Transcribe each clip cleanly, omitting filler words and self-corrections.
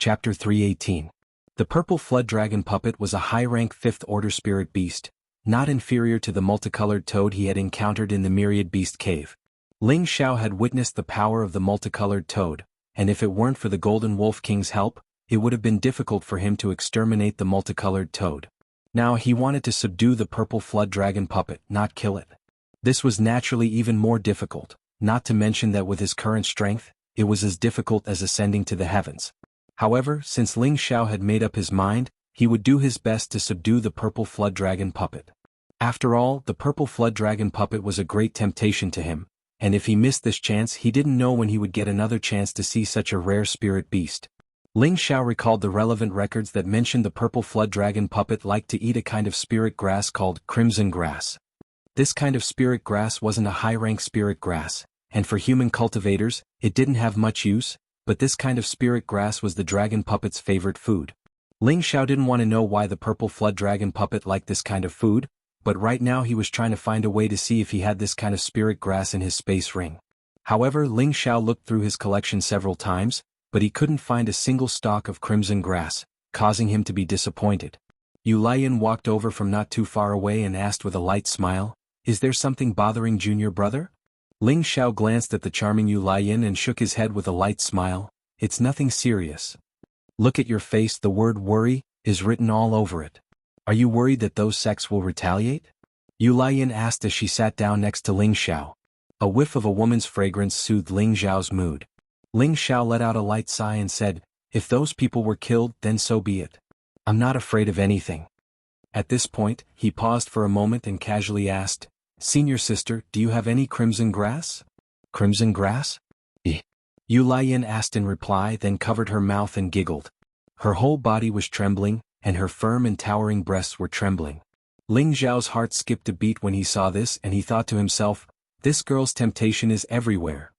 Chapter 318. The purple flood dragon puppet was a high-rank 5th-order spirit beast, not inferior to the multicolored toad he had encountered in the Myriad Beast Cave. Ling Xiao had witnessed the power of the multicolored toad, and if it weren't for the Golden Wolf King's help, it would have been difficult for him to exterminate the multicolored toad. Now he wanted to subdue the purple flood dragon puppet, not kill it. This was naturally even more difficult, not to mention that with his current strength, it was as difficult as ascending to the heavens. However, since Ling Xiao had made up his mind, he would do his best to subdue the purple flood dragon puppet. After all, the purple flood dragon puppet was a great temptation to him, and if he missed this chance he didn't know when he would get another chance to see such a rare spirit beast. Ling Xiao recalled the relevant records that mentioned the purple flood dragon puppet liked to eat a kind of spirit grass called crimson grass. This kind of spirit grass wasn't a high-rank spirit grass, and for human cultivators, it didn't have much use, but this kind of spirit grass was the dragon puppet's favorite food. Ling Xiao didn't want to know why the purple flood dragon puppet liked this kind of food, but right now he was trying to find a way to see if he had this kind of spirit grass in his space ring. However, Ling Xiao looked through his collection several times, but he couldn't find a single stalk of crimson grass, causing him to be disappointed. Yu Lian walked over from not too far away and asked with a light smile, "Is there something bothering junior brother?" Ling Xiao glanced at the charming Yu Lian and shook his head with a light smile. "It's nothing serious. Look at your face, the word worry is written all over it. Are you worried that those sects will retaliate?" Yu Lian asked as she sat down next to Ling Xiao. A whiff of a woman's fragrance soothed Ling Xiao's mood. Ling Xiao let out a light sigh and said, "If those people were killed, then so be it. I'm not afraid of anything." At this point, he paused for a moment and casually asked, "Senior sister, do you have any crimson grass?" "Crimson grass?" Yu Lian asked in reply, then covered her mouth and giggled. Her whole body was trembling, and her firm and towering breasts were trembling. Ling Xiao's heart skipped a beat when he saw this, and he thought to himself, "This girl's temptation is everywhere."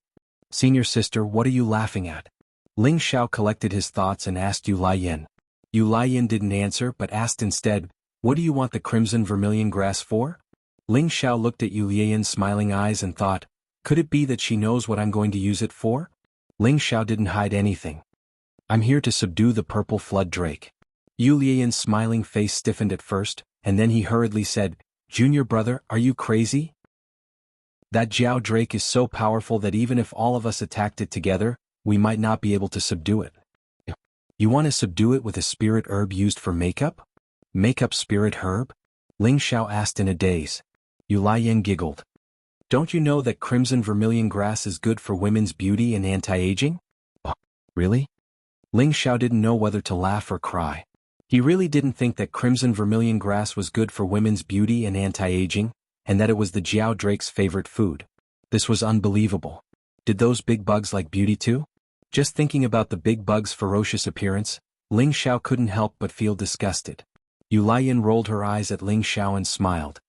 "Senior sister, what are you laughing at?" Ling Xiao collected his thoughts and asked Yu Lian. Yu Lian didn't answer but asked instead, "What do you want the crimson vermilion grass for?" Ling Xiao looked at Yu Lian's smiling eyes and thought, "Could it be that she knows what I'm going to use it for?" Ling Xiao didn't hide anything. "I'm here to subdue the purple flood drake." Yu Lian's smiling face stiffened at first, and then he hurriedly said, "Junior brother, are you crazy? That Jiao drake is so powerful that even if all of us attacked it together, we might not be able to subdue it." "You want to subdue it with a spirit herb used for makeup?" "Makeup spirit herb?" Ling Xiao asked in a daze. Yu Lian giggled. "Don't you know that crimson vermilion grass is good for women's beauty and anti-aging?" "Oh, really?" Ling Xiao didn't know whether to laugh or cry. He really didn't think that crimson vermilion grass was good for women's beauty and anti-aging, and that it was the Jiao drake's favorite food. This was unbelievable. Did those big bugs like beauty too? Just thinking about the big bug's ferocious appearance, Ling Xiao couldn't help but feel disgusted. Yu Lian rolled her eyes at Ling Xiao and smiled.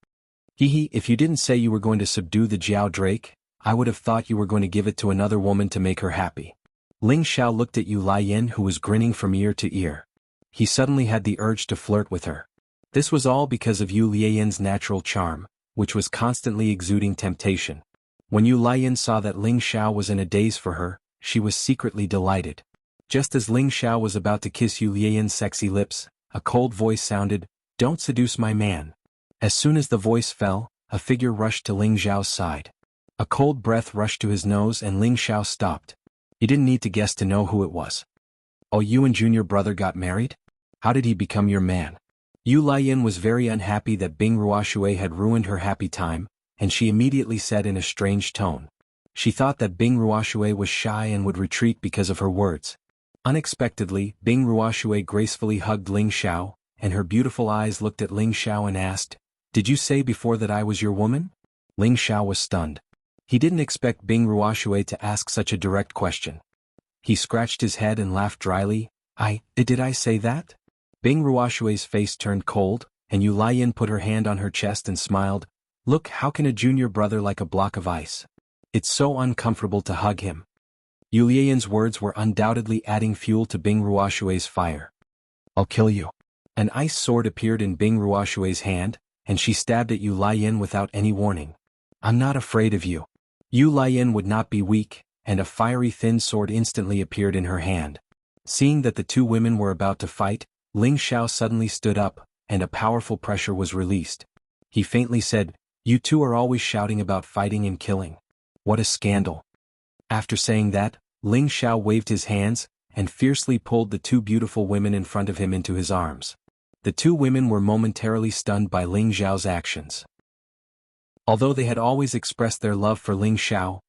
"Hee, if you didn't say you were going to subdue the Jiao drake, I would have thought you were going to give it to another woman to make her happy." Ling Xiao looked at Yu Lian, who was grinning from ear to ear. He suddenly had the urge to flirt with her. This was all because of Yu Lian's natural charm, which was constantly exuding temptation. When Yu Lian saw that Ling Xiao was in a daze for her, she was secretly delighted. Just as Ling Xiao was about to kiss Yu Lian's sexy lips, a cold voice sounded, "Don't seduce my man." As soon as the voice fell, a figure rushed to Ling Xiao's side. A cold breath rushed to his nose and Ling Xiao stopped. He didn't need to guess to know who it was. "Oh, you and junior brother got married? How did he become your man?" Yu Lian was very unhappy that Bing Ruoshui had ruined her happy time, and she immediately said in a strange tone. She thought that Bing Ruoshui was shy and would retreat because of her words. Unexpectedly, Bing Ruoshui gracefully hugged Ling Xiao, and her beautiful eyes looked at Ling Xiao and asked, "Did you say before that I was your woman?" Ling Xiao was stunned. He didn't expect Bing Ruoshui to ask such a direct question. He scratched his head and laughed dryly. Did I say that?" Bing Ruoshui's face turned cold, and Yu Lian put her hand on her chest and smiled. "Look, how can a junior brother like a block of ice? It's so uncomfortable to hug him." Yu Lian's words were undoubtedly adding fuel to Bing Ruoshui's fire. "I'll kill you." An ice sword appeared in Bing Ruoshui's hand, and she stabbed at Yu Lian without any warning. "I'm not afraid of you." Yu Lian would not be weak, and a fiery thin sword instantly appeared in her hand. Seeing that the two women were about to fight, Ling Xiao suddenly stood up, and a powerful pressure was released. He faintly said, "You two are always shouting about fighting and killing. What a scandal." After saying that, Ling Xiao waved his hands, and fiercely pulled the two beautiful women in front of him into his arms. The two women were momentarily stunned by Ling Xiao's actions. Although they had always expressed their love for Ling Xiao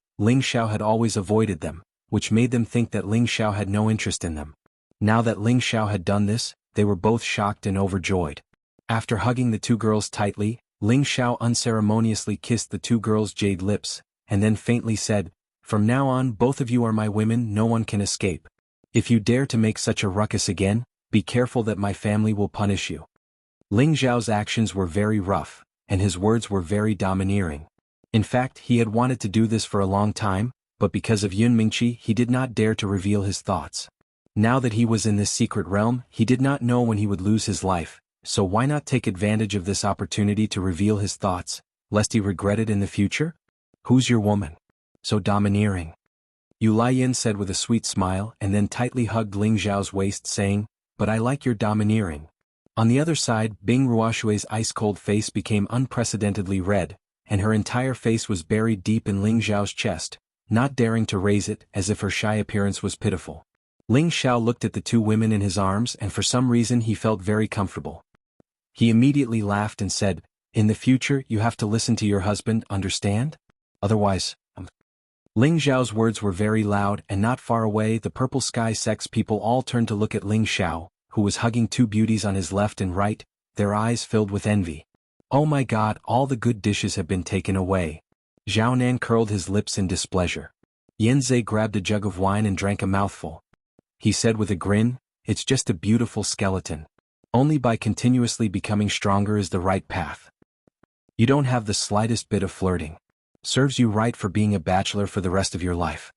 had always avoided them, which made them think that Ling Xiao had no interest in them. Now that Ling Xiao had done this, they were both shocked and overjoyed. After hugging the two girls tightly, Ling Xiao unceremoniously kissed the two girls' jade lips, and then faintly said, "From now on both of you are my women, no one can escape. If you dare to make such a ruckus again, be careful that my family will punish you." Ling Xiao's actions were very rough, and his words were very domineering. In fact, he had wanted to do this for a long time, but because of Yun Mingqi he did not dare to reveal his thoughts. Now that he was in this secret realm, he did not know when he would lose his life, so why not take advantage of this opportunity to reveal his thoughts, lest he regret it in the future? "Who's your woman? So domineering?" Yu Lian said with a sweet smile and then tightly hugged Ling Xiao's waist saying, "But I like your domineering." On the other side, Bing Ruoshui's ice-cold face became unprecedentedly red, and her entire face was buried deep in Ling Xiao's chest, not daring to raise it as if her shy appearance was pitiful. Ling Xiao looked at the two women in his arms and for some reason he felt very comfortable. He immediately laughed and said, "In the future you have to listen to your husband, understand? Otherwise, Ling Xiao's words were very loud and not far away the purple sky sex people all turned to look at Ling Xiao, who was hugging two beauties on his left and right, their eyes filled with envy. "Oh my God, all the good dishes have been taken away." Zhao Nan curled his lips in displeasure. Yanzhe grabbed a jug of wine and drank a mouthful. He said with a grin, "It's just a beautiful skeleton. Only by continuously becoming stronger is the right path. You don't have the slightest bit of flirting. Serves you right for being a bachelor for the rest of your life."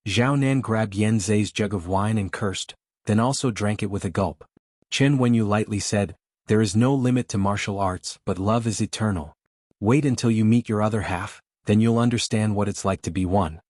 Zhao Nan grabbed Yanzhe's jug of wine and cursed, then also drank it with a gulp. Chen Wenyu lightly said, "There is no limit to martial arts, but love is eternal. Wait until you meet your other half, then you'll understand what it's like to be one."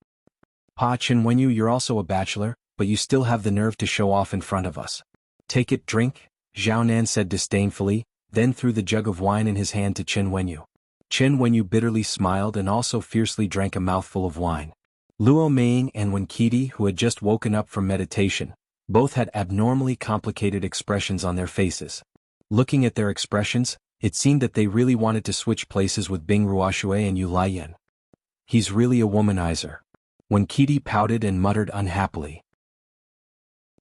"Pa Chen Wenyu, you're also a bachelor, but you still have the nerve to show off in front of us. Take it, drink," Zhao Nan said disdainfully, then threw the jug of wine in his hand to Chen Wenyu. Chen Wenyu bitterly smiled and also fiercely drank a mouthful of wine. Luo Meiying and Wen Qidi, who had just woken up from meditation, both had abnormally complicated expressions on their faces. Looking at their expressions, it seemed that they really wanted to switch places with Bing Ruoshui and Yu Lian. "He's really a womanizer." Wen Qidi pouted and muttered unhappily.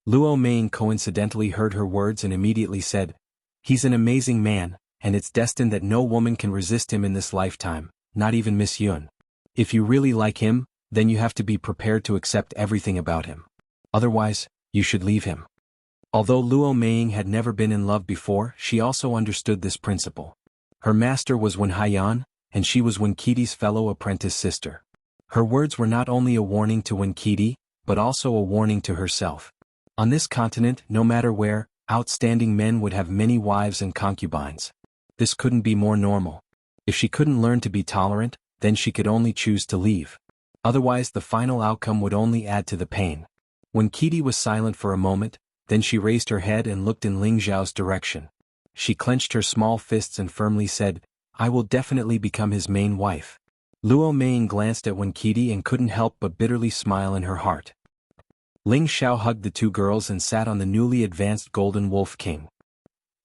Luo Meiying coincidentally heard her words and immediately said, "He's an amazing man, and it's destined that no woman can resist him in this lifetime, not even Miss Yun. If you really like him, then you have to be prepared to accept everything about him. Otherwise, you should leave him." Although Luo Meiying had never been in love before, she also understood this principle. Her master was Wen Haiyan, and she was Wen Qidi's fellow apprentice sister. Her words were not only a warning to Wen Qidi, but also a warning to herself. On this continent, no matter where, outstanding men would have many wives and concubines. This couldn't be more normal. If she couldn't learn to be tolerant, then she could only choose to leave. Otherwise the final outcome would only add to the pain. When Qidi was silent for a moment, then she raised her head and looked in Ling Xiao's direction. She clenched her small fists and firmly said, "I will definitely become his main wife." Luo Meiying glanced at Wen Qidi and couldn't help but bitterly smile in her heart. Ling Xiao hugged the two girls and sat on the newly advanced Golden Wolf King.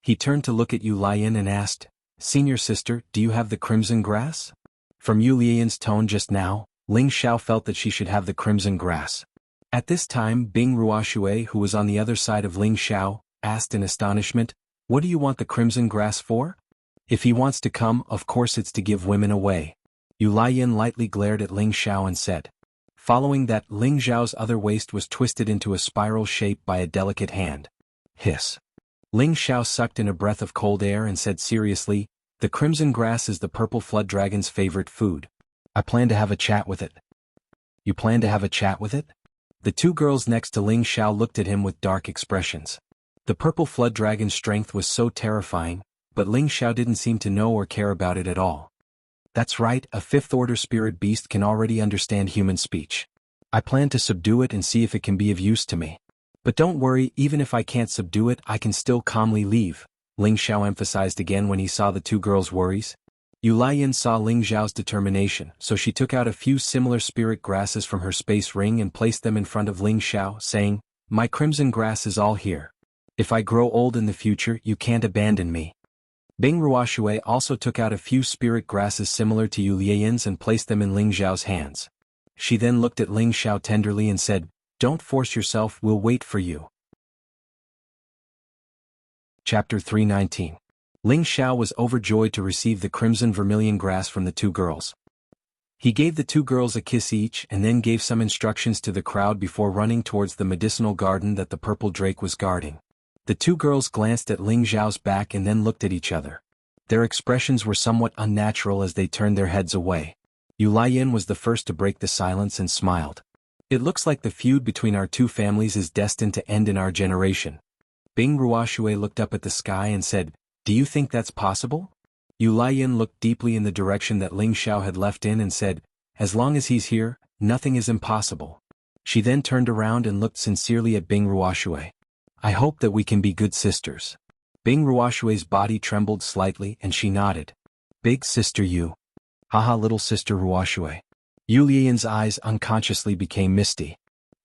He turned to look at Yu Lian and asked, "Senior sister, do you have the crimson grass?" From Yu Lian's tone just now, Ling Xiao felt that she should have the crimson grass. At this time Bing Ruoshui, who was on the other side of Ling Xiao, asked in astonishment, "What do you want the crimson grass for?" "If he wants to come, of course it's to give women away." Yu Lian lightly glared at Ling Xiao and said. Following that, Ling Xiao's other waist was twisted into a spiral shape by a delicate hand. Hiss. Ling Xiao sucked in a breath of cold air and said seriously, "The crimson grass is the purple flood dragon's favorite food. I plan to have a chat with it." "You plan to have a chat with it?" The two girls next to Ling Xiao looked at him with dark expressions. The purple flood dragon's strength was so terrifying, but Ling Xiao didn't seem to know or care about it at all. "That's right, a fifth-order spirit beast can already understand human speech. I plan to subdue it and see if it can be of use to me." But don't worry, even if I can't subdue it, I can still calmly leave, Ling Xiao emphasized again when he saw the two girls' worries. Yu Laiyan saw Ling Xiao's determination, so she took out a few similar spirit grasses from her space ring and placed them in front of Ling Xiao, saying, "My crimson grass is all here. If I grow old in the future, you can't abandon me." Bing Ruoshui also took out a few spirit grasses similar to Yu Laiyan's and placed them in Ling Xiao's hands. She then looked at Ling Xiao tenderly and said, "Don't force yourself, we'll wait for you." Chapter 319. Ling Xiao was overjoyed to receive the crimson vermilion grass from the two girls. He gave the two girls a kiss each and then gave some instructions to the crowd before running towards the medicinal garden that the purple drake was guarding. The two girls glanced at Ling Xiao's back and then looked at each other. Their expressions were somewhat unnatural as they turned their heads away. Yu Laiyan was the first to break the silence and smiled. "It looks like the feud between our two families is destined to end in our generation." Bing Ruoshui looked up at the sky and said, "Do you think that's possible?" Yu Laiyan looked deeply in the direction that Ling Xiao had left in and said, "As long as he's here, nothing is impossible." She then turned around and looked sincerely at Bing Ruoshui. "I hope that we can be good sisters." Bing Ruoshui's body trembled slightly and she nodded. "Big sister Yu. Haha, little sister Ruoshui." Yu Laiyan's eyes unconsciously became misty.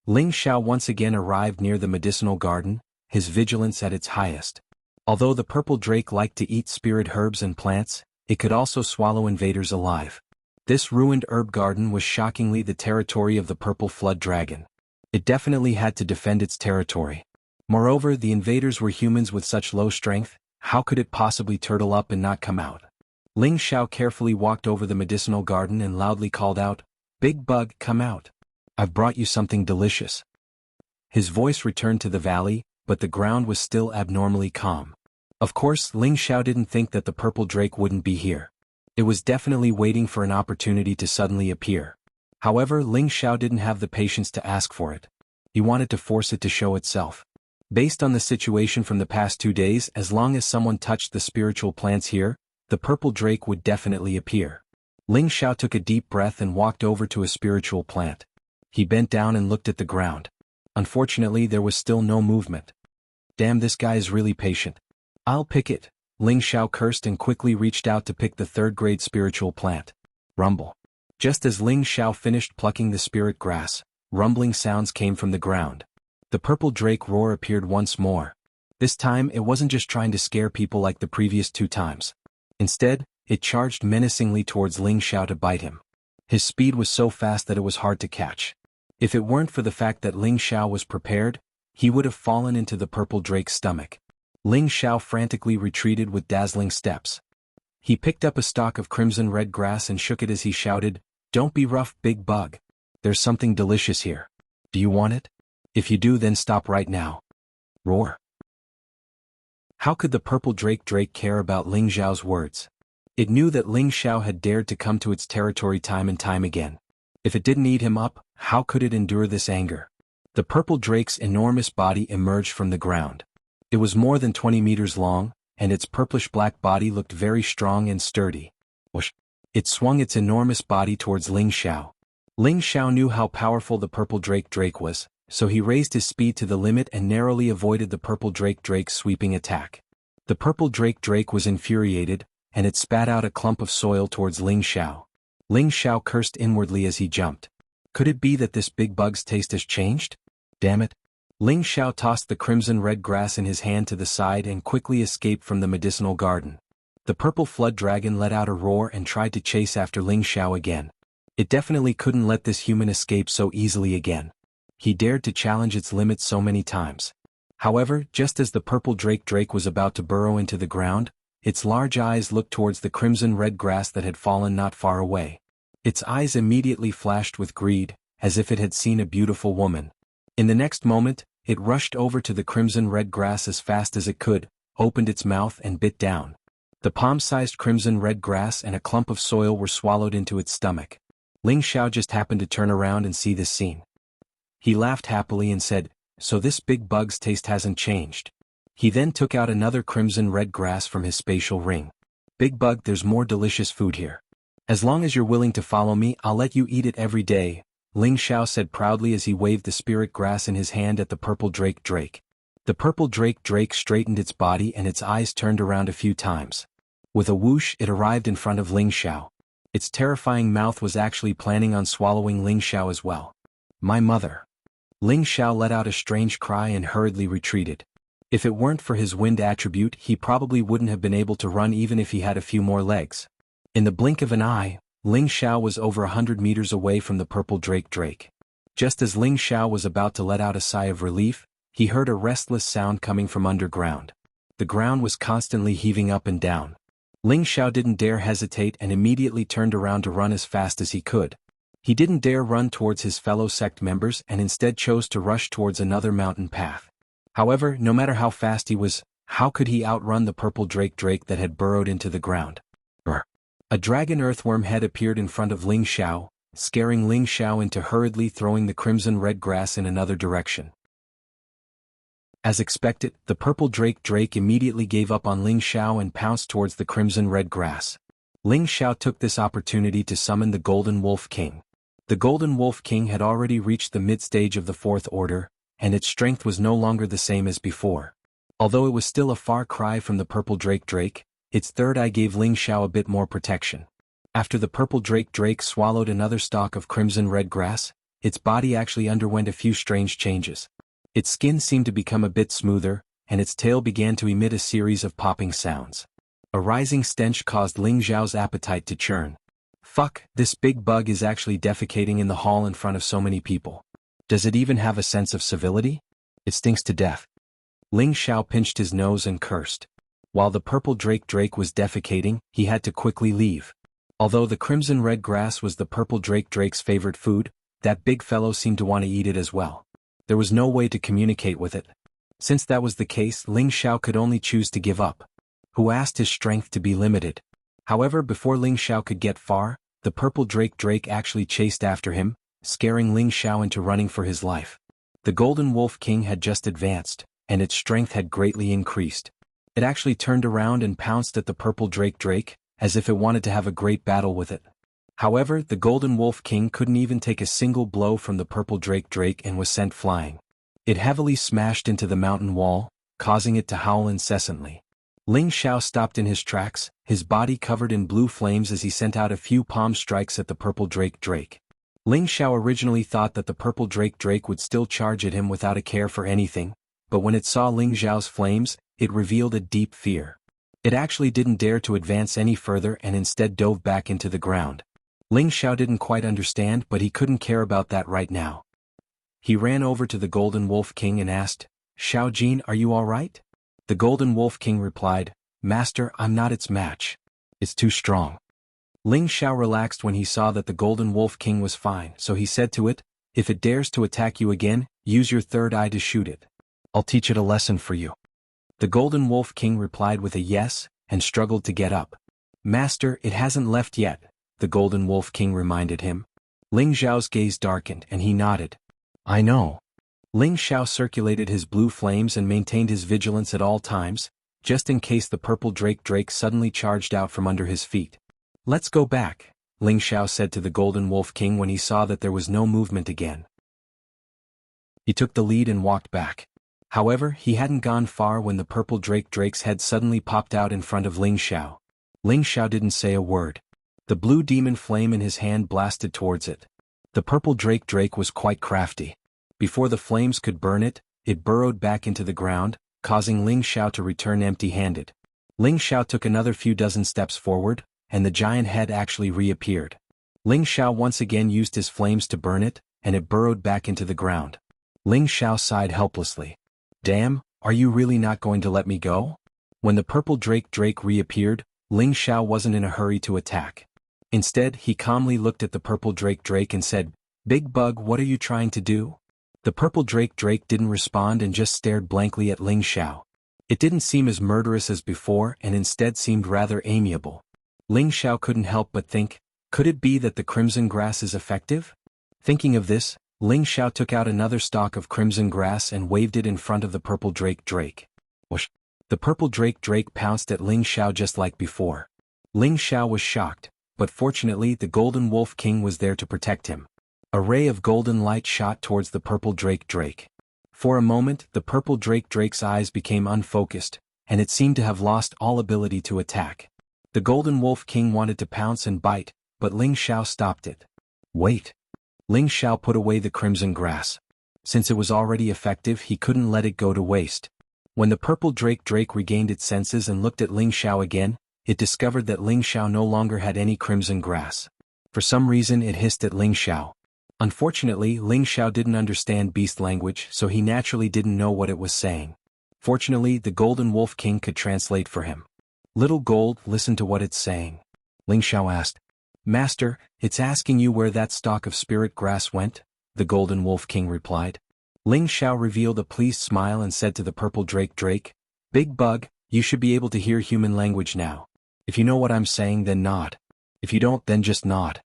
Ling Xiao once again arrived near the medicinal garden, his vigilance at its highest. Although the purple drake liked to eat spirit herbs and plants, it could also swallow invaders alive. This ruined herb garden was shockingly the territory of the purple flood dragon. It definitely had to defend its territory. Moreover, the invaders were humans with such low strength, how could it possibly turtle up and not come out? Ling Xiao carefully walked over the medicinal garden and loudly called out, "Big Bug, come out. I've brought you something delicious." His voice returned to the valley, but the ground was still abnormally calm. Of course, Ling Xiao didn't think that the purple drake wouldn't be here. It was definitely waiting for an opportunity to suddenly appear. However, Ling Xiao didn't have the patience to ask for it. He wanted to force it to show itself. Based on the situation from the past 2 days, as long as someone touched the spiritual plants here, the purple drake would definitely appear. Ling Xiao took a deep breath and walked over to a spiritual plant. He bent down and looked at the ground. Unfortunately, there was still no movement. "Damn, this guy is really patient. I'll pick it." Ling Xiao cursed and quickly reached out to pick the third-grade spiritual plant. Rumble. Just as Ling Xiao finished plucking the spirit grass, rumbling sounds came from the ground. The purple drake roar appeared once more. This time, it wasn't just trying to scare people like the previous 2 times. Instead, it charged menacingly towards Ling Xiao to bite him. His speed was so fast that it was hard to catch. If it weren't for the fact that Ling Xiao was prepared, he would have fallen into the purple drake's stomach. Ling Xiao frantically retreated with dazzling steps. He picked up a stalk of crimson red grass and shook it as he shouted, "Don't be rough, Big Bug. There's something delicious here. Do you want it? If you do, then stop right now." Roar. How could the purple drake care about Ling Xiao's words? It knew that Ling Xiao had dared to come to its territory time and time again. If it didn't eat him up, how could it endure this anger? The purple drake's enormous body emerged from the ground. It was more than 20 meters long, and its purplish-black body looked very strong and sturdy. Whoosh! It swung its enormous body towards Ling Xiao. Ling Xiao knew how powerful the purple drake was, so he raised his speed to the limit and narrowly avoided the purple drake's sweeping attack. The purple drake was infuriated, and it spat out a clump of soil towards Ling Xiao. Ling Xiao cursed inwardly as he jumped. Could it be that this big bug's taste has changed? Damn it. Ling Xiao tossed the crimson red grass in his hand to the side and quickly escaped from the medicinal garden. The purple flood dragon let out a roar and tried to chase after Ling Xiao again. It definitely couldn't let this human escape so easily again. He dared to challenge its limits so many times. However, just as the purple drake was about to burrow into the ground, its large eyes looked towards the crimson red grass that had fallen not far away. Its eyes immediately flashed with greed, as if it had seen a beautiful woman. In the next moment, it rushed over to the crimson red grass as fast as it could, opened its mouth and bit down. The palm-sized crimson red grass and a clump of soil were swallowed into its stomach. Ling Xiao just happened to turn around and see this scene. He laughed happily and said, "So this big bug's taste hasn't changed." He then took out another crimson red grass from his spatial ring. "Big Bug, there's more delicious food here. As long as you're willing to follow me, I'll let you eat it every day," Ling Xiao said proudly as he waved the spirit grass in his hand at the purple drake. The purple drake straightened its body and its eyes turned around a few times. With a whoosh, it arrived in front of Ling Xiao. Its terrifying mouth was actually planning on swallowing Ling Xiao as well. My mother. Ling Xiao let out a strange cry and hurriedly retreated. If it weren't for his wind attribute, he probably wouldn't have been able to run even if he had a few more legs. In the blink of an eye, Ling Xiao was over 100 meters away from the purple drake. Just as Ling Xiao was about to let out a sigh of relief, he heard a restless sound coming from underground. The ground was constantly heaving up and down. Ling Xiao didn't dare hesitate and immediately turned around to run as fast as he could. He didn't dare run towards his fellow sect members and instead chose to rush towards another mountain path. However, no matter how fast he was, how could he outrun the purple drake that had burrowed into the ground? A dragon earthworm head appeared in front of Ling Xiao, scaring Ling Xiao into hurriedly throwing the crimson-red grass in another direction. As expected, the purple drake immediately gave up on Ling Xiao and pounced towards the crimson-red grass. Ling Xiao took this opportunity to summon the Golden Wolf King. The Golden Wolf King had already reached the mid-stage of the Fourth Order, and its strength was no longer the same as before. Although it was still a far cry from the purple drake, its third eye gave Ling Xiao a bit more protection. After the purple drake swallowed another stalk of crimson-red grass, its body actually underwent a few strange changes. Its skin seemed to become a bit smoother, and its tail began to emit a series of popping sounds. A rising stench caused Ling Xiao's appetite to churn. Fuck, this big bug is actually defecating in the hall in front of so many people. Does it even have a sense of civility? It stinks to death. Ling Xiao pinched his nose and cursed. While the purple drake was defecating, he had to quickly leave. Although the crimson-red grass was the purple drake's favorite food, that big fellow seemed to want to eat it as well. There was no way to communicate with it. Since that was the case, Ling Xiao could only choose to give up. Who asked his strength to be limited? However, before Ling Xiao could get far, the purple drake actually chased after him, scaring Ling Xiao into running for his life. The Golden Wolf King had just advanced, and its strength had greatly increased. It actually turned around and pounced at the purple drake, as if it wanted to have a great battle with it. However, the Golden Wolf King couldn't even take a single blow from the purple drake and was sent flying. It heavily smashed into the mountain wall, causing it to howl incessantly. Ling Xiao stopped in his tracks, his body covered in blue flames as he sent out a few palm strikes at the purple drake. Ling Xiao originally thought that the purple drake would still charge at him without a care for anything, but when it saw Ling Xiao's flames, it revealed a deep fear. It actually didn't dare to advance any further and instead dove back into the ground. Ling Xiao didn't quite understand, but he couldn't care about that right now. He ran over to the Golden Wolf King and asked, "Xiao Jin, are you all right?" The Golden Wolf King replied, "Master, I'm not its match. It's too strong." Ling Xiao relaxed when he saw that the Golden Wolf King was fine, so he said to it, "If it dares to attack you again, use your third eye to shoot it. I'll teach it a lesson for you." The Golden Wolf King replied with a yes, and struggled to get up. "Master, it hasn't left yet," the Golden Wolf King reminded him. Ling Xiao's gaze darkened and he nodded. "I know." Ling Xiao circulated his blue flames and maintained his vigilance at all times, just in case the purple drake suddenly charged out from under his feet. "Let's go back," Ling Xiao said to the Golden Wolf King when he saw that there was no movement again. He took the lead and walked back. However, he hadn't gone far when the purple drake's head suddenly popped out in front of Ling Xiao. Ling Xiao didn't say a word. The blue demon flame in his hand blasted towards it. The purple drake was quite crafty. Before the flames could burn it, it burrowed back into the ground, causing Ling Xiao to return empty-handed. Ling Xiao took another few dozen steps forward, and the giant head actually reappeared. Ling Xiao once again used his flames to burn it, and it burrowed back into the ground. Ling Xiao sighed helplessly. "Damn, are you really not going to let me go?" When the purple drake reappeared, Ling Xiao wasn't in a hurry to attack. Instead, he calmly looked at the purple drake and said, "Big Bug, what are you trying to do?" The purple drake didn't respond and just stared blankly at Ling Xiao. It didn't seem as murderous as before and instead seemed rather amiable. Ling Xiao couldn't help but think, could it be that the crimson grass is effective? Thinking of this, Ling Xiao took out another stalk of crimson grass and waved it in front of the purple drake. Whoosh! The purple drake pounced at Ling Xiao just like before. Ling Xiao was shocked, but fortunately the Golden Wolf King was there to protect him. A ray of golden light shot towards the purple drake. For a moment, the purple drake's eyes became unfocused, and it seemed to have lost all ability to attack. The golden wolf king wanted to pounce and bite, but Ling Xiao stopped it. Wait. Ling Xiao put away the crimson grass. Since it was already effective, he couldn't let it go to waste. When the purple drake regained its senses and looked at Ling Xiao again, it discovered that Ling Xiao no longer had any crimson grass. For some reason it hissed at Ling Xiao. Unfortunately, Ling Xiao didn't understand beast language, so he naturally didn't know what it was saying. Fortunately, the golden wolf king could translate for him. Little Gold, listen to what it's saying. Ling Xiao asked. Master, it's asking you where that stalk of spirit grass went, the golden wolf king replied. Ling Xiao revealed a pleased smile and said to the purple drake, Big Bug, you should be able to hear human language now. If you know what I'm saying, then nod. If you don't, then just nod.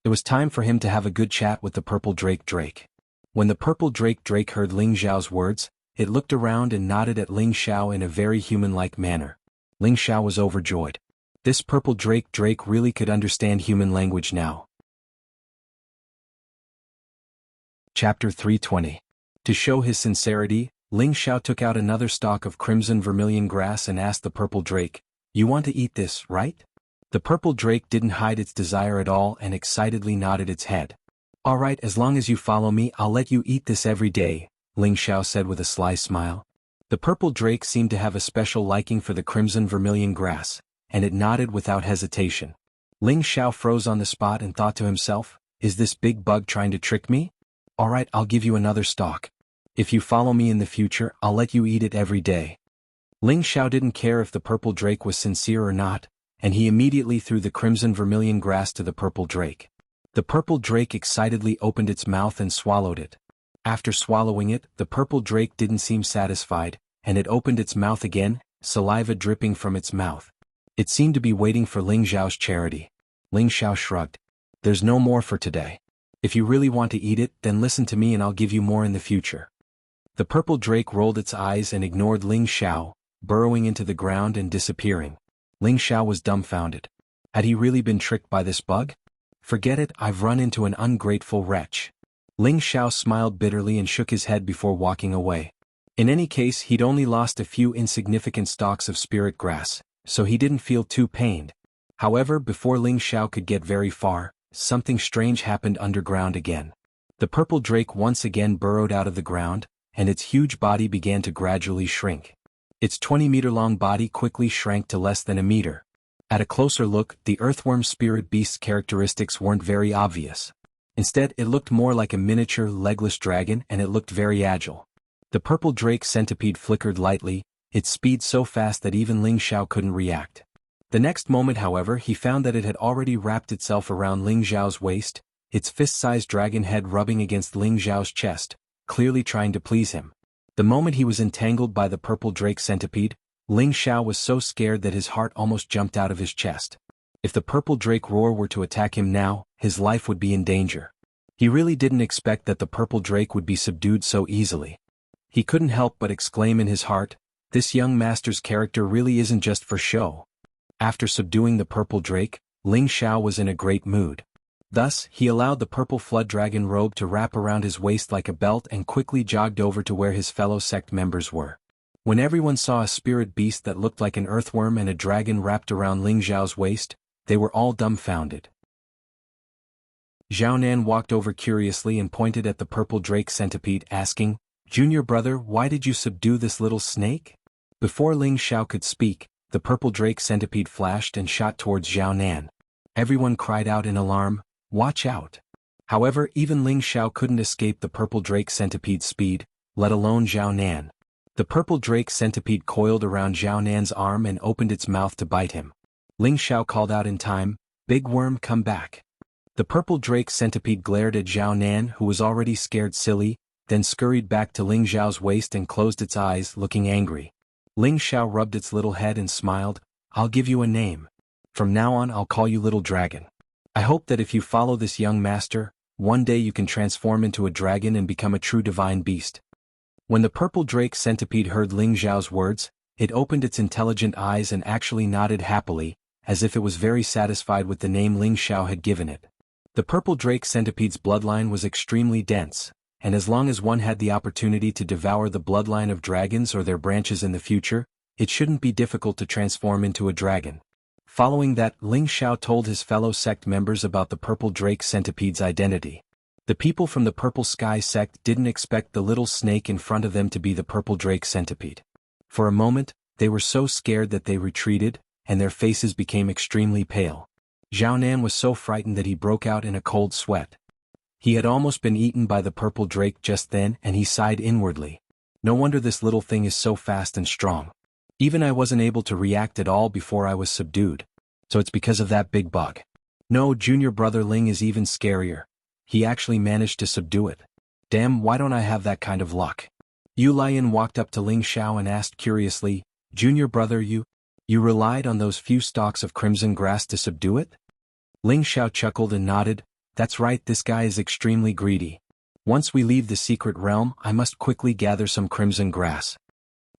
It was time for him to have a good chat with the purple drake. When the purple drake heard Ling Xiao's words, it looked around and nodded at Ling Xiao in a very human-like manner. Ling Xiao was overjoyed. This purple drake really could understand human language now. Chapter 320. To show his sincerity, Ling Xiao took out another stalk of crimson vermilion grass and asked the purple drake, You want to eat this, right? The purple drake didn't hide its desire at all and excitedly nodded its head. All right, as long as you follow me, I'll let you eat this every day, Ling Xiao said with a sly smile. The purple drake seemed to have a special liking for the crimson vermilion grass, and it nodded without hesitation. Ling Xiao froze on the spot and thought to himself, Is this big bug trying to trick me? All right, I'll give you another stalk. If you follow me in the future, I'll let you eat it every day. Ling Xiao didn't care if the purple drake was sincere or not, and he immediately threw the crimson vermilion grass to the purple drake. The purple drake excitedly opened its mouth and swallowed it. After swallowing it, the purple drake didn't seem satisfied, and it opened its mouth again, saliva dripping from its mouth. It seemed to be waiting for Ling Xiao's charity. Ling Xiao shrugged. There's no more for today. If you really want to eat it, then listen to me and I'll give you more in the future. The purple drake rolled its eyes and ignored Ling Xiao, burrowing into the ground and disappearing. Ling Xiao was dumbfounded. Had he really been tricked by this bug? Forget it, I've run into an ungrateful wretch. Ling Xiao smiled bitterly and shook his head before walking away. In any case, he'd only lost a few insignificant stalks of spirit grass, so he didn't feel too pained. However, before Ling Xiao could get very far, something strange happened underground again. The purple drake once again burrowed out of the ground, and its huge body began to gradually shrink. Its 20-meter-long body quickly shrank to less than a meter. At a closer look, the earthworm spirit beast's characteristics weren't very obvious. Instead, it looked more like a miniature, legless dragon, and it looked very agile. The purple drake centipede flickered lightly, its speed so fast that even Ling Xiao couldn't react. The next moment, however, he found that it had already wrapped itself around Ling Xiao's waist, its fist-sized dragon head rubbing against Ling Xiao's chest, clearly trying to please him. The moment he was entangled by the purple drake centipede, Ling Xiao was so scared that his heart almost jumped out of his chest. If the purple drake roar were to attack him now, his life would be in danger. He really didn't expect that the purple drake would be subdued so easily. He couldn't help but exclaim in his heart, This young master's character really isn't just for show. After subduing the purple drake, Ling Xiao was in a great mood. Thus, he allowed the purple flood dragon robe to wrap around his waist like a belt and quickly jogged over to where his fellow sect members were. When everyone saw a spirit beast that looked like an earthworm and a dragon wrapped around Ling Xiao's waist, they were all dumbfounded. Zhao Nan walked over curiously and pointed at the purple drake centipede, asking, Junior brother, why did you subdue this little snake? Before Ling Xiao could speak, the purple drake centipede flashed and shot towards Zhao Nan. Everyone cried out in alarm, Watch out! However, even Ling Xiao couldn't escape the purple drake centipede's speed, let alone Zhao Nan. The purple drake centipede coiled around Zhao Nan's arm and opened its mouth to bite him. Ling Xiao called out in time, Big worm, come back. The purple drake centipede glared at Zhao Nan, who was already scared silly, then scurried back to Ling Xiao's waist and closed its eyes, looking angry. Ling Xiao rubbed its little head and smiled, I'll give you a name. From now on I'll call you Little Dragon. I hope that if you follow this young master, one day you can transform into a dragon and become a true divine beast. When the purple drake centipede heard Ling Xiao's words, it opened its intelligent eyes and actually nodded happily, as if it was very satisfied with the name Ling Xiao had given it. The purple drake centipede's bloodline was extremely dense, and as long as one had the opportunity to devour the bloodline of dragons or their branches in the future, it shouldn't be difficult to transform into a dragon. Following that, Ling Xiao told his fellow sect members about the purple drake centipede's identity. The people from the Purple Sky sect didn't expect the little snake in front of them to be the purple drake centipede. For a moment, they were so scared that they retreated, and their faces became extremely pale. Zhao was so frightened that he broke out in a cold sweat. He had almost been eaten by the purple drake just then, and he sighed inwardly. No wonder this little thing is so fast and strong. Even I wasn't able to react at all before I was subdued. So it's because of that big bug. No, junior brother Ling is even scarier. He actually managed to subdue it. Damn, why don't I have that kind of luck? Yu Lian walked up to Ling Xiao and asked curiously, Junior brother, you relied on those few stalks of crimson grass to subdue it? Ling Xiao chuckled and nodded. That's right, this guy is extremely greedy. Once we leave the secret realm, I must quickly gather some crimson grass.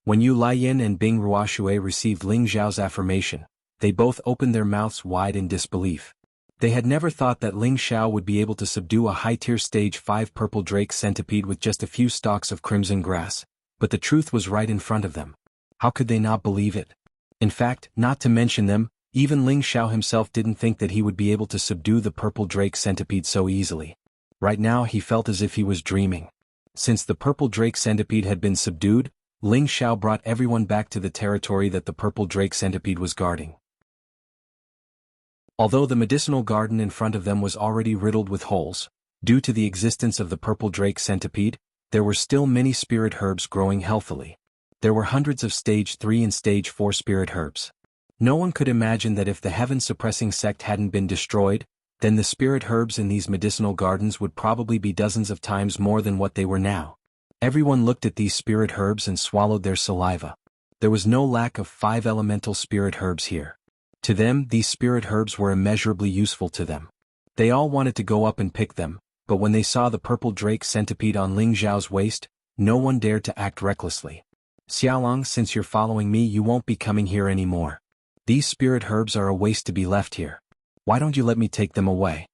When Yu Lian and Bing Ruoshui received Ling Xiao's affirmation, they both opened their mouths wide in disbelief. They had never thought that Ling Xiao would be able to subdue a high-tier stage 5 purple drake centipede with just a few stalks of crimson grass, but the truth was right in front of them. How could they not believe it? In fact, not to mention them, even Ling Xiao himself didn't think that he would be able to subdue the purple drake centipede so easily. Right now he felt as if he was dreaming. Since the purple drake centipede had been subdued, Ling Xiao brought everyone back to the territory that the purple drake centipede was guarding. Although the medicinal garden in front of them was already riddled with holes, due to the existence of the purple drake centipede, there were still many spirit herbs growing healthily. There were hundreds of stage 3 and stage 4 spirit herbs. No one could imagine that if the heaven-suppressing sect hadn't been destroyed, then the spirit herbs in these medicinal gardens would probably be dozens of times more than what they were now. Everyone looked at these spirit herbs and swallowed their saliva. There was no lack of 5 elemental spirit herbs here. To them, these spirit herbs were immeasurably useful to them. They all wanted to go up and pick them, but when they saw the purple drake centipede on Ling Xiao's waist, no one dared to act recklessly. Xiaolong, since you're following me, you won't be coming here anymore. These spirit herbs are a waste to be left here. Why don't you let me take them away?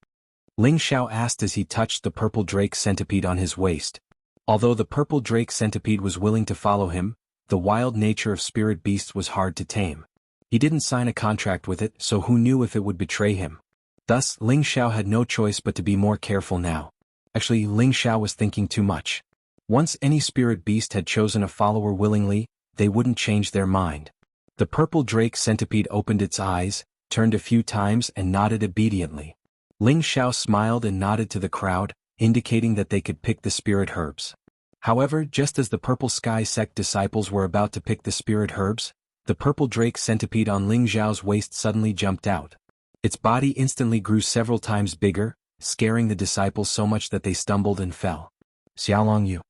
Ling Xiao asked as he touched the purple drake centipede on his waist. Although the purple drake centipede was willing to follow him, the wild nature of spirit beasts was hard to tame. He didn't sign a contract with it, so who knew if it would betray him? Thus, Ling Xiao had no choice but to be more careful now. Actually, Ling Xiao was thinking too much. Once any spirit beast had chosen a follower willingly, they wouldn't change their mind. The purple drake centipede opened its eyes, turned a few times and nodded obediently. Ling Xiao smiled and nodded to the crowd, indicating that they could pick the spirit herbs. However, just as the Purple Sky sect disciples were about to pick the spirit herbs, the purple drake centipede on Ling Xiao's waist suddenly jumped out. Its body instantly grew several times bigger, scaring the disciples so much that they stumbled and fell. Xiaolong Yu.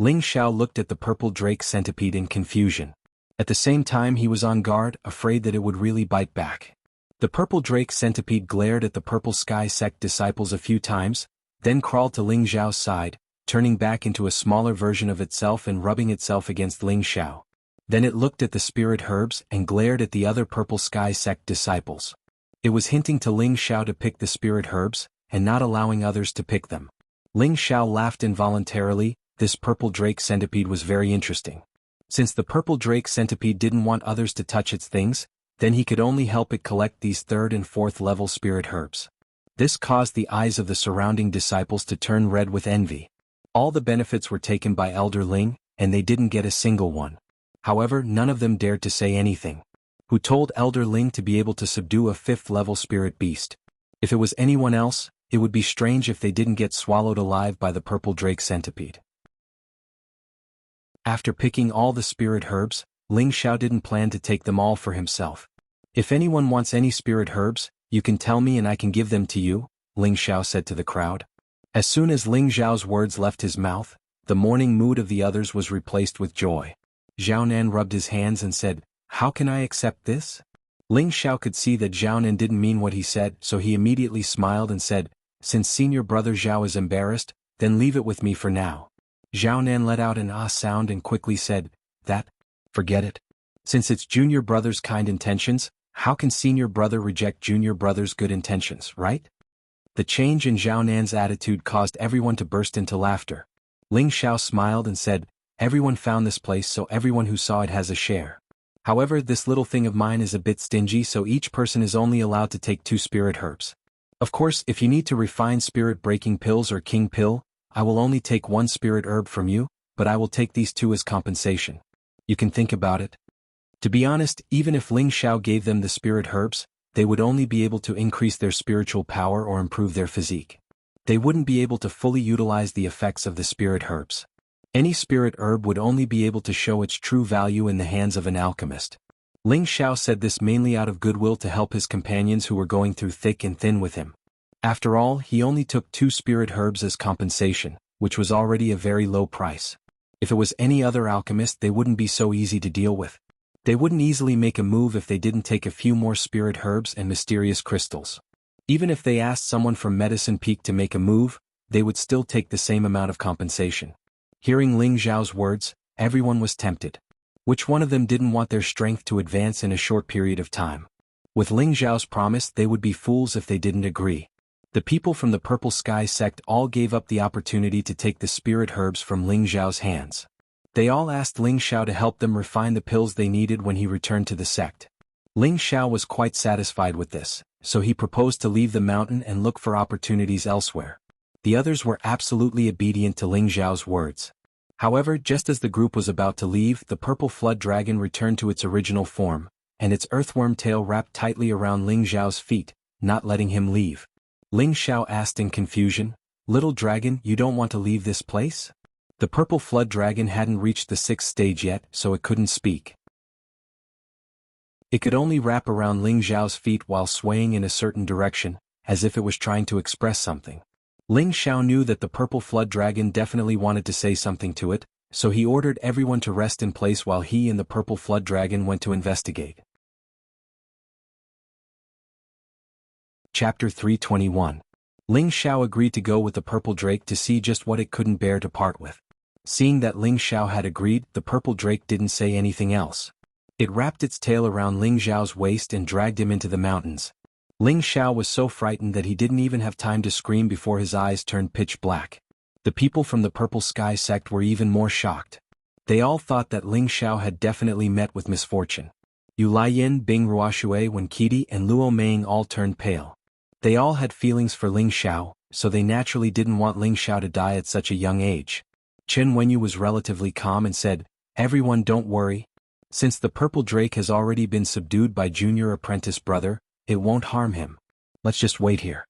Ling Xiao looked at the purple drake centipede in confusion. At the same time he was on guard, afraid that it would really bite back. The purple drake centipede glared at the Purple Sky sect disciples a few times, then crawled to Ling Xiao's side, turning back into a smaller version of itself and rubbing itself against Ling Xiao. Then it looked at the spirit herbs and glared at the other Purple Sky sect disciples. It was hinting to Ling Xiao to pick the spirit herbs, and not allowing others to pick them. Ling Xiao laughed involuntarily. This purple drake centipede was very interesting. Since the purple drake centipede didn't want others to touch its things, then he could only help it collect these 3rd and 4th level spirit herbs. This caused the eyes of the surrounding disciples to turn red with envy. All the benefits were taken by Elder Ling, and they didn't get a single one. However, none of them dared to say anything. Who told Elder Ling to be able to subdue a 5th level spirit beast? If it was anyone else, it would be strange if they didn't get swallowed alive by the purple drake centipede. After picking all the spirit herbs, Ling Xiao didn't plan to take them all for himself. If anyone wants any spirit herbs, you can tell me and I can give them to you, Ling Xiao said to the crowd. As soon as Ling Xiao's words left his mouth, the morning mood of the others was replaced with joy. Zhaonan rubbed his hands and said, "How can I accept this?" Ling Xiao could see that Zhaonan didn't mean what he said, so he immediately smiled and said, "Since senior brother Zhao is embarrassed, then leave it with me for now." Zhaonan let out an ah sound and quickly said, Forget it. Since it's junior brother's kind intentions, how can senior brother reject junior brother's good intentions, right?" The change in Zhao Nan's attitude caused everyone to burst into laughter. Ling Xiao smiled and said, "Everyone found this place, so everyone who saw it has a share. However, this little thing of mine is a bit stingy, so each person is only allowed to take 2 spirit herbs. Of course, if you need to refine spirit-breaking pills or king pill, I will only take 1 spirit herb from you, but I will take these 2 as compensation. You can think about it." To be honest, even if Ling Xiao gave them the spirit herbs, they would only be able to increase their spiritual power or improve their physique. They wouldn't be able to fully utilize the effects of the spirit herbs. Any spirit herb would only be able to show its true value in the hands of an alchemist. Ling Xiao said this mainly out of goodwill to help his companions who were going through thick and thin with him. After all, he only took 2 spirit herbs as compensation, which was already a very low price. If it was any other alchemist, they wouldn't be so easy to deal with. They wouldn't easily make a move if they didn't take a few more spirit herbs and mysterious crystals. Even if they asked someone from Medicine Peak to make a move, they would still take the same amount of compensation. Hearing Ling Xiao's words, everyone was tempted. Which one of them didn't want their strength to advance in a short period of time? With Ling Xiao's promise, they would be fools if they didn't agree. The people from the Purple Sky sect all gave up the opportunity to take the spirit herbs from Ling Xiao's hands. They all asked Ling Xiao to help them refine the pills they needed when he returned to the sect. Ling Xiao was quite satisfied with this, so he proposed to leave the mountain and look for opportunities elsewhere. The others were absolutely obedient to Ling Xiao's words. However, just as the group was about to leave, the purple flood dragon returned to its original form, and its earthworm tail wrapped tightly around Ling Xiao's feet, not letting him leave. Ling Xiao asked in confusion, "Little dragon, you don't want to leave this place?" The purple flood dragon hadn't reached the 6th stage yet, so it couldn't speak. It could only wrap around Ling Xiao's feet while swaying in a certain direction, as if it was trying to express something. Ling Xiao knew that the purple flood dragon definitely wanted to say something to it, so he ordered everyone to rest in place while he and the purple flood dragon went to investigate. Chapter 321. Ling Xiao agreed to go with the purple drake to see just what it couldn't bear to part with. Seeing that Ling Xiao had agreed, the purple drake didn't say anything else. It wrapped its tail around Ling Xiao's waist and dragged him into the mountains. Ling Xiao was so frightened that he didn't even have time to scream before his eyes turned pitch black. The people from the Purple Sky sect were even more shocked. They all thought that Ling Xiao had definitely met with misfortune. Yu Laiyin, Bing Ruoshui, Wen Qidi, and Luo Meng all turned pale. They all had feelings for Ling Xiao, so they naturally didn't want Ling Xiao to die at such a young age. Chen Wenyu was relatively calm and said, "Everyone, don't worry. Since the purple drake has already been subdued by junior apprentice brother, it won't harm him. Let's just wait here."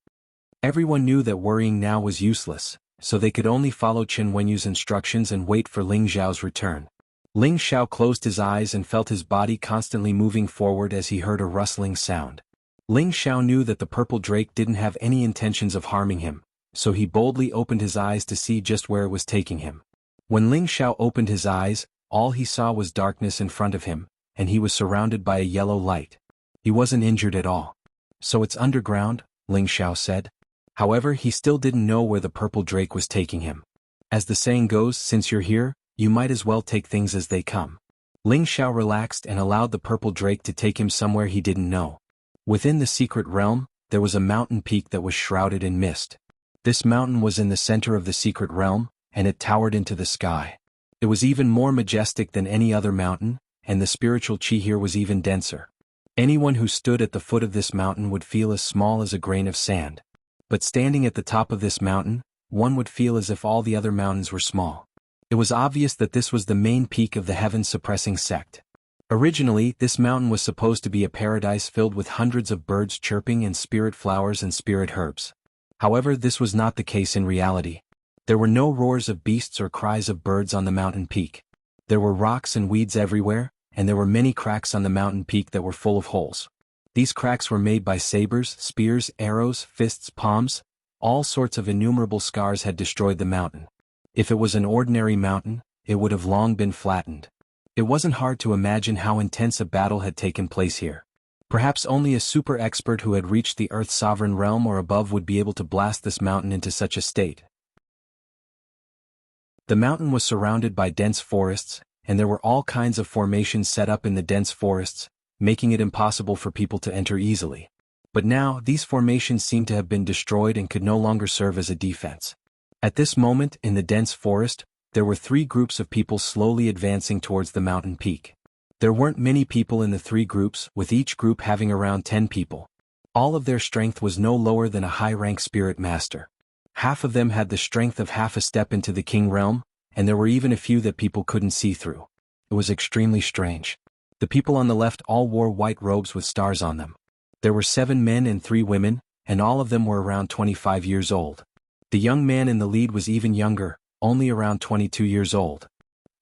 Everyone knew that worrying now was useless, so they could only follow Chen Wenyu's instructions and wait for Ling Xiao's return. Ling Xiao closed his eyes and felt his body constantly moving forward as he heard a rustling sound. Ling Xiao knew that the purple drake didn't have any intentions of harming him, so he boldly opened his eyes to see just where it was taking him. When Ling Xiao opened his eyes, all he saw was darkness in front of him, and he was surrounded by a yellow light. He wasn't injured at all. "So it's underground," Ling Xiao said. However, he still didn't know where the purple drake was taking him. As the saying goes, since you're here, you might as well take things as they come. Ling Xiao relaxed and allowed the purple drake to take him somewhere he didn't know. Within the secret realm, there was a mountain peak that was shrouded in mist. This mountain was in the center of the secret realm, and it towered into the sky. It was even more majestic than any other mountain, and the spiritual chi here was even denser. Anyone who stood at the foot of this mountain would feel as small as a grain of sand. But standing at the top of this mountain, one would feel as if all the other mountains were small. It was obvious that this was the main peak of the heaven-suppressing sect. Originally, this mountain was supposed to be a paradise filled with hundreds of birds chirping and spirit flowers and spirit herbs. However, this was not the case in reality. There were no roars of beasts or cries of birds on the mountain peak. There were rocks and weeds everywhere, and there were many cracks on the mountain peak that were full of holes. These cracks were made by sabers, spears, arrows, fists, palms. All sorts of innumerable scars had destroyed the mountain. If it was an ordinary mountain, it would have long been flattened. It wasn't hard to imagine how intense a battle had taken place here. Perhaps only a super expert who had reached the Earth's sovereign realm or above would be able to blast this mountain into such a state. The mountain was surrounded by dense forests, and there were all kinds of formations set up in the dense forests, making it impossible for people to enter easily. But now, these formations seemed to have been destroyed and could no longer serve as a defense. At this moment, in the dense forest, there were 3 groups of people slowly advancing towards the mountain peak. There weren't many people in the 3 groups, with each group having around 10 people. All of their strength was no lower than a high-rank spirit master. Half of them had the strength of half a step into the king realm, and there were even a few that people couldn't see through. It was extremely strange. The people on the left all wore white robes with stars on them. There were 7 men and 3 women, and all of them were around 25 years old. The young man in the lead was even younger, only around 22 years old.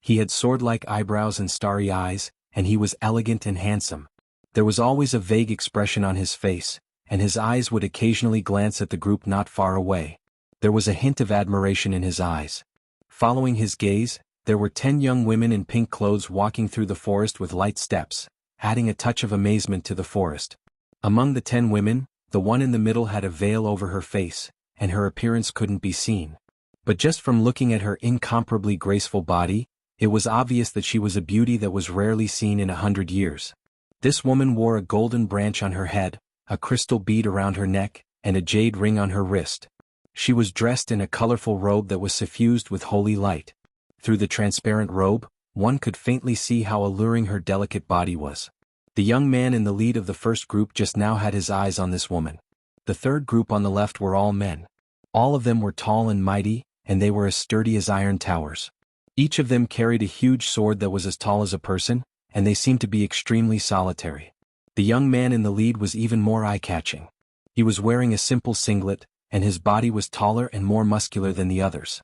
He had sword-like eyebrows and starry eyes, and he was elegant and handsome. There was always a vague expression on his face, and his eyes would occasionally glance at the group not far away. There was a hint of admiration in his eyes. Following his gaze, there were 10 young women in pink clothes walking through the forest with light steps, adding a touch of amazement to the forest. Among the 10 women, the one in the middle had a veil over her face, and her appearance couldn't be seen. But just from looking at her incomparably graceful body, it was obvious that she was a beauty that was rarely seen in 100 years. This woman wore a golden branch on her head, a crystal bead around her neck, and a jade ring on her wrist. She was dressed in a colorful robe that was suffused with holy light. Through the transparent robe, one could faintly see how alluring her delicate body was. The young man in the lead of the first group just now had his eyes on this woman. The third group on the left were all men. All of them were tall and mighty, and they were as sturdy as iron towers. Each of them carried a huge sword that was as tall as a person, and they seemed to be extremely solitary. The young man in the lead was even more eye-catching. He was wearing a simple singlet, and his body was taller and more muscular than the others.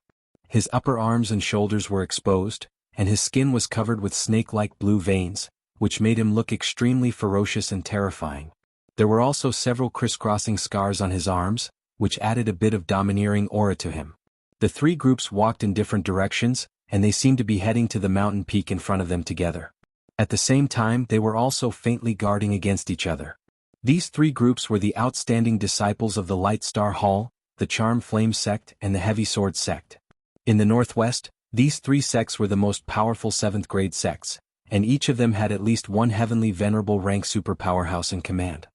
His upper arms and shoulders were exposed, and his skin was covered with snake-like blue veins, which made him look extremely ferocious and terrifying. There were also several crisscrossing scars on his arms, which added a bit of domineering aura to him. The 3 groups walked in different directions, and they seemed to be heading to the mountain peak in front of them together. At the same time, they were also faintly guarding against each other. These 3 groups were the outstanding disciples of the Light Star Hall, the Charm Flame sect, and the Heavy Sword sect. In the northwest, these 3 sects were the most powerful 7th-grade sects, and each of them had at least one heavenly venerable rank superpowerhouse in command.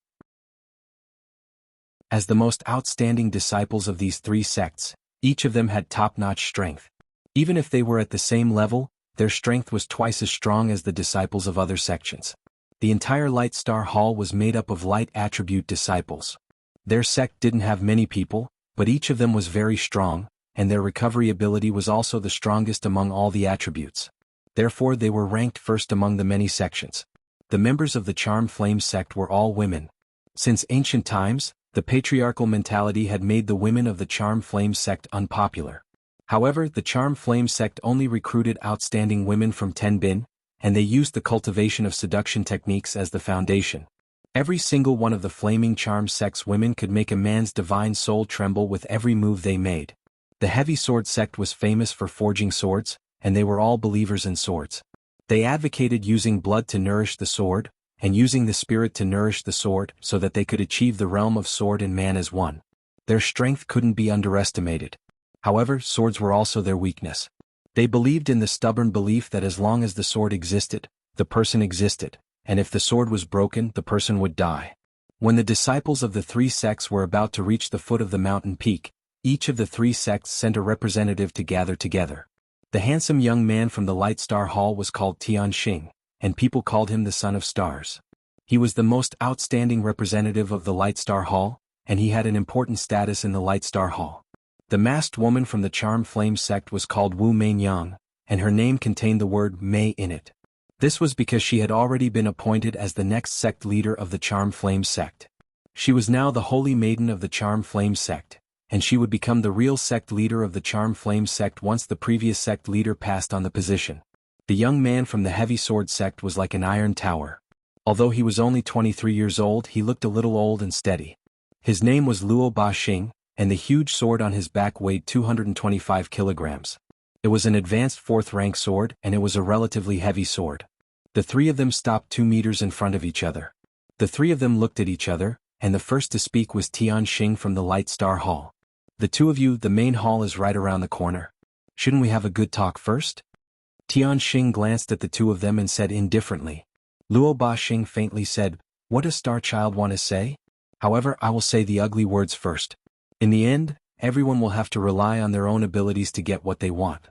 As the most outstanding disciples of these 3 sects, each of them had top-notch strength. Even if they were at the same level, their strength was twice as strong as the disciples of other sections. The entire Light Star Hall was made up of light attribute disciples. Their sect didn't have many people, but each of them was very strong, and their recovery ability was also the strongest among all the attributes. Therefore they were ranked first among the many sections. The members of the Charm Flame sect were all women. Since ancient times, the patriarchal mentality had made the women of the Charm Flame sect unpopular. However, the Charm Flame sect only recruited outstanding women from Tenbin, and they used the cultivation of seduction techniques as the foundation. Every single one of the Flaming Charm sect's women could make a man's divine soul tremble with every move they made. The Heavy Sword sect was famous for forging swords, and they were all believers in swords. They advocated using blood to nourish the sword, and using the spirit to nourish the sword so that they could achieve the realm of sword and man as one. Their strength couldn't be underestimated. However, swords were also their weakness. They believed in the stubborn belief that as long as the sword existed, the person existed, and if the sword was broken, the person would die. When the disciples of the 3 sects were about to reach the foot of the mountain peak, each of the 3 sects sent a representative to gather together. The handsome young man from the Light Star Hall was called Tianxing, and people called him the Son of Stars. He was the most outstanding representative of the Light Star Hall, and he had an important status in the Light Star Hall. The masked woman from the Charm Flame sect was called Wu Meinyang, and her name contained the word Mei in it. This was because she had already been appointed as the next sect leader of the Charm Flame sect. She was now the holy maiden of the Charm Flame sect, and she would become the real sect leader of the Charm Flame sect once the previous sect leader passed on the position. The young man from the Heavy Sword sect was like an iron tower. Although he was only 23 years old, he looked a little old and steady. His name was Luo Baxing, and the huge sword on his back weighed 225 kilograms. It was an advanced 4th-rank sword, and it was a relatively heavy sword. The 3 of them stopped 2 meters in front of each other. The 3 of them looked at each other, and the first to speak was Tianxing from the Light Star Hall. The 2 of you, the main hall is right around the corner. Shouldn't we have a good talk first? Tianxing glanced at the 2 of them and said indifferently. Luo Baxing faintly said, "What does Star Child want to say?" However, I will say the ugly words first. In the end, everyone will have to rely on their own abilities to get what they want.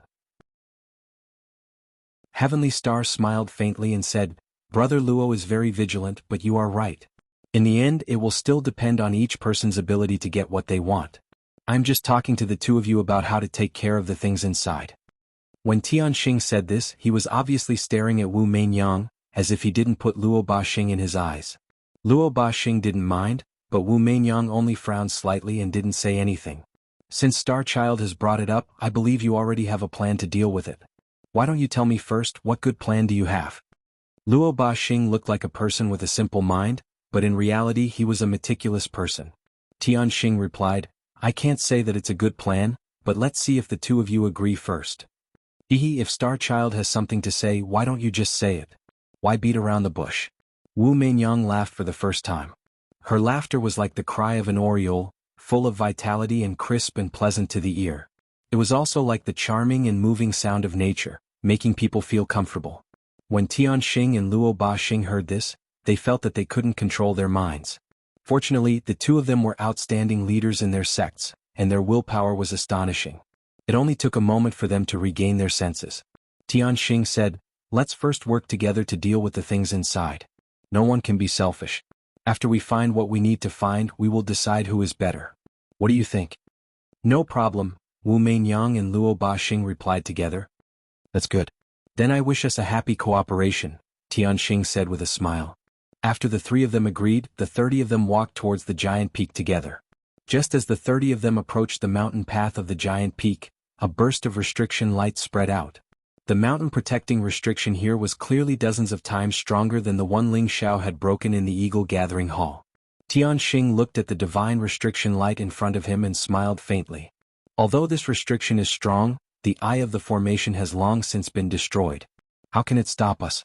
Heavenly Star smiled faintly and said, Brother Luo is very vigilant, but you are right. In the end, it will still depend on each person's ability to get what they want. I'm just talking to the two of you about how to take care of the things inside. When Tianxing said this, he was obviously staring at Wu Meinyang, as if he didn't put Luo Baxing in his eyes. Luo Baxing didn't mind, but Wu Meinyang only frowned slightly and didn't say anything. Since Star Child has brought it up, I believe you already have a plan to deal with it. Why don't you tell me first, what good plan do you have? Luo Baxing looked like a person with a simple mind, but in reality he was a meticulous person. Tianxing replied, I can't say that it's a good plan, but let's see if the two of you agree first. If Star Child has something to say, why don't you just say it? Why beat around the bush? Wu Meinyang laughed for the first time. Her laughter was like the cry of an oriole, full of vitality and crisp and pleasant to the ear. It was also like the charming and moving sound of nature, making people feel comfortable. When Tianxing and Luo Baxing heard this, they felt that they couldn't control their minds. Fortunately, the two of them were outstanding leaders in their sects, and their willpower was astonishing. It only took a moment for them to regain their senses. Tianxing said, Let's first work together to deal with the things inside. No one can be selfish. After we find what we need to find, we will decide who is better. What do you think? No problem, Wu Meinyang and Luo Baxing replied together. That's good. Then I wish us a happy cooperation, Tianxing said with a smile. After the three of them agreed, the 30 of them walked towards the giant peak together. Just as the 30 of them approached the mountain path of the giant peak, a burst of restriction light spread out. The mountain protecting restriction here was clearly dozens of times stronger than the one Ling Xiao had broken in the Eagle Gathering Hall. Tianxing looked at the divine restriction light in front of him and smiled faintly. Although this restriction is strong, the eye of the formation has long since been destroyed. How can it stop us?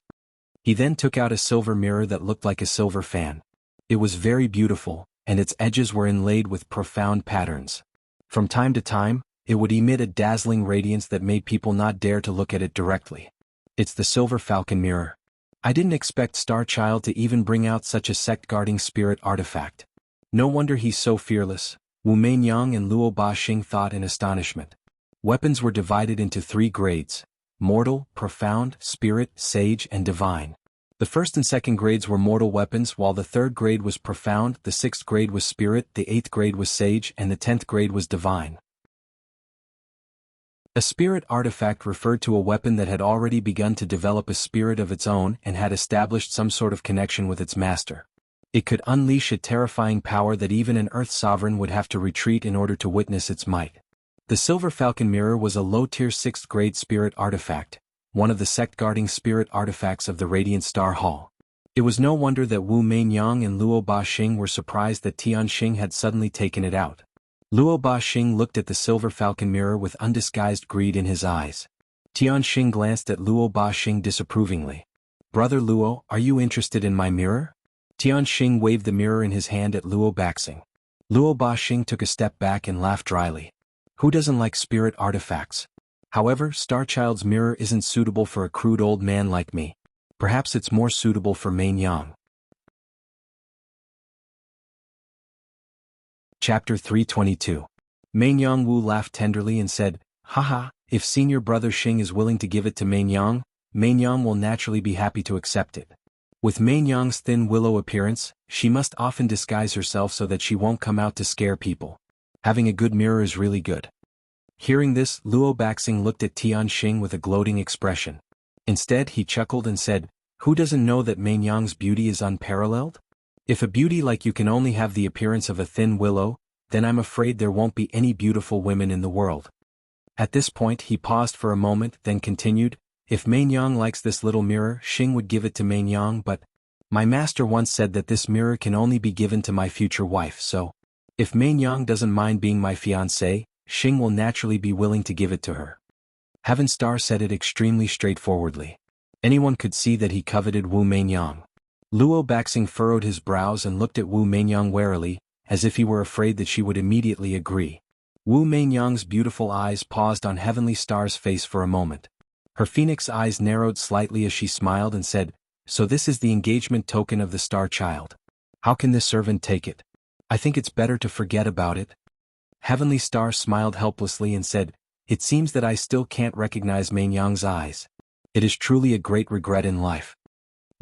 He then took out a silver mirror that looked like a silver fan. It was very beautiful, and its edges were inlaid with profound patterns. From time to time, it would emit a dazzling radiance that made people not dare to look at it directly. It's the Silver Falcon Mirror. I didn't expect Star Child to even bring out such a sect-guarding spirit artifact. No wonder he's so fearless, Wu Meinyang and Luo Baxing thought in astonishment. Weapons were divided into 3 grades: mortal, profound, spirit, sage, and divine. The first and second grades were mortal weapons, while the third grade was profound, the 6th grade was spirit, the 8th grade was sage, and the 10th grade was divine. A spirit artifact referred to a weapon that had already begun to develop a spirit of its own and had established some sort of connection with its master. It could unleash a terrifying power that even an Earth sovereign would have to retreat in order to witness its might. The Silver Falcon Mirror was a low-tier 6th grade spirit artifact, one of the sect-guarding spirit artifacts of the Radiant Star Hall. It was no wonder that Wu Meinyang and Luo Baxing were surprised that Tianxing had suddenly taken it out. Luo Baxing looked at the Silver Falcon Mirror with undisguised greed in his eyes. Tianxing glanced at Luo Baxing disapprovingly. Brother Luo, are you interested in my mirror? Tianxing waved the mirror in his hand at Luo Baxing. Luo Baxing took a step back and laughed dryly. Who doesn't like spirit artifacts? However, Starchild's mirror isn't suitable for a crude old man like me. Perhaps it's more suitable for Meinyang. Chapter 322. Meinyang Wu laughed tenderly and said, Haha, if senior brother Xing is willing to give it to Meinyang, Meinyang will naturally be happy to accept it. With Meinyang's thin willow appearance, she must often disguise herself so that she won't come out to scare people. Having a good mirror is really good. Hearing this, Luo Baxing looked at Tianxing with a gloating expression. Instead, he chuckled and said, Who doesn't know that Meinyang's beauty is unparalleled? If a beauty like you can only have the appearance of a thin willow, then I'm afraid there won't be any beautiful women in the world. At this point he paused for a moment, then continued, If Meinyang likes this little mirror, Xing would give it to Meinyang, but my master once said that this mirror can only be given to my future wife, so if Meinyang doesn't mind being my fiancée, Xing will naturally be willing to give it to her. Heaven Star said it extremely straightforwardly. Anyone could see that he coveted Wu Meinyang. Luo Baxing furrowed his brows and looked at Wu Meinyang warily, as if he were afraid that she would immediately agree. Wu Meinyang's beautiful eyes paused on Heavenly Star's face for a moment. Her phoenix eyes narrowed slightly as she smiled and said, So this is the engagement token of the Star Child. How can this servant take it? I think it's better to forget about it. Heavenly Star smiled helplessly and said, "It seems that I still can't recognize Mainyang's eyes. It is truly a great regret in life."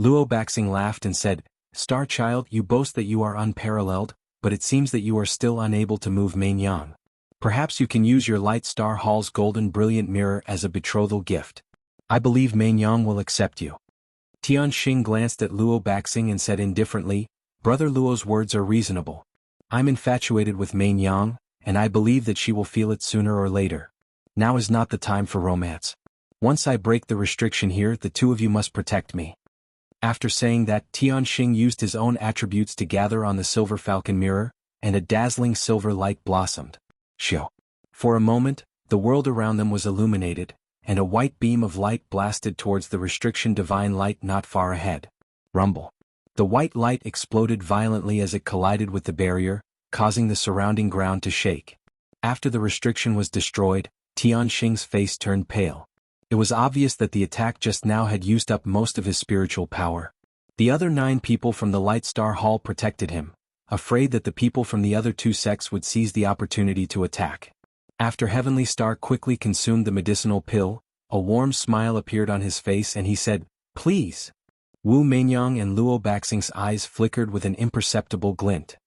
Luo Baxing laughed and said, "Star Child, you boast that you are unparalleled, but it seems that you are still unable to move Mainyang. Perhaps you can use your Light Star Hall's golden brilliant mirror as a betrothal gift. I believe Mainyang will accept you." Tian Xing glanced at Luo Baxing and said indifferently, "Brother Luo's words are reasonable. I'm infatuated with Mainyang, and I believe that she will feel it sooner or later. Now is not the time for romance. Once I break the restriction here, the two of you must protect me." After saying that, Tian Xing used his own attributes to gather on the silver falcon mirror, and a dazzling silver light blossomed. Shoo! For a moment, the world around them was illuminated, and a white beam of light blasted towards the restriction divine light not far ahead. Rumble! The white light exploded violently as it collided with the barrier, causing the surrounding ground to shake. After the restriction was destroyed, Tian Xing's face turned pale. It was obvious that the attack just now had used up most of his spiritual power. The other 9 people from the Light Star Hall protected him, afraid that the people from the other 2 sects would seize the opportunity to attack. After Heavenly Star quickly consumed the medicinal pill, a warm smile appeared on his face and he said, "Please." Wu Mainyang and Luo Baxing's eyes flickered with an imperceptible glint.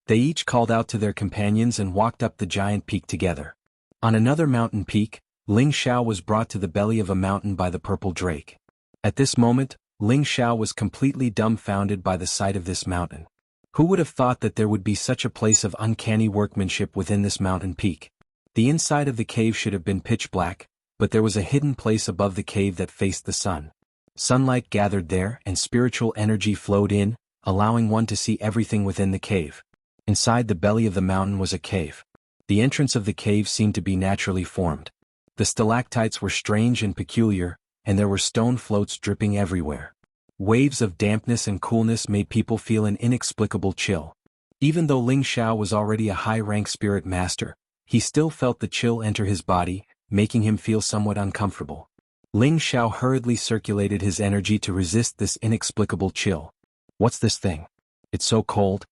They each called out to their companions and walked up the giant peak together. On another mountain peak, Ling Xiao was brought to the belly of a mountain by the purple drake. At this moment, Ling Xiao was completely dumbfounded by the sight of this mountain. Who would have thought that there would be such a place of uncanny workmanship within this mountain peak? The inside of the cave should have been pitch black, but there was a hidden place above the cave that faced the sun. Sunlight gathered there and spiritual energy flowed in, allowing one to see everything within the cave. Inside the belly of the mountain was a cave. The entrance of the cave seemed to be naturally formed. The stalactites were strange and peculiar, and there were stone floats dripping everywhere. Waves of dampness and coolness made people feel an inexplicable chill. Even though Ling Xiao was already a high-rank spirit master, he still felt the chill enter his body, making him feel somewhat uncomfortable. Ling Xiao hurriedly circulated his energy to resist this inexplicable chill. "What's this thing? It's so cold,"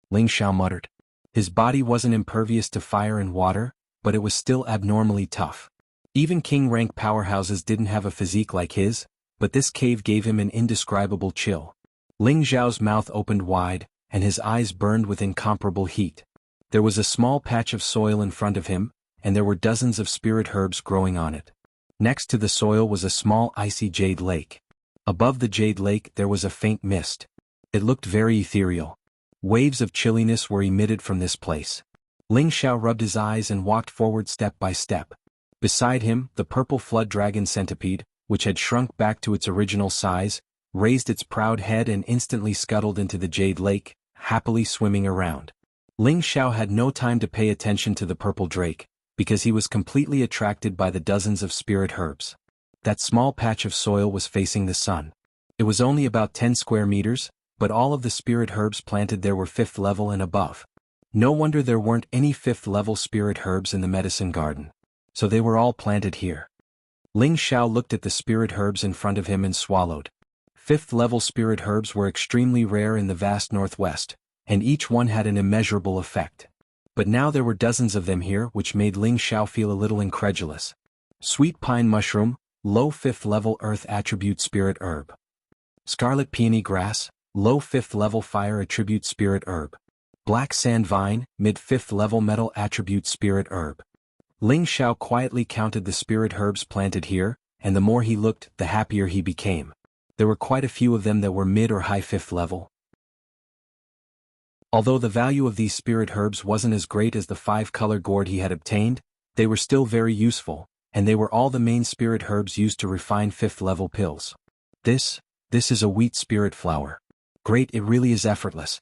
Ling Xiao muttered. His body wasn't impervious to fire and water, but it was still abnormally tough. Even king-rank powerhouses didn't have a physique like his, but this cave gave him an indescribable chill. Ling Xiao's mouth opened wide, and his eyes burned with incomparable heat. There was a small patch of soil in front of him, and there were dozens of spirit herbs growing on it. Next to the soil was a small icy jade lake. Above the jade lake there was a faint mist. It looked very ethereal. Waves of chilliness were emitted from this place. Ling Xiao rubbed his eyes and walked forward step by step. Beside him, the purple flood dragon centipede, which had shrunk back to its original size, raised its proud head and instantly scuttled into the jade lake, happily swimming around. Ling Xiao had no time to pay attention to the purple drake, because he was completely attracted by the dozens of spirit herbs. That small patch of soil was facing the sun. It was only about 10 square meters, but all of the spirit herbs planted there were 5th level and above. No wonder there weren't any 5th level spirit herbs in the medicine garden. So they were all planted here. Ling Xiao looked at the spirit herbs in front of him and swallowed. 5th level spirit herbs were extremely rare in the vast northwest, and each one had an immeasurable effect. But now there were dozens of them here, which made Ling Xiao feel a little incredulous. Sweet pine mushroom, low 5th level earth attribute spirit herb. Scarlet peony grass, low 5th level fire attribute spirit herb. Black sand vine, mid 5th level metal attribute spirit herb. Ling Xiao quietly counted the spirit herbs planted here, and the more he looked, the happier he became. There were quite a few of them that were mid or high 5th level. Although the value of these spirit herbs wasn't as great as the 5-color gourd he had obtained, they were still very useful, and they were all the main spirit herbs used to refine 5th level pills. This is a wheat spirit flower. Great, it really is effortless.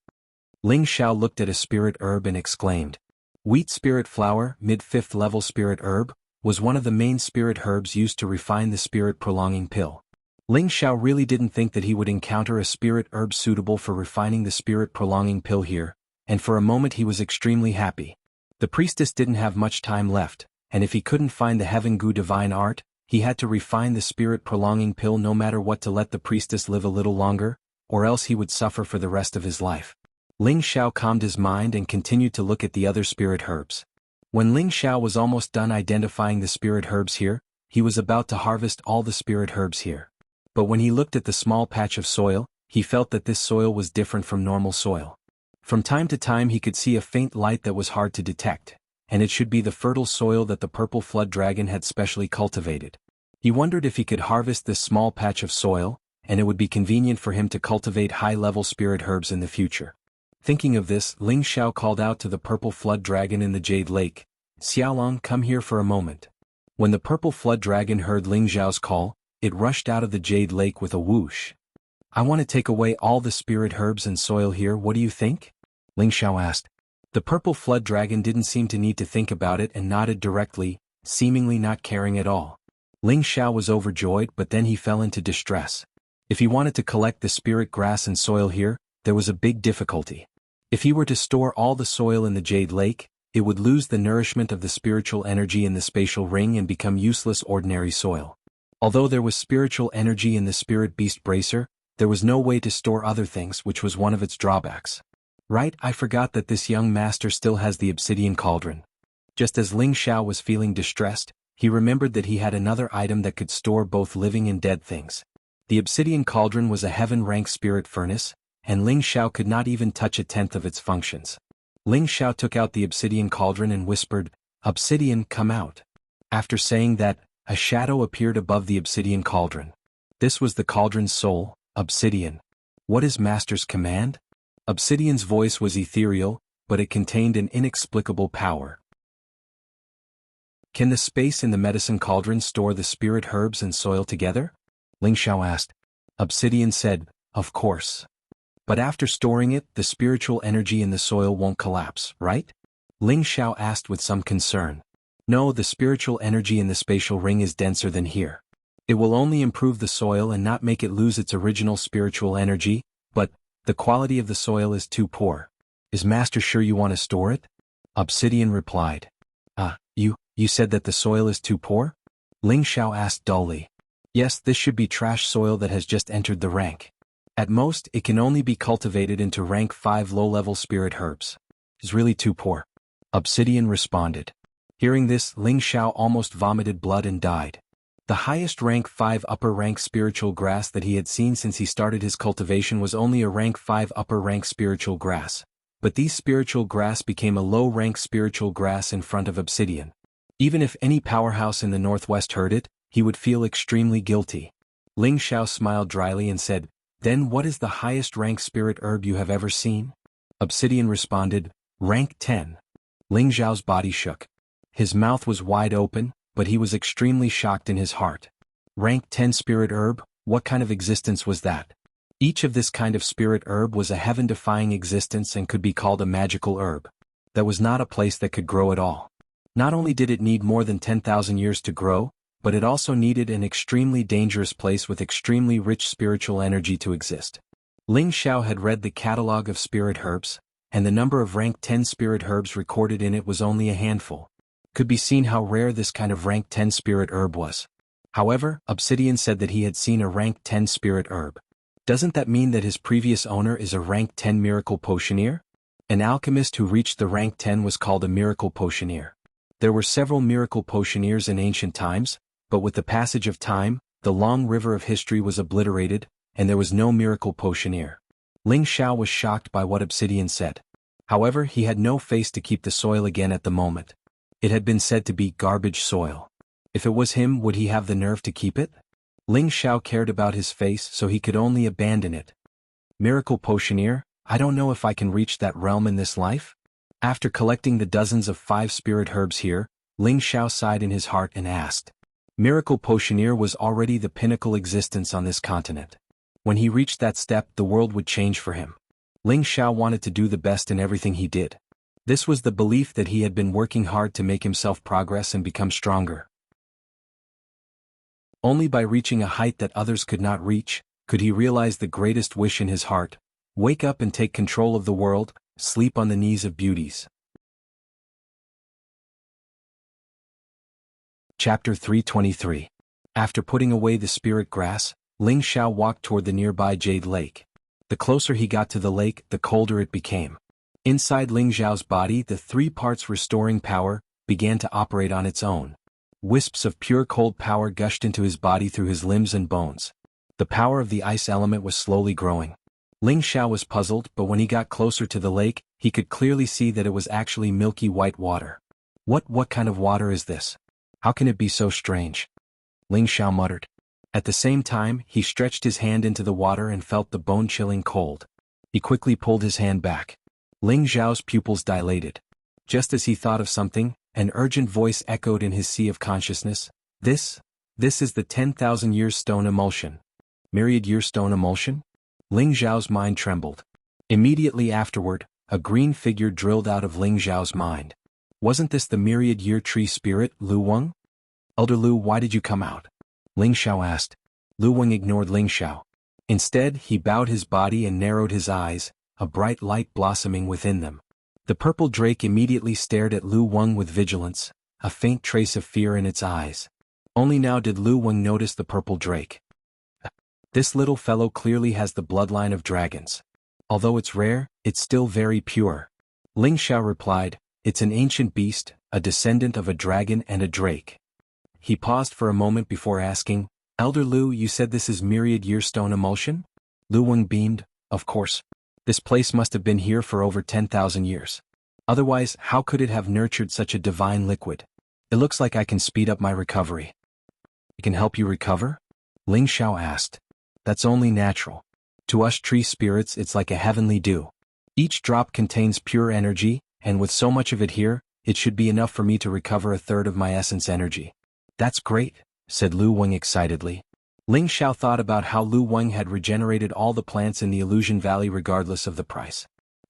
Ling Xiao looked at a spirit herb and exclaimed. Wheat spirit flower, mid 5th level spirit herb, was one of the main spirit herbs used to refine the spirit prolonging pill. Ling Xiao really didn't think that he would encounter a spirit herb suitable for refining the spirit prolonging pill here, and for a moment he was extremely happy. The priestess didn't have much time left, and if he couldn't find the Heaven Gu divine art, he had to refine the spirit prolonging pill no matter what to let the priestess live a little longer, or else he would suffer for the rest of his life. Ling Xiao calmed his mind and continued to look at the other spirit herbs. When Ling Xiao was almost done identifying the spirit herbs here, he was about to harvest all the spirit herbs here. But when he looked at the small patch of soil, he felt that this soil was different from normal soil. From time to time he could see a faint light that was hard to detect, and it should be the fertile soil that the purple flood dragon had specially cultivated. He wondered if he could harvest this small patch of soil, and it would be convenient for him to cultivate high-level spirit herbs in the future. Thinking of this, Ling Xiao called out to the purple flood dragon in the Jade Lake, "Xiaolong, come here for a moment." When the purple flood dragon heard Ling Xiao's call, it rushed out of the Jade Lake with a whoosh. "I want to take away all the spirit herbs and soil here, what do you think?" Ling Xiao asked. The purple flood dragon didn't seem to need to think about it and nodded directly, seemingly not caring at all. Ling Xiao was overjoyed, but then he fell into distress. If he wanted to collect the spirit grass and soil here, there was a big difficulty. If he were to store all the soil in the Jade Lake, it would lose the nourishment of the spiritual energy in the spatial ring and become useless ordinary soil. Although there was spiritual energy in the spirit beast bracer, there was no way to store other things, which was one of its drawbacks. Right, I forgot that this young master still has the obsidian cauldron. Just as Ling Xiao was feeling distressed, he remembered that he had another item that could store both living and dead things. The obsidian cauldron was a heaven-rank spirit furnace, and Ling Xiao could not even touch a tenth of its functions. Ling Xiao took out the obsidian cauldron and whispered, "Obsidian, come out." After saying that, a shadow appeared above the obsidian cauldron. This was the cauldron's soul, Obsidian. What is Master's command? Obsidian's voice was ethereal, but it contained an inexplicable power. Can the space in the medicine cauldron store the spirit herbs and soil together? Ling Xiao asked. Obsidian said, "Of course. But after storing it, the spiritual energy in the soil won't collapse, right?" Ling Xiao asked with some concern. No, the spiritual energy in the spatial ring is denser than here. It will only improve the soil and not make it lose its original spiritual energy, but the quality of the soil is too poor. Is Master sure you want to store it? Obsidian replied. You said that the soil is too poor? Ling Xiao asked dully. Yes, this should be trash soil that has just entered the rank. At most, it can only be cultivated into rank 5 low-level spirit herbs. It's really too poor. Obsidian responded. Hearing this, Ling Xiao almost vomited blood and died. The highest rank 5 upper rank spiritual grass that he had seen since he started his cultivation was only a rank 5 upper rank spiritual grass. But these spiritual grass became a low rank spiritual grass in front of Obsidian. Even if any powerhouse in the northwest heard it, he would feel extremely guilty. Ling Xiao smiled dryly and said, "Then what is the highest rank spirit herb you have ever seen?" Obsidian responded, "Rank 10. Ling Xiao's body shook. His mouth was wide open, but he was extremely shocked in his heart. Rank 10 spirit herb, what kind of existence was that? Each of this kind of spirit herb was a heaven-defying existence and could be called a magical herb. That was not a place that could grow at all. Not only did it need more than 10,000 years to grow, but it also needed an extremely dangerous place with extremely rich spiritual energy to exist. Ling Xiao had read the catalog of spirit herbs, and the number of rank 10 spirit herbs recorded in it was only a handful. Could be seen how rare this kind of rank 10 spirit herb was. However, Obsidian said that he had seen a rank 10 spirit herb. Doesn't that mean that his previous owner is a rank 10 miracle potioneer? An alchemist who reached the rank 10 was called a miracle potioneer. There were several miracle potioneers in ancient times, but with the passage of time, the long river of history was obliterated, and there was no miracle potioneer. Ling Xiao was shocked by what Obsidian said. However, he had no face to keep the soil again at the moment. It had been said to be garbage soil. If it was him, would he have the nerve to keep it? Ling Xiao cared about his face, so he could only abandon it. Miracle potioneer, I don't know if I can reach that realm in this life. After collecting the dozens of 5 spirit herbs here, Ling Xiao sighed in his heart and asked. Miracle potioneer was already the pinnacle existence on this continent. When he reached that step, the world would change for him. Ling Xiao wanted to do the best in everything he did. This was the belief that he had been working hard to make himself progress and become stronger. Only by reaching a height that others could not reach, could he realize the greatest wish in his heart: wake up and take control of the world, sleep on the knees of beauties. Chapter 323. After putting away the spirit grass, Ling Xiao walked toward the nearby Jade Lake. The closer he got to the lake, the colder it became. Inside Ling Xiao's body, the 3 parts restoring power began to operate on its own. Wisps of pure cold power gushed into his body through his limbs and bones. The power of the ice element was slowly growing. Ling Xiao was puzzled, but when he got closer to the lake, he could clearly see that it was actually milky white water. What kind of water is this? How can it be so strange? Ling Xiao muttered. At the same time, he stretched his hand into the water and felt the bone-chilling cold. He quickly pulled his hand back. Ling Xiao's pupils dilated. Just as he thought of something, an urgent voice echoed in his sea of consciousness. This is the 10,000-year stone emulsion. Myriad-year stone emulsion? Ling Xiao's mind trembled. Immediately afterward, a green figure drilled out of Ling Xiao's mind. Wasn't this the myriad-year tree spirit, Lu Weng? Elder Lu, why did you come out? Ling Xiao asked. Lu Weng ignored Ling Xiao. Instead, he bowed his body and narrowed his eyes, a bright light blossoming within them. The purple drake immediately stared at Lu Weng with vigilance, a faint trace of fear in its eyes. Only now did Lu Weng notice the purple drake. This little fellow clearly has the bloodline of dragons. Although it's rare, it's still very pure. Ling Xiao replied, it's an ancient beast, a descendant of a dragon and a drake. He paused for a moment before asking, Elder Lu, you said this is myriad-year stone emulsion? Lu Weng beamed, of course. This place must have been here for over 10,000 years. Otherwise, how could it have nurtured such a divine liquid? It looks like I can speed up my recovery. It can help you recover? Ling Xiao asked. That's only natural. To us tree spirits, it's like a heavenly dew. Each drop contains pure energy, and with so much of it here, it should be enough for me to recover a third of my essence energy. That's great, said Lu Weng excitedly. Ling Xiao thought about how Lu Weng had regenerated all the plants in the Illusion Valley regardless of the price.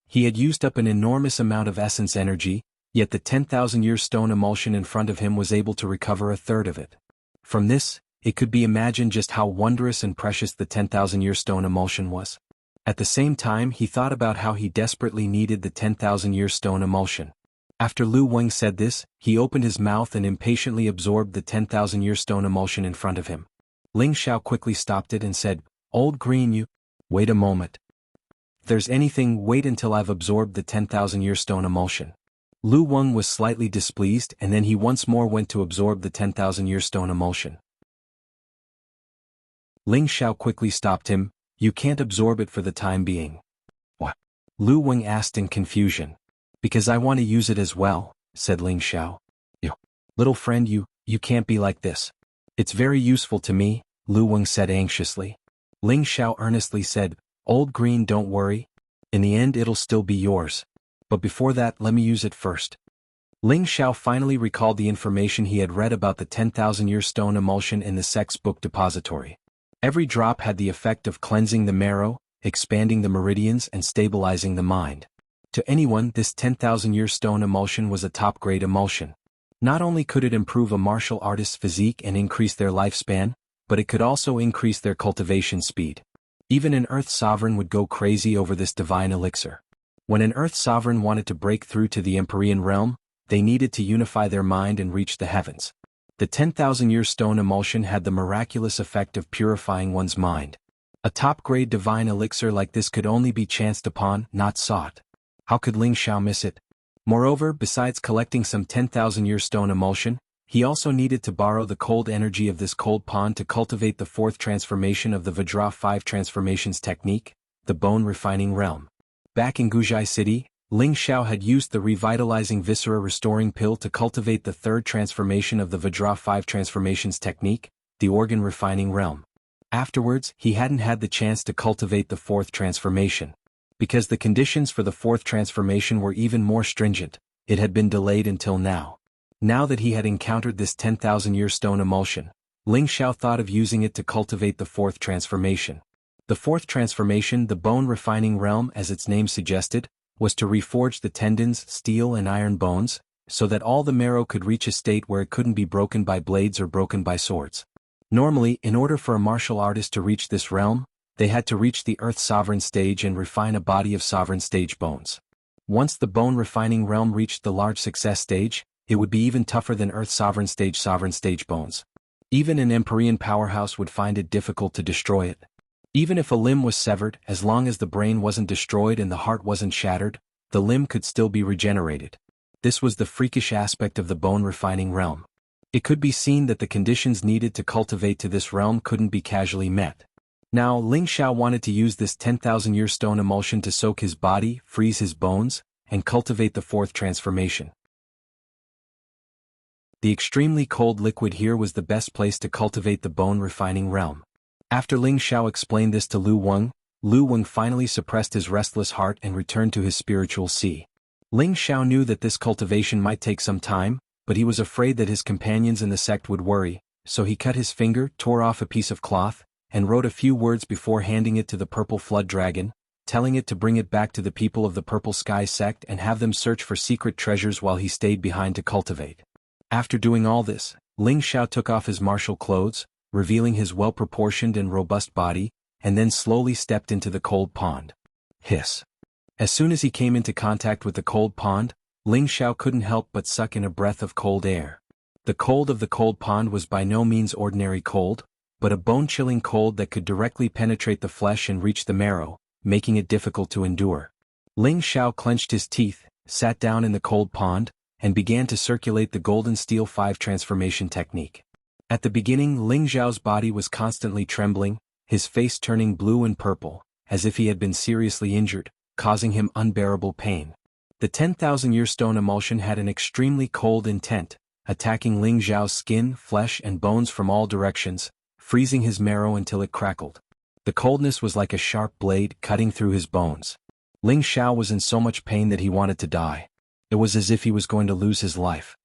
He had used up an enormous amount of essence energy, yet the 10,000-year stone emulsion in front of him was able to recover a third of it. From this, it could be imagined just how wondrous and precious the 10,000-year stone emulsion was. At the same time, he thought about how he desperately needed the 10,000-year stone emulsion. After Lu Weng said this, he opened his mouth and impatiently absorbed the 10,000-year stone emulsion in front of him. Ling Xiao quickly stopped it and said, Old Green, you... Wait a moment. If there's anything, wait until I've absorbed the 10,000-year stone emulsion. Lu Weng was slightly displeased, and then he once more went to absorb the 10,000-year stone emulsion. Ling Xiao quickly stopped him. You can't absorb it for the time being. What? Lu Weng asked in confusion. Because I want to use it as well, said Ling Xiao. Little friend, you can't be like this. It's very useful to me, Lu Weng said anxiously. Ling Xiao earnestly said, Old Green, don't worry. In the end it'll still be yours. But before that, let me use it first. Ling Xiao finally recalled the information he had read about the 10,000-year stone emulsion in the Sex Book Depository. Every drop had the effect of cleansing the marrow, expanding the meridians and stabilizing the mind. To anyone, this 10,000-year stone emulsion was a top-grade emulsion. Not only could it improve a martial artist's physique and increase their lifespan, but it could also increase their cultivation speed. Even an Earth Sovereign would go crazy over this divine elixir. When an Earth Sovereign wanted to break through to the Empyrean realm, they needed to unify their mind and reach the heavens. The 10,000-year stone emulsion had the miraculous effect of purifying one's mind. A top-grade divine elixir like this could only be chanced upon, not sought. How could Ling Xiao miss it? Moreover, besides collecting some 10,000-year stone emulsion, he also needed to borrow the cold energy of this cold pond to cultivate the fourth transformation of the Vajra 5 transformations technique, the bone refining realm. Back in Guzhai City, Ling Xiao had used the revitalizing viscera restoring pill to cultivate the third transformation of the Vajra 5 transformations technique, the organ refining realm. Afterwards, he hadn't had the chance to cultivate the fourth transformation. Because the conditions for the fourth transformation were even more stringent, it had been delayed until now. Now that he had encountered this 10,000-year stone emulsion, Ling Xiao thought of using it to cultivate the fourth transformation. The fourth transformation, the bone refining realm as its name suggested, was to reforge the tendons, steel and iron bones, so that all the marrow could reach a state where it couldn't be broken by blades or broken by swords. Normally, in order for a martial artist to reach this realm, they had to reach the Earth Sovereign stage and refine a body of Sovereign stage bones. Once the bone refining realm reached the large success stage, it would be even tougher than Earth Sovereign stage bones. Even an Empyrean powerhouse would find it difficult to destroy it. Even if a limb was severed, as long as the brain wasn't destroyed and the heart wasn't shattered, the limb could still be regenerated. This was the freakish aspect of the bone-refining realm. It could be seen that the conditions needed to cultivate to this realm couldn't be casually met. Now Ling Xiao wanted to use this 10,000-year stone emulsion to soak his body, freeze his bones, and cultivate the fourth transformation. The extremely cold liquid here was the best place to cultivate the bone-refining realm. After Ling Xiao explained this to Lu Weng finally suppressed his restless heart and returned to his spiritual sea. Ling Xiao knew that this cultivation might take some time, but he was afraid that his companions in the sect would worry, so he cut his finger, tore off a piece of cloth, and wrote a few words before handing it to the purple flood dragon, telling it to bring it back to the people of the Purple Sky sect and have them search for secret treasures while he stayed behind to cultivate. After doing all this, Ling Xiao took off his martial clothes, revealing his well-proportioned and robust body, and then slowly stepped into the cold pond. Hiss. As soon as he came into contact with the cold pond, Ling Xiao couldn't help but suck in a breath of cold air. The cold of the cold pond was by no means ordinary cold, but a bone-chilling cold that could directly penetrate the flesh and reach the marrow, making it difficult to endure. Ling Xiao clenched his teeth, sat down in the cold pond, and began to circulate the Golden Steel 5 transformation technique. At the beginning, Ling Xiao's body was constantly trembling, his face turning blue and purple, as if he had been seriously injured, causing him unbearable pain. The 10,000-year stone emulsion had an extremely cold intent, attacking Ling Xiao's skin, flesh and bones from all directions, freezing his marrow until it crackled. The coldness was like a sharp blade cutting through his bones. Ling Xiao was in so much pain that he wanted to die. It was as if he was going to lose his life.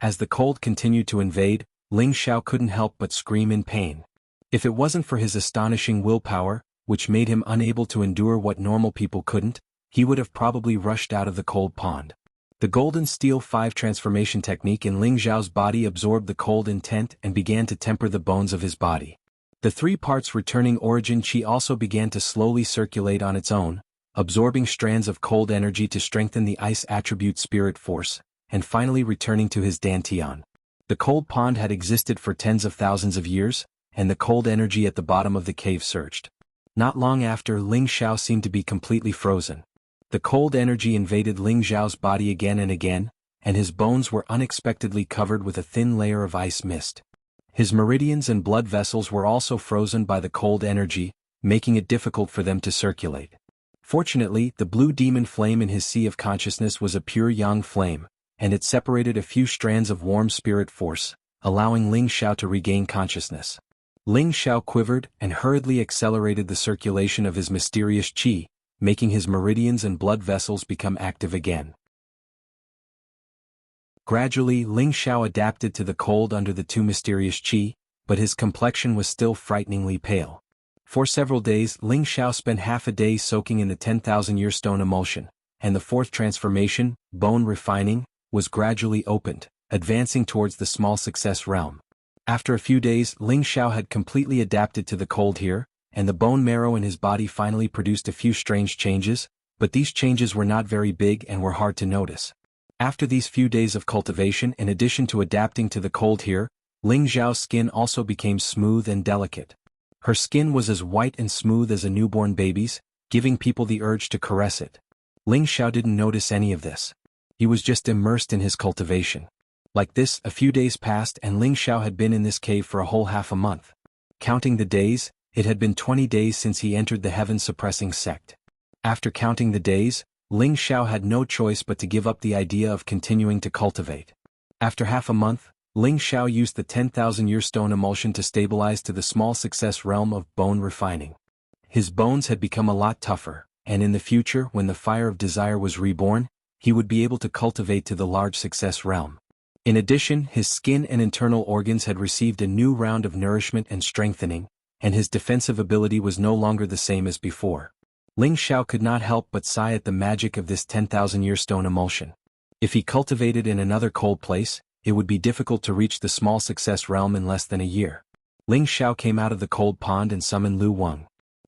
As the cold continued to invade, Ling Xiao couldn't help but scream in pain. If it wasn't for his astonishing willpower, which made him unable to endure what normal people couldn't, he would have probably rushed out of the cold pond. The Golden Steel 5 transformation technique in Ling Xiao's body absorbed the cold intent and began to temper the bones of his body. The 3 parts returning origin qi also began to slowly circulate on its own, absorbing strands of cold energy to strengthen the ice attribute spirit force, and finally returning to his dantian. The cold pond had existed for tens of thousands of years, and the cold energy at the bottom of the cave surged. Not long after, Ling Xiao seemed to be completely frozen. The cold energy invaded Ling Xiao's body again and again, and his bones were unexpectedly covered with a thin layer of ice mist. His meridians and blood vessels were also frozen by the cold energy, making it difficult for them to circulate. Fortunately, the blue demon flame in his sea of consciousness was a pure yang flame, and it separated a few strands of warm spirit force, allowing Ling Xiao to regain consciousness. Ling Xiao quivered and hurriedly accelerated the circulation of his mysterious qi, making his meridians and blood vessels become active again. Gradually, Ling Xiao adapted to the cold under the 2 mysterious qi, but his complexion was still frighteningly pale. For several days, Ling Xiao spent half a day soaking in the 10,000-year stone emulsion, and the 4th transformation, bone refining, was gradually opened, advancing towards the small success realm. After a few days, Ling Xiao had completely adapted to the cold here, and the bone marrow in his body finally produced a few strange changes, but these changes were not very big and were hard to notice. After these few days of cultivation, in addition to adapting to the cold here, Ling Xiao's skin also became smooth and delicate. Her skin was as white and smooth as a newborn baby's, giving people the urge to caress it. Ling Xiao didn't notice any of this. He was just immersed in his cultivation. Like this, a few days passed and Ling Xiao had been in this cave for a whole half a month. Counting the days, it had been 20 days since he entered the heaven-suppressing sect. After counting the days, Ling Xiao had no choice but to give up the idea of continuing to cultivate. After half a month, Ling Xiao used the 10,000-year stone emulsion to stabilize to the small success realm of bone refining. His bones had become a lot tougher, and in the future, when the fire of desire was reborn, he would be able to cultivate to the large success realm. In addition, his skin and internal organs had received a new round of nourishment and strengthening, and his defensive ability was no longer the same as before. Ling Xiao could not help but sigh at the magic of this 10,000-year stone emulsion. If he cultivated in another cold place, it would be difficult to reach the small success realm in less than a year. Ling Xiao came out of the cold pond and summoned Lu Weng.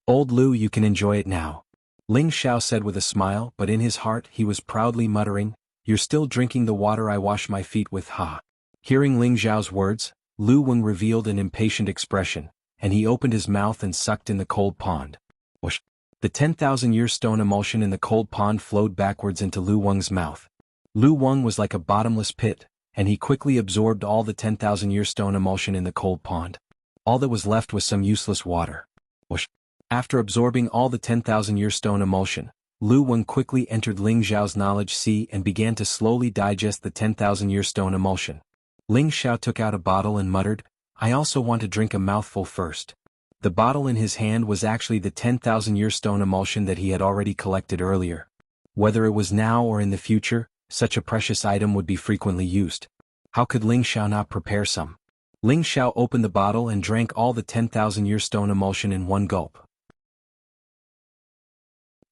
"Old Lu, you can enjoy it now," Ling Xiao said with a smile, but in his heart he was proudly muttering, "You're still drinking the water I wash my feet with, ha." Hearing Ling Xiao's words, Lu Weng revealed an impatient expression, and he opened his mouth and sucked in the cold pond. Whoosh! The 10,000-year stone emulsion in the cold pond flowed backwards into Lu Weng's mouth. Lu Weng was like a bottomless pit, and he quickly absorbed all the 10,000-year stone emulsion in the cold pond. All that was left was some useless water. Whoosh! After absorbing all the 10,000-year stone emulsion, Lu Weng quickly entered Ling Xiao's knowledge sea and began to slowly digest the 10,000-year stone emulsion. Ling Xiao took out a bottle and muttered, "I also want to drink a mouthful first." The bottle in his hand was actually the 10,000-year stone emulsion that he had already collected earlier. Whether it was now or in the future, such a precious item would be frequently used. How could Ling Xiao not prepare some? Ling Xiao opened the bottle and drank all the 10,000-year stone emulsion in one gulp.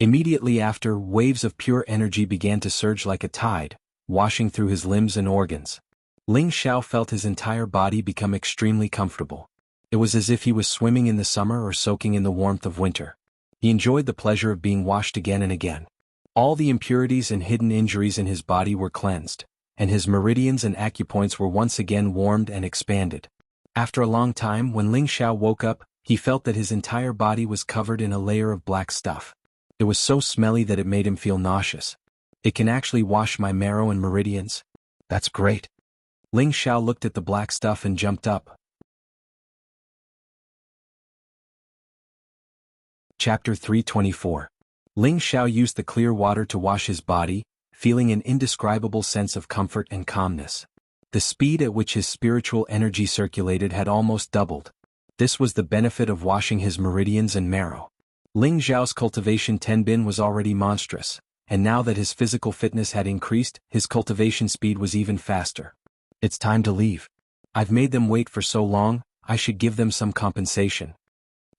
Immediately after, waves of pure energy began to surge like a tide, washing through his limbs and organs. Ling Xiao felt his entire body become extremely comfortable. It was as if he was swimming in the summer or soaking in the warmth of winter. He enjoyed the pleasure of being washed again and again. All the impurities and hidden injuries in his body were cleansed, and his meridians and acupoints were once again warmed and expanded. After a long time, when Ling Xiao woke up, he felt that his entire body was covered in a layer of black stuff. It was so smelly that it made him feel nauseous. It can actually wash my marrow and meridians? That's great. Ling Xiao looked at the black stuff and jumped up. Chapter 324. Ling Xiao used the clear water to wash his body, feeling an indescribable sense of comfort and calmness. The speed at which his spiritual energy circulated had almost doubled. This was the benefit of washing his meridians and marrow. Ling Xiao's cultivation tenbin was already monstrous, and now that his physical fitness had increased, his cultivation speed was even faster. It's time to leave. I've made them wait for so long, I should give them some compensation.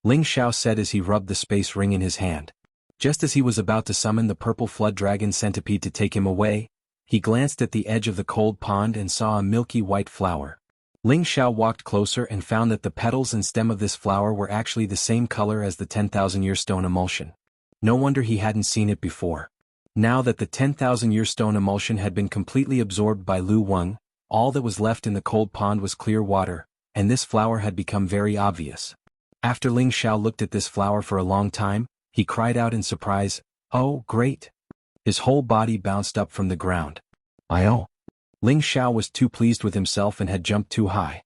Ling Xiao said as he rubbed the space ring in his hand. Just as he was about to summon the purple flood dragon centipede to take him away, he glanced at the edge of the cold pond and saw a milky white flower. Ling Xiao walked closer and found that the petals and stem of this flower were actually the same color as the 10,000-year stone emulsion. No wonder he hadn't seen it before. Now that the 10,000-year stone emulsion had been completely absorbed by Lu Weng, all that was left in the cold pond was clear water, and this flower had become very obvious. After Ling Xiao looked at this flower for a long time, he cried out in surprise, "Oh, great!" His whole body bounced up from the ground. "Oh!" Ling Xiao was too pleased with himself and had jumped too high.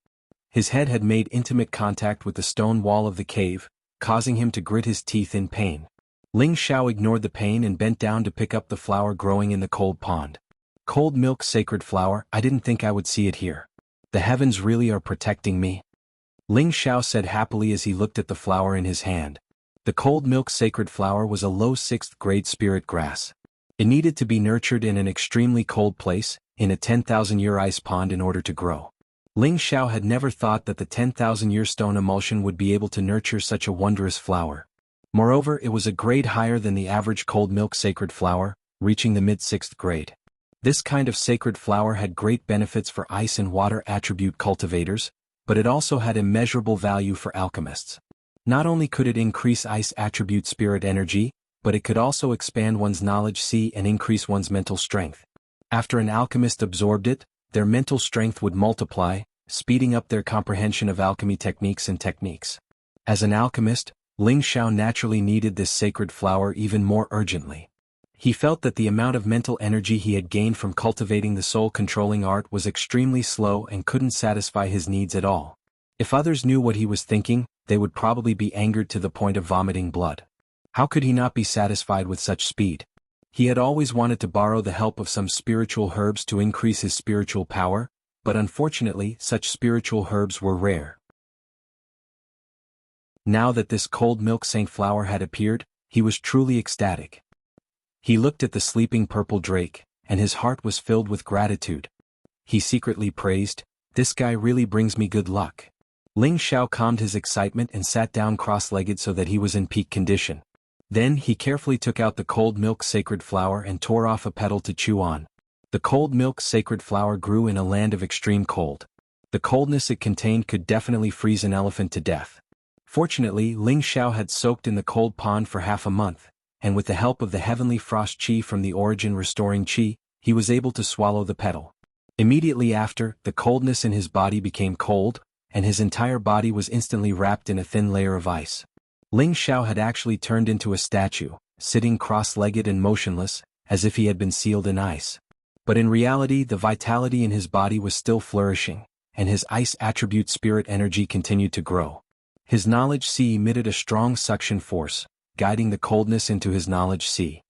His head had made intimate contact with the stone wall of the cave, causing him to grit his teeth in pain. Ling Xiao ignored the pain and bent down to pick up the flower growing in the cold pond. Cold milk sacred flower, I didn't think I would see it here. The heavens really are protecting me. Ling Xiao said happily as he looked at the flower in his hand. The cold milk sacred flower was a low 6th grade spirit grass. It needed to be nurtured in an extremely cold place, in a 10,000-year ice pond in order to grow. Ling Xiao had never thought that the 10,000-year stone emulsion would be able to nurture such a wondrous flower. Moreover, it was a grade higher than the average cold milk sacred flower, reaching the mid-6th grade. This kind of sacred flower had great benefits for ice and water attribute cultivators, but it also had immeasurable value for alchemists. Not only could it increase ice attribute spirit energy, but it could also expand one's knowledge sea and increase one's mental strength. After an alchemist absorbed it, their mental strength would multiply, speeding up their comprehension of alchemy techniques. As an alchemist, Ling Xiao naturally needed this sacred flower even more urgently. He felt that the amount of mental energy he had gained from cultivating the soul-controlling art was extremely slow and couldn't satisfy his needs at all. If others knew what he was thinking, they would probably be angered to the point of vomiting blood. How could he not be satisfied with such speed? He had always wanted to borrow the help of some spiritual herbs to increase his spiritual power, but unfortunately such spiritual herbs were rare. Now that this cold milk saint flower had appeared, he was truly ecstatic. He looked at the sleeping purple drake, and his heart was filled with gratitude. He secretly praised, "This guy really brings me good luck." Ling Xiao calmed his excitement and sat down cross-legged so that he was in peak condition. Then he carefully took out the cold milk sacred flower and tore off a petal to chew on. The cold milk sacred flower grew in a land of extreme cold. The coldness it contained could definitely freeze an elephant to death. Fortunately, Ling Xiao had soaked in the cold pond for half a month, and with the help of the heavenly frost chi from the origin restoring chi, he was able to swallow the petal. Immediately after, the coldness in his body became cold, and his entire body was instantly wrapped in a thin layer of ice. Ling Xiao had actually turned into a statue, sitting cross-legged and motionless, as if he had been sealed in ice. But in reality, the vitality in his body was still flourishing, and his ice attribute spirit energy continued to grow. His knowledge sea emitted a strong suction force, guiding the coldness into his knowledge sea.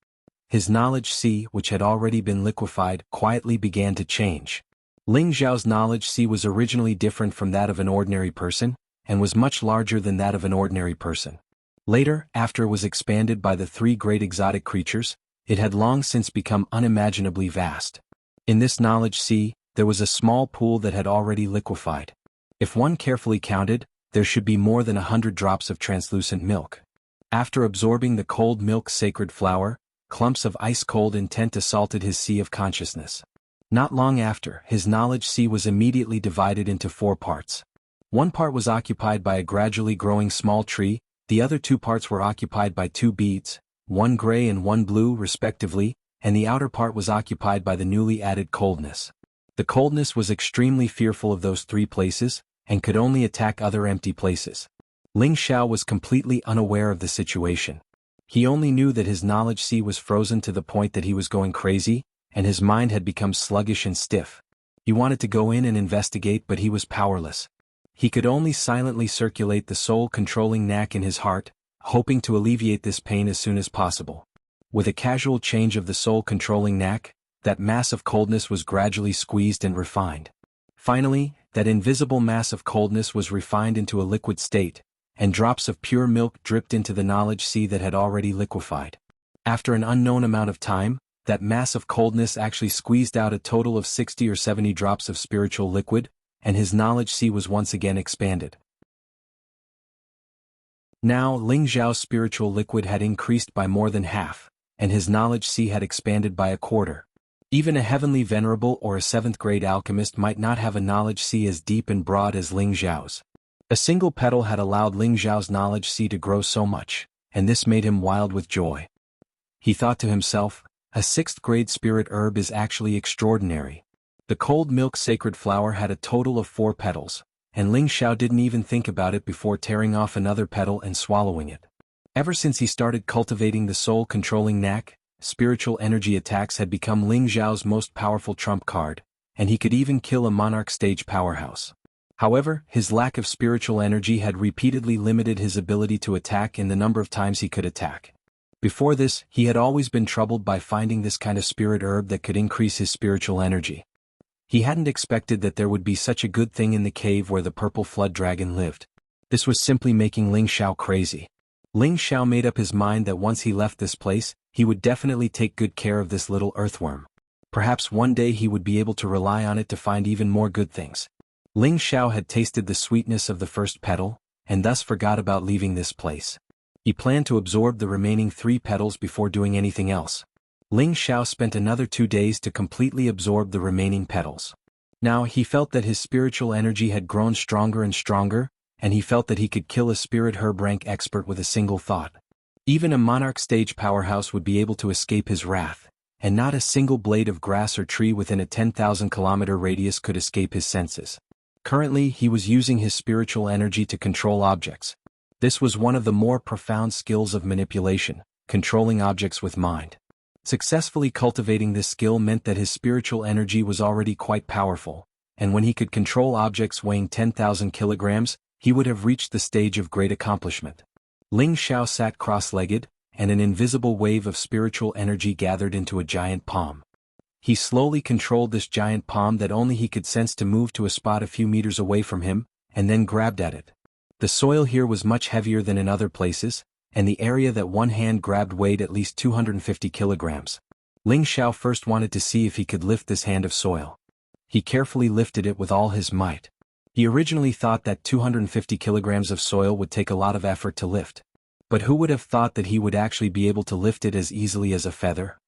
His knowledge sea, which had already been liquefied, quietly began to change. Ling Xiao's knowledge sea was originally different from that of an ordinary person, and was much larger than that of an ordinary person. Later, after it was expanded by the 3 great exotic creatures, it had long since become unimaginably vast. In this knowledge sea, there was a small pool that had already liquefied. If one carefully counted, there should be more than 100 drops of translucent milk. After absorbing the cold milk's sacred flower, clumps of ice-cold intent assaulted his sea of consciousness. Not long after, his knowledge sea was immediately divided into 4 parts. One part was occupied by a gradually growing small tree, the other 2 parts were occupied by 2 beads, one gray and one blue respectively, and the outer part was occupied by the newly added coldness. The coldness was extremely fearful of those 3 places, and could only attack other empty places. Ling Xiao was completely unaware of the situation. He only knew that his knowledge sea was frozen to the point that he was going crazy, and his mind had become sluggish and stiff. He wanted to go in and investigate, but he was powerless. He could only silently circulate the soul-controlling knack in his heart, hoping to alleviate this pain as soon as possible. With a casual change of the soul-controlling knack, that mass of coldness was gradually squeezed and refined. Finally, that invisible mass of coldness was refined into a liquid state, and drops of pure milk dripped into the knowledge sea that had already liquefied. After an unknown amount of time, that mass of coldness actually squeezed out a total of 60 or 70 drops of spiritual liquid, and his knowledge sea was once again expanded. Now Ling Xiao's spiritual liquid had increased by more than half, and his knowledge sea had expanded by 1/4. Even a heavenly venerable or a 7th-grade alchemist might not have a knowledge sea as deep and broad as Ling Xiao's. A single petal had allowed Ling Xiao's knowledge sea to grow so much, and this made him wild with joy. He thought to himself, a 6th-grade spirit herb is actually extraordinary. The cold milk sacred flower had a total of 4 petals, and Ling Xiao didn't even think about it before tearing off another petal and swallowing it. Ever since he started cultivating the soul-controlling knack, spiritual energy attacks had become Ling Xiao's most powerful trump card, and he could even kill a monarch stage powerhouse. However, his lack of spiritual energy had repeatedly limited his ability to attack in the number of times he could attack. Before this, he had always been troubled by finding this kind of spirit herb that could increase his spiritual energy. He hadn't expected that there would be such a good thing in the cave where the purple flood dragon lived. This was simply making Ling Xiao crazy. Ling Xiao made up his mind that once he left this place, he would definitely take good care of this little earthworm. Perhaps one day he would be able to rely on it to find even more good things. Ling Xiao had tasted the sweetness of the first petal, and thus forgot about leaving this place. He planned to absorb the remaining 3 petals before doing anything else. Ling Xiao spent another 2 days to completely absorb the remaining petals. Now he felt that his spiritual energy had grown stronger and stronger, and he felt that he could kill a spirit herb rank expert with a single thought. Even a monarch stage powerhouse would be able to escape his wrath, and not a single blade of grass or tree within a 10,000-kilometer radius could escape his senses. Currently, he was using his spiritual energy to control objects. This was one of the more profound skills of manipulation, controlling objects with mind. Successfully cultivating this skill meant that his spiritual energy was already quite powerful, and when he could control objects weighing 10,000 kilograms, he would have reached the stage of great accomplishment. Ling Xiao sat cross-legged, and an invisible wave of spiritual energy gathered into a giant palm. He slowly controlled this giant palm that only he could sense to move to a spot a few meters away from him, and then grabbed at it. The soil here was much heavier than in other places, and the area that one hand grabbed weighed at least 250 kilograms. Ling Xiao first wanted to see if he could lift this hand of soil. He carefully lifted it with all his might. He originally thought that 250 kilograms of soil would take a lot of effort to lift. But who would have thought that he would actually be able to lift it as easily as a feather?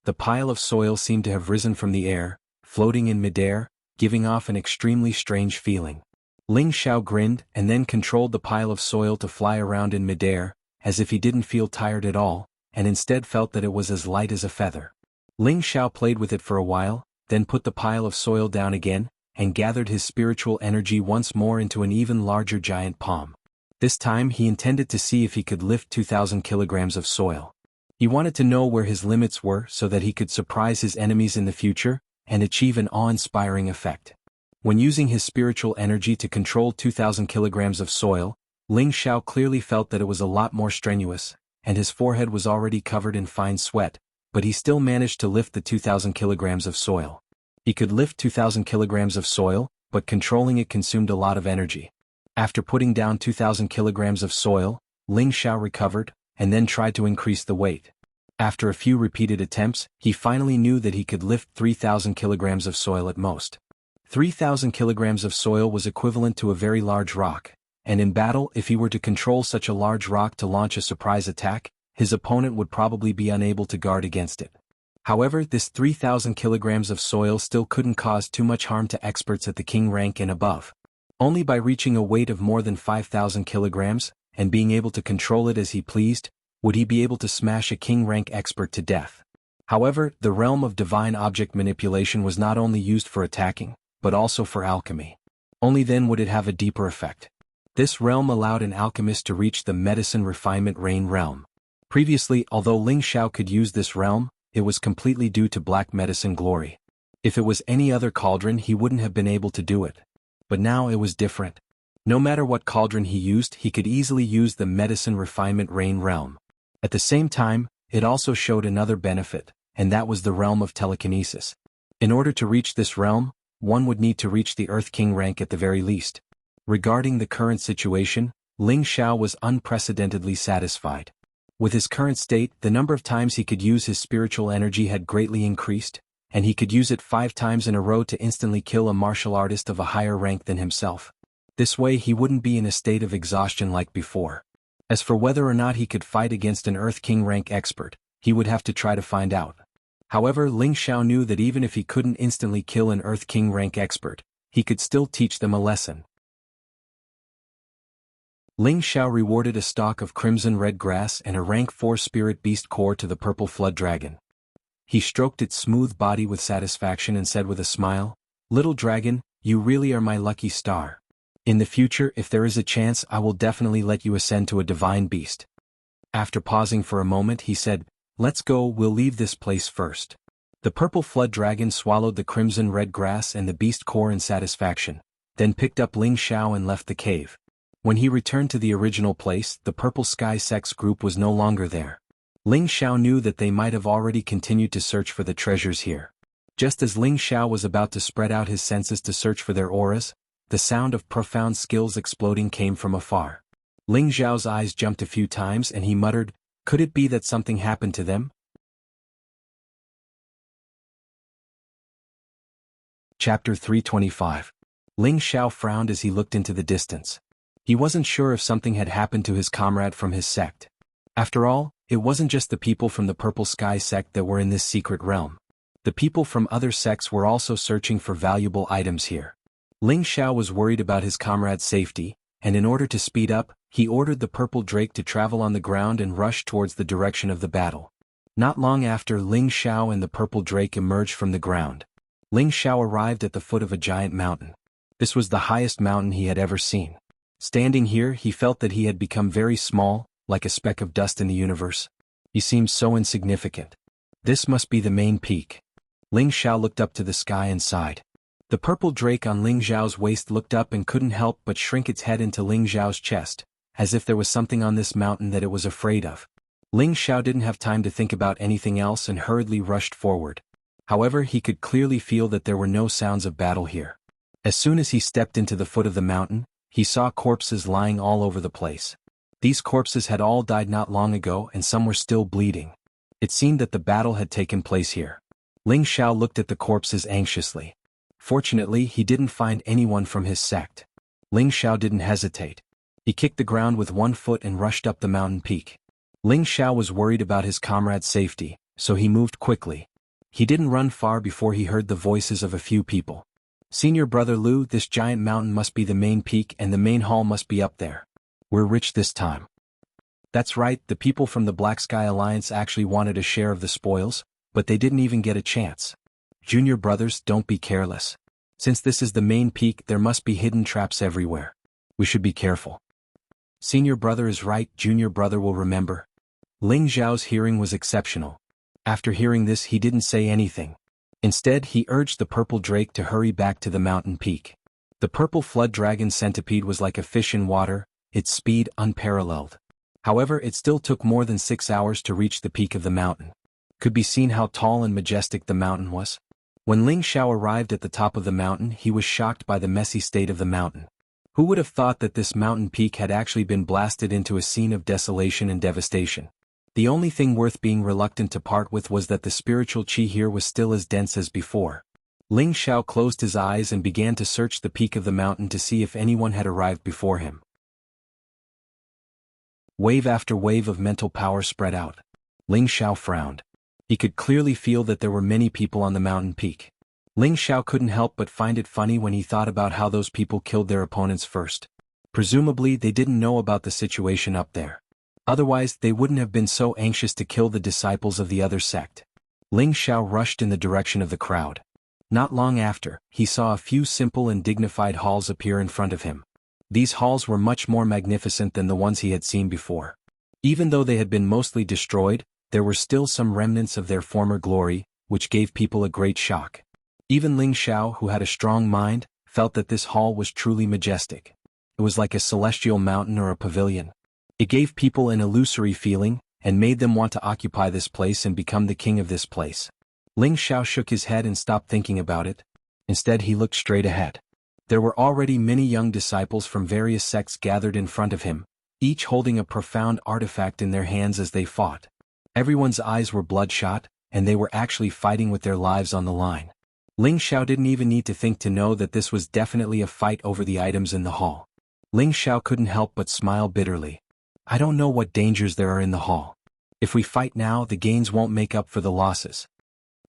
The pile of soil seemed to have risen from the air, floating in midair, giving off an extremely strange feeling. Ling Xiao grinned and then controlled the pile of soil to fly around in midair, as if he didn't feel tired at all, and instead felt that it was as light as a feather. Ling Xiao played with it for a while, then put the pile of soil down again, and gathered his spiritual energy once more into an even larger giant palm. This time he intended to see if he could lift 2,000 kilograms of soil. He wanted to know where his limits were so that he could surprise his enemies in the future and achieve an awe-inspiring effect. When using his spiritual energy to control 2,000 kilograms of soil, Ling Xiao clearly felt that it was a lot more strenuous, and his forehead was already covered in fine sweat, but he still managed to lift the 2,000 kilograms of soil. He could lift 2,000 kilograms of soil, but controlling it consumed a lot of energy. After putting down 2,000 kilograms of soil, Ling Xiao recovered, and then tried to increase the weight. After a few repeated attempts, he finally knew that he could lift 3,000 kilograms of soil at most. 3,000 kilograms of soil was equivalent to a very large rock, and in battle, if he were to control such a large rock to launch a surprise attack, his opponent would probably be unable to guard against it. However, this 3,000 kilograms of soil still couldn't cause too much harm to experts at the king rank and above. Only by reaching a weight of more than 5,000 kilograms, and being able to control it as he pleased, would he be able to smash a king rank expert to death. However, the realm of divine object manipulation was not only used for attacking, but also for alchemy. Only then would it have a deeper effect. This realm allowed an alchemist to reach the medicine refinement rain realm. Previously, although Ling Xiao could use this realm, it was completely due to black medicine glory. If it was any other cauldron, he wouldn't have been able to do it. But now it was different. No matter what cauldron he used, he could easily use the medicine refinement rain realm. At the same time, it also showed another benefit, and that was the realm of telekinesis. In order to reach this realm, one would need to reach the Earth King rank at the very least. Regarding the current situation, Ling Xiao was unprecedentedly satisfied. With his current state, the number of times he could use his spiritual energy had greatly increased, and he could use it 5 times in a row to instantly kill a martial artist of a higher rank than himself. This way he wouldn't be in a state of exhaustion like before. As for whether or not he could fight against an Earth King rank expert, he would have to try to find out. However, Ling Xiao knew that even if he couldn't instantly kill an Earth King rank expert, he could still teach them a lesson. Ling Xiao rewarded a stalk of crimson red grass and a rank 4 spirit beast core to the purple flood dragon. He stroked its smooth body with satisfaction and said with a smile, "Little dragon, you really are my lucky star. In the future, if there is a chance, I will definitely let you ascend to a divine beast." After pausing for a moment, he said, "Let's go, we'll leave this place first." The purple flood dragon swallowed the crimson red grass and the beast core in satisfaction, then picked up Ling Xiao and left the cave. When he returned to the original place, the purple sky sex group was no longer there. Ling Xiao knew that they might have already continued to search for the treasures here. Just as Ling Xiao was about to spread out his senses to search for their auras, the sound of profound skills exploding came from afar. Ling Xiao's eyes jumped a few times and he muttered, "Could it be that something happened to them?" Chapter 325. Ling Xiao frowned as he looked into the distance. He wasn't sure if something had happened to his comrade from his sect. After all, it wasn't just the people from the Purple Sky sect that were in this secret realm. The people from other sects were also searching for valuable items here. Ling Xiao was worried about his comrade's safety, and in order to speed up, he ordered the purple drake to travel on the ground and rush towards the direction of the battle. Not long after, Ling Xiao and the purple drake emerged from the ground. Ling Xiao arrived at the foot of a giant mountain. This was the highest mountain he had ever seen. Standing here, he felt that he had become very small, like a speck of dust in the universe. He seemed so insignificant. This must be the main peak. Ling Xiao looked up to the sky and sighed. The purple drake on Ling Xiao's waist looked up and couldn't help but shrink its head into Ling Xiao's chest, as if there was something on this mountain that it was afraid of. Ling Xiao didn't have time to think about anything else and hurriedly rushed forward. However, he could clearly feel that there were no sounds of battle here. As soon as he stepped into the foot of the mountain, he saw corpses lying all over the place. These corpses had all died not long ago and some were still bleeding. It seemed that the battle had taken place here. Ling Xiao looked at the corpses anxiously. Fortunately, he didn't find anyone from his sect. Ling Xiao didn't hesitate. He kicked the ground with one foot and rushed up the mountain peak. Ling Xiao was worried about his comrade's safety, so he moved quickly. He didn't run far before he heard the voices of a few people. "Senior Brother Lu, this giant mountain must be the main peak and the main hall must be up there. We're rich this time." That's right, the people from the Black Sky Alliance actually wanted a share of the spoils, but they didn't even get a chance. "Junior brothers, don't be careless. Since this is the main peak, there must be hidden traps everywhere. We should be careful. Senior brother is right, junior brother will remember. Ling Xiao's hearing was exceptional. After hearing this, he didn't say anything. Instead, he urged the purple drake to hurry back to the mountain peak. The purple flood dragon centipede was like a fish in water, its speed unparalleled. However, it still took more than 6 hours to reach the peak of the mountain. Could be seen how tall and majestic the mountain was. When Ling Xiao arrived at the top of the mountain, he was shocked by the messy state of the mountain. Who would have thought that this mountain peak had actually been blasted into a scene of desolation and devastation? The only thing worth being reluctant to part with was that the spiritual qi here was still as dense as before. Ling Xiao closed his eyes and began to search the peak of the mountain to see if anyone had arrived before him. Wave after wave of mental power spread out. Ling Xiao frowned. He could clearly feel that there were many people on the mountain peak. Ling Xiao couldn't help but find it funny when he thought about how those people killed their opponents first. Presumably they didn't know about the situation up there. Otherwise they wouldn't have been so anxious to kill the disciples of the other sect. Ling Xiao rushed in the direction of the crowd. Not long after, he saw a few simple and dignified halls appear in front of him. These halls were much more magnificent than the ones he had seen before. Even though they had been mostly destroyed, there were still some remnants of their former glory, which gave people a great shock. Even Ling Xiao, who had a strong mind, felt that this hall was truly majestic. It was like a celestial mountain or a pavilion. It gave people an illusory feeling, and made them want to occupy this place and become the king of this place. Ling Xiao shook his head and stopped thinking about it. Instead he looked straight ahead. There were already many young disciples from various sects gathered in front of him, each holding a profound artifact in their hands as they fought. Everyone's eyes were bloodshot, and they were actually fighting with their lives on the line. Ling Xiao didn't even need to think to know that this was definitely a fight over the items in the hall. Ling Xiao couldn't help but smile bitterly. I don't know what dangers there are in the hall. If we fight now, the gains won't make up for the losses.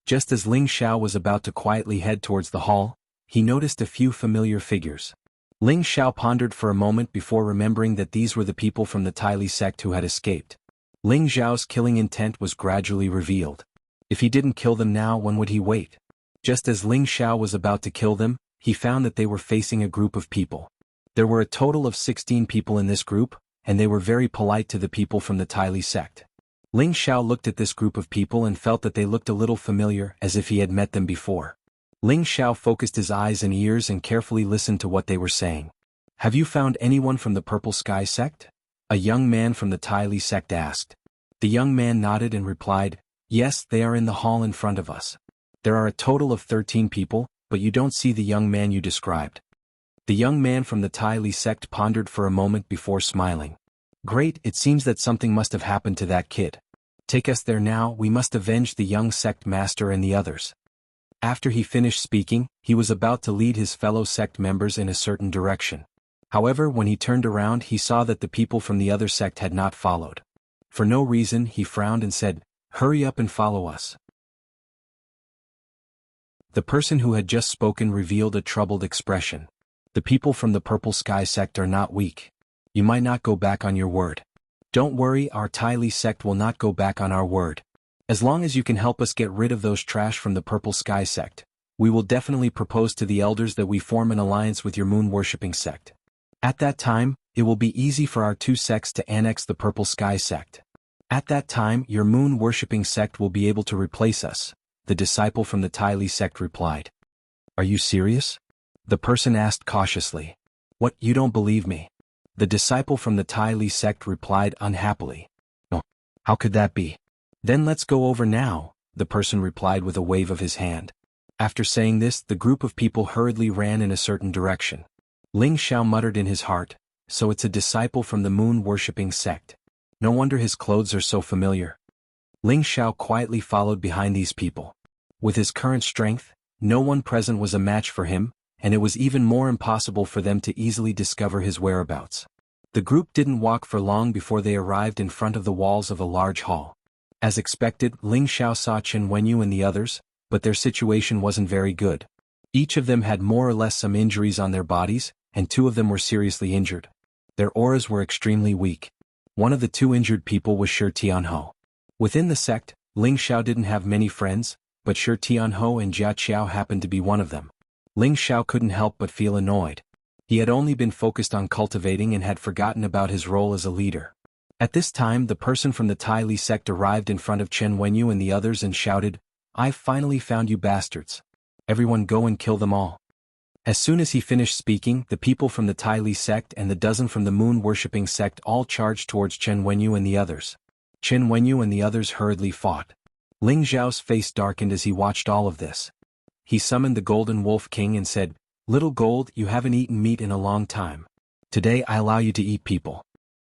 Just as Ling Xiao was about to quietly head towards the hall, he noticed a few familiar figures. Ling Xiao pondered for a moment before remembering that these were the people from the Tai Li sect who had escaped. Ling Xiao's killing intent was gradually revealed. If he didn't kill them now, when would he wait? Just as Ling Xiao was about to kill them, he found that they were facing a group of people. There were a total of 16 people in this group, and they were very polite to the people from the Tai Li sect. Ling Xiao looked at this group of people and felt that they looked a little familiar, as if he had met them before. Ling Xiao focused his eyes and ears and carefully listened to what they were saying. Have you found anyone from the Purple Sky sect? A young man from the Tai Li sect asked. The young man nodded and replied, yes, they are in the hall in front of us. There are a total of 13 people, but you don't see the young man you described. The young man from the Tai Li sect pondered for a moment before smiling. Great, it seems that something must have happened to that kid. Take us there now, we must avenge the young sect master and the others. After he finished speaking, he was about to lead his fellow sect members in a certain direction. However, when he turned around, he saw that the people from the other sect had not followed. For no reason, he frowned and said, hurry up and follow us. The person who had just spoken revealed a troubled expression. The people from the Purple Sky sect are not weak. You might not go back on your word. Don't worry, our Tai Li sect will not go back on our word. As long as you can help us get rid of those trash from the Purple Sky sect, we will definitely propose to the elders that we form an alliance with your moon-worshipping sect. At that time, it will be easy for our two sects to annex the Purple Sky sect. At that time, your moon-worshipping sect will be able to replace us, the disciple from the Tai Li sect replied. Are you serious? The person asked cautiously. What, you don't believe me? The disciple from the Tai Li sect replied unhappily. No, how could that be? Then let's go over now, the person replied with a wave of his hand. After saying this, the group of people hurriedly ran in a certain direction. Ling Xiao muttered in his heart, so it's a disciple from the moon-worshipping sect. No wonder his clothes are so familiar. Ling Xiao quietly followed behind these people. With his current strength, no one present was a match for him, and it was even more impossible for them to easily discover his whereabouts. The group didn't walk for long before they arrived in front of the walls of a large hall. As expected, Ling Xiao saw Chen Wenyu and the others, but their situation wasn't very good. Each of them had more or less some injuries on their bodies, and two of them were seriously injured. Their auras were extremely weak. One of the two injured people was Shi Tianhou. Within the sect, Ling Xiao didn't have many friends, but Shi Tianhou and Jia Qiao happened to be one of them. Ling Xiao couldn't help but feel annoyed. He had only been focused on cultivating and had forgotten about his role as a leader. At this time the person from the Tai Li sect arrived in front of Chen Wenyu and the others and shouted, "I've finally found you bastards. Everyone go and kill them all." As soon as he finished speaking, the people from the Tai Li sect and the dozen from the moon-worshipping sect all charged towards Chen Wenyu and the others. Chen Wenyu and the others hurriedly fought. Ling Zhao's face darkened as he watched all of this. He summoned the Golden Wolf King and said, "Little Gold, you haven't eaten meat in a long time. Today I allow you to eat people."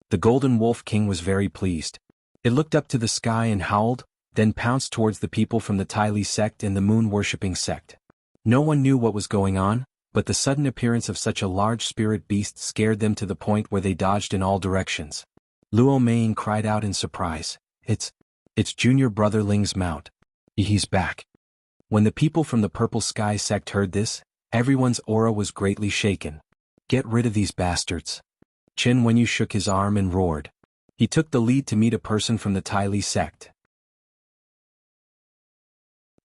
The Golden Wolf King was very pleased. It looked up to the sky and howled, then pounced towards the people from the Tai Li sect and the moon-worshipping sect. No one knew what was going on, but the sudden appearance of such a large spirit beast scared them to the point where they dodged in all directions. Luo Meng cried out in surprise, It's junior brother Ling's mount. He's back." When the people from the Purple Sky sect heard this, everyone's aura was greatly shaken. "Get rid of these bastards." Chen Wenyu shook his arm and roared. He took the lead to meet a person from the Tai Li sect.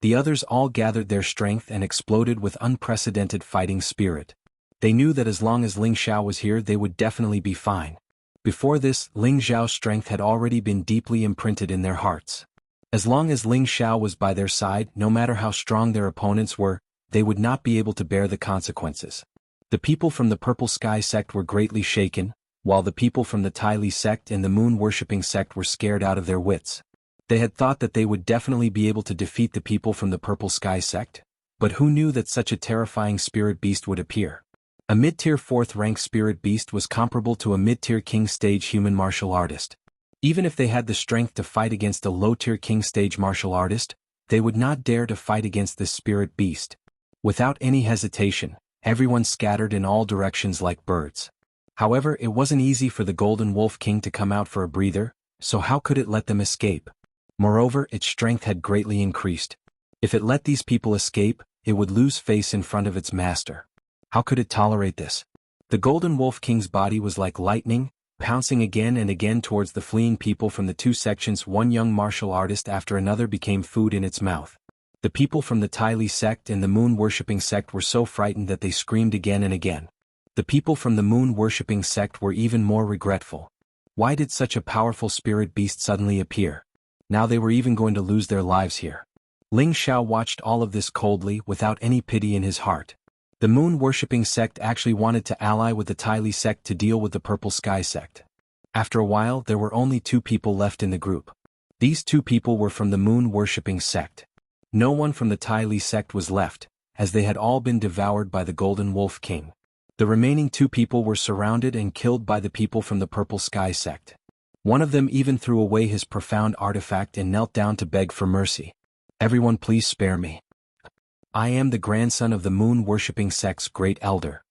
The others all gathered their strength and exploded with unprecedented fighting spirit. They knew that as long as Ling Xiao was here they would definitely be fine. Before this, Ling Xiao's strength had already been deeply imprinted in their hearts. As long as Ling Xiao was by their side, no matter how strong their opponents were, they would not be able to bear the consequences. The people from the Purple Sky sect were greatly shaken, while the people from the Tai Li sect and the moon-worshipping sect were scared out of their wits. They had thought that they would definitely be able to defeat the people from the Purple Sky sect, but who knew that such a terrifying spirit beast would appear? A mid-tier 4th-rank spirit beast was comparable to a mid-tier king-stage human martial artist. Even if they had the strength to fight against a low-tier king-stage martial artist, they would not dare to fight against this spirit beast. Without any hesitation, everyone scattered in all directions like birds. However, it wasn't easy for the Golden Wolf King to come out for a breather, so how could it let them escape? Moreover, its strength had greatly increased. If it let these people escape, it would lose face in front of its master. How could it tolerate this? The Golden Wolf King's body was like lightning, pouncing again and again towards the fleeing people from the two sections. One young martial artist after another became food in its mouth. The people from the Tai Li sect and the moon-worshipping sect were so frightened that they screamed again and again. The people from the moon-worshipping sect were even more regretful. Why did such a powerful spirit beast suddenly appear? Now they were even going to lose their lives here. Ling Xiao watched all of this coldly without any pity in his heart. The moon-worshipping sect actually wanted to ally with the Tai Li sect to deal with the Purple Sky sect. After a while there were only 2 people left in the group. These 2 people were from the moon-worshipping sect. No one from the Tai Li sect was left, as they had all been devoured by the Golden Wolf King. The remaining 2 people were surrounded and killed by the people from the Purple Sky sect. One of them even threw away his profound artifact and knelt down to beg for mercy. "Everyone please spare me. I am the grandson of the moon-worshipping sect's great elder.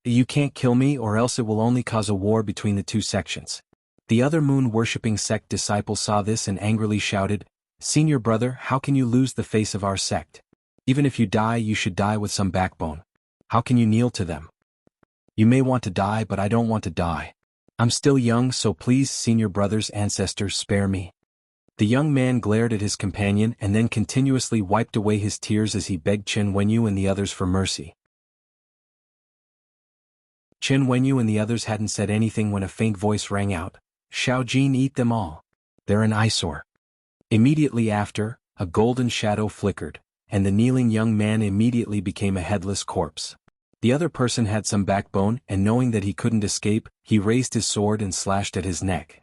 You can't kill me or else it will only cause a war between the 2 sections." The other moon-worshipping sect disciples saw this and angrily shouted, "Senior brother, how can you lose the face of our sect? Even if you die, you should die with some backbone. How can you kneel to them?" "You may want to die, but I don't want to die. I'm still young, so please, senior brother's ancestors, spare me." The young man glared at his companion and then continuously wiped away his tears as he begged Chen Wenyu and the others for mercy. Chen Wenyu and the others hadn't said anything when a faint voice rang out, "Xiao Jin, eat them all. They're an eyesore." Immediately after, a golden shadow flickered, and the kneeling young man immediately became a headless corpse. The other person had some backbone, and knowing that he couldn't escape, he raised his sword and slashed at his neck.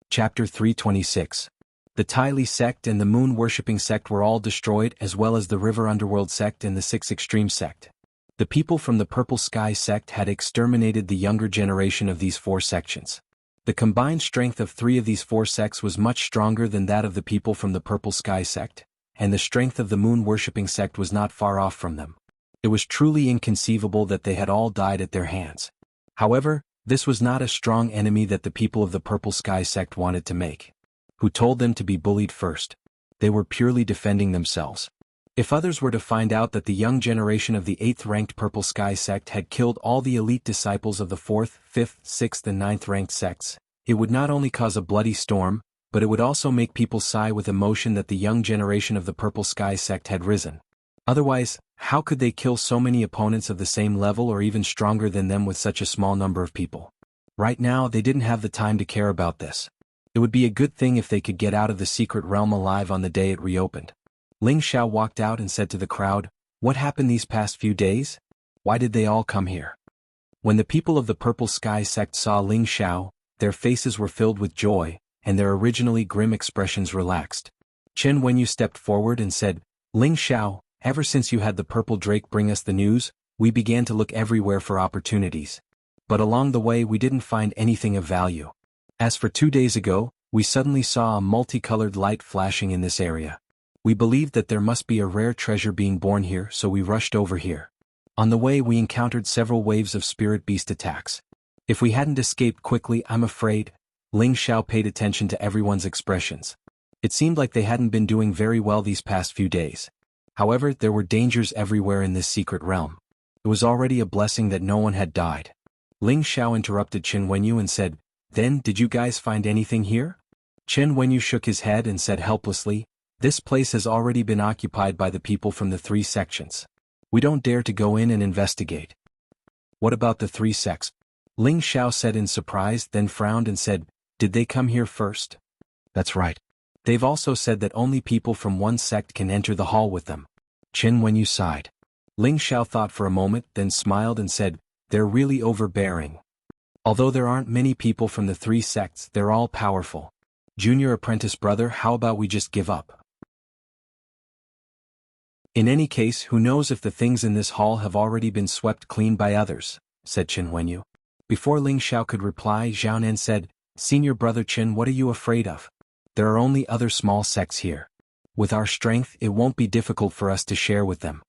Chapter 326. The Tai Li sect and the moon-worshipping sect were all destroyed, as well as the River Underworld sect and the 6 Extreme sect. The people from the Purple Sky sect had exterminated the younger generation of these 4 sections. The combined strength of 3 of these 4 sects was much stronger than that of the people from the Purple Sky sect, and the strength of the moon-worshipping sect was not far off from them. It was truly inconceivable that they had all died at their hands. However, this was not a strong enemy that the people of the Purple Sky sect wanted to make. Who told them to be bullied first? They were purely defending themselves. If others were to find out that the young generation of the 8th-ranked Purple Sky sect had killed all the elite disciples of the 4th, 5th, 6th and 9th-ranked sects, it would not only cause a bloody storm, but it would also make people sigh with emotion that the young generation of the Purple Sky sect had risen. Otherwise, how could they kill so many opponents of the same level or even stronger than them with such a small number of people? Right now they didn't have the time to care about this. It would be a good thing if they could get out of the secret realm alive on the day it reopened. Ling Xiao walked out and said to the crowd, "What happened these past few days? Why did they all come here?" When the people of the Purple Sky sect saw Ling Xiao, their faces were filled with joy, and their originally grim expressions relaxed. Chen Wenyu stepped forward and said, "Ling Xiao, ever since you had the purple drake bring us the news, we began to look everywhere for opportunities. But along the way we didn't find anything of value. As for 2 days ago, we suddenly saw a multicolored light flashing in this area. We believed that there must be a rare treasure being born here, so we rushed over here. On the way we encountered several waves of spirit beast attacks. If we hadn't escaped quickly, I'm afraid." Ling Xiao paid attention to everyone's expressions. It seemed like they hadn't been doing very well these past few days. However, there were dangers everywhere in this secret realm. It was already a blessing that no one had died. Ling Xiao interrupted Chen Wenyu and said, "Then, did you guys find anything here?" Chen Wenyu shook his head and said helplessly, "This place has already been occupied by the people from the 3 sections. We don't dare to go in and investigate." "What about the 3 sects?" Ling Xiao said in surprise, then frowned and said, "Did they come here first?" "That's right. They've also said that only people from one sect can enter the hall with them." Chen Wenyu sighed. Ling Xiao thought for a moment, then smiled and said, "They're really overbearing. Although there aren't many people from the 3 sects, they're all powerful. Junior apprentice brother, how about we just give up? In any case, who knows if the things in this hall have already been swept clean by others," said Chen Wenyu. Before Ling Xiao could reply, Zhao Nan said, "Senior brother Chen, what are you afraid of? There are only other small sects here. With our strength, it won't be difficult for us to share with them."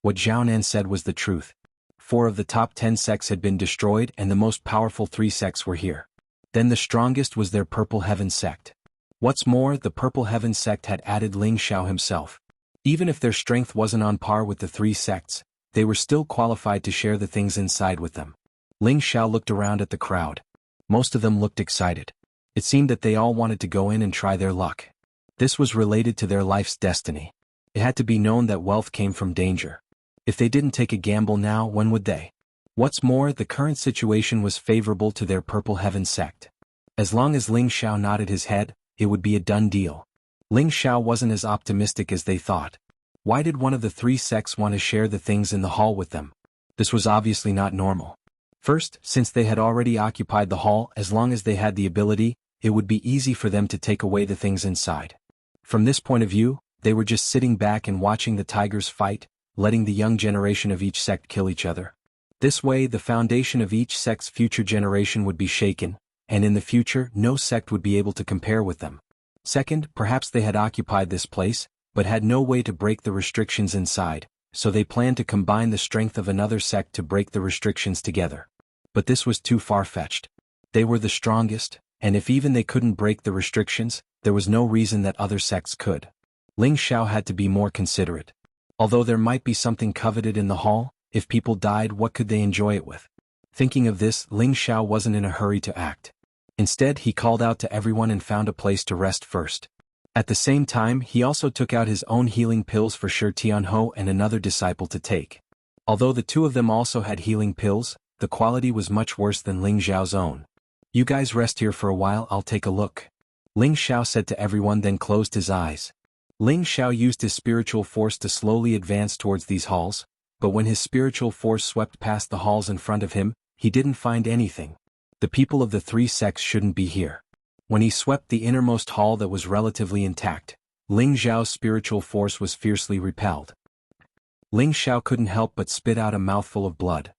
What Zhao Nan said was the truth. 4 of the top 10 sects had been destroyed and the most powerful 3 sects were here. Then the strongest was their Purple Heaven sect. What's more, the Purple Heaven sect had added Ling Xiao himself. Even if their strength wasn't on par with the 3 sects, they were still qualified to share the things inside with them. Ling Xiao looked around at the crowd. Most of them looked excited. It seemed that they all wanted to go in and try their luck. This was related to their life's destiny. It had to be known that wealth came from danger. If they didn't take a gamble now, when would they? What's more, the current situation was favorable to their Purple Heaven sect. As long as Ling Xiao nodded his head, it would be a done deal. Ling Xiao wasn't as optimistic as they thought. Why did one of the 3 sects want to share the things in the hall with them? This was obviously not normal. First, since they had already occupied the hall, as long as they had the ability, it would be easy for them to take away the things inside. From this point of view, they were just sitting back and watching the tigers fight, letting the young generation of each sect kill each other. This way, the foundation of each sect's future generation would be shaken, and in the future, no sect would be able to compare with them. Second, perhaps they had occupied this place, but had no way to break the restrictions inside, so they planned to combine the strength of another sect to break the restrictions together. But this was too far-fetched. They were the strongest, and if even they couldn't break the restrictions, there was no reason that other sects could. Ling Xiao had to be more considerate. Although there might be something coveted in the hall, if people died, what could they enjoy it with? Thinking of this, Ling Xiao wasn't in a hurry to act. Instead, he called out to everyone and found a place to rest first. At the same time, he also took out his own healing pills for Shi Tianhou and another disciple to take. Although the 2 of them also had healing pills, the quality was much worse than Ling Xiao's own. "You guys rest here for a while, I'll take a look," Ling Xiao said to everyone, then closed his eyes. Ling Xiao used his spiritual force to slowly advance towards these halls, but when his spiritual force swept past the halls in front of him, he didn't find anything. The people of the 3 sects shouldn't be here. When he swept the innermost hall that was relatively intact, Ling Xiao's spiritual force was fiercely repelled. Ling Xiao couldn't help but spit out a mouthful of blood.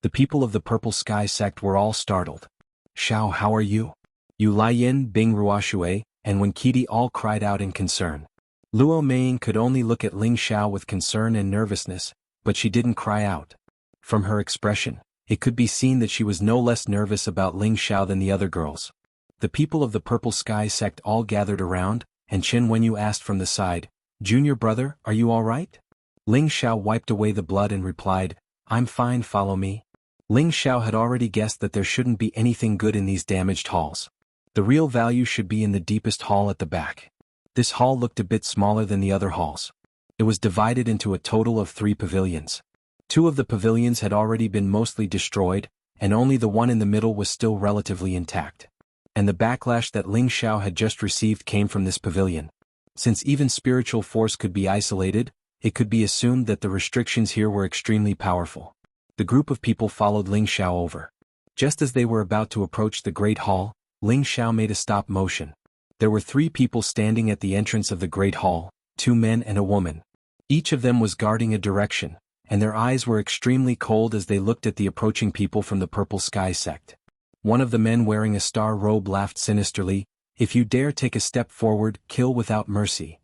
The people of the Purple Sky sect were all startled. "Xiao, how are you?" Yu Laiyin, Bing Ruoshui, and Wen Qidi all cried out in concern. Luo Meiying could only look at Ling Xiao with concern and nervousness, but she didn't cry out. From her expression, it could be seen that she was no less nervous about Ling Xiao than the other girls. The people of the Purple Sky sect all gathered around, and Chen Wenyu asked from the side, "Junior brother, are you all right?" Ling Xiao wiped away the blood and replied, "I'm fine, follow me." Ling Xiao had already guessed that there shouldn't be anything good in these damaged halls. The real value should be in the deepest hall at the back. This hall looked a bit smaller than the other halls. It was divided into a total of 3 pavilions. 2 of the pavilions had already been mostly destroyed, and only the one in the middle was still relatively intact. And the backlash that Ling Xiao had just received came from this pavilion. Since even spiritual force could be isolated, it could be assumed that the restrictions here were extremely powerful. The group of people followed Ling Xiao over. Just as they were about to approach the Great Hall, Ling Xiao made a stop motion. There were 3 people standing at the entrance of the Great Hall, 2 men and a woman. Each of them was guarding a direction, and their eyes were extremely cold as they looked at the approaching people from the Purple Sky sect. One of the men wearing a star robe laughed sinisterly, "If you dare take a step forward, kill without mercy."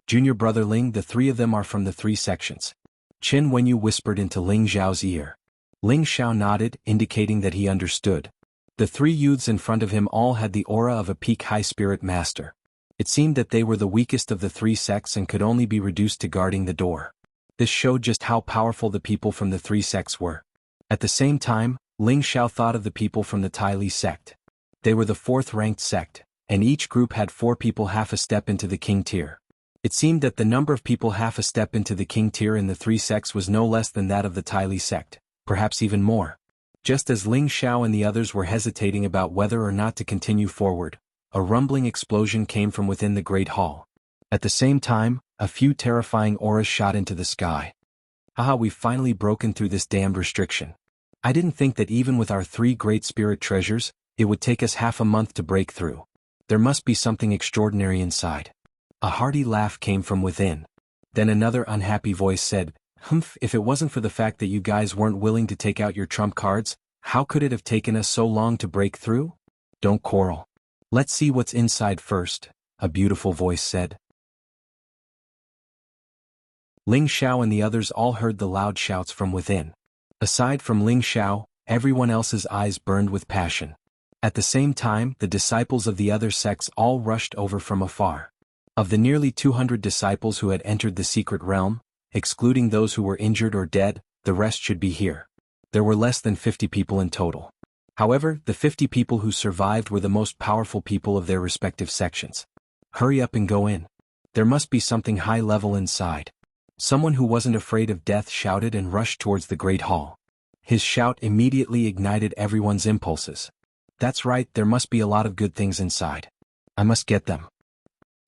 "Junior brother Ling, the 3 of them are from the 3 sections." Qin Wenyu whispered into Ling Xiao's ear. Ling Xiao nodded, indicating that he understood. The 3 youths in front of him all had the aura of a peak high spirit master. It seemed that they were the weakest of the 3 sects and could only be reduced to guarding the door. This showed just how powerful the people from the 3 sects were. At the same time, Ling Xiao thought of the people from the Tai Li sect. They were the 4th-ranked sect, and each group had 4 people half a step into the king tier. It seemed that the number of people half a step into the king tier in the 3 sects was no less than that of the Tai Li sect, perhaps even more. Just as Ling Xiao and the others were hesitating about whether or not to continue forward, a rumbling explosion came from within the Great Hall. At the same time, a few terrifying auras shot into the sky. "Haha, we've finally broken through this damned restriction. I didn't think that even with our 3 great spirit treasures, it would take us half a month to break through. There must be something extraordinary inside." A hearty laugh came from within. Then another unhappy voice said, "Humph, if it wasn't for the fact that you guys weren't willing to take out your trump cards, how could it have taken us so long to break through? Don't quarrel. Let's see what's inside first," a beautiful voice said. Ling Xiao and the others all heard the loud shouts from within. Aside from Ling Xiao, everyone else's eyes burned with passion. At the same time, the disciples of the other sects all rushed over from afar. Of the nearly 200 disciples who had entered the secret realm, excluding those who were injured or dead, the rest should be here. There were less than 50 people in total. However, the 50 people who survived were the most powerful people of their respective sections. "Hurry up and go in. There must be something high level inside." Someone who wasn't afraid of death shouted and rushed towards the Great Hall. His shout immediately ignited everyone's impulses. "That's right, there must be a lot of good things inside. I must get them.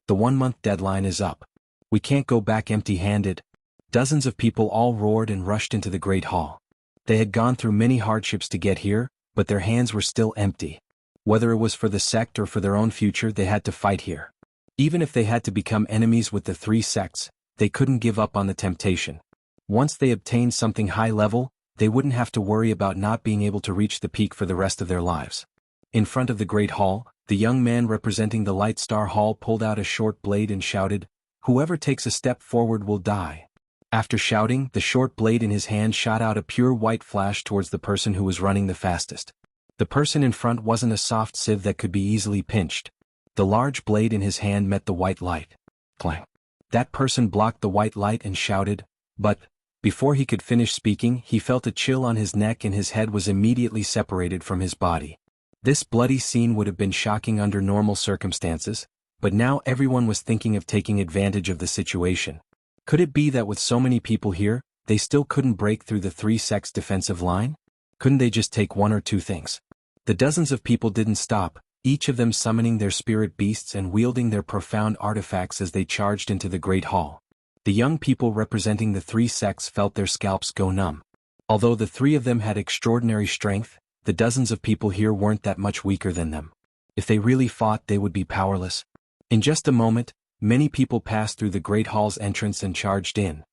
The 1-month deadline is up. We can't go back empty-handed." Dozens of people all roared and rushed into the Great Hall. They had gone through many hardships to get here, but their hands were still empty. Whether it was for the sect or for their own future, they had to fight here. Even if they had to become enemies with the 3 sects, they couldn't give up on the temptation. Once they obtained something high level, they wouldn't have to worry about not being able to reach the peak for the rest of their lives. In front of the Great Hall, the young man representing the Light Star Hall pulled out a short blade and shouted, "Whoever takes a step forward will die." After shouting, the short blade in his hand shot out a pure white flash towards the person who was running the fastest. The person in front wasn't a soft sieve that could be easily pinched. The large blade in his hand met the white light. Clang. That person blocked the white light and shouted, but, before he could finish speaking, he felt a chill on his neck and his head was immediately separated from his body. This bloody scene would have been shocking under normal circumstances, but now everyone was thinking of taking advantage of the situation. Could it be that with so many people here, they still couldn't break through the 3 sects' defensive line? Couldn't they just take 1 or 2 things? The dozens of people didn't stop, each of them summoning their spirit beasts and wielding their profound artifacts as they charged into the Great Hall. The young people representing the 3 sects felt their scalps go numb. Although the 3 of them had extraordinary strength, the dozens of people here weren't that much weaker than them. If they really fought, they would be powerless. In just a moment, many people passed through the Great Hall's entrance and charged in.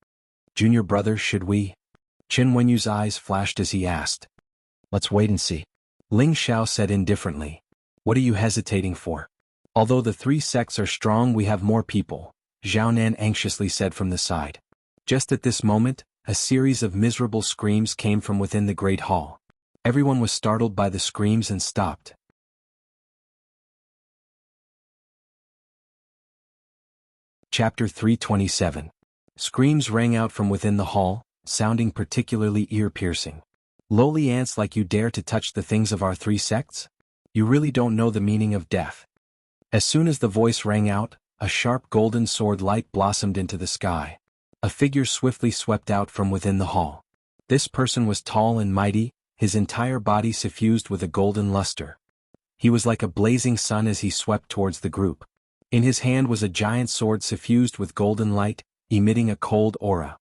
"Junior brother, should we?" Qin Wenyu's eyes flashed as he asked. "Let's wait and see," Ling Xiao said indifferently. "What are you hesitating for? Although the 3 sects are strong, we have more people," Zhao Nan anxiously said from the side. Just at this moment, a series of miserable screams came from within the Great Hall. Everyone was startled by the screams and stopped. Chapter 327. Screams rang out from within the hall, sounding particularly ear-piercing. "Lowly ants like you dare to touch the things of our 3 sects? You really don't know the meaning of death. As soon as the voice rang out, a sharp golden sword light blossomed into the sky. A figure swiftly swept out from within the hall. This person was tall and mighty, his entire body suffused with a golden luster. He was like a blazing sun as he swept towards the group. In his hand was a giant sword suffused with golden light, emitting a cold aura.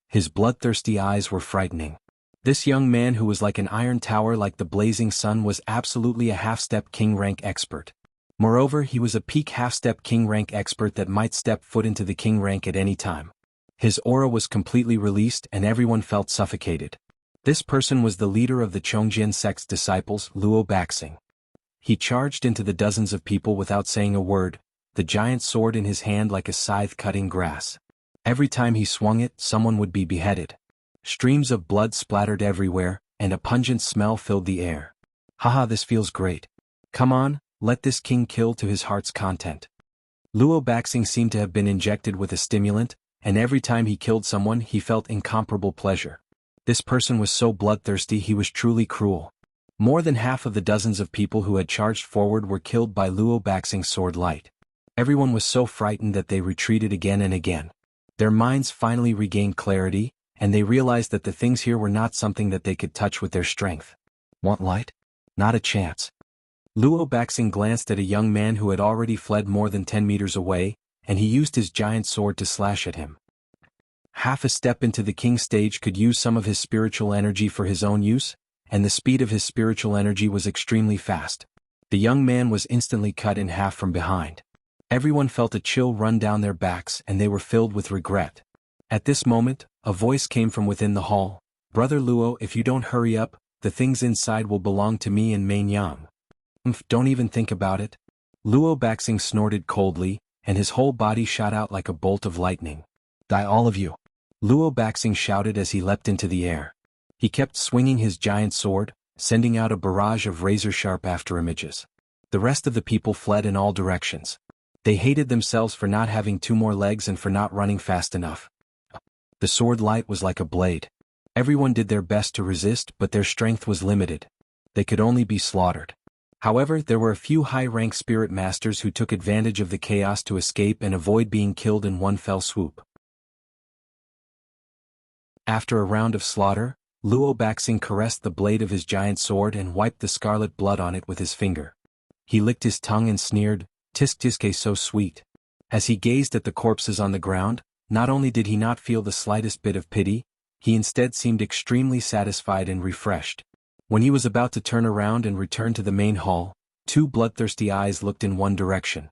His bloodthirsty eyes were frightening. This young man who was like an iron tower like the blazing sun was absolutely a half-step king rank expert. Moreover, he was a peak half-step king rank expert that might step foot into the king rank at any time. His aura was completely released and everyone felt suffocated. This person was the leader of the Chongjian sect's disciples, Luo Baxing. He charged into the dozens of people without saying a word, the giant sword in his hand like a scythe cutting grass. Every time he swung it, someone would be beheaded. Streams of blood splattered everywhere, and a pungent smell filled the air. Haha, this feels great. Come on, let this king kill to his heart's content. Luo Baxing seemed to have been injected with a stimulant, and every time he killed someone he felt incomparable pleasure. This person was so bloodthirsty he was truly cruel. More than half of the dozens of people who had charged forward were killed by Luo Baxing's sword light. Everyone was so frightened that they retreated again and again. Their minds finally regained clarity, and they realized that the things here were not something that they could touch with their strength. Want light? Not a chance. Luo Baxing glanced at a young man who had already fled more than 10 meters away, and he used his giant sword to slash at him. Half a step into the king stage could use some of his spiritual energy for his own use, and the speed of his spiritual energy was extremely fast. The young man was instantly cut in half from behind. Everyone felt a chill run down their backs and they were filled with regret. At this moment, a voice came from within the hall. Brother Luo, if you don't hurry up, the things inside will belong to me and Main Yang. Don't even think about it. Luo Baxing snorted coldly, and his whole body shot out like a bolt of lightning. Die all of you. Luo Baxing shouted as he leapt into the air. He kept swinging his giant sword, sending out a barrage of razor-sharp after-images. The rest of the people fled in all directions. They hated themselves for not having 2 more legs and for not running fast enough. The sword light was like a blade. Everyone did their best to resist, but their strength was limited. They could only be slaughtered. However, there were a few high-rank spirit masters who took advantage of the chaos to escape and avoid being killed in one fell swoop. After a round of slaughter, Luo Baxing caressed the blade of his giant sword and wiped the scarlet blood on it with his finger. He licked his tongue and sneered, "Tisk tiske, so sweet." As he gazed at the corpses on the ground, not only did he not feel the slightest bit of pity, he instead seemed extremely satisfied and refreshed. When he was about to turn around and return to the main hall, 2 bloodthirsty eyes looked in one direction.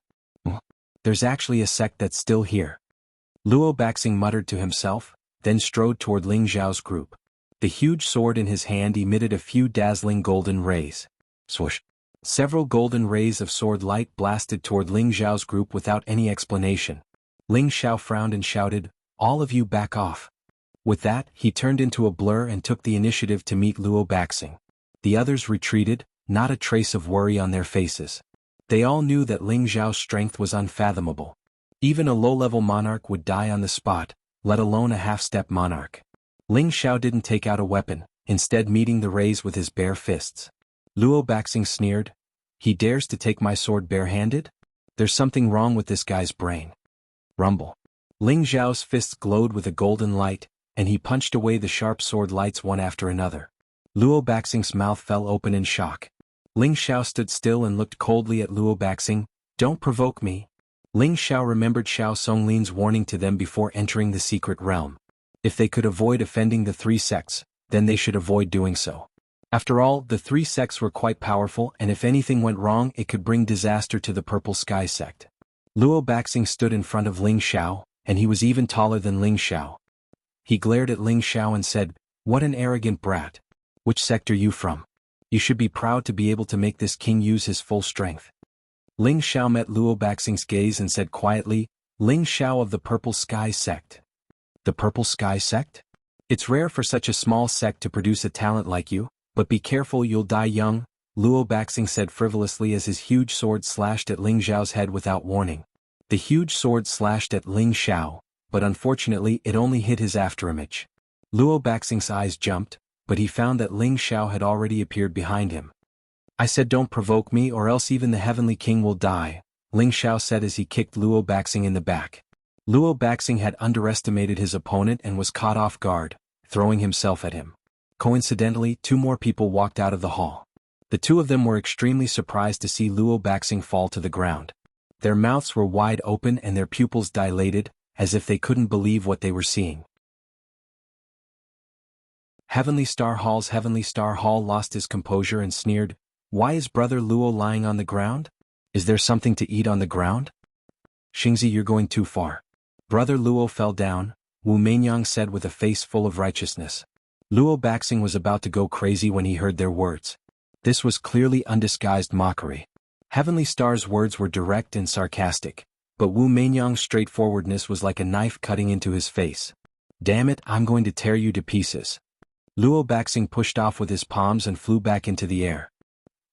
There's actually a sect that's still here. Luo Baxing muttered to himself, then strode toward Ling Zhao's group. The huge sword in his hand emitted a few dazzling golden rays. Swoosh! Several golden rays of sword light blasted toward Ling Zhao's group without any explanation. Ling Zhao frowned and shouted, "All of you back off." With that, he turned into a blur and took the initiative to meet Luo Baxing. The others retreated, not a trace of worry on their faces. They all knew that Ling Zhao's strength was unfathomable. Even a low-level monarch would die on the spot, let alone a half-step monarch. Ling Zhao didn't take out a weapon, instead meeting the rays with his bare fists. Luo Baxing sneered, "He dares to take my sword barehanded? There's something wrong with this guy's brain." Rumble. Ling Zhao's fists glowed with a golden light, and he punched away the sharp sword lights one after another. Luo Baxing's mouth fell open in shock. Ling Zhao stood still and looked coldly at Luo Baxing. "Don't provoke me." Ling Zhao remembered Xiao Songlin's warning to them before entering the secret realm. If they could avoid offending the 3 sects, then they should avoid doing so. After all, the 3 sects were quite powerful, and if anything went wrong it could bring disaster to the Purple Sky sect. Luo Baxing stood in front of Ling Zhao, and he was even taller than Ling Zhao. He glared at Ling Zhao and said, "What an arrogant brat. Which sect are you from? You should be proud to be able to make this king use his full strength." Ling Zhao met Luo Baxing's gaze and said quietly, "Ling Zhao of the Purple Sky sect." The Purple Sky sect? It's rare for such a small sect to produce a talent like you, but be careful, you'll die young, Luo Baxing said frivolously as his huge sword slashed at Ling Zhao's head without warning. The huge sword slashed at Ling Zhao, but unfortunately it only hit his afterimage. Luo Baxing's eyes jumped, but he found that Ling Zhao had already appeared behind him. I said don't provoke me or else even the Heavenly King will die, Ling Xiao said as he kicked Luo Baxing in the back. Luo Baxing had underestimated his opponent and was caught off guard, throwing himself at him. Coincidentally, 2 more people walked out of the hall. The 2 of them were extremely surprised to see Luo Baxing fall to the ground. Their mouths were wide open and their pupils dilated, as if they couldn't believe what they were seeing. Heavenly Star Hall lost his composure and sneered, "Why is Brother Luo lying on the ground? Is there something to eat on the ground? Xingzi, you're going too far." Brother Luo fell down, Wu Meinyang said with a face full of righteousness. Luo Baxing was about to go crazy when he heard their words. This was clearly undisguised mockery. Heavenly Star's words were direct and sarcastic, but Wu Meinyang's straightforwardness was like a knife cutting into his face. "Damn it, I'm going to tear you to pieces." Luo Baxing pushed off with his palms and flew back into the air.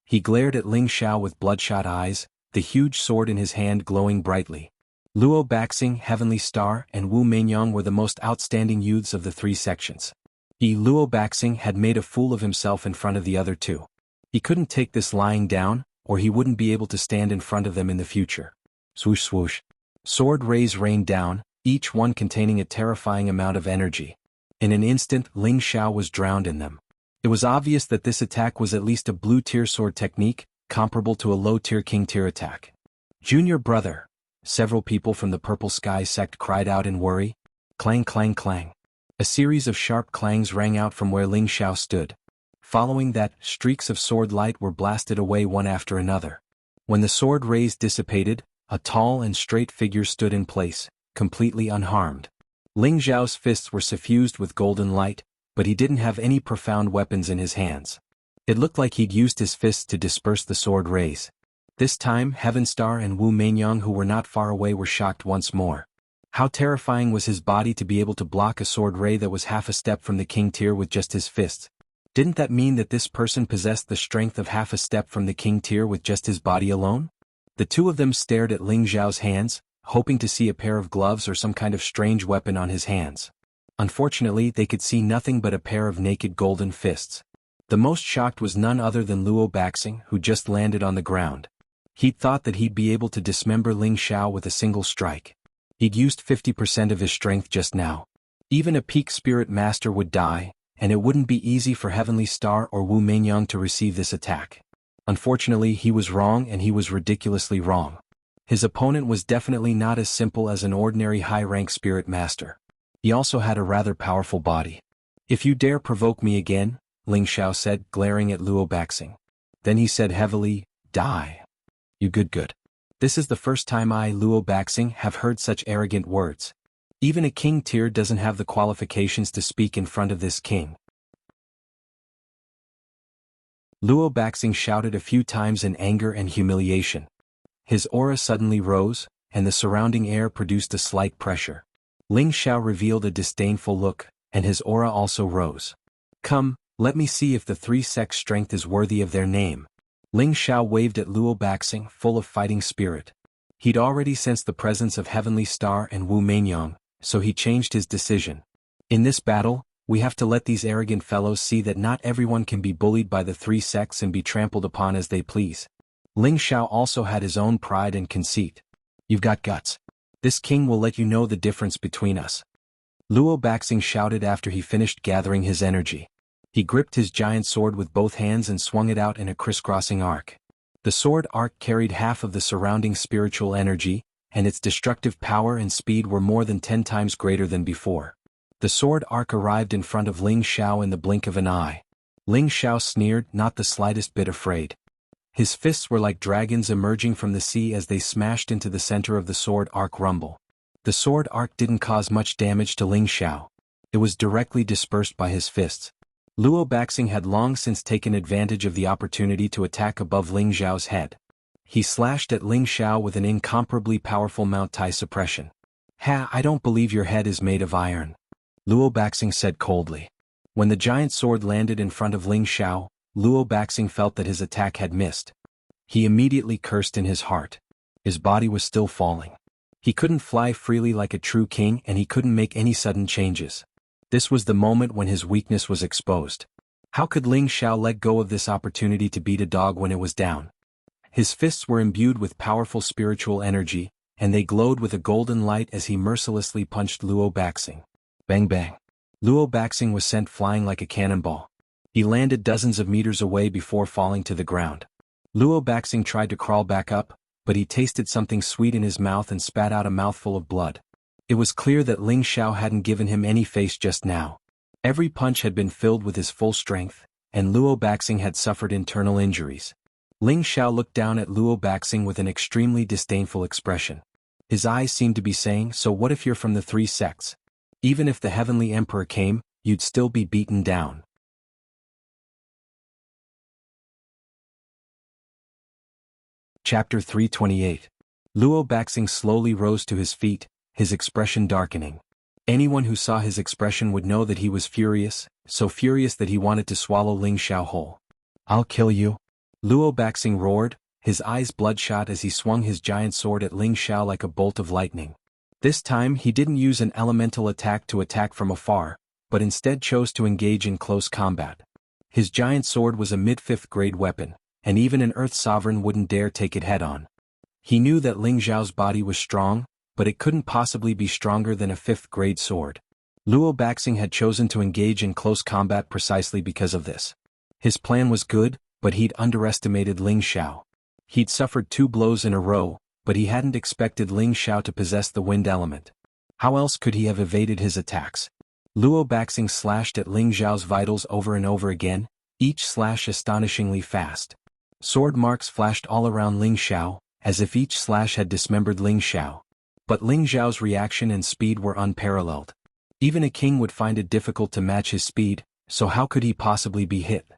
He glared at Ling Xiao with bloodshot eyes, the huge sword in his hand glowing brightly. Luo Baxing, Heavenly Star, and Wu Meinyang were the most outstanding youths of the 3 sections. Luo Baxing had made a fool of himself in front of the other 2. He couldn't take this lying down, or he wouldn't be able to stand in front of them in the future. Swoosh swoosh. Sword rays rained down, each one containing a terrifying amount of energy. In an instant, Ling Xiao was drowned in them. It was obvious that this attack was at least a blue-tier sword technique, comparable to a low-tier king-tier attack. "Junior brother!" Several people from the Purple Sky sect cried out in worry. Clang clang clang. A series of sharp clangs rang out from where Ling Xiao stood. Following that, streaks of sword light were blasted away one after another. When the sword rays dissipated, a tall and straight figure stood in place, completely unharmed. Ling Xiao's fists were suffused with golden light, but he didn't have any profound weapons in his hands. It looked like he'd used his fists to disperse the sword rays. This time, Heaven Star and Wu Meinyang, who were not far away, were shocked once more. How terrifying was his body to be able to block a sword ray that was half a step from the king tier with just his fists? Didn't that mean that this person possessed the strength of half a step from the king tier with just his body alone? The 2 of them stared at Ling Xiao's hands, hoping to see a pair of gloves or some kind of strange weapon on his hands. Unfortunately, they could see nothing but a pair of naked golden fists. The most shocked was none other than Luo Baxing, who just landed on the ground. He'd thought that he'd be able to dismember Ling Xiao with a single strike. He'd used 50% of his strength just now. Even a peak spirit master would die, and it wouldn't be easy for Heavenly Star or Wu Meinyang to receive this attack. Unfortunately, he was wrong, and he was ridiculously wrong. His opponent was definitely not as simple as an ordinary high-rank spirit master. He also had a rather powerful body. "If you dare provoke me again," Ling Xiao said, glaring at Luo Baxing. Then he said heavily, "Die. You good. This is the first time I, Luo Baxing, have heard such arrogant words. Even a king tier doesn't have the qualifications to speak in front of this king." Luo Baxing shouted a few times in anger and humiliation. His aura suddenly rose, and the surrounding air produced a slight pressure. Ling Xiao revealed a disdainful look, and his aura also rose. "Come, let me see if the 3 sects' strength is worthy of their name." Ling Xiao waved at Luo Baxing, full of fighting spirit. He'd already sensed the presence of Heavenly Star and Wu Meinyang, so he changed his decision. "In this battle, we have to let these arrogant fellows see that not everyone can be bullied by the 3 sects and be trampled upon as they please." Ling Xiao also had his own pride and conceit. "You've got guts. This king will let you know the difference between us." Luo Baxing shouted after he finished gathering his energy. He gripped his giant sword with both hands and swung it out in a crisscrossing arc. The sword arc carried half of the surrounding spiritual energy, and its destructive power and speed were more than 10 times greater than before. The sword arc arrived in front of Ling Xiao in the blink of an eye. Ling Xiao sneered, not the slightest bit afraid. His fists were like dragons emerging from the sea as they smashed into the center of the sword arc rumble. The sword arc didn't cause much damage to Ling Xiao. It was directly dispersed by his fists. Luo Baxing had long since taken advantage of the opportunity to attack above Ling Xiao's head. He slashed at Ling Xiao with an incomparably powerful Mount Tai suppression. "Ha, I don't believe your head is made of iron," Luo Baxing said coldly. When the giant sword landed in front of Ling Xiao, Luo Baxing felt that his attack had missed. He immediately cursed in his heart. His body was still falling. He couldn't fly freely like a true king, and he couldn't make any sudden changes. This was the moment when his weakness was exposed. How could Ling Xiao let go of this opportunity to beat a dog when it was down? His fists were imbued with powerful spiritual energy, and they glowed with a golden light as he mercilessly punched Luo Baxing. Bang bang. Luo Baxing was sent flying like a cannonball. He landed dozens of meters away before falling to the ground. Luo Baxing tried to crawl back up, but he tasted something sweet in his mouth and spat out a mouthful of blood. It was clear that Ling Xiao hadn't given him any face just now. Every punch had been filled with his full strength, and Luo Baxing had suffered internal injuries. Ling Xiao looked down at Luo Baxing with an extremely disdainful expression. His eyes seemed to be saying, "So what if you're from the three sects? Even if the Heavenly Emperor came, you'd still be beaten down." Chapter 328. Luo Baxing slowly rose to his feet, his expression darkening. Anyone who saw his expression would know that he was furious, so furious that he wanted to swallow Ling Xiao whole. "I'll kill you!" Luo Baxing roared, his eyes bloodshot as he swung his giant sword at Ling Xiao like a bolt of lightning. This time he didn't use an elemental attack to attack from afar, but instead chose to engage in close combat. His giant sword was a mid-fifth grade weapon, and even an Earth Sovereign wouldn't dare take it head-on. He knew that Ling Xiao's body was strong, but it couldn't possibly be stronger than a fifth-grade sword. Luo Baxing had chosen to engage in close combat precisely because of this. His plan was good, but he'd underestimated Ling Xiao. He'd suffered 2 blows in a row, but he hadn't expected Ling Xiao to possess the wind element. How else could he have evaded his attacks? Luo Baxing slashed at Ling Xiao's vitals over and over again, each slash astonishingly fast. Sword marks flashed all around Ling Xiao, as if each slash had dismembered Ling Xiao. But Ling Xiao's reaction and speed were unparalleled. Even a king would find it difficult to match his speed, so how could he possibly be hit?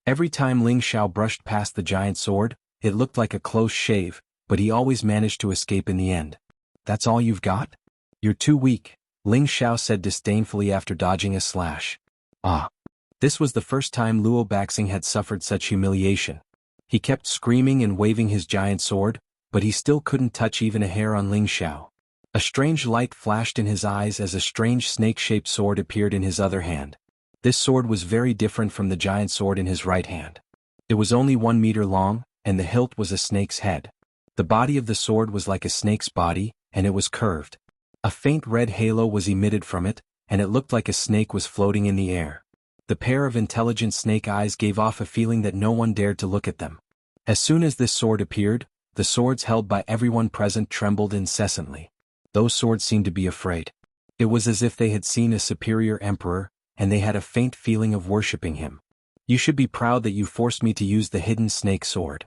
Every time Ling Xiao brushed past the giant sword, it looked like a close shave, but he always managed to escape in the end. "That's all you've got? You're too weak," Ling Xiao said disdainfully after dodging a slash. Ah! This was the first time Luo Baxing had suffered such humiliation. He kept screaming and waving his giant sword, but he still couldn't touch even a hair on Ling Xiao. A strange light flashed in his eyes as a strange snake-shaped sword appeared in his other hand. This sword was very different from the giant sword in his right hand. It was only 1 meter long, and the hilt was a snake's head. The body of the sword was like a snake's body, and it was curved. A faint red halo was emitted from it, and it looked like a snake was floating in the air. The pair of intelligent snake eyes gave off a feeling that no one dared to look at them. As soon as this sword appeared, the swords held by everyone present trembled incessantly. Those swords seemed to be afraid. It was as if they had seen a superior emperor, and they had a faint feeling of worshipping him. "You should be proud that you forced me to use the hidden snake sword,"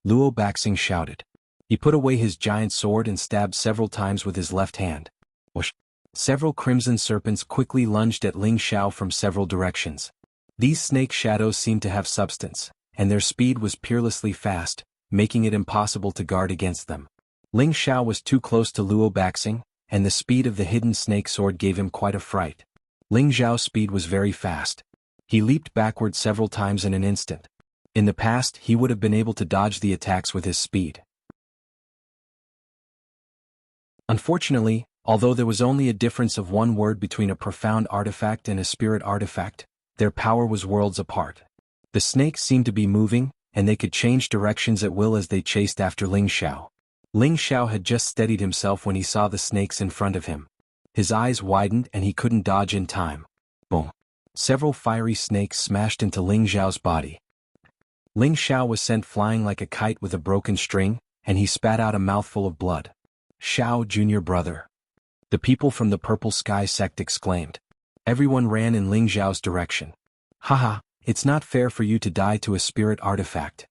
Luo Baxing shouted. He put away his giant sword and stabbed several times with his left hand. Whoosh! Several crimson serpents quickly lunged at Ling Xiao from several directions. These snake shadows seemed to have substance, and their speed was peerlessly fast, making it impossible to guard against them. Ling Xiao was too close to Luo Baxing, and the speed of the hidden snake sword gave him quite a fright. Ling Xiao's speed was very fast. He leaped backward several times in an instant. In the past, he would have been able to dodge the attacks with his speed. Unfortunately, although there was only a difference of 1 word between a profound artifact and a spirit artifact, their power was worlds apart. The snakes seemed to be moving, and they could change directions at will as they chased after Ling Xiao. Ling Xiao had just steadied himself when he saw the snakes in front of him. His eyes widened and he couldn't dodge in time. Boom! Several fiery snakes smashed into Ling Xiao's body. Ling Xiao was sent flying like a kite with a broken string, and he spat out a mouthful of blood. "Xiao, junior brother!" The people from the Purple Sky sect exclaimed. Everyone ran in Ling Xiao's direction. "Haha, it's not fair for you to die to a spirit artifact."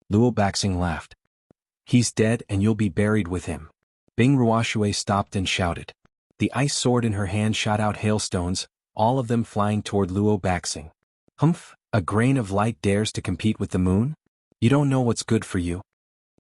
Luo Baxing laughed. "He's dead and you'll be buried with him." Bing Ruoshui stopped and shouted. The ice sword in her hand shot out hailstones, all of them flying toward Luo Baxing. "Humph, a grain of light dares to compete with the moon? You don't know what's good for you."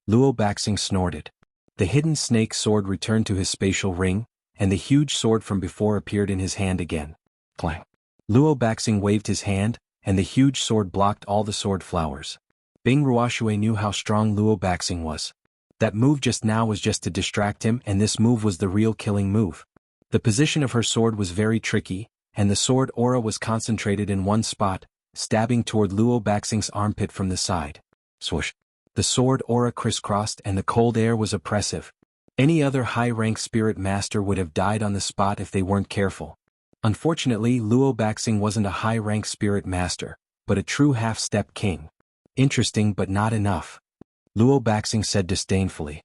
Luo Baxing snorted. The hidden snake sword returned to his spatial ring, and the huge sword from before appeared in his hand again. Clang! Luo Baxing waved his hand, and the huge sword blocked all the sword flowers. Bing Ruoshui knew how strong Luo Baxing was. That move just now was just to distract him, and this move was the real killing move. The position of her sword was very tricky, and the sword aura was concentrated in one spot, stabbing toward Luo Baxing's armpit from the side. Swoosh. The sword aura crisscrossed and the cold air was oppressive. Any other high-rank spirit master would have died on the spot if they weren't careful. Unfortunately, Luo Baxing wasn't a high-rank spirit master, but a true half-step king. Interesting but not enough, Luo Baxing said disdainfully.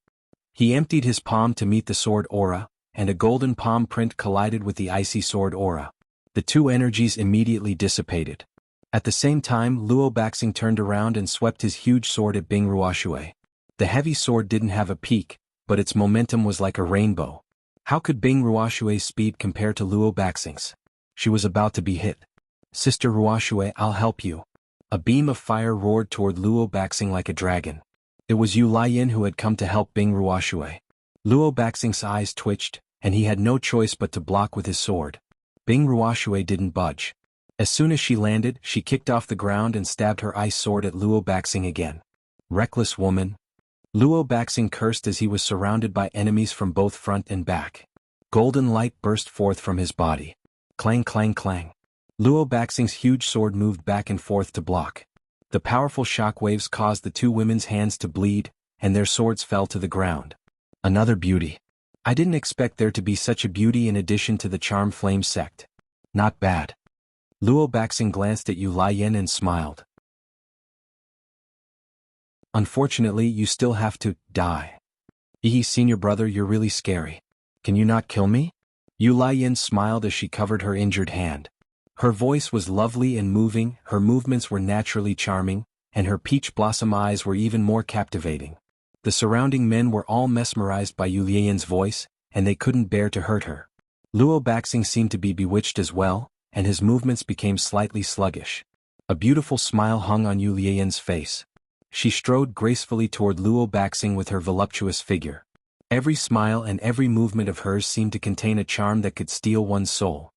He emptied his palm to meet the sword aura, and a golden palm print collided with the icy sword aura. The two energies immediately dissipated. At the same time, Luo Baxing turned around and swept his huge sword at Bing Ruoshui. The heavy sword didn't have a peak, but its momentum was like a rainbow. How could Bing Ruoshui's speed compare to Luo Baxing's? She was about to be hit. Sister Ruoshui, I'll help you. A beam of fire roared toward Luo Baxing like a dragon. It was Yu Laiyin who had come to help Bing Ruoshui. Luo Baxing's eyes twitched, and he had no choice but to block with his sword. Bing Ruoshui didn't budge. As soon as she landed, she kicked off the ground and stabbed her ice sword at Luo Baxing again. Reckless woman. Luo Baxing cursed as he was surrounded by enemies from both front and back. Golden light burst forth from his body. Clang clang clang. Luo Baxing's huge sword moved back and forth to block. The powerful shock waves caused the two women's hands to bleed, and their swords fell to the ground. Another beauty. I didn't expect there to be such a beauty in addition to the Charm Flame sect. Not bad. Luo Baxing glanced at Yu Laiyin and smiled. Unfortunately, you still have to die. Senior brother, you're really scary. Can you not kill me? Yu Laiyin smiled as she covered her injured hand. Her voice was lovely and moving, her movements were naturally charming, and her peach blossom eyes were even more captivating. The surrounding men were all mesmerized by Yu Laiyan's voice, and they couldn't bear to hurt her. Luo Baxing seemed to be bewitched as well, and his movements became slightly sluggish. A beautiful smile hung on Yu Laiyan's face. She strode gracefully toward Luo Baxing with her voluptuous figure. Every smile and every movement of hers seemed to contain a charm that could steal one's soul.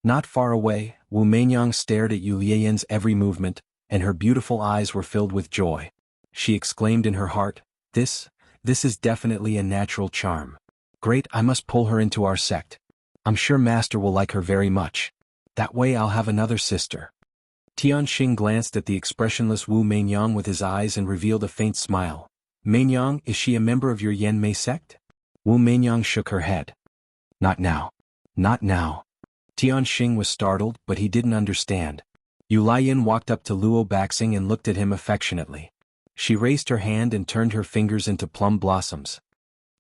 Not far away, Wu Meinyang stared at Yu Laiyan's every movement, and her beautiful eyes were filled with joy. She exclaimed in her heart, This is definitely a natural charm. Great, I must pull her into our sect. I'm sure Master will like her very much. That way I'll have another sister. Tianxing glanced at the expressionless Wu Meinyang with his eyes and revealed a faint smile. Meinyang, is she a member of your Yanmei sect? Wu Meinyang shook her head. Not now. Not now. Tianxing was startled, but he didn't understand. Yu Laiyin walked up to Luo Baxing and looked at him affectionately. She raised her hand and turned her fingers into plum blossoms.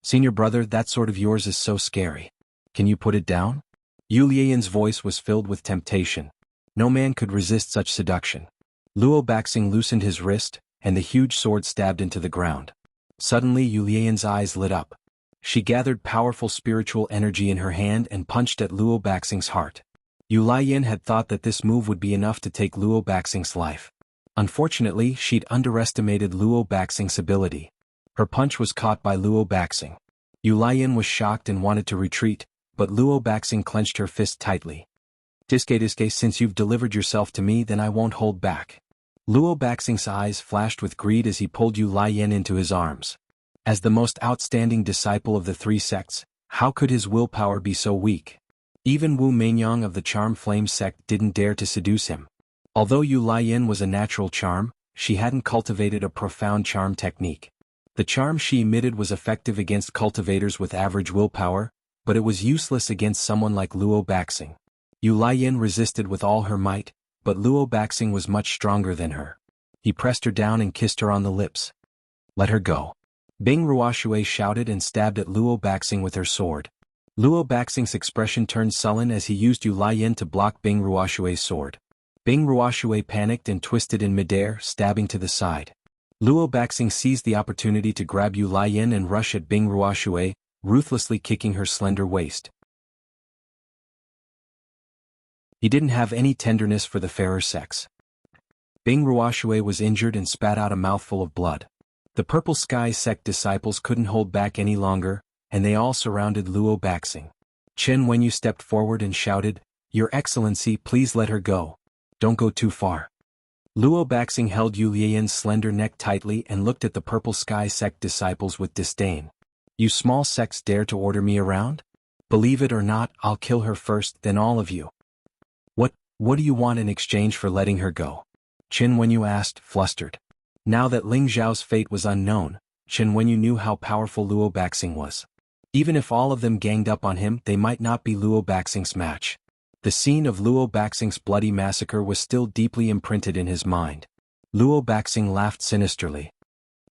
Senior brother, that sword of yours is so scary. Can you put it down? Yu Laiyan's voice was filled with temptation. No man could resist such seduction. Luo Baxing loosened his wrist, and the huge sword stabbed into the ground. Suddenly Yu Laiyan's eyes lit up. She gathered powerful spiritual energy in her hand and punched at Luo Baxing's heart. Yu Laiyin had thought that this move would be enough to take Luo Baxing's life. Unfortunately, she'd underestimated Luo Baxing's ability. Her punch was caught by Luo Baxing. Yu Laiyin was shocked and wanted to retreat, but Luo Baxing clenched her fist tightly. Diske, since you've delivered yourself to me, then I won't hold back. Luo Baxing's eyes flashed with greed as he pulled Yu Laiyin into his arms. As the most outstanding disciple of the three sects, how could his willpower be so weak? Even Wu Meinyang of the Charm Flame sect didn't dare to seduce him. Although Yu Laiyin was a natural charm, she hadn't cultivated a profound charm technique. The charm she emitted was effective against cultivators with average willpower, but it was useless against someone like Luo Baxing. Yu Laiyin resisted with all her might, but Luo Baxing was much stronger than her. He pressed her down and kissed her on the lips. Let her go. Bing Ruoshui shouted and stabbed at Luo Baxing with her sword. Luo Baxing's expression turned sullen as he used Yu Laiyin to block Bing Ruoshui's sword. Bing Ruoshui panicked and twisted in midair, stabbing to the side. Luo Baxing seized the opportunity to grab Yu Laiyin and rush at Bing Ruoshui, ruthlessly kicking her slender waist. He didn't have any tenderness for the fairer sex. Bing Ruoshui was injured and spat out a mouthful of blood. The Purple Sky sect disciples couldn't hold back any longer, and they all surrounded Luo Baxing. Chen Wenyu stepped forward and shouted, Your Excellency, please let her go. Don't go too far. Luo Baxing held Yu Laiyan's slender neck tightly and looked at the Purple Sky sect disciples with disdain. You small sects dare to order me around? Believe it or not, I'll kill her first, then all of you. What do you want in exchange for letting her go? Qin Wenyu asked, flustered. Now that Ling Zhao's fate was unknown, Qin Wenyu knew how powerful Luo Baxing was. Even if all of them ganged up on him, they might not be Luo Baxing's match. The scene of Luo Baxing's bloody massacre was still deeply imprinted in his mind. Luo Baxing laughed sinisterly.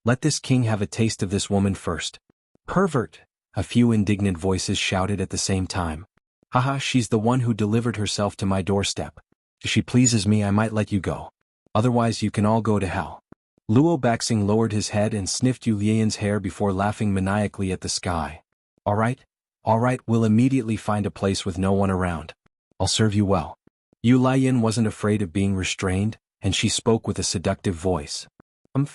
Let this king have a taste of this woman first. Pervert! A few indignant voices shouted at the same time. Haha, she's the one who delivered herself to my doorstep. If she pleases me, I might let you go. Otherwise you can all go to hell. Luo Baxing lowered his head and sniffed Yu Lian's hair before laughing maniacally at the sky. All right, we'll immediately find a place with no one around. I'll serve you well. Yu Lian wasn't afraid of being restrained, and she spoke with a seductive voice.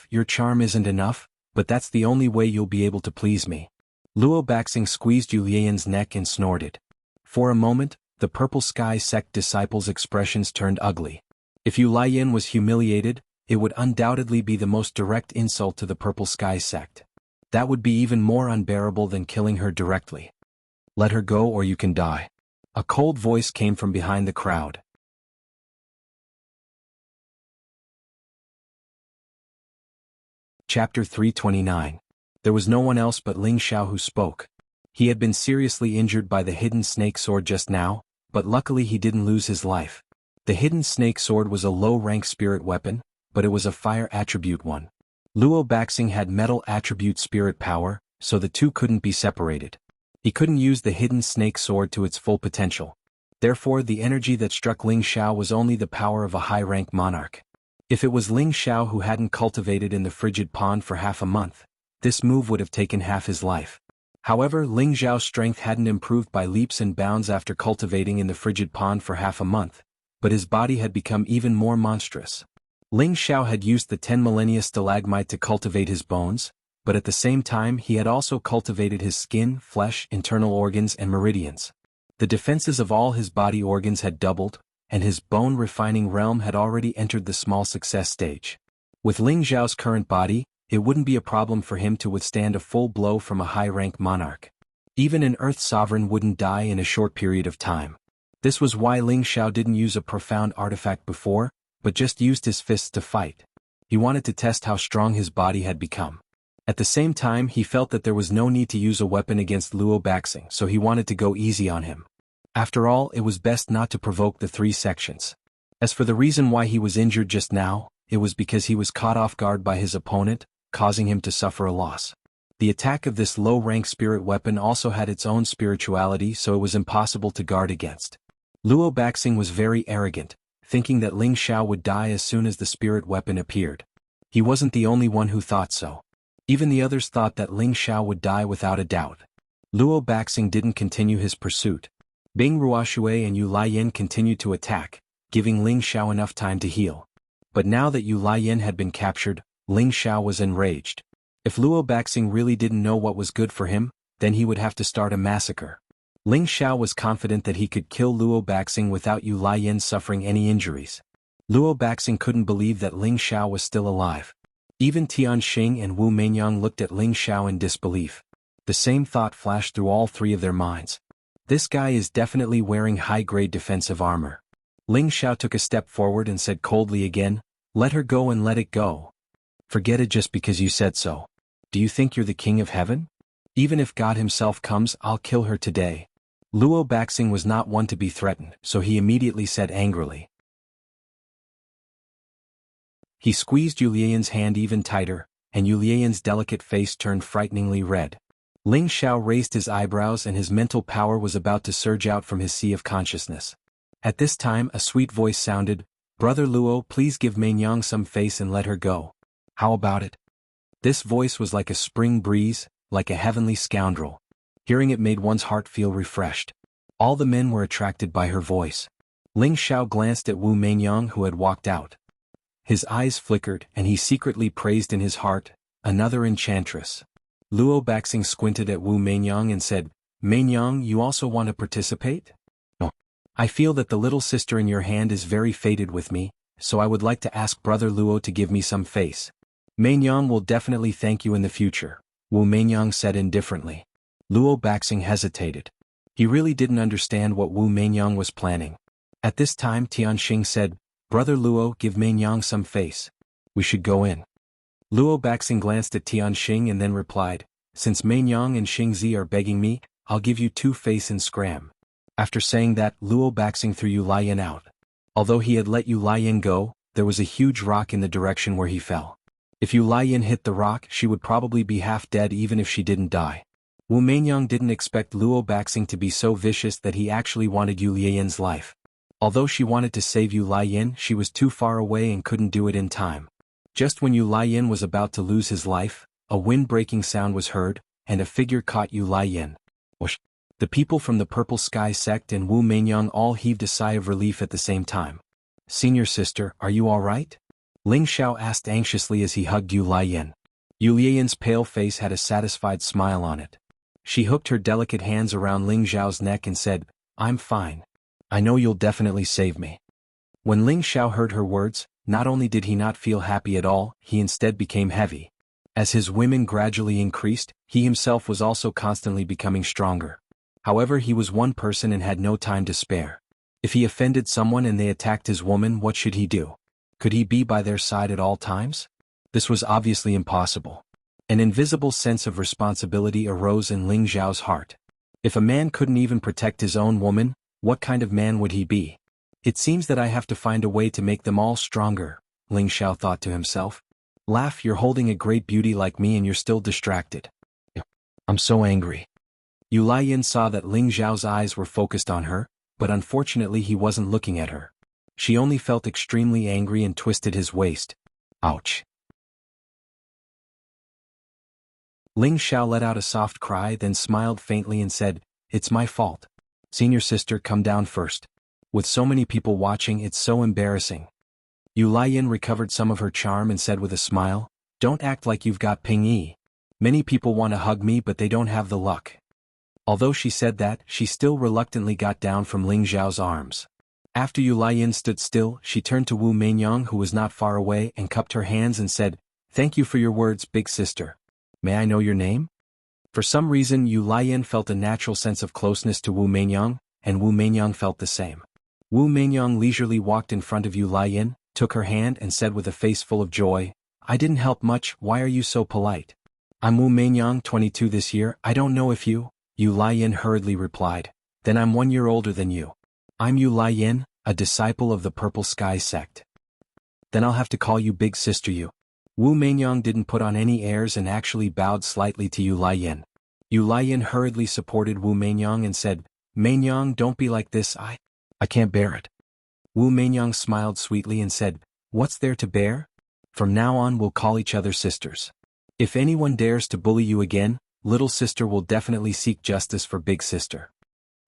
Your charm isn't enough, but that's the only way you'll be able to please me. Luo Baxing squeezed Yu Lian's neck and snorted. For a moment, the Purple Sky sect disciples' expressions turned ugly. If Yu Lian was humiliated, it would undoubtedly be the most direct insult to the Purple Sky sect. That would be even more unbearable than killing her directly. Let her go or you can die. A cold voice came from behind the crowd. Chapter 329. There was no one else but Ling Xiao who spoke. He had been seriously injured by the hidden snake sword just now, but luckily he didn't lose his life. The hidden snake sword was a low-rank spirit weapon, but it was a fire attribute one. Luo Baxing had metal attribute spirit power, so the two couldn't be separated. He couldn't use the hidden snake sword to its full potential. Therefore, the energy that struck Ling Xiao was only the power of a high-rank monarch. If it was Ling Xiao who hadn't cultivated in the frigid pond for half a month, this move would have taken half his life. However, Ling Xiao's strength hadn't improved by leaps and bounds after cultivating in the frigid pond for half a month, but his body had become even more monstrous. Ling Xiao had used the 10 millennia stalagmite to cultivate his bones, but at the same time he had also cultivated his skin, flesh, internal organs and meridians. The defenses of all his body organs had doubled, and his bone-refining realm had already entered the small success stage. With Ling Xiao's current body, it wouldn't be a problem for him to withstand a full blow from a high-rank monarch. Even an Earth sovereign wouldn't die in a short period of time. This was why Ling Xiao didn't use a profound artifact before, but just used his fists to fight. He wanted to test how strong his body had become. At the same time, he felt that there was no need to use a weapon against Luo Baxing, so he wanted to go easy on him. After all, it was best not to provoke the three sections. As for the reason why he was injured just now, it was because he was caught off guard by his opponent, causing him to suffer a loss. The attack of this low-rank spirit weapon also had its own spirituality, so it was impossible to guard against. Luo Baxing was very arrogant, thinking that Ling Xiao would die as soon as the spirit weapon appeared. He wasn't the only one who thought so. Even the others thought that Ling Xiao would die without a doubt. Luo Baxing didn't continue his pursuit. Bing Ruoshui and Yu Lian continued to attack, giving Ling Xiao enough time to heal. But now that Yu Lian had been captured, Ling Xiao was enraged. If Luo Baxing really didn't know what was good for him, then he would have to start a massacre. Ling Xiao was confident that he could kill Luo Baxing without Yu Lian suffering any injuries. Luo Baxing couldn't believe that Ling Xiao was still alive. Even Tian Xing and Wu Meinyang looked at Ling Xiao in disbelief. The same thought flashed through all three of their minds. This guy is definitely wearing high-grade defensive armor. Ling Xiao took a step forward and said coldly again, "Let her go and let it go. Forget it just because you said so. Do you think you're the king of heaven? Even if God himself comes, I'll kill her today." Luo Baxing was not one to be threatened, so he immediately said angrily. He squeezed Yu Lian's hand even tighter, and Yu Lian's delicate face turned frighteningly red. Ling Xiao raised his eyebrows and his mental power was about to surge out from his sea of consciousness. At this time a sweet voice sounded, "Brother Luo, please give Meinyang some face and let her go. How about it?" This voice was like a spring breeze, like a heavenly scoundrel. Hearing it made one's heart feel refreshed. All the men were attracted by her voice. Ling Xiao glanced at Wu Meinyang who had walked out. His eyes flickered and he secretly praised in his heart, "Another enchantress." Luo Baxing squinted at Wu Meinyang and said, "Meinyang, you also want to participate?" "No. I feel that the little sister in your hand is very fated with me, so I would like to ask Brother Luo to give me some face." "Meinyang will definitely thank you in the future," Wu Meinyang said indifferently. Luo Baxing hesitated. He really didn't understand what Wu Meinyang was planning. At this time Tian Xing said, Brother Luo, give Mainyang some face. We should go in. Luo Baxing glanced at Tianxing and then replied, since Mainyang and Xingzi are begging me, I'll give you 2 face and scram. After saying that, Luo Baxing threw Yu Laiyan out. Although he had let Yu Laiyan go, there was a huge rock in the direction where he fell. If Yu Laiyan hit the rock, she would probably be half dead even if she didn't die. Wu Mainyang didn't expect Luo Baxing to be so vicious that he actually wanted Yu Laiyan's life. Although she wanted to save Yu Laiyan, she was too far away and couldn't do it in time. Just when Yu Laiyan was about to lose his life, a wind-breaking sound was heard, and a figure caught Yu Laiyan. Whoosh! The people from the Purple Sky sect and Wu Mainyang all heaved a sigh of relief at the same time. Senior sister, are you all right? Ling Xiao asked anxiously as he hugged Yu Laiyan. Yu Laiyan's pale face had a satisfied smile on it. She hooked her delicate hands around Ling Xiao's neck and said, I'm fine. I know you'll definitely save me. When Ling Xiao heard her words, not only did he not feel happy at all, he instead became heavy. As his women gradually increased, he himself was also constantly becoming stronger. However, he was one person and had no time to spare. If he offended someone and they attacked his woman, what should he do? Could he be by their side at all times? This was obviously impossible. An invisible sense of responsibility arose in Ling Xiao's heart. If a man couldn't even protect his own woman, what kind of man would he be? It seems that I have to find a way to make them all stronger, Ling Xiao thought to himself. Laugh, you're holding a great beauty like me and you're still distracted. I'm so angry. Yu Laiyan saw that Ling Xiao's eyes were focused on her, but unfortunately he wasn't looking at her. She only felt extremely angry and twisted his waist. Ouch. Ling Xiao let out a soft cry, then smiled faintly and said, It's my fault. Senior sister, come down first. With so many people watching, it's so embarrassing. Yu Laiyan recovered some of her charm and said with a smile, Don't act like you've got Ping Yi. Many people want to hug me but they don't have the luck. Although she said that, she still reluctantly got down from Ling Xiao's arms. After Yu Laiyan stood still, she turned to Wu Mainyang, who was not far away, and cupped her hands and said, Thank you for your words, big sister. May I know your name? For some reason, Yu Laiyan felt a natural sense of closeness to Wu Mainyang, and Wu Mainyang felt the same. Wu Mainyang leisurely walked in front of Yu Laiyan, took her hand and said with a face full of joy, I didn't help much, why are you so polite? I'm Wu Mainyang, 22 this year, I don't know if you... Yu Laiyan hurriedly replied, Then I'm 1 year older than you. I'm Yu Laiyan, a disciple of the Purple Sky sect. Then I'll have to call you big sister Yu. Wu Mainyang didn't put on any airs and actually bowed slightly to Yu Laiyan. Yu Laiyan hurriedly supported Wu Mainyang and said, Mainyang, don't be like this, I can't bear it. Wu Mainyang smiled sweetly and said, What's there to bear? From now on we'll call each other sisters. If anyone dares to bully you again, little sister will definitely seek justice for big sister.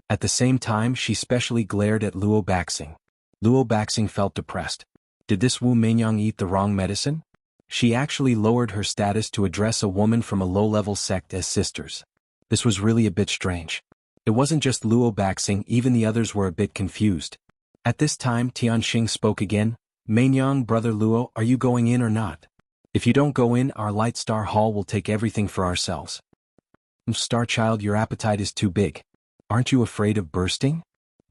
At the same time, she specially glared at Luo Baxing. Luo Baxing felt depressed. Did this Wu Mainyang eat the wrong medicine? She actually lowered her status to address a woman from a low-level sect as sisters. This was really a bit strange. It wasn't just Luo Baxing, even the others were a bit confused. At this time, Tianxing spoke again, Mainyang, brother Luo, are you going in or not? If you don't go in, our Light Star Hall will take everything for ourselves. Star Child, your appetite is too big. Aren't you afraid of bursting?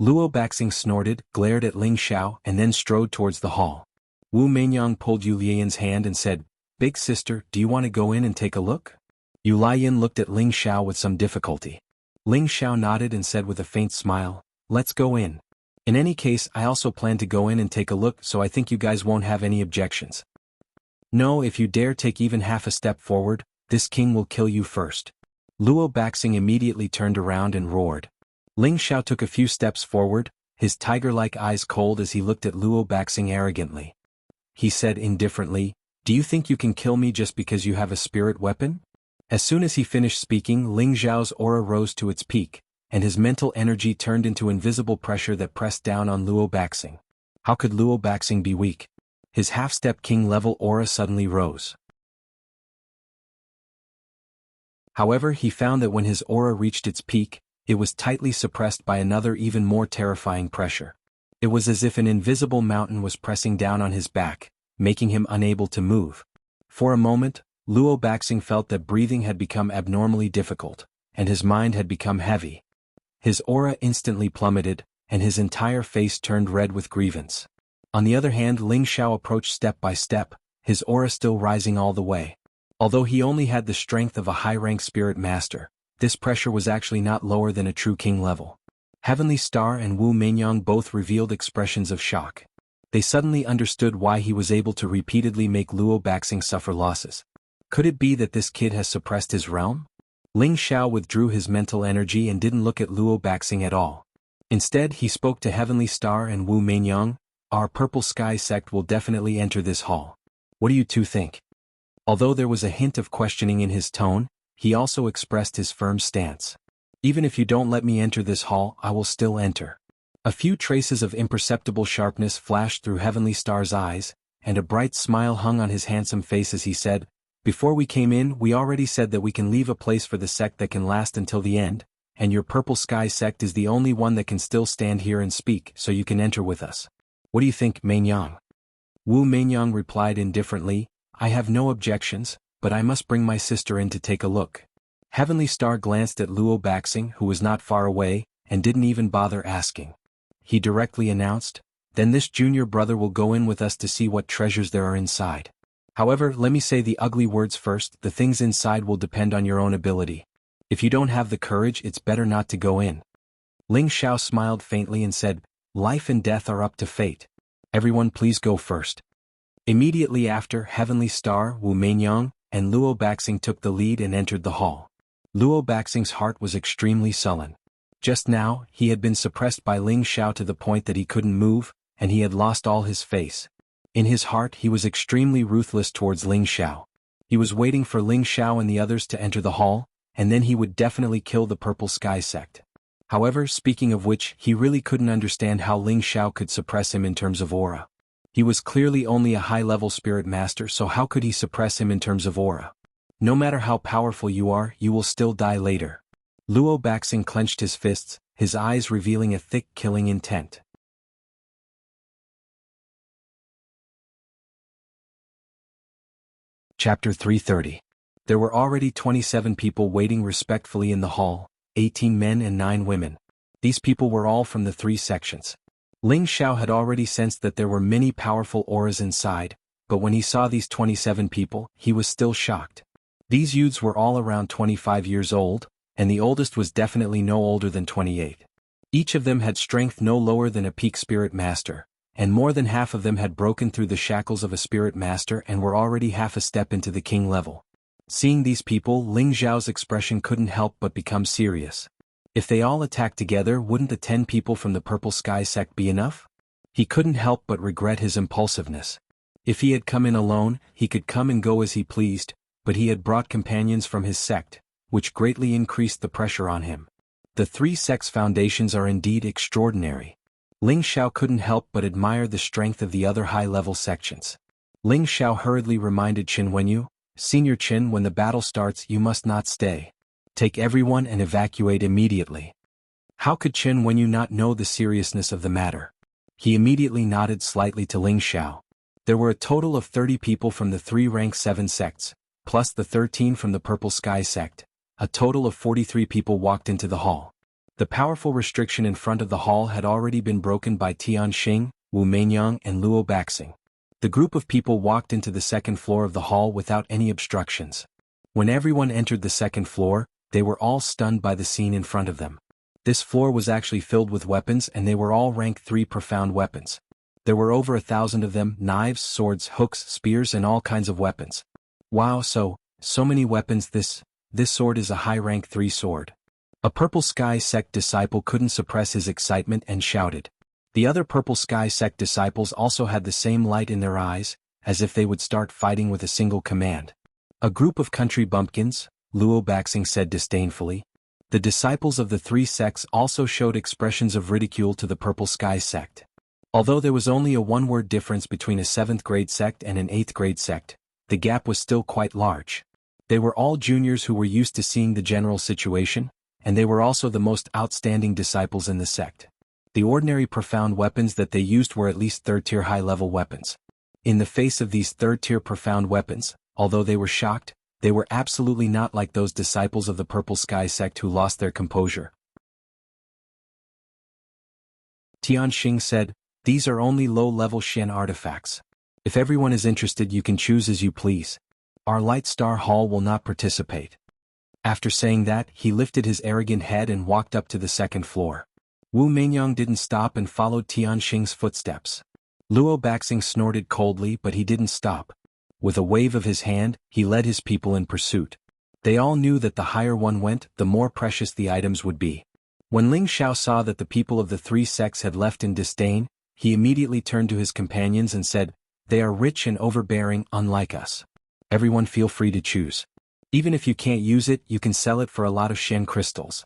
Luo Baxing snorted, glared at Ling Xiao, and then strode towards the hall. Wu Mainyang pulled Yu Laiyan's hand and said, Big sister, do you want to go in and take a look? Yu Laiyan looked at Ling Xiao with some difficulty. Ling Xiao nodded and said with a faint smile, Let's go in. In any case, I also plan to go in and take a look, so I think you guys won't have any objections. No, if you dare take even half a step forward, this king will kill you first. Luo Baxing immediately turned around and roared. Ling Xiao took a few steps forward, his tiger-like eyes cold as he looked at Luo Baxing arrogantly. He said indifferently, Do you think you can kill me just because you have a spirit weapon? As soon as he finished speaking, Ling Xiao's aura rose to its peak, and his mental energy turned into invisible pressure that pressed down on Luo Baxing. How could Luo Baxing be weak? His half-step king-level aura suddenly rose. However, he found that when his aura reached its peak, it was tightly suppressed by another even more terrifying pressure. It was as if an invisible mountain was pressing down on his back, making him unable to move. For a moment, Luo Baxing felt that breathing had become abnormally difficult, and his mind had become heavy. His aura instantly plummeted, and his entire face turned red with grievance. On the other hand, Ling Xiao approached step by step, his aura still rising all the way. Although he only had the strength of a high-rank spirit master, this pressure was actually not lower than a true king level. Heavenly Star and Wu Meinyang both revealed expressions of shock. They suddenly understood why he was able to repeatedly make Luo Baxing suffer losses. Could it be that this kid has suppressed his realm? Ling Xiao withdrew his mental energy and didn't look at Luo Baxing at all. Instead, he spoke to Heavenly Star and Wu Meinyang. Our Purple Sky sect will definitely enter this hall. What do you two think? Although there was a hint of questioning in his tone, he also expressed his firm stance. Even if you don't let me enter this hall, I will still enter. A few traces of imperceptible sharpness flashed through Heavenly Star's eyes, and a bright smile hung on his handsome face as he said, "Before we came in, we already said that we can leave a place for the sect that can last until the end, and your Purple Sky sect is the only one that can still stand here and speak, so you can enter with us. What do you think, Meinyang?" Wu Meinyang replied indifferently, "I have no objections, but I must bring my sister in to take a look." Heavenly Star glanced at Luo Baxing, who was not far away, and didn't even bother asking. He directly announced, "Then this junior brother will go in with us to see what treasures there are inside. However, let me say the ugly words first, the things inside will depend on your own ability. If you don't have the courage, it's better not to go in." Ling Xiao smiled faintly and said, "Life and death are up to fate. Everyone please go first." Immediately after, Heavenly Star, Wu Meinyang, and Luo Baxing took the lead and entered the hall. Luo Baxing's heart was extremely sullen. Just now, he had been suppressed by Ling Xiao to the point that he couldn't move, and he had lost all his face. In his heart he was extremely ruthless towards Ling Xiao. He was waiting for Ling Xiao and the others to enter the hall, and then he would definitely kill the Purple Sky sect. However, speaking of which, he really couldn't understand how Ling Xiao could suppress him in terms of aura. He was clearly only a high-level spirit master, so how could he suppress him in terms of aura? No matter how powerful you are, you will still die later. Luo Baxing clenched his fists, his eyes revealing a thick killing intent. Chapter 330. There were already 27 people waiting respectfully in the hall, 18 men and 9 women. These people were all from the 3 sections. Ling Xiao had already sensed that there were many powerful auras inside, but when he saw these 27 people, he was still shocked. These youths were all around 25 years old, and the oldest was definitely no older than 28. Each of them had strength no lower than a peak spirit master, and more than half of them had broken through the shackles of a spirit master and were already half a step into the king level. Seeing these people, Ling Xiao's expression couldn't help but become serious. If they all attacked together, wouldn't the 10 people from the Purple Sky sect be enough? He couldn't help but regret his impulsiveness. If he had come in alone, he could come and go as he pleased, but he had brought companions from his sect, which greatly increased the pressure on him. The 3 sects' foundations are indeed extraordinary. Ling Xiao couldn't help but admire the strength of the other high-level sections. Ling Xiao hurriedly reminded Qin Wenyu, "Senior Qin, when the battle starts you must not stay. Take everyone and evacuate immediately." How could Qin Wenyu not know the seriousness of the matter? He immediately nodded slightly to Ling Xiao. There were a total of 30 people from the 3 rank 7 sects, plus the 13 from the Purple Sky sect. A total of 43 people walked into the hall. The powerful restriction in front of the hall had already been broken by Tianxing, Wu Meinyang and Luo Baxing. The group of people walked into the second floor of the hall without any obstructions. When everyone entered the second floor, they were all stunned by the scene in front of them. This floor was actually filled with weapons, and they were all rank 3 profound weapons. There were over 1,000 of them, knives, swords, hooks, spears and all kinds of weapons. Wow, so many weapons. This sword is a high rank 3 sword. A Purple Sky sect disciple couldn't suppress his excitement and shouted. The other Purple Sky sect disciples also had the same light in their eyes, as if they would start fighting with a single command. "A group of country bumpkins," Luo Baxing said disdainfully. The disciples of the 3 sects also showed expressions of ridicule to the Purple Sky sect. Although there was only a 1-word difference between a 7th grade sect and an 8th grade sect, the gap was still quite large. They were all juniors who were used to seeing the general situation, and they were also the most outstanding disciples in the sect. The ordinary profound weapons that they used were at least 3rd-tier high-level weapons. In the face of these 3rd-tier profound weapons, although they were shocked, they were absolutely not like those disciples of the Purple Sky sect who lost their composure. Tianxing said, These are only low-level Shen artifacts. If everyone is interested, you can choose as you please. Our Light Star Hall will not participate." After saying that, he lifted his arrogant head and walked up to the second floor. Wu Meinyang didn't stop and followed Tianxing's footsteps. Luo Baxing snorted coldly, but he didn't stop. With a wave of his hand, he led his people in pursuit. They all knew that the higher one went, the more precious the items would be. When Ling Xiao saw that the people of the three sects had left in disdain, he immediately turned to his companions and said, "They are rich and overbearing, unlike us. Everyone feel free to choose. Even if you can't use it, you can sell it for a lot of Shen crystals."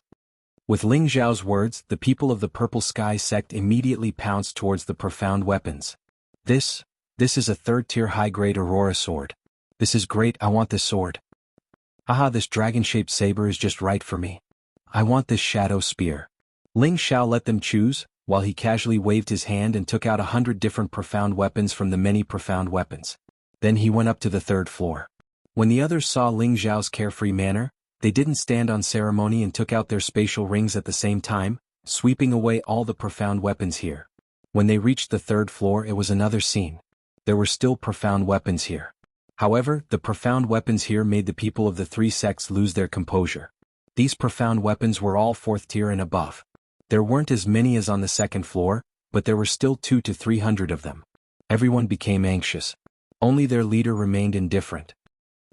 With Ling Xiao's words, the people of the Purple Sky sect immediately pounced towards the profound weapons. This is a third-tier high-grade Aurora sword. This is great, I want this sword. Haha, this dragon-shaped saber is just right for me. I want this shadow spear. Ling Xiao let them choose, while he casually waved his hand and took out 100 different profound weapons from the many profound weapons. Then he went up to the third floor. When the others saw Ling Xiao's carefree manner, they didn't stand on ceremony and took out their spatial rings at the same time, sweeping away all the profound weapons here. When they reached the third floor, it was another scene. There were still profound weapons here. However, the profound weapons here made the people of the three sects lose their composure. These profound weapons were all fourth tier and above. There weren't as many as on the second floor, but there were still 200 to 300 of them. Everyone became anxious. Only their leader remained indifferent.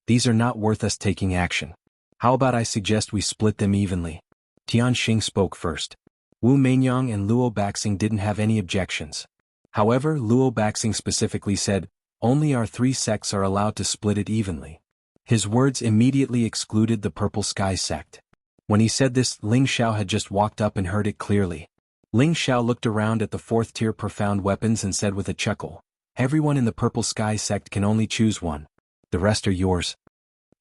"These are not worth us taking action. How about I suggest we split them evenly?" Tianxing spoke first. Wu Meinyang and Luo Baxing didn't have any objections. However, Luo Baxing specifically said, "Only our three sects are allowed to split it evenly." His words immediately excluded the Purple Sky sect. When he said this, Ling Xiao had just walked up and heard it clearly. Ling Xiao looked around at the fourth-tier profound weapons and said with a chuckle, "Everyone in the Purple Sky sect can only choose one. The rest are yours."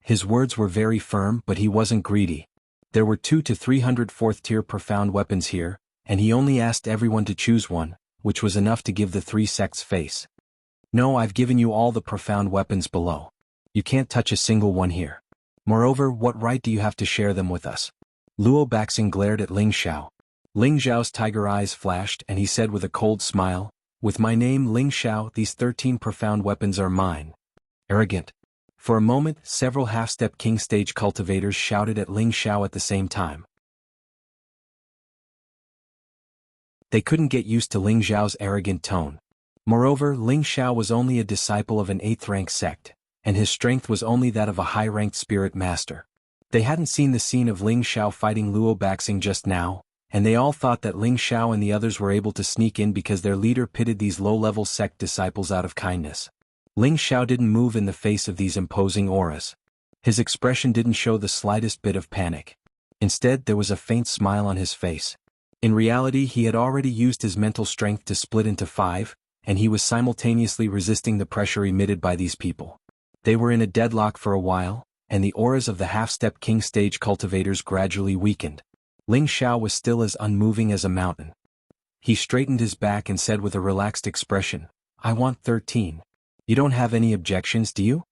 His words were very firm, but he wasn't greedy. There were 200 to 300 fourth-tier profound weapons here, and he only asked everyone to choose one, which was enough to give the three sects face. "No, I've given you all the profound weapons below. You can't touch a single one here. Moreover, what right do you have to share them with us?" Luo Baxing glared at Ling Xiao. Ling Xiao's tiger eyes flashed and he said with a cold smile, "With my name Ling Xiao, these 13 profound weapons are mine." Arrogant. For a moment, several half-step king stage cultivators shouted at Ling Xiao at the same time. They couldn't get used to Ling Xiao's arrogant tone. Moreover, Ling Xiao was only a disciple of an 8th-rank sect, and his strength was only that of a high-ranked spirit master. They hadn't seen the scene of Ling Xiao fighting Luo Baxing just now, and they all thought that Ling Xiao and the others were able to sneak in because their leader pitted these low-level sect disciples out of kindness. Ling Xiao didn't move in the face of these imposing auras. His expression didn't show the slightest bit of panic. Instead, there was a faint smile on his face. In reality, he had already used his mental strength to split into 5, and he was simultaneously resisting the pressure emitted by these people. They were in a deadlock for a while, and the auras of the half-step king stage cultivators gradually weakened. Ling Xiao was still as unmoving as a mountain. He straightened his back and said with a relaxed expression, "I want 13. You don't have any objections, do you?"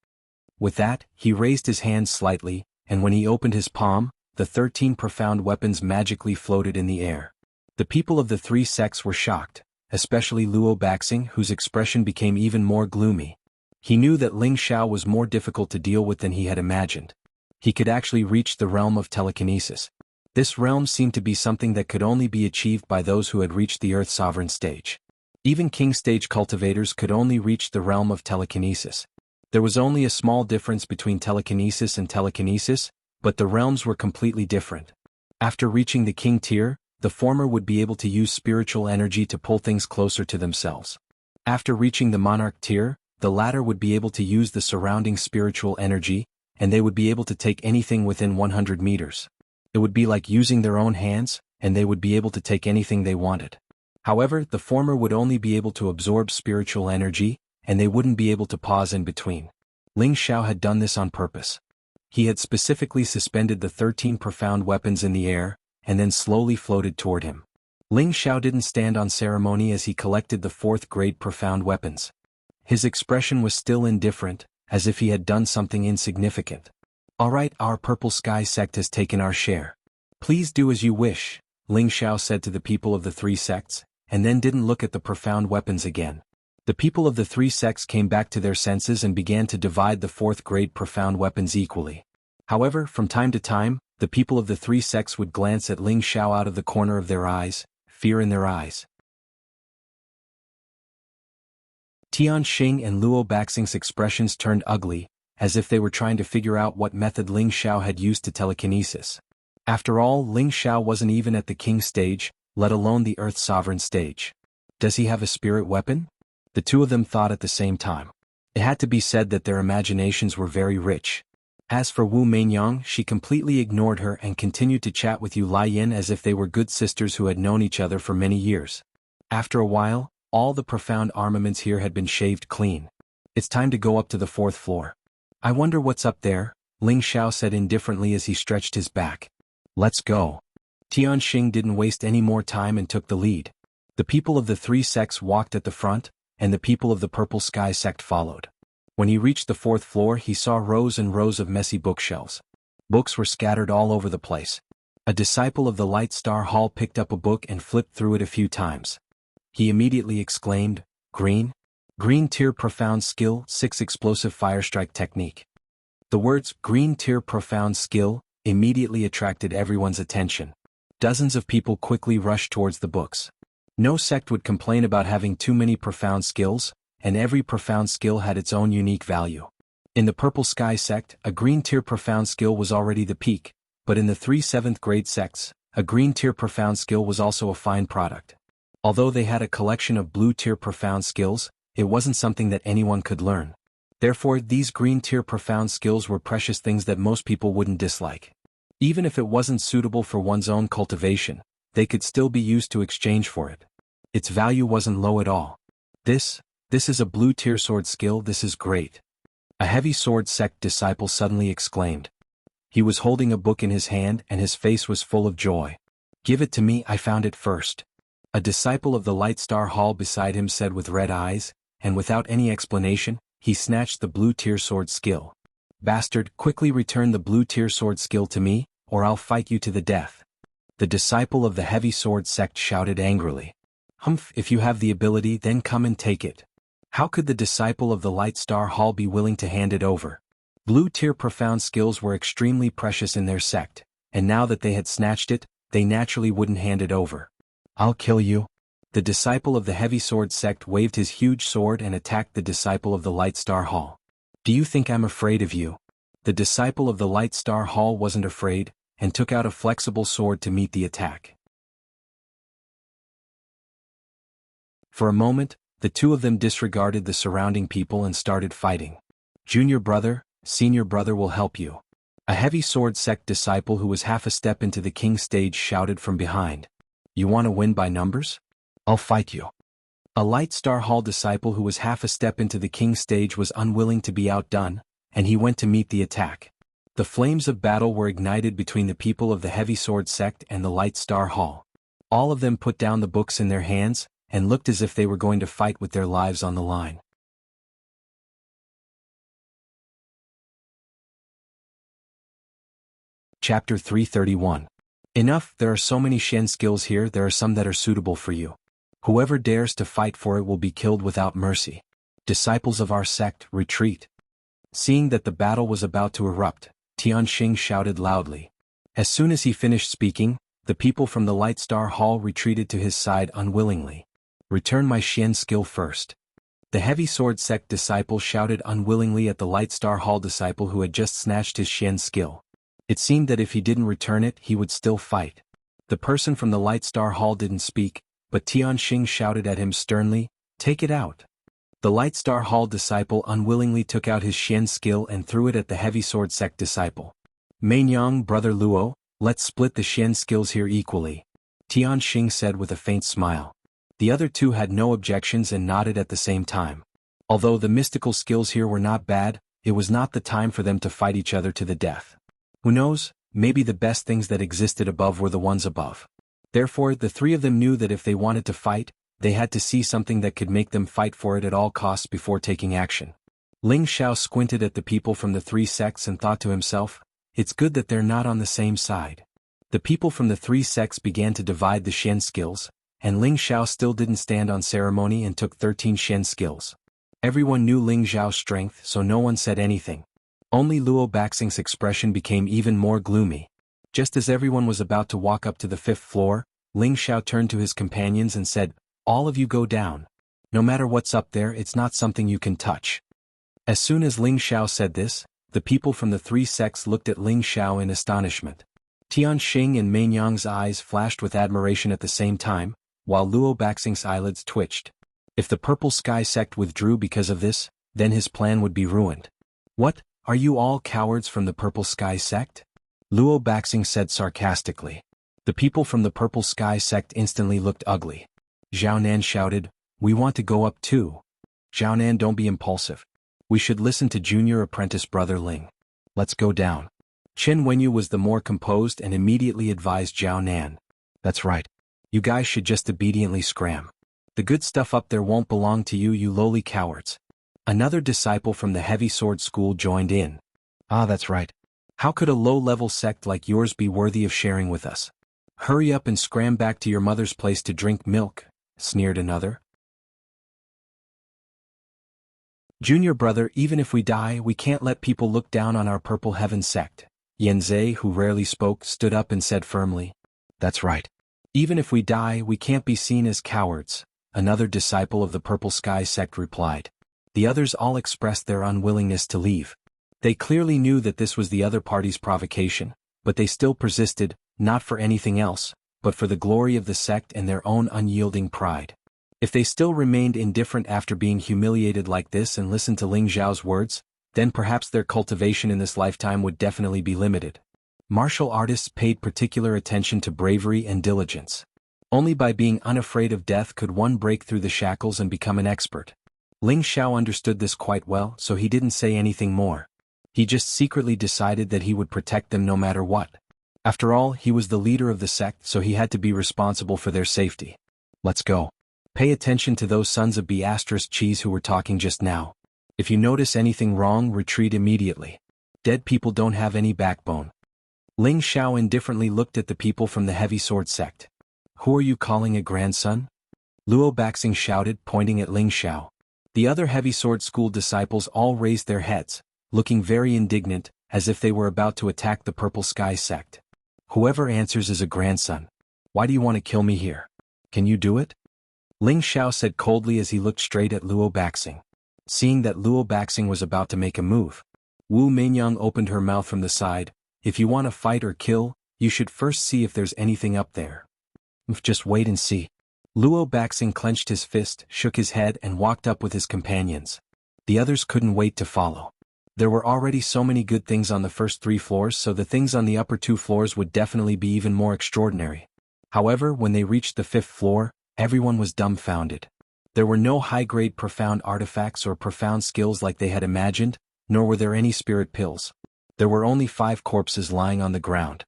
With that, he raised his hand slightly, and when he opened his palm, the 13 profound weapons magically floated in the air. The people of the three sects were shocked, especially Luo Baxing, whose expression became even more gloomy. He knew that Ling Xiao was more difficult to deal with than he had imagined. He could actually reach the realm of telekinesis. This realm seemed to be something that could only be achieved by those who had reached the Earth Sovereign stage. Even king stage cultivators could only reach the realm of telekinesis. There was only a small difference between telekinesis and telekinesis, but the realms were completely different. After reaching the king tier, the former would be able to use spiritual energy to pull things closer to themselves. After reaching the monarch tier, the latter would be able to use the surrounding spiritual energy, and they would be able to take anything within 100 meters. It would be like using their own hands, and they would be able to take anything they wanted. However, the former would only be able to absorb spiritual energy, and they wouldn't be able to pause in between. Ling Xiao had done this on purpose. He had specifically suspended the 13 profound weapons in the air, and then slowly floated toward him. Ling Xiao didn't stand on ceremony as he collected the 4th-grade profound weapons. His expression was still indifferent, as if he had done something insignificant. "All right, our Purple Sky sect has taken our share. Please do as you wish," Ling Xiao said to the people of the three sects, and then didn't look at the profound weapons again. The people of the three sects came back to their senses and began to divide the fourth-grade profound weapons equally. However, from time to time, the people of the three sects would glance at Ling Xiao out of the corner of their eyes, fear in their eyes. Tian Xing and Luo Baxing's expressions turned ugly, as if they were trying to figure out what method Ling Xiao had used to telekinesis. After all, Ling Xiao wasn't even at the king stage, let alone the Earth Sovereign stage. Does he have a spirit weapon? The two of them thought at the same time. It had to be said that their imaginations were very rich. As for Wu Meinyang, she completely ignored her and continued to chat with Yu Laiyin as if they were good sisters who had known each other for many years. After a while, all the profound armaments here had been shaved clean. It's time to go up to the fourth floor. I wonder what's up there, Ling Xiao said indifferently as he stretched his back. Let's go. Tian Xing didn't waste any more time and took the lead. The people of the three sects walked at the front, and the people of the Purple Sky sect followed. When he reached the fourth floor, he saw rows and rows of messy bookshelves. Books were scattered all over the place. A disciple of the Light Star Hall picked up a book and flipped through it a few times. He immediately exclaimed, "Green? Green Tier Profound Skill 6 Explosive Fire Strike Technique." The words, "Green Tier Profound Skill," immediately attracted everyone's attention. Dozens of people quickly rushed towards the books. No sect would complain about having too many profound skills, and every profound skill had its own unique value. In the Purple Sky sect, a green tier profound skill was already the peak, but in the three 7th grade sects, a green tier profound skill was also a fine product. Although they had a collection of blue tier profound skills, it wasn't something that anyone could learn. Therefore, these green tier profound skills were precious things that most people wouldn't dislike. Even if it wasn't suitable for one's own cultivation, they could still be used to exchange for it. Its value wasn't low at all. This is a blue tier sword skill, this is great. A heavy sword sect disciple suddenly exclaimed. He was holding a book in his hand and his face was full of joy. "Give it to me, I found it first." A disciple of the Light Star Hall beside him said with red eyes, and without any explanation, he snatched the blue tier sword skill. "Bastard, quickly return the blue tier sword skill to me, or I'll fight you to the death." The disciple of the heavy sword sect shouted angrily. "Humph, if you have the ability, then come and take it." How could the disciple of the Light Star Hall be willing to hand it over? Blue tier profound skills were extremely precious in their sect, and now that they had snatched it, they naturally wouldn't hand it over. "I'll kill you." The disciple of the heavy sword sect waved his huge sword and attacked the disciple of the Light Star Hall. "Do you think I'm afraid of you?" The disciple of the Light Star Hall wasn't afraid, and took out a flexible sword to meet the attack. For a moment, the two of them disregarded the surrounding people and started fighting. "Junior brother, senior brother will help you." A heavy sword sect disciple who was half a step into the king stage shouted from behind. "You want to win by numbers? I'll fight you." A Light Star Hall disciple who was half a step into the king stage was unwilling to be outdone, and he went to meet the attack. The flames of battle were ignited between the people of the heavy sword sect and the Light Star Hall. All of them put down the books in their hands, and looked as if they were going to fight with their lives on the line. Chapter 331. Enough, there are so many Shen skills here, there are some that are suitable for you. Whoever dares to fight for it will be killed without mercy. Disciples of our sect, retreat. Seeing that the battle was about to erupt, Tian Xing shouted loudly. As soon as he finished speaking, the people from the Light Star Hall retreated to his side unwillingly. "Return my Xian skill first." The heavy sword sect disciple shouted unwillingly at the Light Star Hall disciple who had just snatched his Xian skill. It seemed that if he didn't return it, he would still fight. The person from the Light Star Hall didn't speak, but Tian Xing shouted at him sternly, "Take it out." The Light Star Hall disciple unwillingly took out his Xian skill and threw it at the heavy sword sect disciple. "Meinyang, brother Luo, let's split the Xian skills here equally," Tian Xing said with a faint smile. The other two had no objections and nodded at the same time. Although the mystical skills here were not bad, it was not the time for them to fight each other to the death. Who knows, maybe the best things that existed above were the ones above. Therefore, the three of them knew that if they wanted to fight, they had to see something that could make them fight for it at all costs before taking action. Ling Xiao squinted at the people from the three sects and thought to himself, "It's good that they're not on the same side." The people from the three sects began to divide the Shen skills, and Ling Xiao still didn't stand on ceremony and took 13 Shen skills. Everyone knew Ling Xiao's strength, so no one said anything. Only Luo Baxing's expression became even more gloomy. Just as everyone was about to walk up to the 5th floor, Ling Xiao turned to his companions and said, "All of you go down. No matter what's up there, it's not something you can touch." As soon as Ling Xiao said this, the people from the 3 sects looked at Ling Xiao in astonishment. Tianxing and Mainyang's eyes flashed with admiration at the same time, while Luo Baxing's eyelids twitched. If the Purple Sky sect withdrew because of this, then his plan would be ruined. "What, are you all cowards from the Purple Sky sect?" Luo Baxing said sarcastically. The people from the Purple Sky sect instantly looked ugly. Zhao Nan shouted, "We want to go up too." "Zhao Nan, don't be impulsive. We should listen to junior apprentice brother Ling. Let's go down." Chen Wenyu was the more composed and immediately advised Zhao Nan. "That's right. You guys should just obediently scram. The good stuff up there won't belong to you, you lowly cowards." Another disciple from the Heavy Sword School joined in. "Ah, that's right. How could a low-level sect like yours be worthy of sharing with us? Hurry up and scram back to your mother's place to drink milk," sneered another. "Junior brother, even if we die, we can't let people look down on our Purple Heaven sect." Yanzei, who rarely spoke, stood up and said firmly. "That's right. Even if we die, we can't be seen as cowards," another disciple of the Purple Sky sect replied. The others all expressed their unwillingness to leave. They clearly knew that this was the other party's provocation, but they still persisted, not for anything else, but for the glory of the sect and their own unyielding pride. If they still remained indifferent after being humiliated like this and listened to Ling Xiao's words, then perhaps their cultivation in this lifetime would definitely be limited. Martial artists paid particular attention to bravery and diligence. Only by being unafraid of death could one break through the shackles and become an expert. Ling Xiao understood this quite well, so he didn't say anything more. He just secretly decided that he would protect them no matter what. After all, he was the leader of the sect, so he had to be responsible for their safety. "Let's go. Pay attention to those sons of B***cheese who were talking just now. If you notice anything wrong, retreat immediately. Dead people don't have any backbone." Ling Xiao indifferently looked at the people from the Heavy Sword sect. "Who are you calling a grandson?" Luo Baxing shouted, pointing at Ling Xiao. The other Heavy Sword School disciples all raised their heads, looking very indignant, as if they were about to attack the Purple Sky sect. "Whoever answers is a grandson. Why do you want to kill me here? Can you do it?" Ling Xiao said coldly as he looked straight at Luo Baxing. Seeing that Luo Baxing was about to make a move, Wu Meinyang opened her mouth from the side. "If you want to fight or kill, you should first see if there's anything up there. Just wait and see." Luo Baxing clenched his fist, shook his head and walked up with his companions. The others couldn't wait to follow. There were already so many good things on the first 3 floors, so the things on the upper 2 floors would definitely be even more extraordinary. However, when they reached the 5th floor, everyone was dumbfounded. There were no high-grade profound artifacts or profound skills like they had imagined, nor were there any spirit pills. There were only 5 corpses lying on the ground.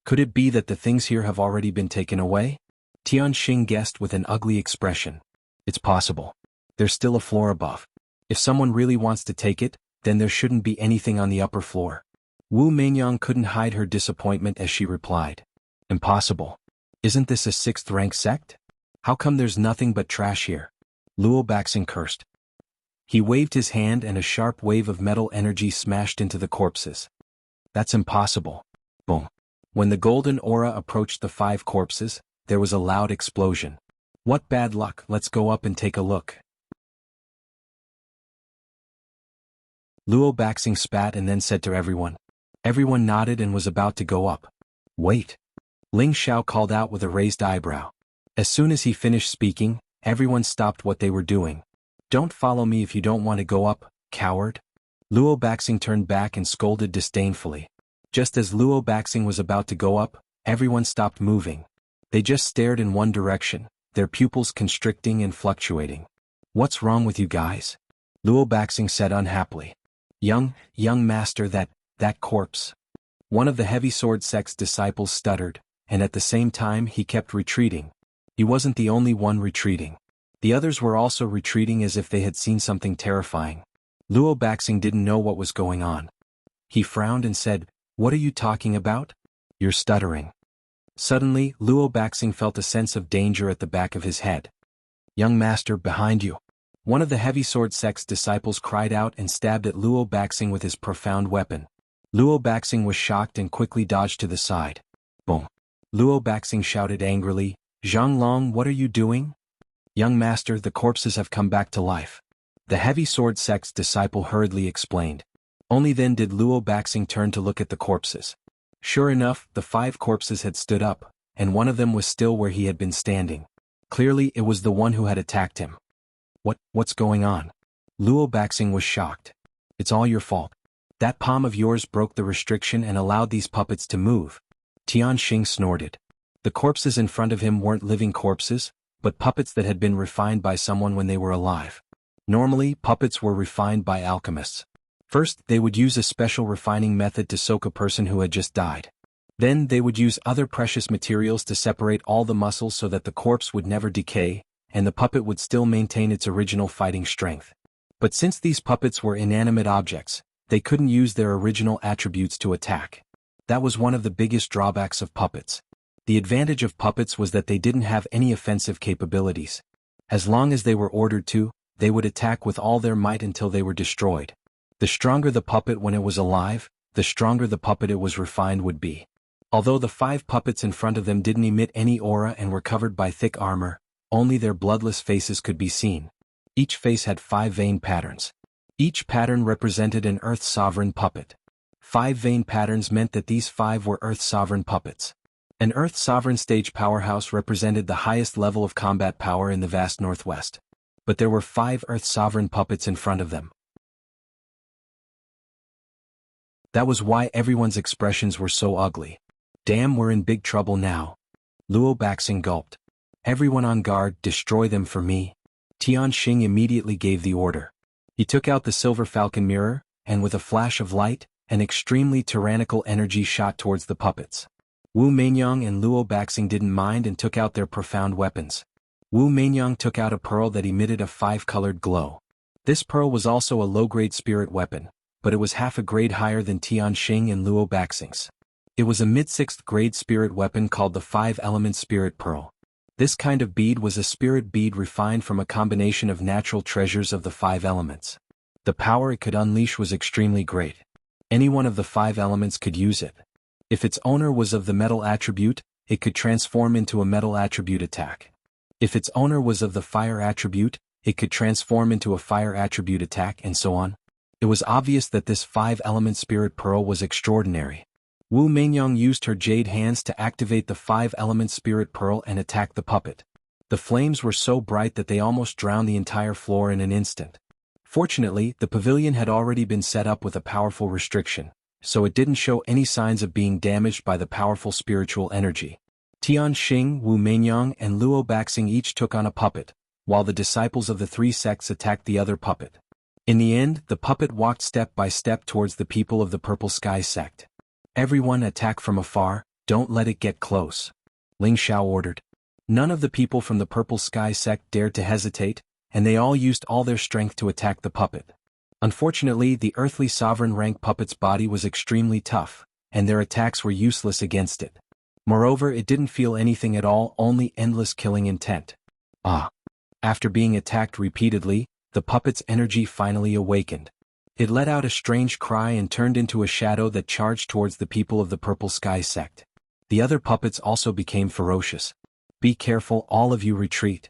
Could it be that the things here have already been taken away? Tianxing guessed with an ugly expression. It's possible. There's still a floor above. If someone really wants to take it, then there shouldn't be anything on the upper floor. Wu Meinyang couldn't hide her disappointment as she replied. Impossible. Isn't this a 6th rank sect? How come there's nothing but trash here? Luo Baxing cursed. He waved his hand and a sharp wave of metal energy smashed into the corpses. That's impossible. Boom. When the golden aura approached the 5 corpses, there was a loud explosion. What bad luck, let's go up and take a look. Luo Baxing spat and then said to everyone. Everyone nodded and was about to go up. Wait. Ling Xiao called out with a raised eyebrow. As soon as he finished speaking, everyone stopped what they were doing. Don't follow me if you don't want to go up, coward. Luo Baxing turned back and scolded disdainfully. Just as Luo Baxing was about to go up, everyone stopped moving. They just stared in one direction, their pupils constricting and fluctuating. What's wrong with you guys? Luo Baxing said unhappily. Young master, that corpse. One of the heavy sword sect's disciples stuttered, and at the same time he kept retreating. He wasn't the only one retreating. The others were also retreating as if they had seen something terrifying. Luo Baxing didn't know what was going on. He frowned and said, What are you talking about? You're stuttering. Suddenly, Luo Baxing felt a sense of danger at the back of his head. "Young master, behind you!" One of the heavy sword sect's disciples cried out and stabbed at Luo Baxing with his profound weapon. Luo Baxing was shocked and quickly dodged to the side. Boom! Luo Baxing shouted angrily, "Zhang Long, what are you doing?" "Young master, the corpses have come back to life." The heavy sword sect's disciple hurriedly explained. Only then did Luo Baxing turn to look at the corpses. Sure enough, the 5 corpses had stood up, and one of them was still where he had been standing. Clearly it was the one who had attacked him. What's going on?" Luo Baxing was shocked. "It's all your fault. That palm of yours broke the restriction and allowed these puppets to move." Tian Xing snorted. The corpses in front of him weren't living corpses, but puppets that had been refined by someone when they were alive. Normally, puppets were refined by alchemists. First, they would use a special refining method to soak a person who had just died. Then they would use other precious materials to separate all the muscles so that the corpse would never decay, and the puppet would still maintain its original fighting strength. But since these puppets were inanimate objects, they couldn't use their original attributes to attack. That was one of the biggest drawbacks of puppets. The advantage of puppets was that they didn't have any offensive capabilities. As long as they were ordered to, they would attack with all their might until they were destroyed. The stronger the puppet when it was alive, the stronger the puppet it was refined would be. Although the 5 puppets in front of them didn't emit any aura and were covered by thick armor, only their bloodless faces could be seen. Each face had 5 vein patterns. Each pattern represented an Earth Sovereign puppet. 5 vein patterns meant that these 5 were Earth Sovereign puppets. An Earth Sovereign stage powerhouse represented the highest level of combat power in the vast Northwest. But there were 5 Earth Sovereign puppets in front of them. That was why everyone's expressions were so ugly. "Damn, we're in big trouble now." Luo Baxing gulped. "Everyone on guard, destroy them for me." Tian Xing immediately gave the order. He took out the Silver Falcon mirror, and with a flash of light, an extremely tyrannical energy shot towards the puppets. Wu Meinyang and Luo Baxing didn't mind and took out their profound weapons. Wu Meinyang took out a pearl that emitted a 5-colored glow. This pearl was also a low-grade spirit weapon, but it was half a grade higher than Tian Xing and Luo Baxing's. It was a mid-6th grade spirit weapon called the 5-element spirit pearl. This kind of bead was a spirit bead refined from a combination of natural treasures of the 5 elements. The power it could unleash was extremely great. Any one of the 5 elements could use it. If its owner was of the metal attribute, it could transform into a metal attribute attack. If its owner was of the fire attribute, it could transform into a fire attribute attack, and so on. It was obvious that this 5-element spirit pearl was extraordinary. Wu Meinyang used her jade hands to activate the 5-element spirit pearl and attack the puppet. The flames were so bright that they almost drowned the entire floor in an instant. Fortunately, the pavilion had already been set up with a powerful restriction, so it didn't show any signs of being damaged by the powerful spiritual energy. Tian Xing, Wu Meinyang, and Luo Baxing each took on a puppet, while the disciples of the 3 sects attacked the other puppet. In the end, the puppet walked step by step towards the people of the Purple Sky sect. "Everyone attack from afar, don't let it get close," Ling Xiao ordered. None of the people from the Purple Sky sect dared to hesitate, and they all used all their strength to attack the puppet. Unfortunately, the earthly sovereign rank puppet's body was extremely tough, and their attacks were useless against it. Moreover, it didn't feel anything at all, only endless killing intent. After being attacked repeatedly, the puppet's energy finally awakened. It let out a strange cry and turned into a shadow that charged towards the people of the Purple Sky sect. The other puppets also became ferocious. "Be careful, all of you retreat."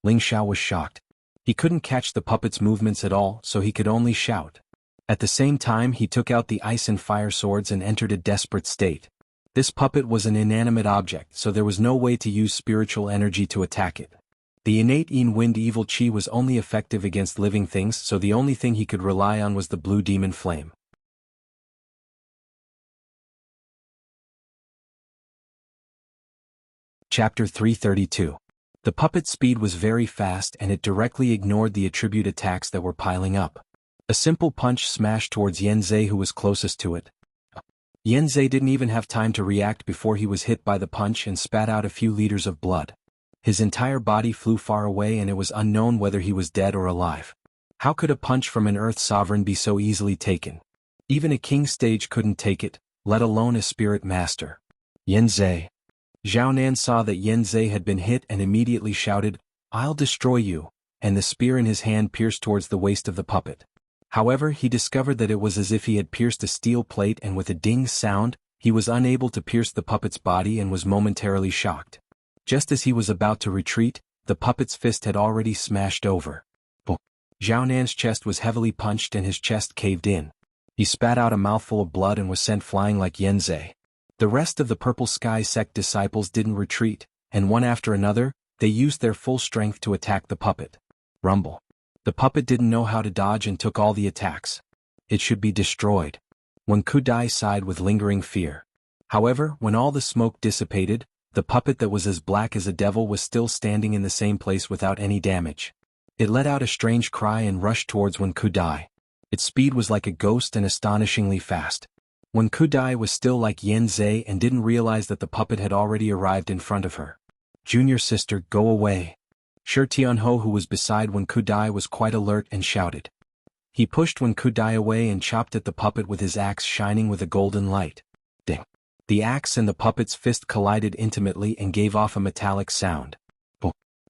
Ling Xiao was shocked. He couldn't catch the puppet's movements at all, so he could only shout. At the same time, he took out the ice and fire swords and entered a desperate state. This puppet was an inanimate object, so there was no way to use spiritual energy to attack it. The innate Yin Wind evil chi was only effective against living things, so the only thing he could rely on was the blue demon flame. Chapter 332. The puppet's speed was very fast and it directly ignored the attribute attacks that were piling up. A simple punch smashed towards Yanzei, who was closest to it. Yanzei didn't even have time to react before he was hit by the punch and spat out a few liters of blood. His entire body flew far away and it was unknown whether he was dead or alive. How could a punch from an Earth Sovereign be so easily taken? Even a king stage couldn't take it, let alone a spirit master. "Yanzei." Zhao Nan saw that Yen Zhe had been hit and immediately shouted, "I'll destroy you," and the spear in his hand pierced towards the waist of the puppet. However, he discovered that it was as if he had pierced a steel plate, and with a ding sound, he was unable to pierce the puppet's body and was momentarily shocked. Just as he was about to retreat, the puppet's fist had already smashed over. Zhao Nan's chest was heavily punched and his chest caved in. He spat out a mouthful of blood and was sent flying like Yen Zhe. The rest of the Purple Sky sect disciples didn't retreat, and one after another, they used their full strength to attack the puppet. Rumble. The puppet didn't know how to dodge and took all the attacks. It should be destroyed. Wen Kudai sighed with lingering fear. However, when all the smoke dissipated, the puppet that was as black as a devil was still standing in the same place without any damage. It let out a strange cry and rushed towards Wen Kudai. Its speed was like a ghost and astonishingly fast. Wen Kudai was still like Yen Zhe and didn't realize that the puppet had already arrived in front of her. "Junior sister, go away." Shi Tianho, who was beside Wen Kudai, was quite alert and shouted. He pushed Wen Kudai away and chopped at the puppet with his axe shining with a golden light. Ding! The axe and the puppet's fist collided intimately and gave off a metallic sound.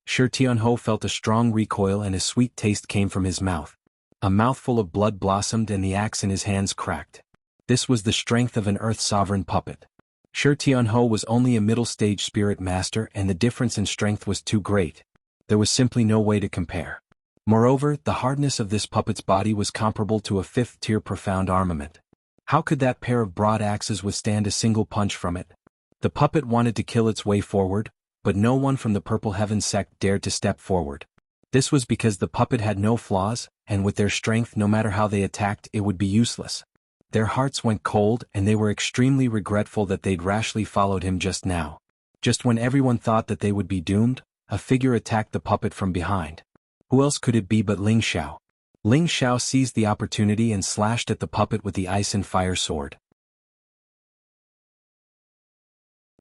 Shi Tianho felt a strong recoil and a sweet taste came from his mouth. A mouthful of blood blossomed and the axe in his hands cracked. This was the strength of an Earth Sovereign puppet. Shi Tianho was only a middle-stage spirit master and the difference in strength was too great. There was simply no way to compare. Moreover, the hardness of this puppet's body was comparable to a fifth-tier profound armament. How could that pair of broad axes withstand a single punch from it? The puppet wanted to kill its way forward, but no one from the Purple Heaven sect dared to step forward. This was because the puppet had no flaws, and with their strength no matter how they attacked it would be useless. Their hearts went cold and they were extremely regretful that they'd rashly followed him just now. Just when everyone thought that they would be doomed, a figure attacked the puppet from behind. Who else could it be but Ling Xiao? Ling Xiao seized the opportunity and slashed at the puppet with the ice and fire sword.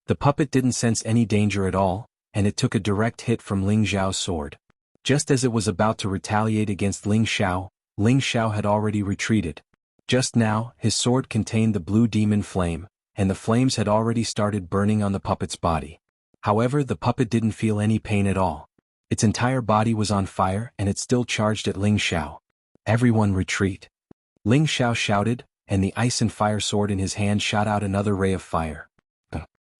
The puppet didn't sense any danger at all, and it took a direct hit from Ling Xiao's sword. Just as it was about to retaliate against Ling Xiao had already retreated. Just now, his sword contained the blue demon flame, and the flames had already started burning on the puppet's body. However, the puppet didn't feel any pain at all. Its entire body was on fire and it still charged at Ling Xiao. "Everyone retreat!" Ling Xiao shouted, and the ice and fire sword in his hand shot out another ray of fire.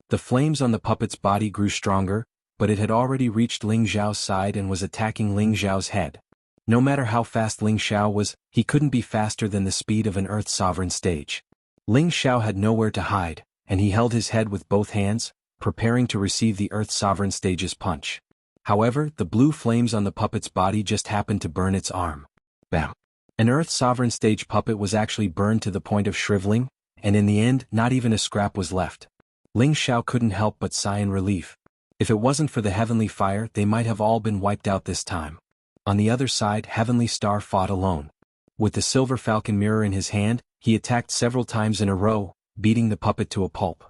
The flames on the puppet's body grew stronger, but it had already reached Ling Xiao's side and was attacking Ling Xiao's head. No matter how fast Ling Xiao was, he couldn't be faster than the speed of an Earth Sovereign stage. Ling Xiao had nowhere to hide, and he held his head with both hands, preparing to receive the Earth Sovereign stage's punch. However, the blue flames on the puppet's body just happened to burn its arm. Bam! An Earth Sovereign stage puppet was actually burned to the point of shriveling, and in the end, not even a scrap was left. Ling Xiao couldn't help but sigh in relief. If it wasn't for the heavenly fire, they might have all been wiped out this time. On the other side, Heavenly Star fought alone. With the silver falcon mirror in his hand, he attacked several times in a row, beating the puppet to a pulp.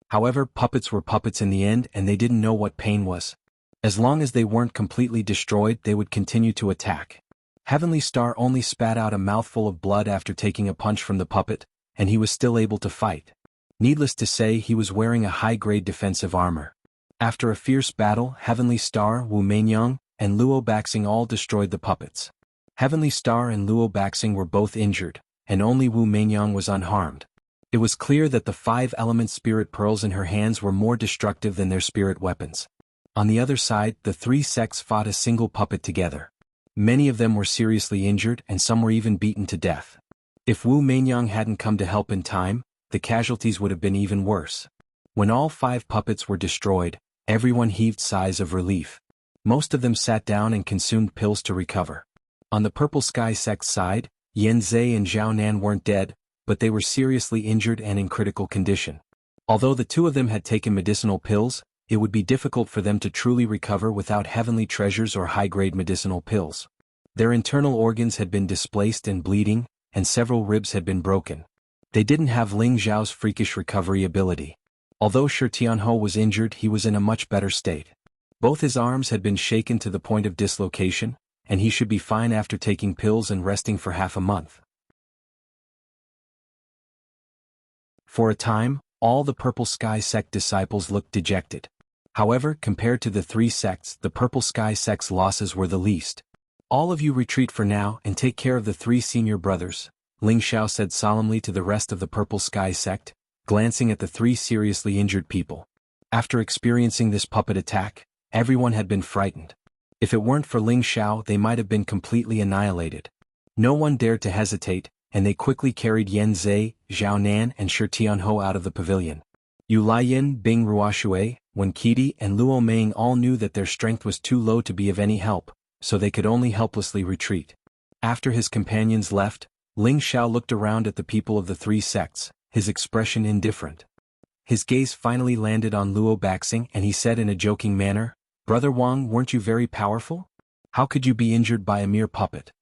However, puppets were puppets in the end and they didn't know what pain was. As long as they weren't completely destroyed, they would continue to attack. Heavenly Star only spat out a mouthful of blood after taking a punch from the puppet, and he was still able to fight. Needless to say, he was wearing a high-grade defensive armor. After a fierce battle, Heavenly Star, Wu Meinyang, and Luo Baxing all destroyed the puppets. Heavenly Star and Luo Baxing were both injured, and only Wu Meinyang was unharmed. It was clear that the 5-element spirit pearls in her hands were more destructive than their spirit weapons. On the other side, the 3 sects fought a single puppet together. Many of them were seriously injured and some were even beaten to death. If Wu Meinyang hadn't come to help in time, the casualties would have been even worse. When all 5 puppets were destroyed, everyone heaved sighs of relief. Most of them sat down and consumed pills to recover. On the Purple Sky sect's side, Yen Zhe and Zhao Nan weren't dead, but they were seriously injured and in critical condition. Although the 2 of them had taken medicinal pills, it would be difficult for them to truly recover without heavenly treasures or high-grade medicinal pills. Their internal organs had been displaced and bleeding, and several ribs had been broken. They didn't have Ling Xiao's freakish recovery ability. Although Shi Tianho was injured, he was in a much better state. Both his arms had been shaken to the point of dislocation, and he should be fine after taking pills and resting for half a month. For a time, all the Purple Sky sect disciples looked dejected. However, compared to the three sects, the Purple Sky sect's losses were the least. All of you retreat for now and take care of the three senior brothers, Ling Xiao said solemnly to the rest of the Purple Sky sect, glancing at the three seriously injured people. After experiencing this puppet attack, everyone had been frightened. If it weren't for Ling Xiao, they might have been completely annihilated. No one dared to hesitate, and they quickly carried Yan Zhe, Zhao Nan and Shi Tianhou out of the pavilion. Yu Laiyin, Bing Ruoshui, Wen Qidi and Luo Meng all knew that their strength was too low to be of any help, so they could only helplessly retreat. After his companions left, Ling Xiao looked around at the people of the three sects, his expression indifferent. His gaze finally landed on Luo Baxing and he said in a joking manner, "Brother Wang, weren't you very powerful? How could you be injured by a mere puppet?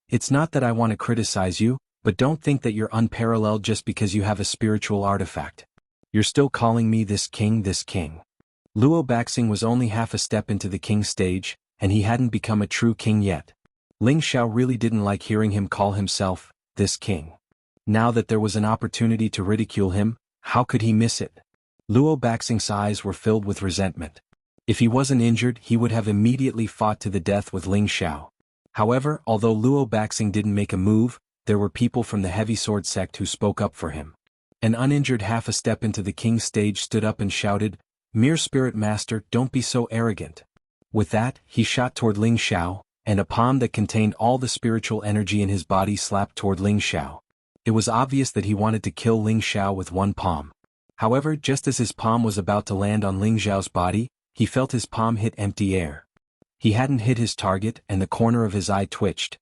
It's not that I want to criticize you, but don't think that you're unparalleled just because you have a spiritual artifact. You're still calling me this king. Luo Baxing was only half a step into the king stage, and he hadn't become a true king yet. Ling Xiao really didn't like hearing him call himself, this king. Now that there was an opportunity to ridicule him, how could he miss it? Luo Baxing's eyes were filled with resentment. If he wasn't injured, he would have immediately fought to the death with Ling Xiao. However, although Luo Baxing didn't make a move, there were people from the Heavy Sword sect who spoke up for him. An uninjured half a step into the king's stage stood up and shouted, "Mere Spirit Master, don't be so arrogant." With that, he shot toward Ling Xiao, and a palm that contained all the spiritual energy in his body slapped toward Ling Xiao. It was obvious that he wanted to kill Ling Xiao with one palm. However, just as his palm was about to land on Ling Xiao's body, he felt his palm hit empty air. He hadn't hit his target and the corner of his eye twitched.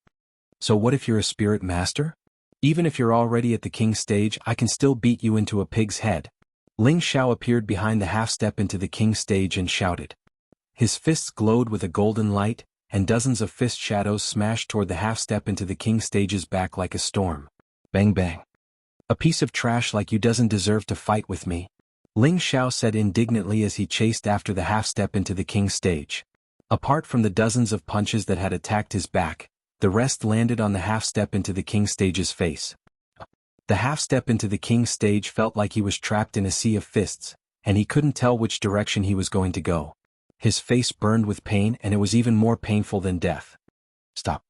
So what if you're a spirit master? Even if you're already at the king stage, I can still beat you into a pig's head. Ling Xiao appeared behind the half step into the king stage and shouted. His fists glowed with a golden light, and dozens of fist shadows smashed toward the half step into the king stage's back like a storm. Bang bang. A piece of trash like you doesn't deserve to fight with me, Ling Xiao said indignantly as he chased after the half step into the king stage. Apart from the dozens of punches that had attacked his back, the rest landed on the half step into the king stage's face. The half step into the king stage felt like he was trapped in a sea of fists, and he couldn't tell which direction he was going to go. His face burned with pain and it was even more painful than death. Stop.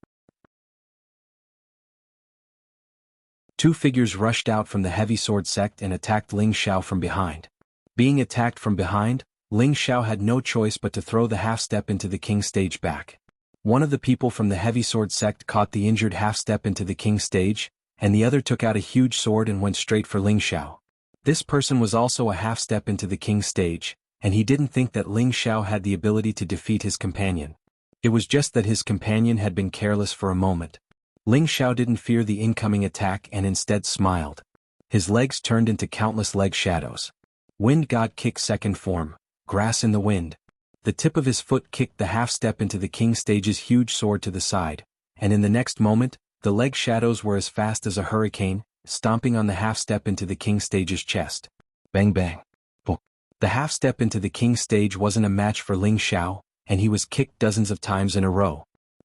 Two figures rushed out from the Heavy Sword sect and attacked Ling Xiao from behind. Being attacked from behind, Ling Xiao had no choice but to throw the half step into the king stage back. One of the people from the Heavy Sword sect caught the injured half step into the king stage, and the other took out a huge sword and went straight for Ling Xiao. This person was also a half step into the king stage, and he didn't think that Ling Xiao had the ability to defeat his companion. It was just that his companion had been careless for a moment. Ling Xiao didn't fear the incoming attack and instead smiled. His legs turned into countless leg shadows. Wind God Kick second form, grass in the wind. The tip of his foot kicked the half step into the king stage's huge sword to the side, and in the next moment, the leg shadows were as fast as a hurricane, stomping on the half step into the king stage's chest. Bang bang. Boom. The half step into the king stage wasn't a match for Ling Xiao, and he was kicked dozens of times in a row.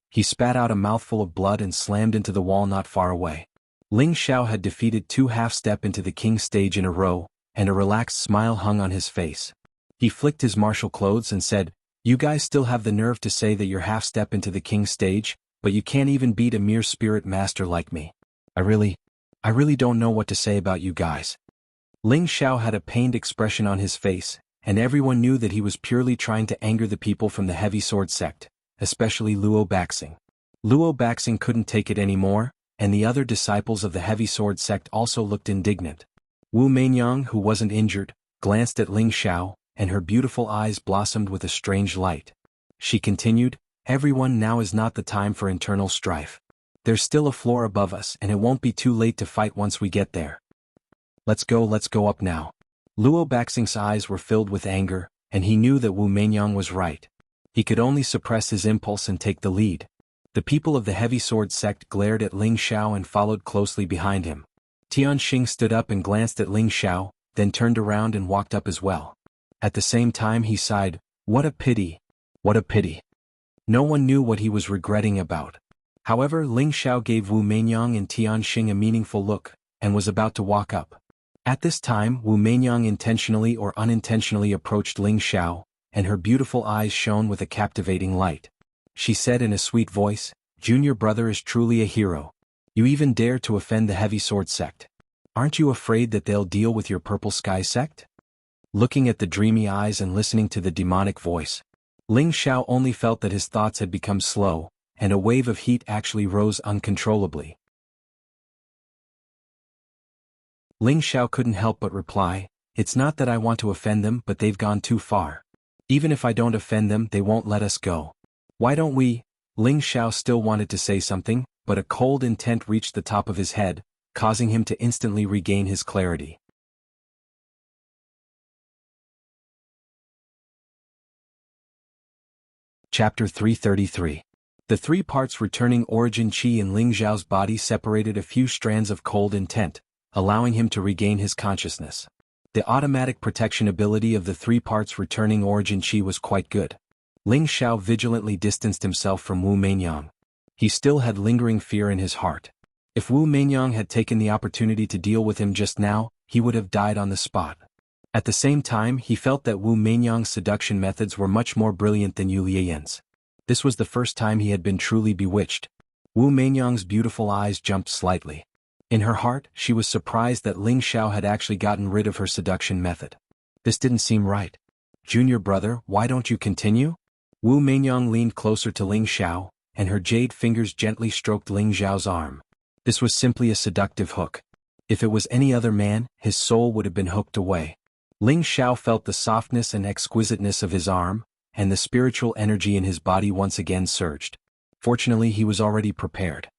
He spat out a mouthful of blood and slammed into the wall not far away. Ling Xiao had defeated two half step into the king stage in a row, and a relaxed smile hung on his face. He flicked his martial clothes and said, "You guys still have the nerve to say that you're half step into the king stage, but you can't even beat a mere spirit master like me. I really don't know what to say about you guys." Ling Xiao had a pained expression on his face, and everyone knew that he was purely trying to anger the people from the Heavy Sword sect, especially Luo Baxing. Luo Baxing couldn't take it anymore, and the other disciples of the Heavy Sword sect also looked indignant. Wu Meinyang, who wasn't injured, glanced at Ling Xiao, and her beautiful eyes blossomed with a strange light. She continued, "Everyone, now is not the time for internal strife. There's still a floor above us and it won't be too late to fight once we get there. Let's go up now." Luo Baxing's eyes were filled with anger, and he knew that Wu Meinyang was right. He could only suppress his impulse and take the lead. The people of the Heavy Sword sect glared at Ling Xiao and followed closely behind him. Tianxing stood up and glanced at Ling Xiao, then turned around and walked up as well. At the same time he sighed, "What a pity. What a pity." No one knew what he was regretting about. However, Ling Xiao gave Wu Meinyang and Tianxing a meaningful look, and was about to walk up. At this time, Wu Meinyang intentionally or unintentionally approached Ling Xiao, and her beautiful eyes shone with a captivating light. She said in a sweet voice, "Junior brother is truly a hero. You even dare to offend the Heavy Sword sect. Aren't you afraid that they'll deal with your Purple Sky sect?" Looking at the dreamy eyes and listening to the demonic voice, Ling Xiao only felt that his thoughts had become slow, and a wave of heat actually rose uncontrollably. Ling Xiao couldn't help but reply, "It's not that I want to offend them, but they've gone too far. Even if I don't offend them, they won't let us go. Why don't we?" Ling Xiao still wanted to say something, but a cold intent reached the top of his head, causing him to instantly regain his clarity. Chapter 333. The three parts returning origin qi in Ling Xiao's body separated a few strands of cold intent, allowing him to regain his consciousness. The automatic protection ability of the three parts returning origin qi was quite good. Ling Xiao vigilantly distanced himself from Wu Meinyang. He still had lingering fear in his heart. If Wu Meinyang had taken the opportunity to deal with him just now, he would have died on the spot. At the same time, he felt that Wu Meinyang's seduction methods were much more brilliant than Yu Lian's. This was the first time he had been truly bewitched. Wu Meinyang's beautiful eyes jumped slightly. In her heart, she was surprised that Ling Xiao had actually gotten rid of her seduction method. This didn't seem right. "Junior brother, why don't you continue?" Wu Meinyang leaned closer to Ling Xiao, and her jade fingers gently stroked Ling Xiao's arm. This was simply a seductive hook. If it was any other man, his soul would have been hooked away. Ling Xiao felt the softness and exquisiteness of his arm, and the spiritual energy in his body once again surged. Fortunately, he was already prepared.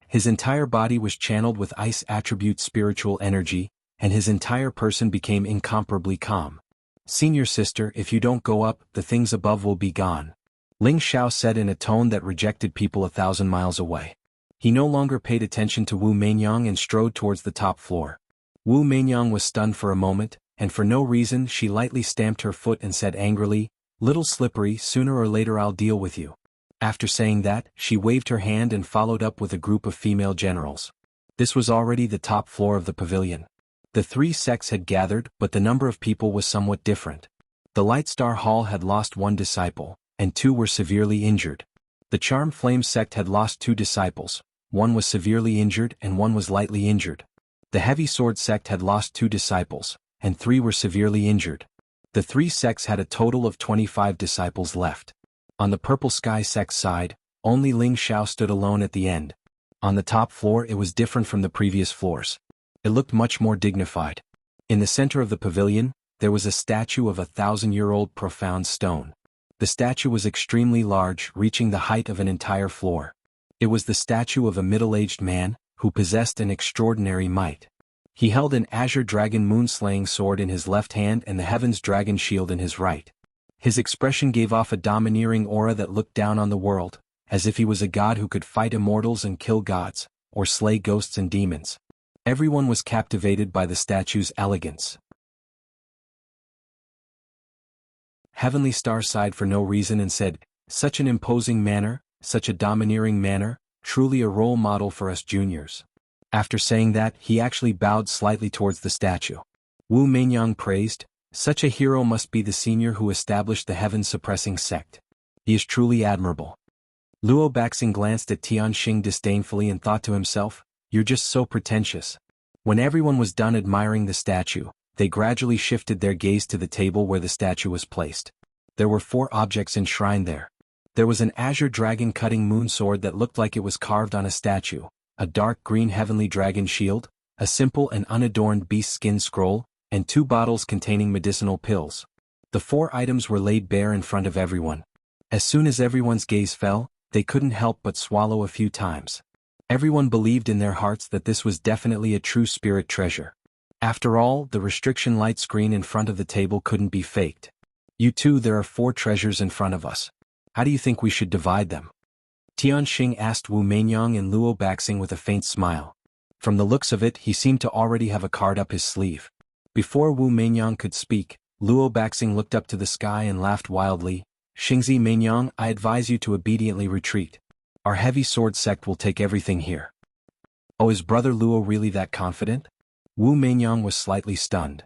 His entire body was channeled with ice attribute spiritual energy, and his entire person became incomparably calm. "Senior sister, if you don't go up, the things above will be gone," Ling Xiao said in a tone that rejected people 1,000 miles away. He no longer paid attention to Wu Meinyang and strode towards the top floor. Wu Meinyang was stunned for a moment, and for no reason she lightly stamped her foot and said angrily, "Little slippery, sooner or later I'll deal with you." After saying that, she waved her hand and followed up with a group of female generals. This was already the top floor of the pavilion. The three sects had gathered, but the number of people was somewhat different. The Light Star Hall had lost one disciple, and two were severely injured. The Charm Flame sect had lost two disciples, one was severely injured and one was lightly injured. The Heavy Sword sect had lost two disciples, and three were severely injured. The three sects had a total of 25 disciples left. On the Purple Sky sect's side, only Ling Xiao stood alone at the end. On the top floor it was different from the previous floors. It looked much more dignified. In the center of the pavilion, there was a statue of a 1,000-year-old profound stone. The statue was extremely large, reaching the height of an entire floor. It was the statue of a middle-aged man, who possessed an extraordinary might. He held an azure dragon moon-slaying sword in his left hand and the heaven's dragon shield in his right. His expression gave off a domineering aura that looked down on the world, as if he was a god who could fight immortals and kill gods, or slay ghosts and demons. Everyone was captivated by the statue's elegance. Heavenly Star sighed for no reason and said, "Such an imposing manner, such a domineering manner, truly a role model for us juniors." After saying that, he actually bowed slightly towards the statue. Wu Meinyang praised, "Such a hero must be the senior who established the heaven-suppressing sect. He is truly admirable." Luo Baxing glanced at Tianxing disdainfully and thought to himself, "You're just so pretentious." When everyone was done admiring the statue, they gradually shifted their gaze to the table where the statue was placed. There were 4 objects enshrined there. There was an azure dragon-cutting moon sword that looked like it was carved on a statue, a dark green heavenly dragon shield, a simple and unadorned beast skin scroll, and 2 bottles containing medicinal pills. The 4 items were laid bare in front of everyone. As soon as everyone's gaze fell, they couldn't help but swallow a few times. Everyone believed in their hearts that this was definitely a true spirit treasure. After all, the restriction light screen in front of the table couldn't be faked. "You two, there are 4 treasures in front of us. How do you think we should divide them?" Tianxing asked Wu Meinyang and Luo Baxing with a faint smile. From the looks of it, he seemed to already have a card up his sleeve. Before Wu Meinyang could speak, Luo Baxing looked up to the sky and laughed wildly. "Xingzi Meinyang, I advise you to obediently retreat. Our Heavy Sword sect will take everything here." "Oh, is Brother Luo really that confident?" Wu Meinyang was slightly stunned.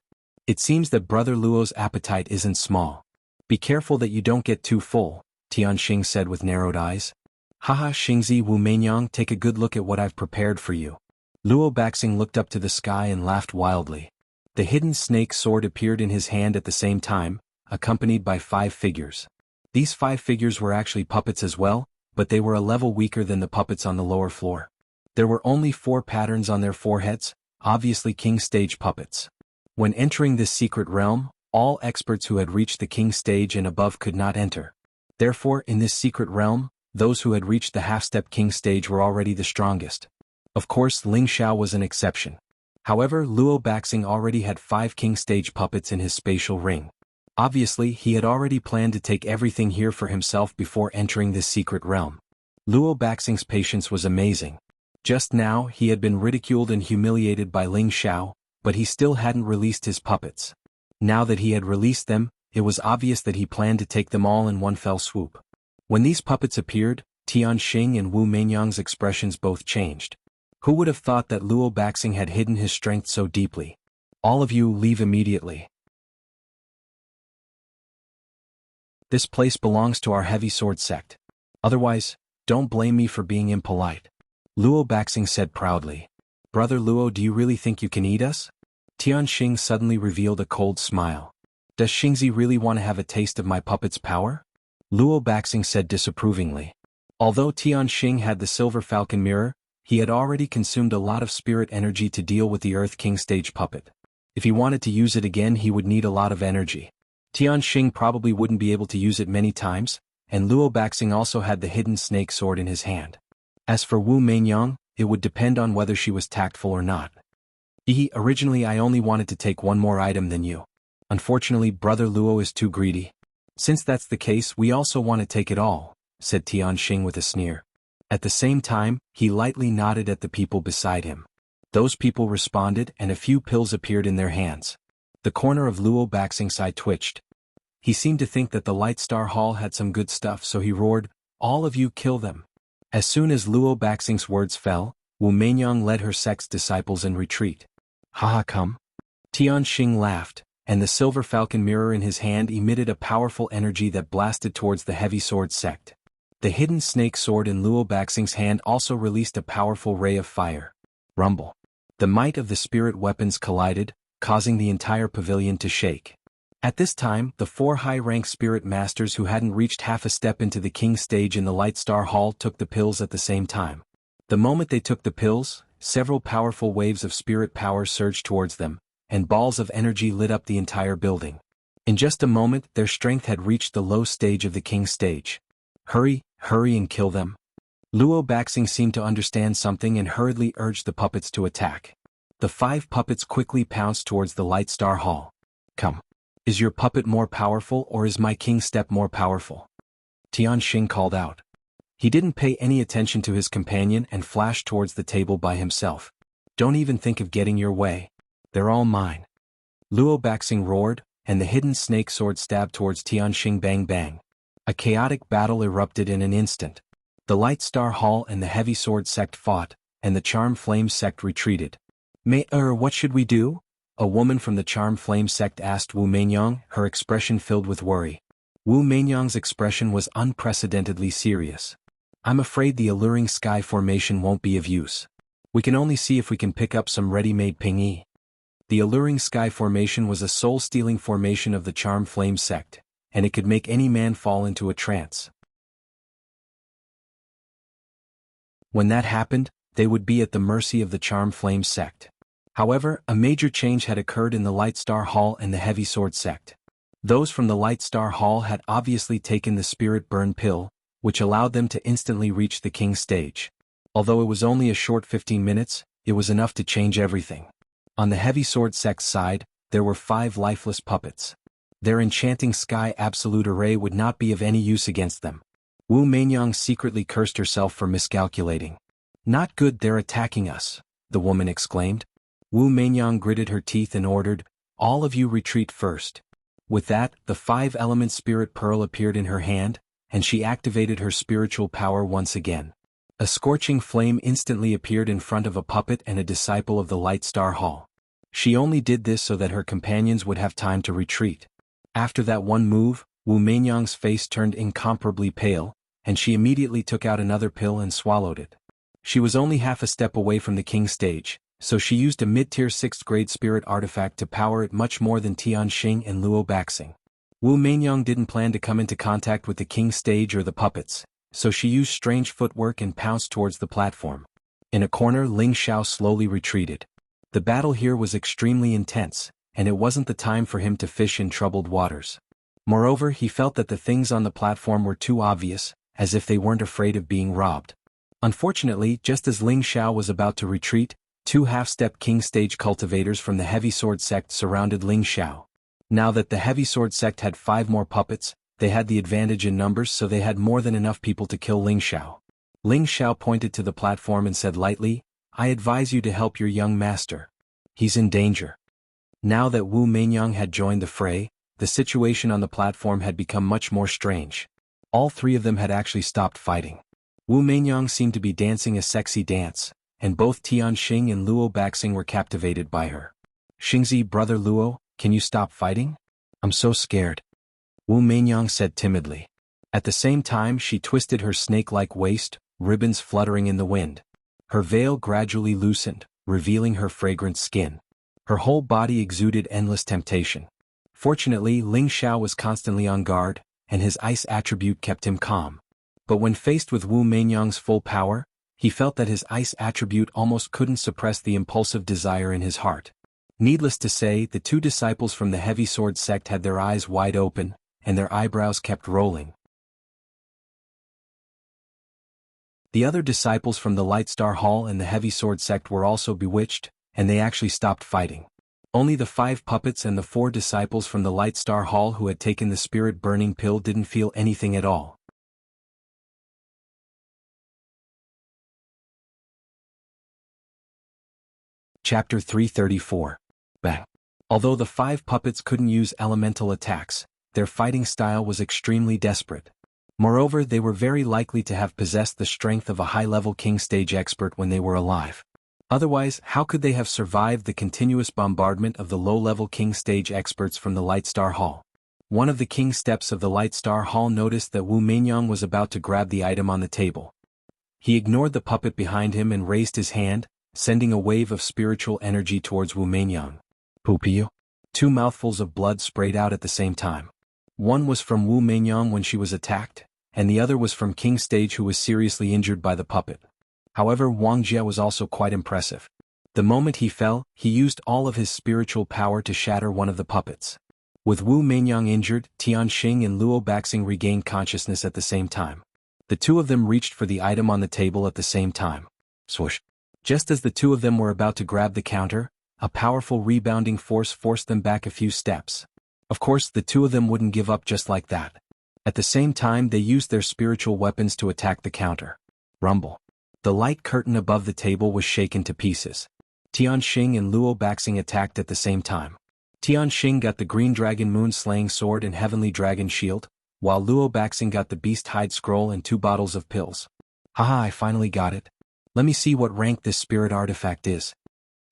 It seems that Brother Luo's appetite isn't small. Be careful that you don't get too full, Tianxing said with narrowed eyes. Haha Xingzi Wu Meinyang, take a good look at what I've prepared for you. Luo Baxing looked up to the sky and laughed wildly. The hidden snake sword appeared in his hand at the same time, accompanied by 5 figures. These 5 figures were actually puppets as well, but they were a level weaker than the puppets on the lower floor. There were only 4 patterns on their foreheads, obviously king stage puppets. When entering this secret realm, all experts who had reached the king stage and above could not enter. Therefore, in this secret realm, those who had reached the half-step king stage were already the strongest. Of course, Ling Xiao was an exception. However, Luo Baxing already had 5 king stage puppets in his spatial ring. Obviously, he had already planned to take everything here for himself before entering this secret realm. Luo Baxing's patience was amazing. Just now, he had been ridiculed and humiliated by Ling Xiao, but he still hadn't released his puppets. Now that he had released them, it was obvious that he planned to take them all in one fell swoop. When these puppets appeared, Tianxing and Wu Meinyang's expressions both changed. Who would have thought that Luo Baxing had hidden his strength so deeply? All of you leave immediately. This place belongs to our heavy sword sect. Otherwise, don't blame me for being impolite. Luo Baxing said proudly. Brother Luo, do you really think you can eat us? Tianxing suddenly revealed a cold smile. Does Xingzi really want to have a taste of my puppet's power? Luo Baxing said disapprovingly. Although Tianxing had the silver falcon mirror, he had already consumed a lot of spirit energy to deal with the Earth King stage puppet. If he wanted to use it again, he would need a lot of energy. Tianxing probably wouldn't be able to use it many times, and Luo Baxing also had the hidden snake sword in his hand. As for Wu Meinyang, it would depend on whether she was tactful or not. Originally I only wanted to take one more item than you. Unfortunately, Brother Luo is too greedy. Since that's the case, we also want to take it all, said Tianxing with a sneer. At the same time, he lightly nodded at the people beside him. Those people responded and a few pills appeared in their hands. The corner of Luo Baxing's eye twitched. He seemed to think that the Light Star Hall had some good stuff, so he roared, "All of you kill them." As soon as Luo Baxing's words fell, Wu Meinyang led her sect's disciples in retreat. Haha, come. Tianxing laughed, and the silver falcon mirror in his hand emitted a powerful energy that blasted towards the heavy sword sect. The hidden snake sword in Luo Baxing's hand also released a powerful ray of fire. Rumble. The might of the spirit weapons collided, causing the entire pavilion to shake. At this time, the 4 high-rank spirit masters who hadn't reached half a step into the king stage in the Light Star Hall took the pills at the same time. The moment they took the pills, several powerful waves of spirit power surged towards them, and balls of energy lit up the entire building. In just a moment, their strength had reached the low stage of the king stage. Hurry, hurry and kill them. Luo Baxing seemed to understand something and hurriedly urged the puppets to attack. The 5 puppets quickly pounced towards the Light Star Hall. Come. Is your puppet more powerful or is my king step more powerful? Tianxing called out. He didn't pay any attention to his companion and flashed towards the table by himself. Don't even think of getting your way. They're all mine. Luo Baxing roared, and the hidden snake sword stabbed towards Tianxing. Bang bang. A chaotic battle erupted in an instant. The Light Star Hall and the Heavy Sword sect fought, and the Charm Flame sect retreated. What should we do? A woman from the Charm Flame sect asked Wu Meinyang, her expression filled with worry. Wu Meinyang's expression was unprecedentedly serious. I'm afraid the alluring sky formation won't be of use. We can only see if we can pick up some ready-made ping-yi. The alluring sky formation was a soul-stealing formation of the Charm Flame sect, and it could make any man fall into a trance. When that happened, they would be at the mercy of the Charm Flame sect. However, a major change had occurred in the Light Star Hall and the Heavy Sword sect. Those from the Light Star Hall had obviously taken the Spirit Burn pill, which allowed them to instantly reach the King stage. Although it was only a short 15 minutes, it was enough to change everything. On the Heavy Sword sect's side, there were 5 lifeless puppets. Their enchanting sky absolute array would not be of any use against them. Wu Meinyang secretly cursed herself for miscalculating. Not good, they're attacking us, the woman exclaimed. Wu Meinyang gritted her teeth and ordered, all of you retreat first. With that, the 5-element spirit pearl appeared in her hand, and she activated her spiritual power once again. A scorching flame instantly appeared in front of a puppet and a disciple of the Light Star Hall. She only did this so that her companions would have time to retreat. After that one move, Wu Meinyang's face turned incomparably pale, and she immediately took out another pill and swallowed it. She was only half a step away from the king stage, so she used a mid-tier 6th grade spirit artifact to power it much more than Tianxing and Luo Baxing. Wu Meinyang didn't plan to come into contact with the king stage or the puppets, so she used strange footwork and pounced towards the platform. In a corner, Ling Xiao slowly retreated. The battle here was extremely intense, and it wasn't the time for him to fish in troubled waters. Moreover, he felt that the things on the platform were too obvious, as if they weren't afraid of being robbed. Unfortunately, just as Ling Xiao was about to retreat, 2 half-step king stage cultivators from the Heavy Sword sect surrounded Ling Xiao. Now that the Heavy Sword sect had 5 more puppets, they had the advantage in numbers, so they had more than enough people to kill Ling Xiao. Ling Xiao pointed to the platform and said lightly, "I advise you to help your young master. He's in danger." Now that Wu Meinyang had joined the fray, the situation on the platform had become much more strange. All 3 of them had actually stopped fighting. Wu Meinyang seemed to be dancing a sexy dance, and both Tianxing and Luo Baxing were captivated by her. "Xingzi, brother Luo, can you stop fighting? I'm so scared," Wu Meinyang said timidly. At the same time, she twisted her snake-like waist, ribbons fluttering in the wind. Her veil gradually loosened, revealing her fragrant skin. Her whole body exuded endless temptation. Fortunately, Ling Xiao was constantly on guard, and his ice attribute kept him calm. But when faced with Wu Meinyang's full power, he felt that his ice attribute almost couldn't suppress the impulsive desire in his heart. Needless to say, the 2 disciples from the Heavy Sword sect had their eyes wide open, and their eyebrows kept rolling. The other disciples from the Light Star Hall and the Heavy Sword sect were also bewitched, and they actually stopped fighting. Only the 5 puppets and the 4 disciples from the Light Star Hall who had taken the spirit burning pill didn't feel anything at all. Chapter 334. Bang. Although the 5 puppets couldn't use elemental attacks, their fighting style was extremely desperate. Moreover, they were very likely to have possessed the strength of a high-level king stage expert when they were alive. Otherwise, how could they have survived the continuous bombardment of the low-level king stage experts from the Light Star Hall? One of the king steps of the Light Star Hall noticed that Wu Meinyang was about to grab the item on the table. He ignored the puppet behind him and raised his hand, sending a wave of spiritual energy towards Wu Meinyang. Pupiu. 2 mouthfuls of blood sprayed out at the same time. One was from Wu Meinyang when she was attacked, and the other was from King Stage who was seriously injured by the puppet. However, Wang Jie was also quite impressive. The moment he fell, he used all of his spiritual power to shatter one of the puppets. With Wu Meinyang injured, Tianxing and Luo Baxing regained consciousness at the same time. The 2 of them reached for the item on the table at the same time. Swoosh. Just as the 2 of them were about to grab the counter, a powerful rebounding force forced them back a few steps. Of course, the 2 of them wouldn't give up just like that. At the same time, they used their spiritual weapons to attack the counter. Rumble. The light curtain above the table was shaken to pieces. Tianxing and Luo Baxing attacked at the same time. Tianxing got the Green Dragon Moon-slaying sword and Heavenly Dragon shield, while Luo Baxing got the Beast Hide scroll and 2 bottles of pills. "Haha, I finally got it. Let me see what rank this spirit artifact is."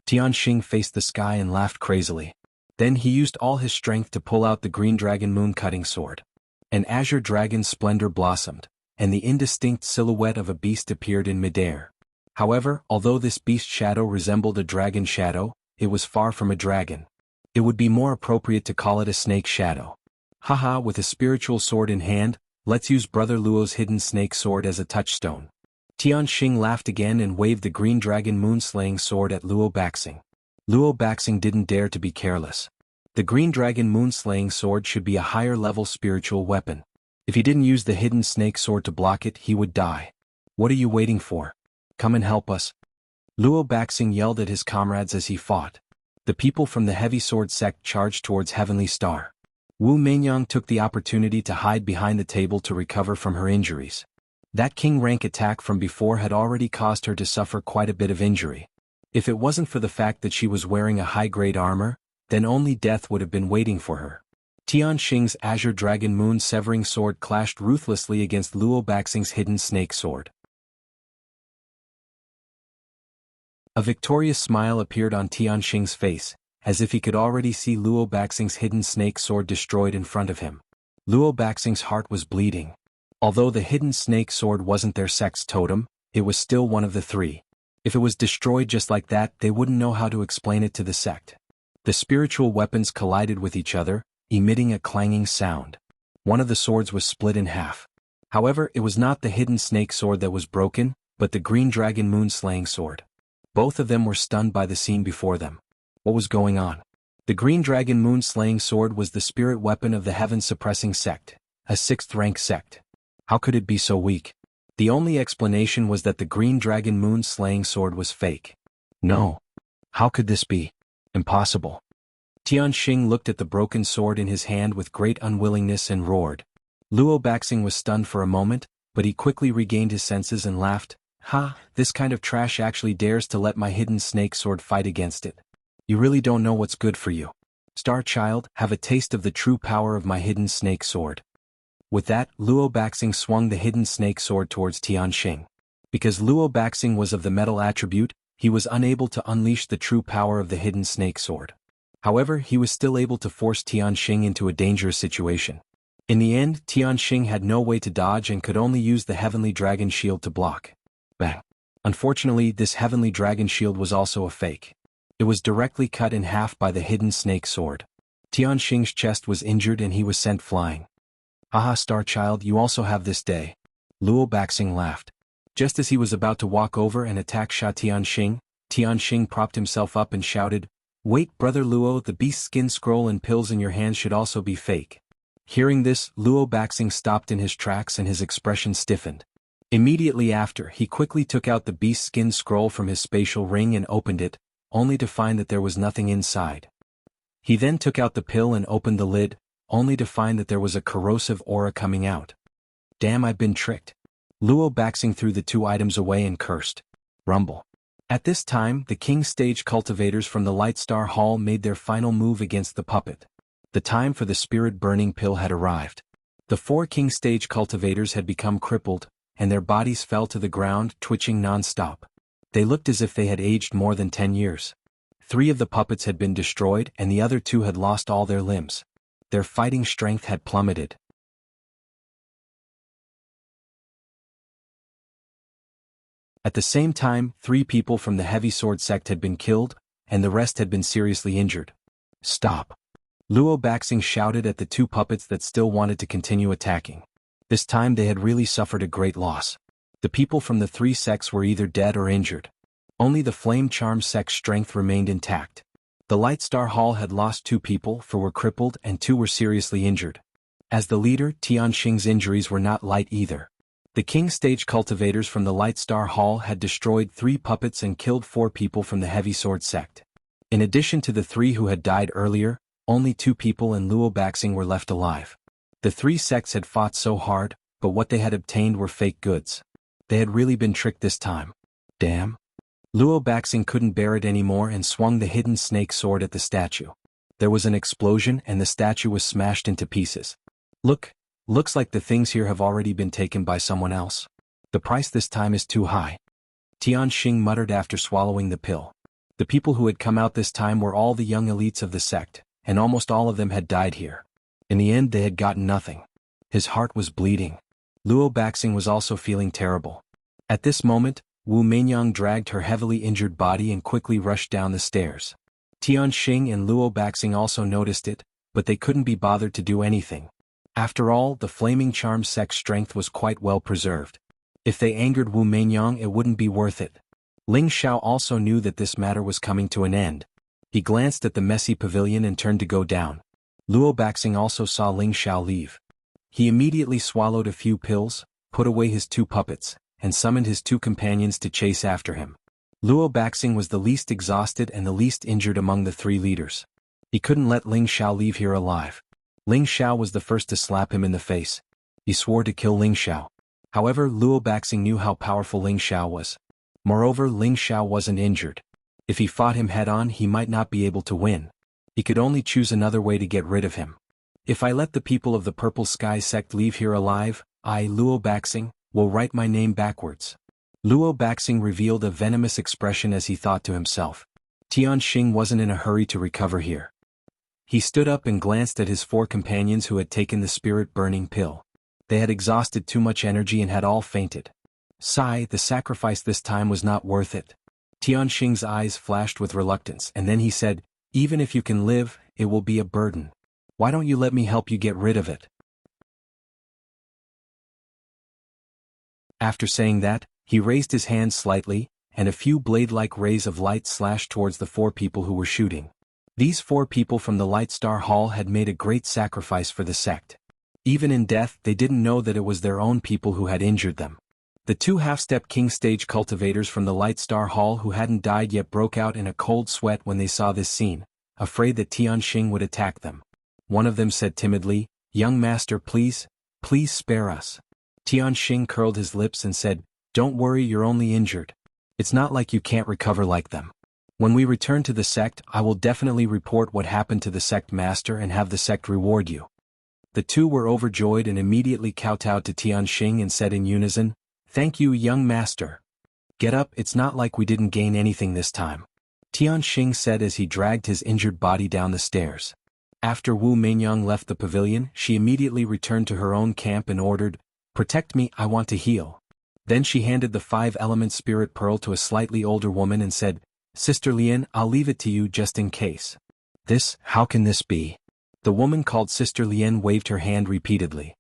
Tianxing faced the sky and laughed crazily. Then he used all his strength to pull out the Green Dragon Moon-cutting sword. An azure dragon's splendor blossomed, and the indistinct silhouette of a beast appeared in midair. However, although this beast shadow resembled a dragon shadow, it was far from a dragon. It would be more appropriate to call it a snake shadow. Haha, with a spiritual sword in hand, let's use Brother Luo's hidden snake sword as a touchstone. Tianxing laughed again and waved the Green Dragon Moon-slaying sword at Luo Baxing. Luo Baxing didn't dare to be careless. The Green Dragon Moon-slaying sword should be a higher-level spiritual weapon. If he didn't use the hidden snake sword to block it, he would die. "What are you waiting for? Come and help us." Luo Baxing yelled at his comrades as he fought. The people from the Heavy Sword sect charged towards Heavenly Star. Wu Meinyang took the opportunity to hide behind the table to recover from her injuries. That king rank attack from before had already caused her to suffer quite a bit of injury. If it wasn't for the fact that she was wearing a high-grade armor, then only death would have been waiting for her. Tianxing's Azure Dragon Moon severing sword clashed ruthlessly against Luo Baxing's hidden snake sword. A victorious smile appeared on Tianxing's face, as if he could already see Luo Baxing's hidden snake sword destroyed in front of him. Luo Baxing's heart was bleeding. Although the hidden snake sword wasn't their sect's totem, it was still one of the three. If it was destroyed just like that, they wouldn't know how to explain it to the sect. The spiritual weapons collided with each other, emitting a clanging sound. One of the swords was split in half. However, it was not the hidden snake sword that was broken, but the green dragon moon-slaying sword. Both of them were stunned by the scene before them. What was going on? The green dragon moon-slaying sword was the spirit weapon of the heaven-suppressing sect, a 6th-rank sect. How could it be so weak? The only explanation was that the green dragon moon-slaying sword was fake. No. How could this be? Impossible. Tianxing looked at the broken sword in his hand with great unwillingness and roared. Luo Baxing was stunned for a moment, but he quickly regained his senses and laughed. Ha, this kind of trash actually dares to let my hidden snake sword fight against it. You really don't know what's good for you. Star Child, have a taste of the true power of my hidden snake sword. With that, Luo Baxing swung the hidden snake sword towards Tianxing. Because Luo Baxing was of the metal attribute, he was unable to unleash the true power of the hidden snake sword. However, he was still able to force Tianxing into a dangerous situation. In the end, Tianxing had no way to dodge and could only use the heavenly dragon shield to block. Bang. Unfortunately, this heavenly dragon shield was also a fake. It was directly cut in half by the hidden snake sword. Tianxing's chest was injured and he was sent flying. Haha, Star Child, you also have this day. Luo Baxing laughed. Just as he was about to walk over and attack Tianxing, Tianxing propped himself up and shouted, "Wait, Brother Luo, the beast skin scroll and pills in your hands should also be fake." Hearing this, Luo Baxing stopped in his tracks and his expression stiffened. Immediately after, he quickly took out the beast skin scroll from his spatial ring and opened it, only to find that there was nothing inside. He then took out the pill and opened the lid, only to find that there was a corrosive aura coming out. Damn, I've been tricked. Luo Baxing threw the two items away and cursed. Rumble. At this time, the King Stage cultivators from the Light Star Hall made their final move against the puppet. The time for the spirit-burning pill had arrived. The 4 King Stage cultivators had become crippled, and their bodies fell to the ground, twitching non-stop. They looked as if they had aged more than 10 years. 3 of the puppets had been destroyed and the other 2 had lost all their limbs. Their fighting strength had plummeted. At the same time, 3 people from the heavy sword sect had been killed, and the rest had been seriously injured. Stop! Luo Baxing shouted at the 2 puppets that still wanted to continue attacking. This time they had really suffered a great loss. The people from the 3 sects were either dead or injured. Only the Flame Charm sect's strength remained intact. The Light Star Hall had lost 2 people, 4 were crippled and 2 were seriously injured. As the leader, Tianxing's injuries were not light either. The King Stage cultivators from the Light Star Hall had destroyed 3 puppets and killed 4 people from the Heavy Sword sect. In addition to the 3 who had died earlier, only 2 people and Luo Baxing were left alive. The 3 sects had fought so hard, but what they had obtained were fake goods. They had really been tricked this time. Damn. Luo Baxing couldn't bear it anymore and swung the hidden snake sword at the statue. There was an explosion and the statue was smashed into pieces. Looks like the things here have already been taken by someone else. The price this time is too high. Tianxing muttered after swallowing the pill. The people who had come out this time were all the young elites of the sect, and almost all of them had died here. In the end they had gotten nothing. His heart was bleeding. Luo Baxing was also feeling terrible. At this moment, Wu Meinyang dragged her heavily injured body and quickly rushed down the stairs. Tianxing and Luo Baxing also noticed it, but they couldn't be bothered to do anything. After all, the Flaming Charm sect's strength was quite well preserved. If they angered Wu Meinyang, it wouldn't be worth it. Ling Xiao also knew that this matter was coming to an end. He glanced at the messy pavilion and turned to go down. Luo Baxing also saw Ling Xiao leave. He immediately swallowed a few pills, put away his 2 puppets, and summoned his 2 companions to chase after him. Luo Baxing was the least exhausted and the least injured among the 3 leaders. He couldn't let Ling Xiao leave here alive. Ling Xiao was the first to slap him in the face. He swore to kill Ling Xiao. However, Luo Baxing knew how powerful Ling Xiao was. Moreover, Ling Xiao wasn't injured. If he fought him head-on, he might not be able to win. He could only choose another way to get rid of him. If I let the people of the Purple Sky sect leave here alive, I, Luo Baxing, will write my name backwards. Luo Baxing revealed a venomous expression as he thought to himself. Tianxing wasn't in a hurry to recover here. He stood up and glanced at his 4 companions who had taken the spirit-burning pill. They had exhausted too much energy and had all fainted. Sigh, the sacrifice this time was not worth it. Tianxing's eyes flashed with reluctance, and then he said, even if you can live, it will be a burden. Why don't you let me help you get rid of it? After saying that, he raised his hand slightly, and a few blade-like rays of light slashed towards the 4 people who were shooting. These 4 people from the Light Star Hall had made a great sacrifice for the sect. Even in death, they didn't know that it was their own people who had injured them. The 2 half-step king stage cultivators from the Light Star Hall who hadn't died yet broke out in a cold sweat when they saw this scene, afraid that Tianxing would attack them. One of them said timidly, "Young master, please spare us." Tianxing curled his lips and said, "Don't worry, you're only injured. It's not like you can't recover like them. When we return to the sect, I will definitely report what happened to the sect master and have the sect reward you." The 2 were overjoyed and immediately kowtowed to Tianxing and said in unison, "Thank you, young master. Get up, it's not like we didn't gain anything this time," Tianxing said as he dragged his injured body down the stairs. After Wu Meinyang left the pavilion, she immediately returned to her own camp and ordered, "Protect me, I want to heal." Then she handed the 5-element spirit pearl to a slightly older woman and said, "Sister Lian, I'll leave it to you just in case." How can this be?" The woman called Sister Lian waved her hand repeatedly.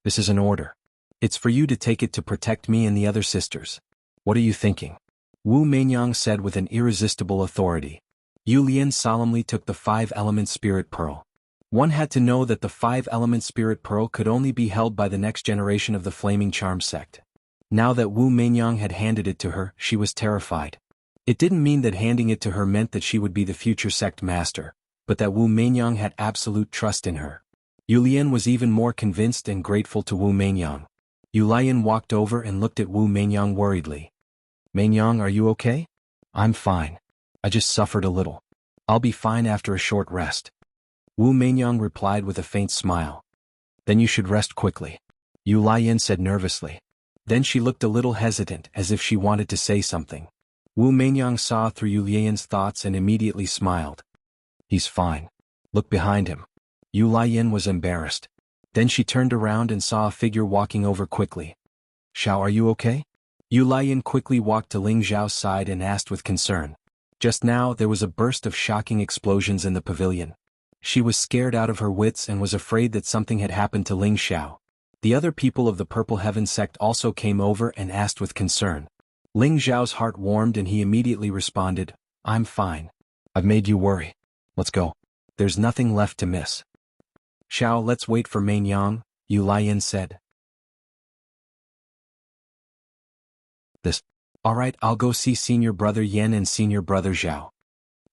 "This is an order. It's for you to take it to protect me and the other sisters. What are you thinking?" Wu Meinyang said with an irresistible authority. Yu Lian solemnly took the 5-element spirit pearl. One had to know that the 5-element spirit pearl could only be held by the next generation of the Flaming Charm sect. Now that Wu Meinyang had handed it to her, she was terrified. It didn't mean that handing it to her meant that she would be the future sect master, but that Wu Meinyang had absolute trust in her. Yu Lian was even more convinced and grateful to Wu Meinyang. Yu Lian walked over and looked at Wu Meinyang worriedly. "Meinyang, are you okay?" "I'm fine. I just suffered a little. I'll be fine after a short rest." Wu Meinyang replied with a faint smile. "Then you should rest quickly," Yu Lian said nervously. Then she looked a little hesitant as if she wanted to say something. Wu Meinyang saw through Yu Lian's thoughts and immediately smiled. "He's fine. Look behind him." Yu Lian was embarrassed. Then she turned around and saw a figure walking over quickly. "Xiao, are you okay?" Yu Lian quickly walked to Ling Zhao's side and asked with concern. Just now there was a burst of shocking explosions in the pavilion. She was scared out of her wits and was afraid that something had happened to Ling Xiao. The other people of the Purple Heaven sect also came over and asked with concern. Ling Zhao's heart warmed and he immediately responded, "I'm fine. I've made you worry. Let's go. There's nothing left to miss." "Xiao, let's wait for Meinyang," Yu Lian said. Alright, I'll go see Senior Brother Yan and Senior Brother Zhao."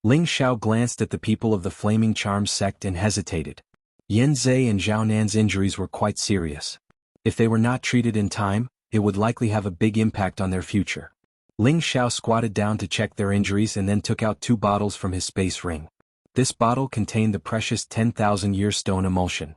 Ling Xiao glanced at the people of the Flaming Charms sect and hesitated. Yan Zhe and Zhao Nan's injuries were quite serious. If they were not treated in time, it would likely have a big impact on their future. Ling Xiao squatted down to check their injuries and then took out 2 bottles from his space ring. This bottle contained the precious 10,000-year stone emulsion.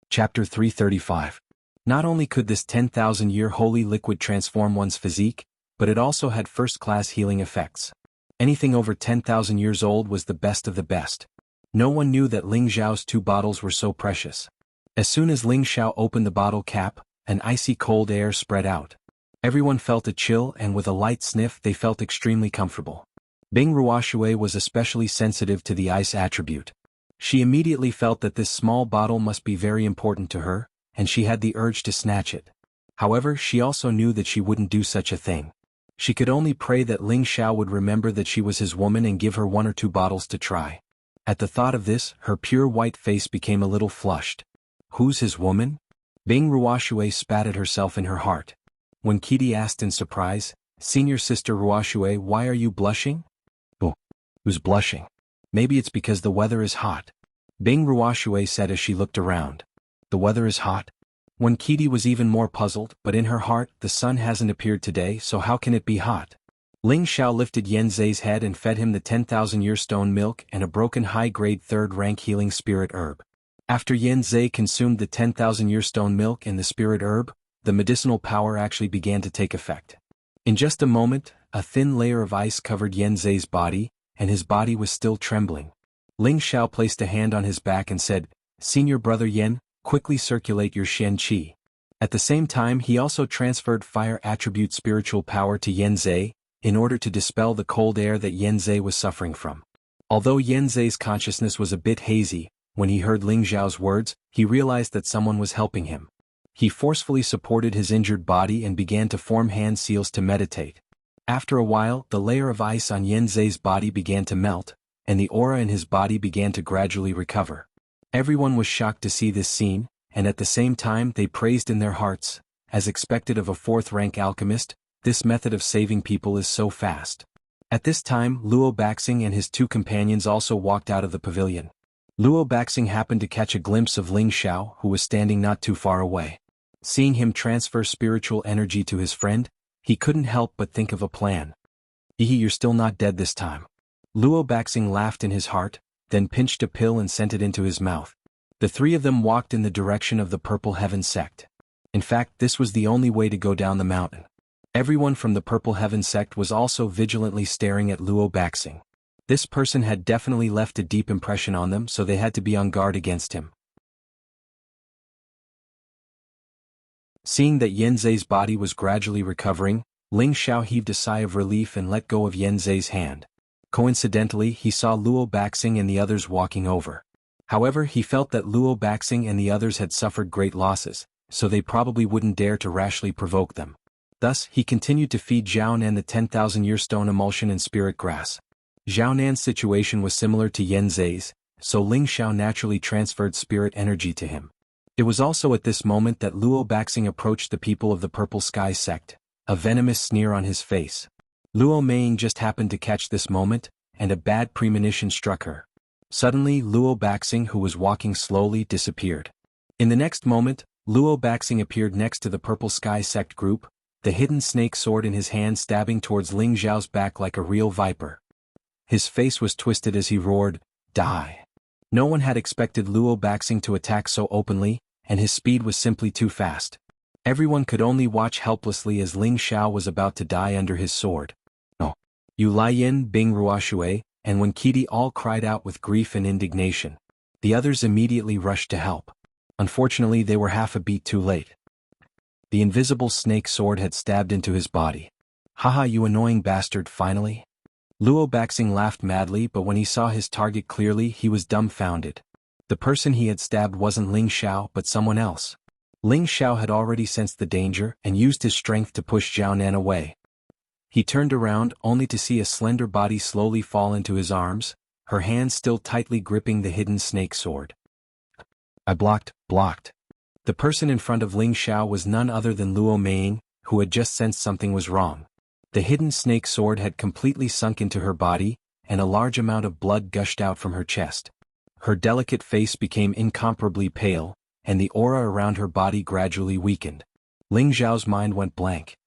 Chapter 335. Not only could this 10,000-year holy liquid transform one's physique, but it also had first-class healing effects. Anything over 10,000 years old was the best of the best. No one knew that Ling Zhao's 2 bottles were so precious. As soon as Ling Xiao opened the bottle cap, an icy cold air spread out. Everyone felt a chill and with a light sniff they felt extremely comfortable. Bing Ruoshui was especially sensitive to the ice attribute. She immediately felt that this small bottle must be very important to her, and she had the urge to snatch it. However, she also knew that she wouldn't do such a thing. She could only pray that Ling Xiao would remember that she was his woman and give her 1 or 2 bottles to try. At the thought of this, her pure white face became a little flushed. Who's his woman? Bing Ruoshui spat at herself in her heart. When Kitty asked in surprise, "Senior Sister Ruoshui, why are you blushing?" "Oh, who's blushing? Maybe it's because the weather is hot," Bing Ruoshui said as she looked around. "The weather is hot?" When Kitty was even more puzzled, but in her heart, the sun hasn't appeared today, so how can it be hot? Ling Xiao lifted Yan Zhe's head and fed him the 10,000-year stone milk and a broken high-grade 3rd-rank healing spirit herb. After Yan Zhe consumed the 10,000-year stone milk and the spirit herb, the medicinal power actually began to take effect. In just a moment, a thin layer of ice covered Yan Zhe's body, and his body was still trembling. Ling Xiao placed a hand on his back and said, "Senior brother Yan, quickly circulate your Shen Qi." At the same time he also transferred fire attribute spiritual power to Yan Zhe, in order to dispel the cold air that Yan Zhe was suffering from. Although Yan Zhe's consciousness was a bit hazy, when he heard Ling Xiao's words, he realized that someone was helping him. He forcefully supported his injured body and began to form hand seals to meditate. After a while, the layer of ice on Yan Zhe's body began to melt, and the aura in his body began to gradually recover. Everyone was shocked to see this scene, and at the same time they praised in their hearts. As expected of a fourth-rank alchemist, this method of saving people is so fast. At this time Luo Baxing and his two companions also walked out of the pavilion. Luo Baxing happened to catch a glimpse of Ling Xiao, who was standing not too far away. Seeing him transfer spiritual energy to his friend, he couldn't help but think of a plan. You're still not dead this time." Luo Baxing laughed in his heart, then pinched a pill and sent it into his mouth. The three of them walked in the direction of the Purple Heaven sect. In fact, this was the only way to go down the mountain. Everyone from the Purple Heaven sect was also vigilantly staring at Luo Baxing. This person had definitely left a deep impression on them, so they had to be on guard against him. Seeing that Yan Zhe's body was gradually recovering, Ling Xiao heaved a sigh of relief and let go of Yan Zhe's hand. Coincidentally, he saw Luo Baxing and the others walking over. However, he felt that Luo Baxing and the others had suffered great losses, so they probably wouldn't dare to rashly provoke them. Thus, he continued to feed Zhaonan the 10,000-year stone emulsion and spirit grass. Zhaonan's situation was similar to Yan Zhe's, so Ling Xiao naturally transferred spirit energy to him. It was also at this moment that Luo Baxing approached the people of the Purple Sky sect, a venomous sneer on his face. Luo Meiying just happened to catch this moment, and a bad premonition struck her. Suddenly Luo Baxing, who was walking slowly, disappeared. In the next moment, Luo Baxing appeared next to the Purple Sky sect group, the hidden snake sword in his hand stabbing towards Ling Xiao's back like a real viper. His face was twisted as he roared, "Die!" No one had expected Luo Baxing to attack so openly, and his speed was simply too fast. Everyone could only watch helplessly as Ling Xiao was about to die under his sword. "No! You Lian Bing Ruoshui," and when Qidi all cried out with grief and indignation. The others immediately rushed to help. Unfortunately, they were half a beat too late. The invisible snake sword had stabbed into his body. "Haha, you annoying bastard, finally!" Luo Baxing laughed madly, but when he saw his target clearly he was dumbfounded. The person he had stabbed wasn't Ling Xiao but someone else. Ling Xiao had already sensed the danger and used his strength to push Zhaonan away. He turned around only to see a slender body slowly fall into his arms, her hands still tightly gripping the hidden snake sword. "I blocked." The person in front of Ling Xiao was none other than Luo Meiying, who had just sensed something was wrong. The hidden snake sword had completely sunk into her body, and a large amount of blood gushed out from her chest. Her delicate face became incomparably pale, and the aura around her body gradually weakened. Ling Xiao's mind went blank.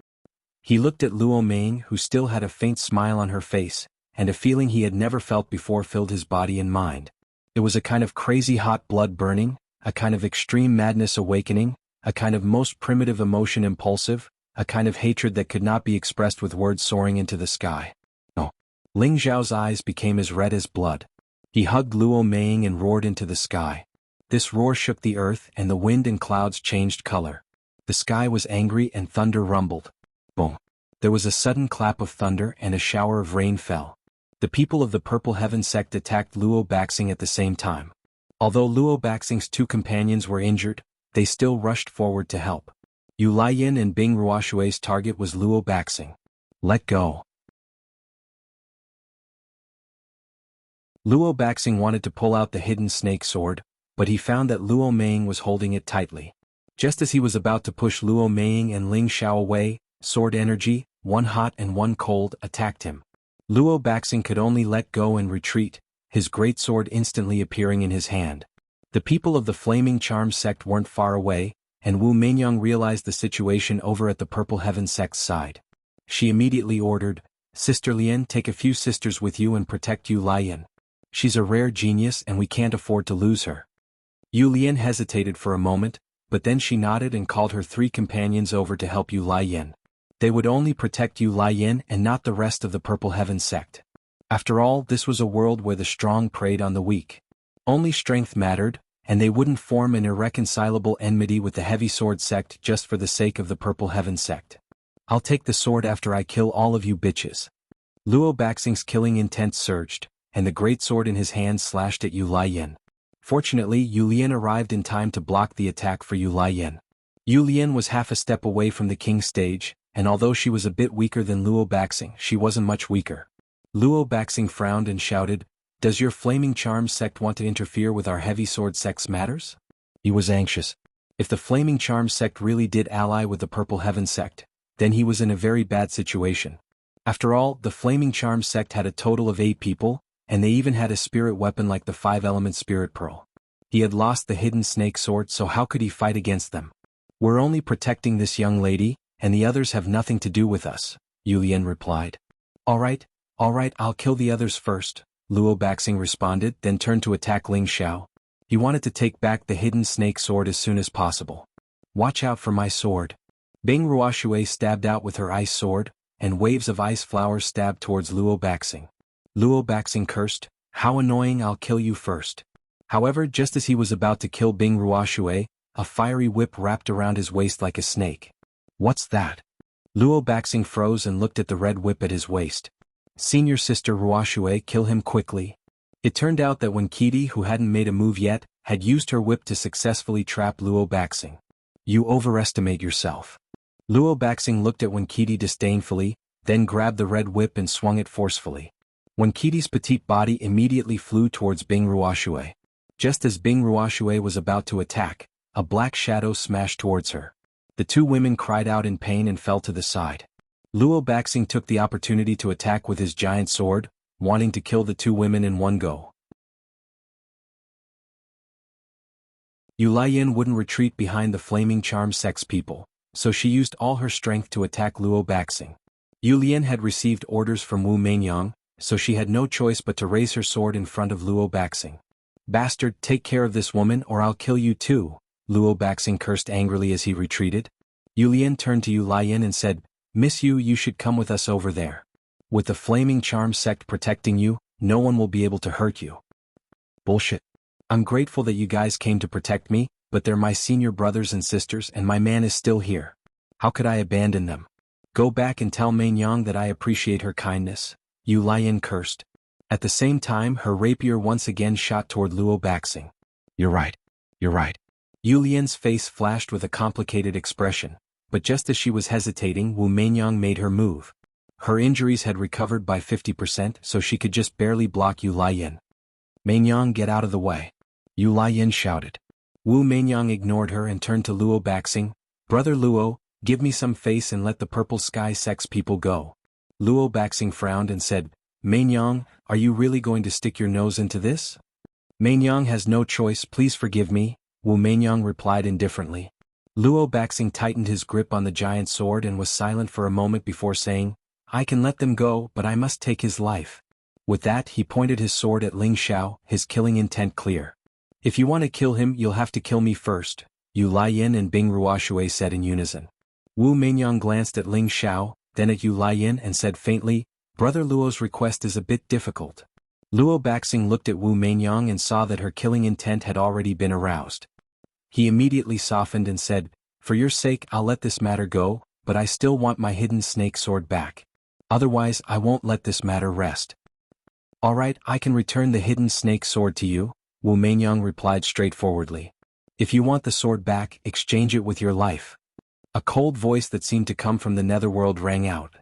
He looked at Luo Meiying, who still had a faint smile on her face, and a feeling he had never felt before filled his body and mind. It was a kind of crazy hot blood burning, a kind of extreme madness awakening, a kind of most primitive emotion impulsive, a kind of hatred that could not be expressed with words soaring into the sky. "No!" Ling Xiao's eyes became as red as blood. He hugged Luo Meiying and roared into the sky. This roar shook the earth and the wind and clouds changed color. The sky was angry and thunder rumbled. Boom! There was a sudden clap of thunder and a shower of rain fell. The people of the Purple Heaven sect attacked Luo Baxing at the same time. Although Luo Baxing's two companions were injured, they still rushed forward to help. Yu Lian and Bing Ruoshui's target was Luo Baxing. "Let go." Luo Baxing wanted to pull out the hidden snake sword, but he found that Luo Meiying was holding it tightly. Just as he was about to push Luo Meiying and Ling Xiao away, sword energy, one hot and one cold, attacked him. Luo Baxing could only let go and retreat, his great sword instantly appearing in his hand. The people of the Flaming Charm sect weren't far away, and Wu Mingyang realized the situation over at the Purple Heaven sect's side. She immediately ordered, "Sister Lian, take a few sisters with you and protect Yu Lian. She's a rare genius and we can't afford to lose her." Yu Lian hesitated for a moment, but then she nodded and called her three companions over to help Yu Lian. They would only protect Yu Yin and not the rest of the Purple Heaven sect. After all, this was a world where the strong preyed on the weak. Only strength mattered, and they wouldn't form an irreconcilable enmity with the Heavy Sword sect just for the sake of the Purple Heaven sect. I'll take the sword after I kill all of you bitches. Luo Baxing's killing intent surged, and the great sword in his hand slashed at Yu Yin. Fortunately, Yu Yin arrived in time to block the attack for Yu Yin. Yu Yin was half a step away from the king's stage, and although she was a bit weaker than Luo Baxing, she wasn't much weaker. Luo Baxing frowned and shouted, "Does your Flaming Charm sect want to interfere with our Heavy Sword sect's matters?" He was anxious. If the Flaming Charm sect really did ally with the Purple Heaven sect, then he was in a very bad situation. After all, the Flaming Charm sect had a total of 8 people, and they even had a spirit weapon like the 5-element Spirit Pearl. He had lost the hidden snake sword, so how could he fight against them? "We're only protecting this young lady, and the others have nothing to do with us," Yu Yin replied. All right, I'll kill the others first," Luo Baxing responded, then turned to attack Ling Xiao. He wanted to take back the hidden snake sword as soon as possible. "Watch out for my sword." Bing Ruoshui stabbed out with her ice sword, and waves of ice flowers stabbed towards Luo Baxing. Luo Baxing cursed, "How annoying, I'll kill you first." However, just as he was about to kill Bing Ruoshui, a fiery whip wrapped around his waist like a snake. "What's that?" Luo Baxing froze and looked at the red whip at his waist. "Senior Sister Ruoshui, kill him quickly." It turned out that when Kitty, who hadn't made a move yet, had used her whip to successfully trap Luo Baxing. "You overestimate yourself." Luo Baxing looked at Wen Kitty disdainfully, then grabbed the red whip and swung it forcefully. Wen Kitty's petite body immediately flew towards Bing Ruoshui. Just as Bing Ruoshui was about to attack, a black shadow smashed towards her. The 2 women cried out in pain and fell to the side. Luo Baxing took the opportunity to attack with his giant sword, wanting to kill the 2 women in one go. Yu Yin wouldn't retreat behind the Flaming Charm sect's people, so she used all her strength to attack Luo Baxing. Yu Yin had received orders from Wu Meinyang, so she had no choice but to raise her sword in front of Luo Baxing. "Bastard, take care of this woman or I'll kill you too," Luo Baxing cursed angrily as he retreated. Yu Yin turned to Yu Yin and said, "Miss Yu, you should come with us over there. With the Flaming Charm sect protecting you, no one will be able to hurt you." "Bullshit. I'm grateful that you guys came to protect me, but they're my senior brothers and sisters and my man is still here. How could I abandon them? Go back and tell Meinyang that I appreciate her kindness," Yu Yin cursed. At the same time, her rapier once again shot toward Luo Baxing. You're right. Yu Yin's face flashed with a complicated expression, but just as she was hesitating, Wu Meinyang made her move. Her injuries had recovered by 50%, so she could just barely block Yu Yin. "Meinyang, get out of the way," Yu Yin shouted. Wu Meinyang ignored her and turned to Luo Baxing. "Brother Luo, give me some face and let the Purple Sky sect's people go." Luo Baxing frowned and said, "Meinyang, are you really going to stick your nose into this?" "Meinyang has no choice, please forgive me," Wu Meinyang replied indifferently. Luo Baxing tightened his grip on the giant sword and was silent for a moment before saying, "I can let them go, but I must take his life." With that, he pointed his sword at Ling Xiao, his killing intent clear. "If you want to kill him, you'll have to kill me first," Yu Yin and Bing Ruoshui said in unison. Wu Meinyang glanced at Ling Xiao, then at Yu Yin and said faintly, "Brother Luo's request is a bit difficult." Luo Baxing looked at Wu Meinyang and saw that her killing intent had already been aroused. He immediately softened and said, "For your sake I'll let this matter go, but I still want my hidden snake sword back. Otherwise I won't let this matter rest." "All right, I can return the hidden snake sword to you," Wu Meinyang replied straightforwardly. "If you want the sword back, exchange it with your life." A cold voice that seemed to come from the netherworld rang out.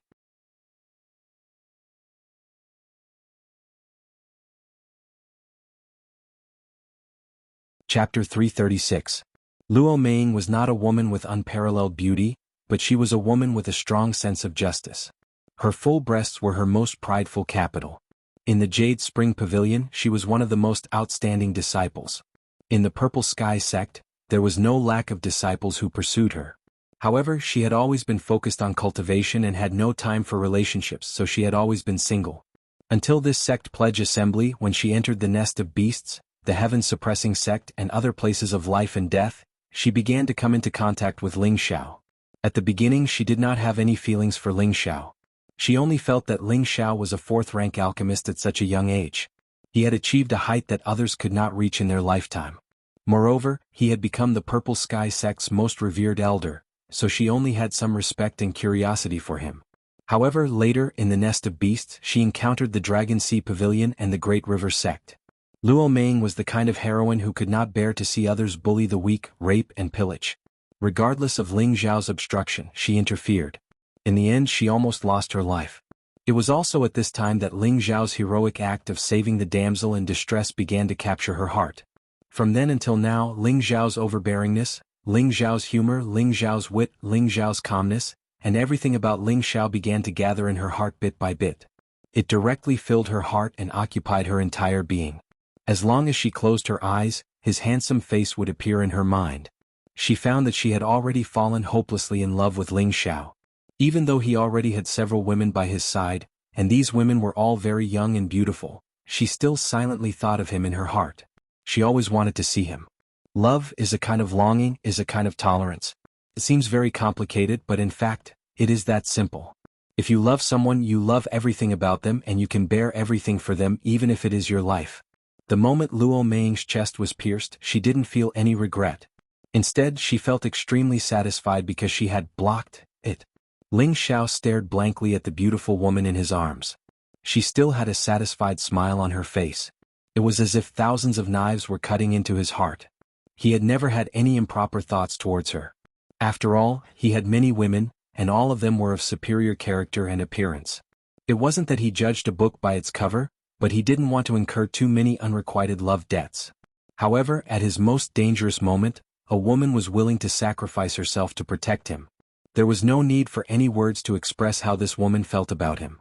Chapter 336. Luo Meiying was not a woman with unparalleled beauty, but she was a woman with a strong sense of justice. Her full breasts were her most prideful capital. In the Jade Spring Pavilion, she was one of the most outstanding disciples. In the Purple Sky sect, there was no lack of disciples who pursued her. However, she had always been focused on cultivation and had no time for relationships, so she had always been single. Until this sect pledge assembly, when she entered the nest of beasts, the heaven-suppressing sect and other places of life and death, she began to come into contact with Ling Xiao. At the beginning she did not have any feelings for Ling Xiao. She only felt that Ling Xiao was a fourth-rank alchemist at such a young age. He had achieved a height that others could not reach in their lifetime. Moreover, he had become the Purple Sky sect's most revered elder, so she only had some respect and curiosity for him. However, later, in the Nest of Beasts, she encountered the Dragon Sea Pavilion and the Great River sect. Luo Meng was the kind of heroine who could not bear to see others bully the weak, rape and pillage. Regardless of Ling Xiao's obstruction, she interfered. In the end she almost lost her life. It was also at this time that Ling Xiao's heroic act of saving the damsel in distress began to capture her heart. From then until now, Ling Xiao's overbearingness, Ling Xiao's humor, Ling Xiao's wit, Ling Xiao's calmness, and everything about Ling Xiao began to gather in her heart bit by bit. It directly filled her heart and occupied her entire being. As long as she closed her eyes, his handsome face would appear in her mind. She found that she had already fallen hopelessly in love with Ling Xiao. Even though he already had several women by his side, and these women were all very young and beautiful, she still silently thought of him in her heart. She always wanted to see him. Love is a kind of longing, is a kind of tolerance. It seems very complicated, but in fact, it is that simple. If you love someone, you love everything about them and you can bear everything for them even if it is your life. The moment Luo Meng's chest was pierced, she didn't feel any regret. Instead, she felt extremely satisfied because she had blocked it. Ling Xiao stared blankly at the beautiful woman in his arms. She still had a satisfied smile on her face. It was as if thousands of knives were cutting into his heart. He had never had any improper thoughts towards her. After all, he had many women, and all of them were of superior character and appearance. It wasn't that he judged a book by its cover, but he didn't want to incur too many unrequited love debts. However, at his most dangerous moment, a woman was willing to sacrifice herself to protect him. There was no need for any words to express how this woman felt about him.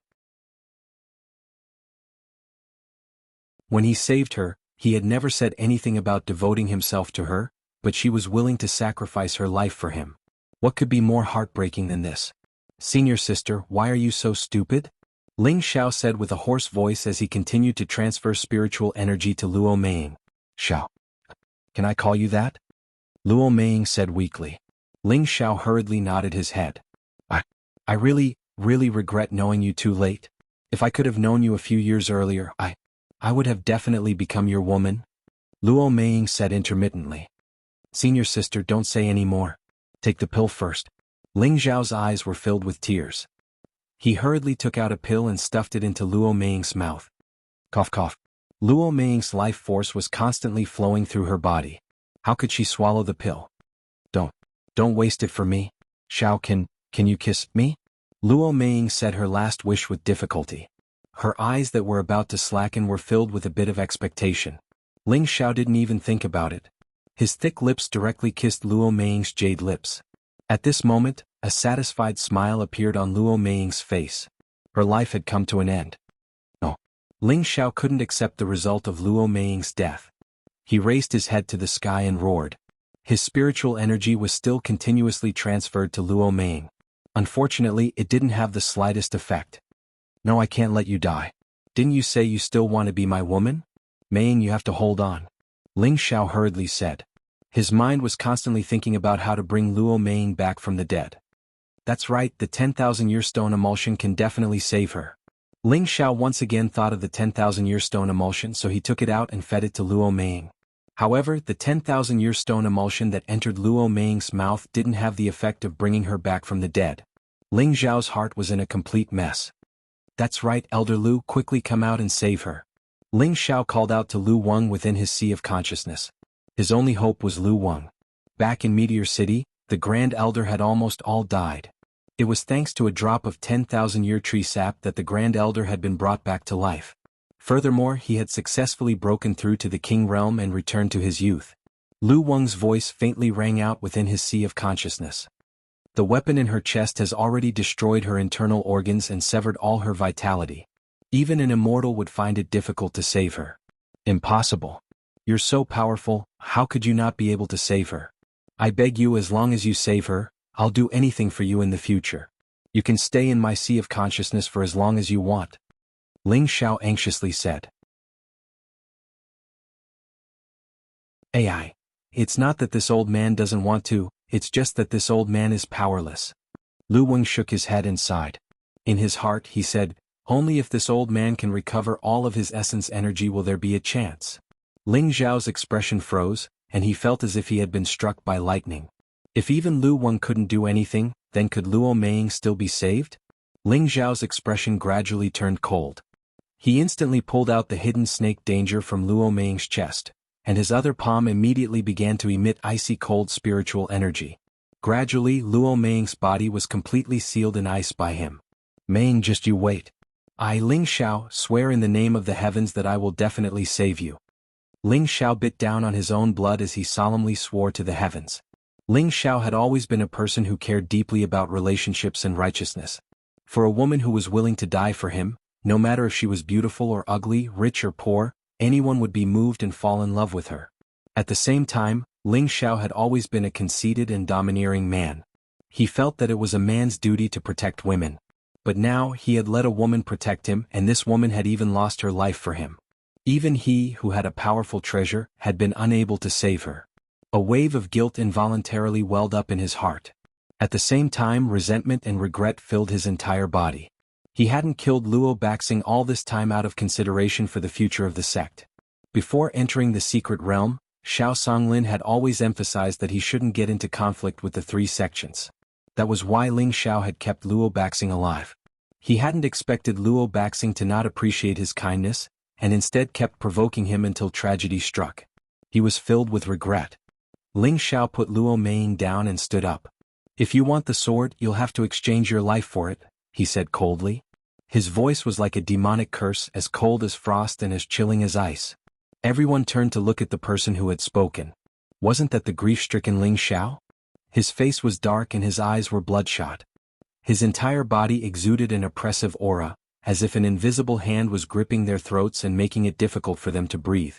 When he saved her, he had never said anything about devoting himself to her, but she was willing to sacrifice her life for him. What could be more heartbreaking than this? "Senior sister, why are you so stupid?" Ling Xiao said with a hoarse voice as he continued to transfer spiritual energy to Luo Meng. "Xiao. Can I call you that?" Luo Meng said weakly. Ling Xiao hurriedly nodded his head. I really regret knowing you too late. If I could have known you a few years earlier, I would have definitely become your woman." Luo Meng said intermittently. "Senior sister, don't say any more. Take the pill first." Ling Xiao's eyes were filled with tears. He hurriedly took out a pill and stuffed it into Luo Meng's mouth. Cough cough. Luo Meng's life force was constantly flowing through her body. How could she swallow the pill? Don't waste it for me. "Xiao, can you kiss me?" Luo Meng said her last wish with difficulty. Her eyes that were about to slacken were filled with a bit of expectation. Ling Xiao didn't even think about it. His thick lips directly kissed Luo Meng's jade lips. At this moment, a satisfied smile appeared on Luo Meng's face. Her life had come to an end. No. Ling Xiao couldn't accept the result of Luo Meng's death. He raised his head to the sky and roared. His spiritual energy was still continuously transferred to Luo Meng. Unfortunately, it didn't have the slightest effect. "No, I can't let you die. Didn't you say you still want to be my woman? Meng, you have to hold on," Ling Xiao hurriedly said. His mind was constantly thinking about how to bring Luo Meng back from the dead. That's right, the 10,000-year stone emulsion can definitely save her. Ling Xiao once again thought of the 10,000-year stone emulsion, so he took it out and fed it to Luo Meng. However, the 10,000-year stone emulsion that entered Luo Meng's mouth didn't have the effect of bringing her back from the dead. Ling Xiao's heart was in a complete mess. "That's right, Elder Lu, quickly come out and save her." Ling Xiao called out to Lu Wang within his sea of consciousness. His only hope was Lu Wang. Back in Meteor City, the Grand Elder had almost all died. It was thanks to a drop of 10,000-year tree sap that the Grand Elder had been brought back to life. Furthermore, he had successfully broken through to the King Realm and returned to his youth. Lu Wang's voice faintly rang out within his sea of consciousness. The weapon in her chest has already destroyed her internal organs and severed all her vitality. Even an immortal would find it difficult to save her. Impossible. You're so powerful, how could you not be able to save her? I beg you, as long as you save her, I'll do anything for you in the future. You can stay in my sea of consciousness for as long as you want. Ling Xiao anxiously said. It's not that this old man doesn't want to, it's just that this old man is powerless. Lu Weng shook his head and sighed. In his heart, he said, only if this old man can recover all of his essence energy will there be a chance. Ling Xiao's expression froze, and he felt as if he had been struck by lightning. If even Lu Weng couldn't do anything, then could Luo Meiying still be saved? Ling Xiao's expression gradually turned cold. He instantly pulled out the hidden snake danger from Luo Meiying's chest, and his other palm immediately began to emit icy cold spiritual energy. Gradually, Luo Meiying's body was completely sealed in ice by him. Meiying, just you wait. I, Ling Xiao, swear in the name of the heavens that I will definitely save you. Ling Xiao bit down on his own blood as he solemnly swore to the heavens. Ling Xiao had always been a person who cared deeply about relationships and righteousness. For a woman who was willing to die for him, no matter if she was beautiful or ugly, rich or poor, anyone would be moved and fall in love with her. At the same time, Ling Xiao had always been a conceited and domineering man. He felt that it was a man's duty to protect women. But now he had let a woman protect him, and this woman had even lost her life for him. Even he, who had a powerful treasure, had been unable to save her. A wave of guilt involuntarily welled up in his heart. At the same time, resentment and regret filled his entire body. He hadn't killed Luo Baxing all this time out of consideration for the future of the sect. Before entering the secret realm, Xiao Songlin had always emphasized that he shouldn't get into conflict with the three sections. That was why Ling Xiao had kept Luo Baxing alive. He hadn't expected Luo Baxing to not appreciate his kindness, and instead kept provoking him until tragedy struck. He was filled with regret. Ling Xiao put Luo Meiying down and stood up. If you want the sword, you'll have to exchange your life for it, he said coldly. His voice was like a demonic curse, as cold as frost and as chilling as ice. Everyone turned to look at the person who had spoken. Wasn't that the grief-stricken Ling Xiao? His face was dark and his eyes were bloodshot. His entire body exuded an oppressive aura, as if an invisible hand was gripping their throats and making it difficult for them to breathe.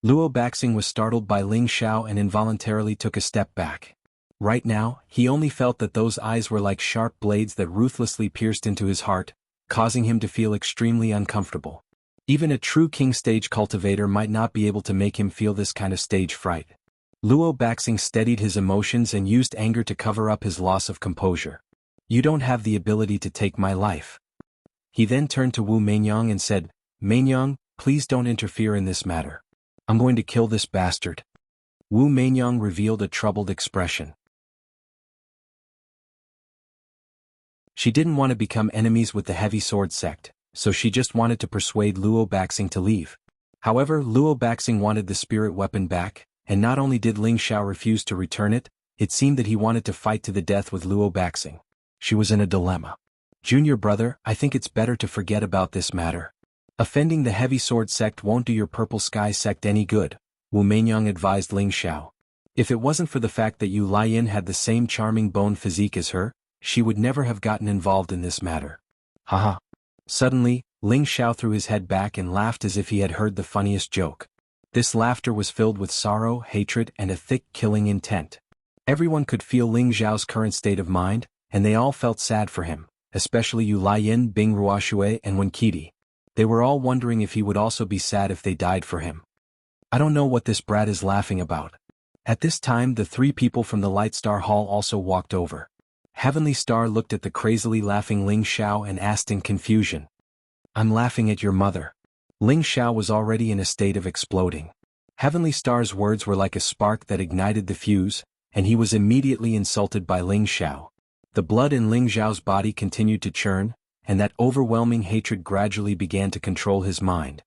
Luo Baxing was startled by Ling Xiao and involuntarily took a step back. Right now, he only felt that those eyes were like sharp blades that ruthlessly pierced into his heart, causing him to feel extremely uncomfortable. Even a true king stage cultivator might not be able to make him feel this kind of stage fright. Luo Baxing steadied his emotions and used anger to cover up his loss of composure. You don't have the ability to take my life. He then turned to Wu Meinyang and said, Meinyang, please don't interfere in this matter. I'm going to kill this bastard. Wu Meinyang revealed a troubled expression. She didn't want to become enemies with the heavy sword sect, so she just wanted to persuade Luo Baxing to leave. However, Luo Baxing wanted the spirit weapon back, and not only did Ling Xiao refuse to return it, it seemed that he wanted to fight to the death with Luo Baxing. She was in a dilemma. Junior brother, I think it's better to forget about this matter. Offending the heavy sword sect won't do your purple sky sect any good, Wu Meinyang advised Ling Xiao. If it wasn't for the fact that Yu Laiyin had the same charming bone physique as her, she would never have gotten involved in this matter. Haha. Suddenly, Ling Xiao threw his head back and laughed as if he had heard the funniest joke. This laughter was filled with sorrow, hatred, and a thick, killing intent. Everyone could feel Ling Xiao's current state of mind, and they all felt sad for him, especially Yu Laiyin, Bing Ruoxue, and Wen Qidi. They were all wondering if he would also be sad if they died for him. I don't know what this brat is laughing about. At this time, the three people from the Light Star Hall also walked over. Heavenly Star looked at the crazily laughing Ling Xiao and asked in confusion. I'm laughing at your mother. Ling Xiao was already in a state of exploding. Heavenly Star's words were like a spark that ignited the fuse, and he was immediately insulted by Ling Xiao. The blood in Ling Xiao's body continued to churn, and that overwhelming hatred gradually began to control his mind.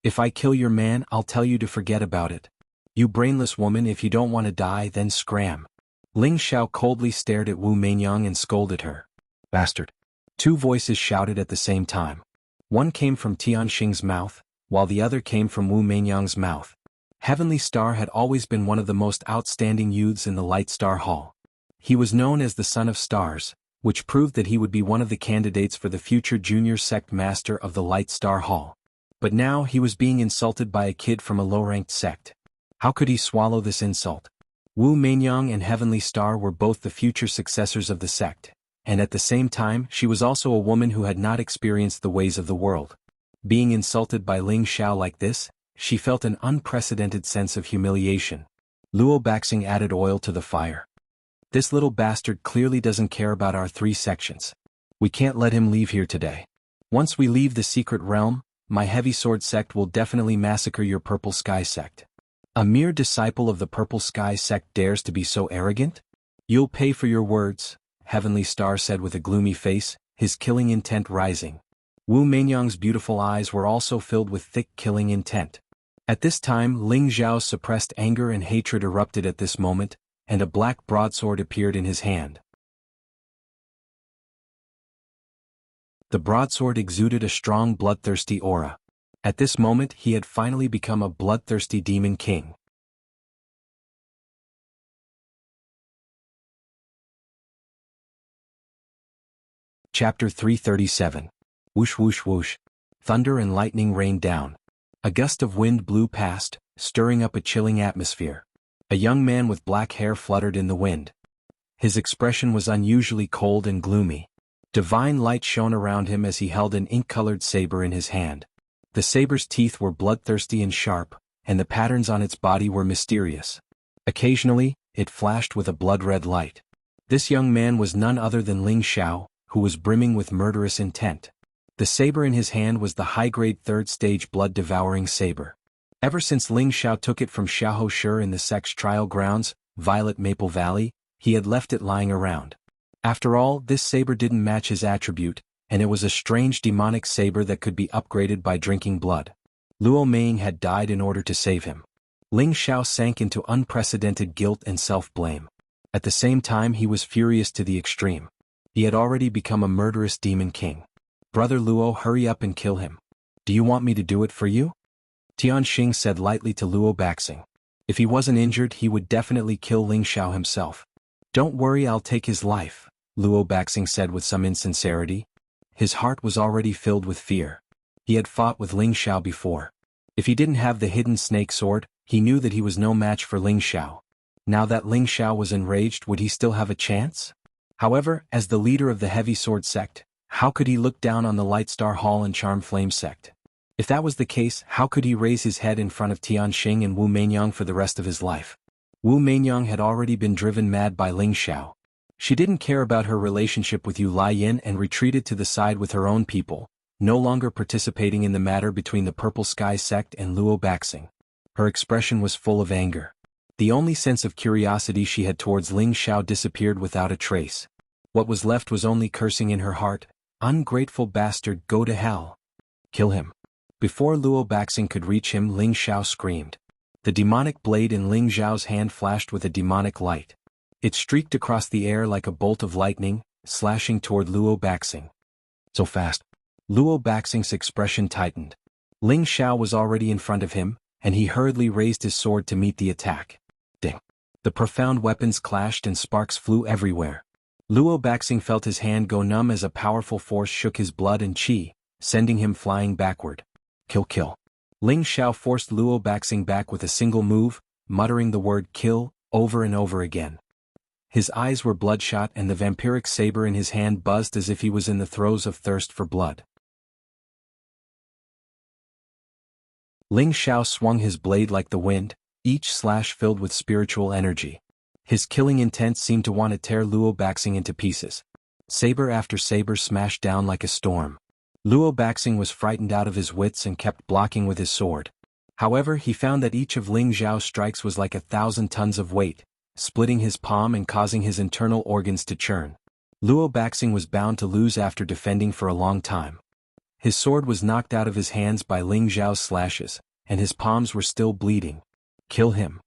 If I kill your man, I'll tell you to forget about it. You brainless woman, if you don't want to die, then scram. Ling Xiao coldly stared at Wu Meinyang and scolded her. Bastard. Two voices shouted at the same time. One came from Tianxing's mouth, while the other came from Wu Meinyang's mouth. Heavenly Star had always been one of the most outstanding youths in the Light Star Hall. He was known as the Son of Stars, which proved that he would be one of the candidates for the future junior sect master of the Light Star Hall. But now he was being insulted by a kid from a low-ranked sect. How could he swallow this insult? Wu Meinyang and Heavenly Star were both the future successors of the sect, and at the same time she was also a woman who had not experienced the ways of the world. Being insulted by Ling Xiao like this, she felt an unprecedented sense of humiliation. Luo Baxing added oil to the fire. This little bastard clearly doesn't care about our 3 sections. We can't let him leave here today. Once we leave the secret realm, my heavy sword sect will definitely massacre your purple sky sect. A mere disciple of the purple sky sect dares to be so arrogant? You'll pay for your words, Heavenly Star said with a gloomy face, his killing intent rising. Wu Meinyang's beautiful eyes were also filled with thick killing intent. At this time Ling Xiao's suppressed anger and hatred erupted at this moment, and a black broadsword appeared in his hand. The broadsword exuded a strong bloodthirsty aura. At this moment he had finally become a bloodthirsty demon king. Chapter 337. Whoosh whoosh whoosh. Thunder and lightning rained down. A gust of wind blew past, stirring up a chilling atmosphere. A young man with black hair fluttered in the wind. His expression was unusually cold and gloomy. Divine light shone around him as he held an ink-colored saber in his hand. The saber's teeth were bloodthirsty and sharp, and the patterns on its body were mysterious. Occasionally, it flashed with a blood-red light. This young man was none other than Ling Xiao, who was brimming with murderous intent. The saber in his hand was the high-grade 3rd-stage blood-devouring saber. Ever since Ling Xiao took it from Xiahou Shi in the sect's trial grounds, Violet Maple Valley, he had left it lying around. After all, this saber didn't match his attribute, and it was a strange demonic saber that could be upgraded by drinking blood. Luo Meiying had died in order to save him. Ling Xiao sank into unprecedented guilt and self-blame. At the same time he was furious to the extreme. He had already become a murderous demon king. Brother Luo, hurry up and kill him. Do you want me to do it for you? Tianxing said lightly to Luo Baxing. If he wasn't injured he would definitely kill Ling Xiao himself. Don't worry, I'll take his life, Luo Baxing said with some insincerity. His heart was already filled with fear. He had fought with Ling Xiao before. If he didn't have the hidden snake sword, he knew that he was no match for Ling Xiao. Now that Ling Xiao was enraged, would he still have a chance? However, as the leader of the Heavy Sword sect, how could he look down on the Lightstar Hall and Charm Flame sect? If that was the case, how could he raise his head in front of Tianxing and Wu Meinyang for the rest of his life? Wu Meinyang had already been driven mad by Ling Xiao. She didn't care about her relationship with Yu Laiyin and retreated to the side with her own people, no longer participating in the matter between the Purple Sky sect and Luo Baxing. Her expression was full of anger. The only sense of curiosity she had towards Ling Xiao disappeared without a trace. What was left was only cursing in her heart. Ungrateful bastard, go to hell. Kill him. Before Luo Baxing could reach him, Ling Xiao screamed. The demonic blade in Ling Xiao's hand flashed with a demonic light. It streaked across the air like a bolt of lightning, slashing toward Luo Baxing. So fast. Luo Baxing's expression tightened. Ling Xiao was already in front of him, and he hurriedly raised his sword to meet the attack. Ding. The profound weapons clashed and sparks flew everywhere. Luo Baxing felt his hand go numb as a powerful force shook his blood and qi, sending him flying backward. Kill, kill. Ling Xiao forced Luo Baxing back with a single move, muttering the word kill over and over again. His eyes were bloodshot and the vampiric saber in his hand buzzed as if he was in the throes of thirst for blood. Ling Xiao swung his blade like the wind, each slash filled with spiritual energy. His killing intent seemed to want to tear Luo Baxing into pieces. Saber after saber smashed down like a storm. Luo Baxing was frightened out of his wits and kept blocking with his sword. However, he found that each of Ling Xiao's strikes was like 1,000 tons of weight, splitting his palm and causing his internal organs to churn. Luo Baxing was bound to lose after defending for a long time. His sword was knocked out of his hands by Ling Xiao's slashes, and his palms were still bleeding. Kill him.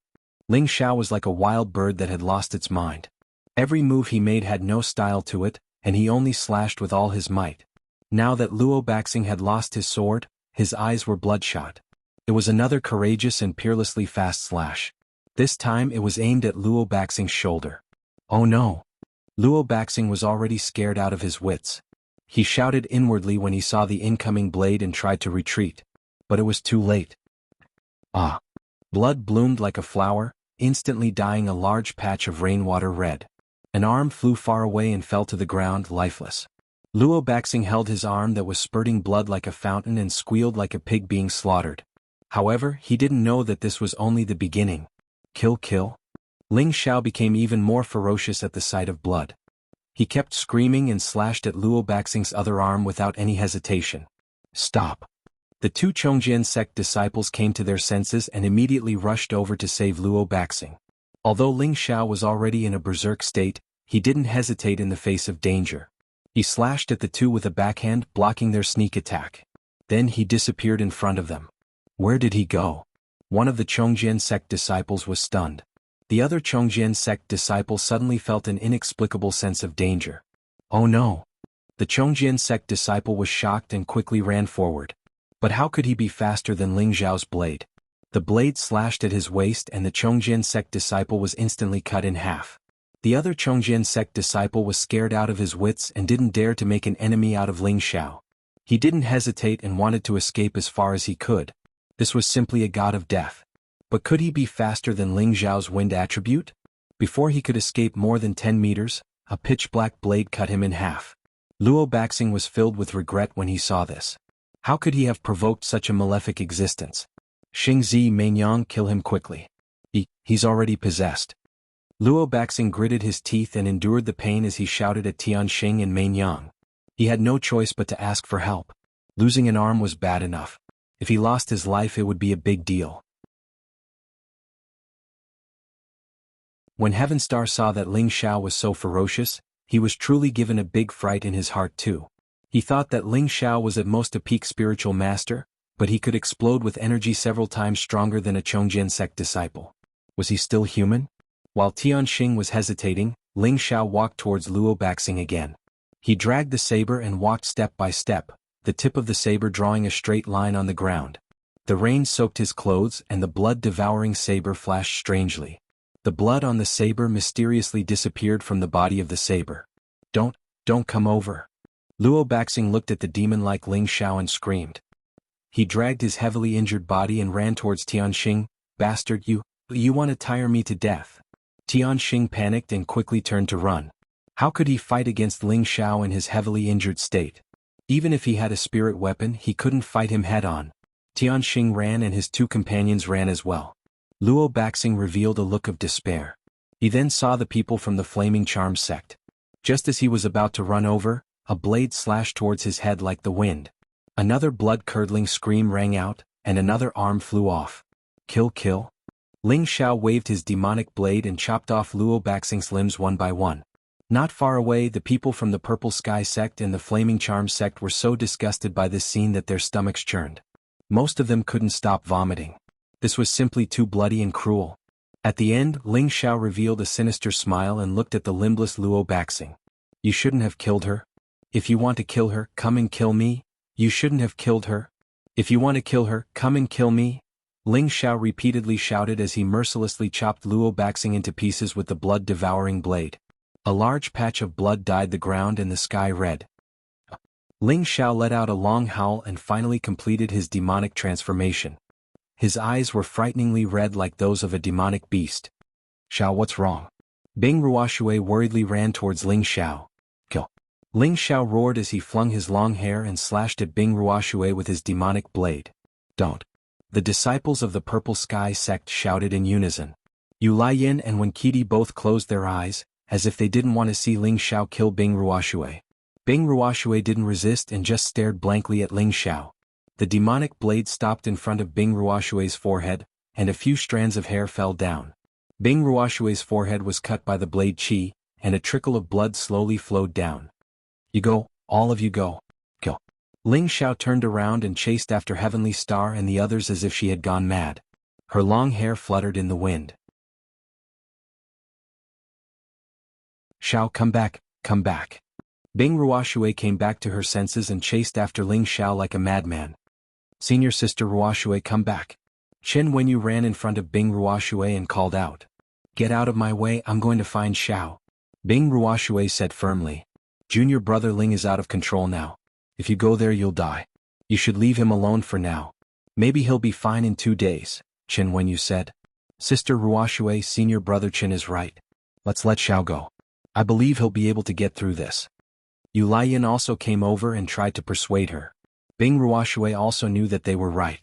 Ling Xiao was like a wild bird that had lost its mind. Every move he made had no style to it, and he only slashed with all his might. Now that Luo Baxing had lost his sword, his eyes were bloodshot. It was another courageous and peerlessly fast slash. This time it was aimed at Luo Baxing's shoulder. Oh no! Luo Baxing was already scared out of his wits. He shouted inwardly when he saw the incoming blade and tried to retreat. But it was too late. Ah! Blood bloomed like a flower, instantly dyeing a large patch of rainwater red. An arm flew far away and fell to the ground lifeless. Luo Baxing held his arm that was spurting blood like a fountain and squealed like a pig being slaughtered. However, he didn't know that this was only the beginning. Kill, kill. Ling Xiao became even more ferocious at the sight of blood. He kept screaming and slashed at Luo Baxing's other arm without any hesitation. Stop! The two Chongjian sect disciples came to their senses and immediately rushed over to save Luo Baxing. Although Ling Xiao was already in a berserk state, he didn't hesitate in the face of danger. He slashed at the two with a backhand, blocking their sneak attack. Then he disappeared in front of them. Where did he go? One of the Chongjian sect disciples was stunned. The other Chongjian sect disciple suddenly felt an inexplicable sense of danger. Oh no! The Chongjian sect disciple was shocked and quickly ran forward. But how could he be faster than Ling Xiao's blade? The blade slashed at his waist and the Chongjian sect disciple was instantly cut in half. The other Chongjian sect disciple was scared out of his wits and didn't dare to make an enemy out of Ling Xiao. He didn't hesitate and wanted to escape as far as he could. This was simply a god of death. But could he be faster than Ling Xiao's wind attribute? Before he could escape more than 10 meters, a pitch-black blade cut him in half. Luo Baxing was filled with regret when he saw this. How could he have provoked such a malefic existence? Xingzi Mainyang, kill him quickly. He's already possessed. Luo Baxing gritted his teeth and endured the pain as he shouted at Tianxing and Mainyang. He had no choice but to ask for help. Losing an arm was bad enough. If he lost his life, it would be a big deal. When Heaven Star saw that Ling Xiao was so ferocious, he was truly given a big fright in his heart too. He thought that Ling Xiao was at most a peak spiritual master, but he could explode with energy several times stronger than a Chongjian sect disciple. Was he still human? While Tianxing was hesitating, Ling Xiao walked towards Luo Baxing again. He dragged the saber and walked step by step, the tip of the saber drawing a straight line on the ground. The rain soaked his clothes and the blood-devouring saber flashed strangely. The blood on the saber mysteriously disappeared from the body of the saber. Don't come over. Luo Baxing looked at the demon-like Ling Xiao and screamed. He dragged his heavily injured body and ran towards Tianxing. Bastard, you want to tire me to death. Tianxing panicked and quickly turned to run. How could he fight against Ling Xiao in his heavily injured state? Even if he had a spirit weapon, he couldn't fight him head-on. Tianxing ran and his two companions ran as well. Luo Baxing revealed a look of despair. He then saw the people from the Flaming Charm sect. Just as he was about to run over, a blade slashed towards his head like the wind. Another blood-curdling scream rang out, and another arm flew off. Kill. Ling Xiao waved his demonic blade and chopped off Luo Baxing's limbs one by one. Not far away, the people from the Purple Sky sect and the Flaming Charm sect were so disgusted by this scene that their stomachs churned. Most of them couldn't stop vomiting. This was simply too bloody and cruel. At the end, Ling Xiao revealed a sinister smile and looked at the limbless Luo Baxing. You shouldn't have killed her. If you want to kill her, come and kill me. You shouldn't have killed her. If you want to kill her, come and kill me. Ling Xiao repeatedly shouted as he mercilessly chopped Luo Baxing into pieces with the blood-devouring blade. A large patch of blood dyed the ground and the sky red. Ling Xiao let out a long howl and finally completed his demonic transformation. His eyes were frighteningly red like those of a demonic beast. Xiao, what's wrong? Bing Ruoshui worriedly ran towards Ling Xiao. Kill. Ling Xiao roared as he flung his long hair and slashed at Bing Ruoshui with his demonic blade. Don't. The disciples of the Purple Sky sect shouted in unison. Yu Laiyin and Wen Qidi both closed their eyes, as if they didn't want to see Ling Xiao kill Bing Ruoshui. Bing Ruoshui didn't resist and just stared blankly at Ling Xiao. The demonic blade stopped in front of Bing Ruoshui's forehead, and a few strands of hair fell down. Bing Ruoshui's forehead was cut by the blade chi, and a trickle of blood slowly flowed down. You go, all of you go. Kill. Ling Xiao turned around and chased after Heavenly Star and the others as if she had gone mad. Her long hair fluttered in the wind. Xiao, come back, come back. Bing Ruoshui came back to her senses and chased after Ling Xiao like a madman. Senior Sister Ruoshui, come back. Chen Wenyu ran in front of Bing Ruoshui and called out. Get out of my way, I'm going to find Xiao. Bing Ruoshui said firmly. Junior brother Ling is out of control now. If you go there you'll die. You should leave him alone for now. Maybe he'll be fine in 2 days, Chen Wenyu said. Sister Ruoshui, senior brother Chen is right. Let's let Xiao go. I believe he'll be able to get through this. Yu Laiyin also came over and tried to persuade her. Bing Ruoshui also knew that they were right.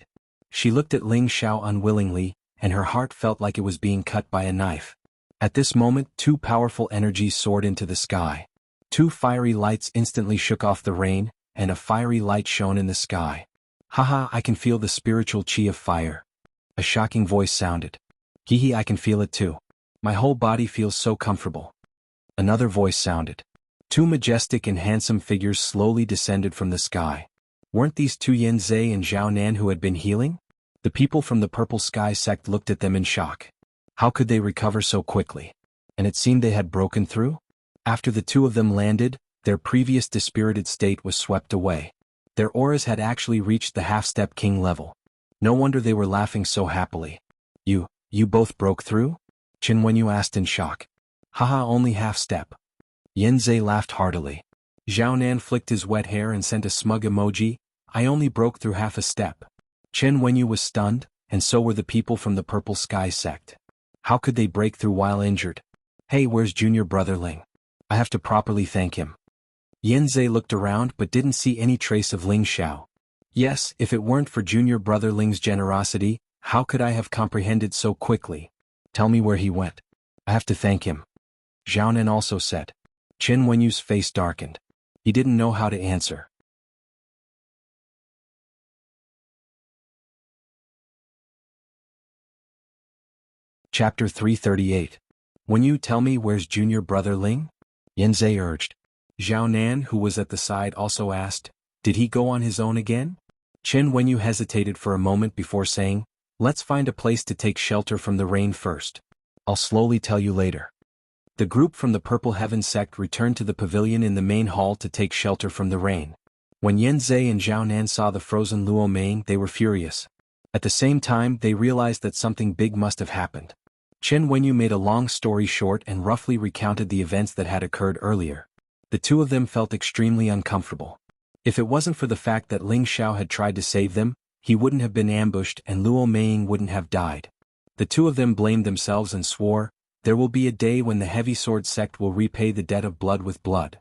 She looked at Ling Xiao unwillingly, and her heart felt like it was being cut by a knife. At this moment, two powerful energies soared into the sky. Two fiery lights instantly shook off the rain, and a fiery light shone in the sky. Haha, I can feel the spiritual chi of fire. A shocking voice sounded. Hehe, I can feel it too. My whole body feels so comfortable. Another voice sounded. Two majestic and handsome figures slowly descended from the sky. Weren't these two Yanzei and Zhao Nan who had been healing? The people from the Purple Sky sect looked at them in shock. How could they recover so quickly? And it seemed they had broken through? After the two of them landed, their previous dispirited state was swept away. Their auras had actually reached the half-step king level. No wonder they were laughing so happily. You both broke through? Qin Wenyu asked in shock. Haha, only half-step. Yanzei laughed heartily. Zhao Nan flicked his wet hair and sent a smug emoji. I only broke through half a step. Chen Wenyu was stunned, and so were the people from the Purple Sky sect. How could they break through while injured? Hey, where's junior brother Ling? I have to properly thank him. Yanzei looked around but didn't see any trace of Ling Xiao. Yes, if it weren't for junior brother Ling's generosity, how could I have comprehended so quickly? Tell me where he went. I have to thank him. Zhao Nan also said. Chen Wenyu's face darkened. He didn't know how to answer. Chapter 338. Wenyu, tell me where's junior brother Ling? Yanzei urged. Zhao Nan, who was at the side, also asked, did he go on his own again? Chen Wenyu hesitated for a moment before saying, let's find a place to take shelter from the rain first. I'll slowly tell you later. The group from the Purple Heaven sect returned to the pavilion in the main hall to take shelter from the rain. When Yanzei and Zhao Nan saw the frozen Luo Meng, they were furious. At the same time, they realized that something big must have happened. Chen Wenyu made a long story short and roughly recounted the events that had occurred earlier. The two of them felt extremely uncomfortable. If it wasn't for the fact that Ling Xiao had tried to save them, he wouldn't have been ambushed and Luo Meng wouldn't have died. The two of them blamed themselves and swore, there will be a day when the Heavy Sword sect will repay the debt of blood with blood.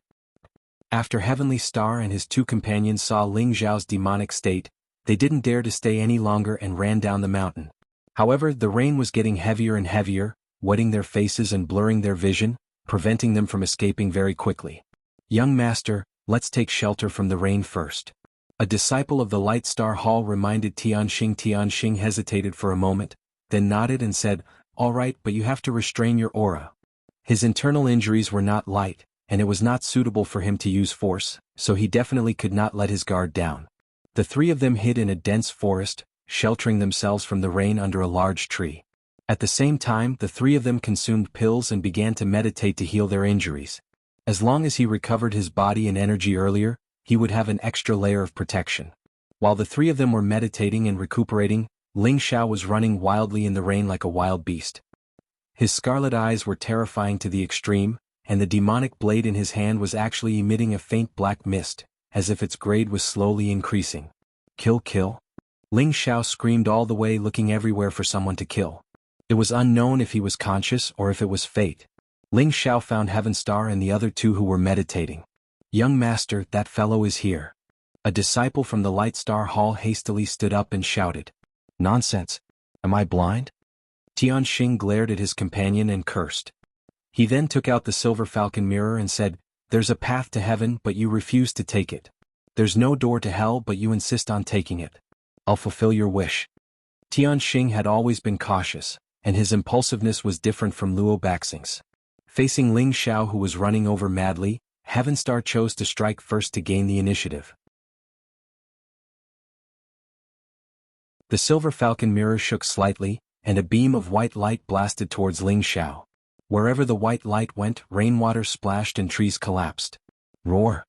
After Heavenly Star and his two companions saw Ling Xiao's demonic state, they didn't dare to stay any longer and ran down the mountain. However, the rain was getting heavier and heavier, wetting their faces and blurring their vision, preventing them from escaping very quickly. Young master, let's take shelter from the rain first. A disciple of the Light Star Hall reminded Tianxing. Tianxing hesitated for a moment, then nodded and said, all right, but you have to restrain your aura. His internal injuries were not light, and it was not suitable for him to use force, so he definitely could not let his guard down. The three of them hid in a dense forest, sheltering themselves from the rain under a large tree. At the same time, the three of them consumed pills and began to meditate to heal their injuries. As long as he recovered his body and energy earlier, he would have an extra layer of protection. While the three of them were meditating and recuperating, Ling Xiao was running wildly in the rain like a wild beast. His scarlet eyes were terrifying to the extreme, and the demonic blade in his hand was actually emitting a faint black mist, as if its grade was slowly increasing. Kill, kill. Ling Xiao screamed all the way, looking everywhere for someone to kill. It was unknown if he was conscious or if it was fate. Ling Xiao found Heaven Star and the other two who were meditating. Young master, that fellow is here. A disciple from the Light Star Hall hastily stood up and shouted. Nonsense. Am I blind? Tianxing glared at his companion and cursed. He then took out the Silver Falcon mirror and said, there's a path to heaven but you refuse to take it. There's no door to hell but you insist on taking it. I'll fulfill your wish. Tianxing had always been cautious, and his impulsiveness was different from Luo Baxing's. Facing Ling Xiao, who was running over madly, Heaven Star chose to strike first to gain the initiative. The Silver Falcon mirror shook slightly, and a beam of white light blasted towards Ling Xiao. Wherever the white light went, rainwater splashed and trees collapsed. Roar!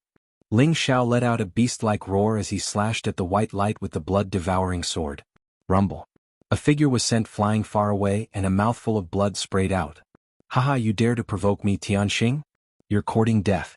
Ling Xiao let out a beast-like roar as he slashed at the white light with the blood-devouring sword. Rumble! A figure was sent flying far away and a mouthful of blood sprayed out. Haha, you dare to provoke me, Tianxing? You're courting death.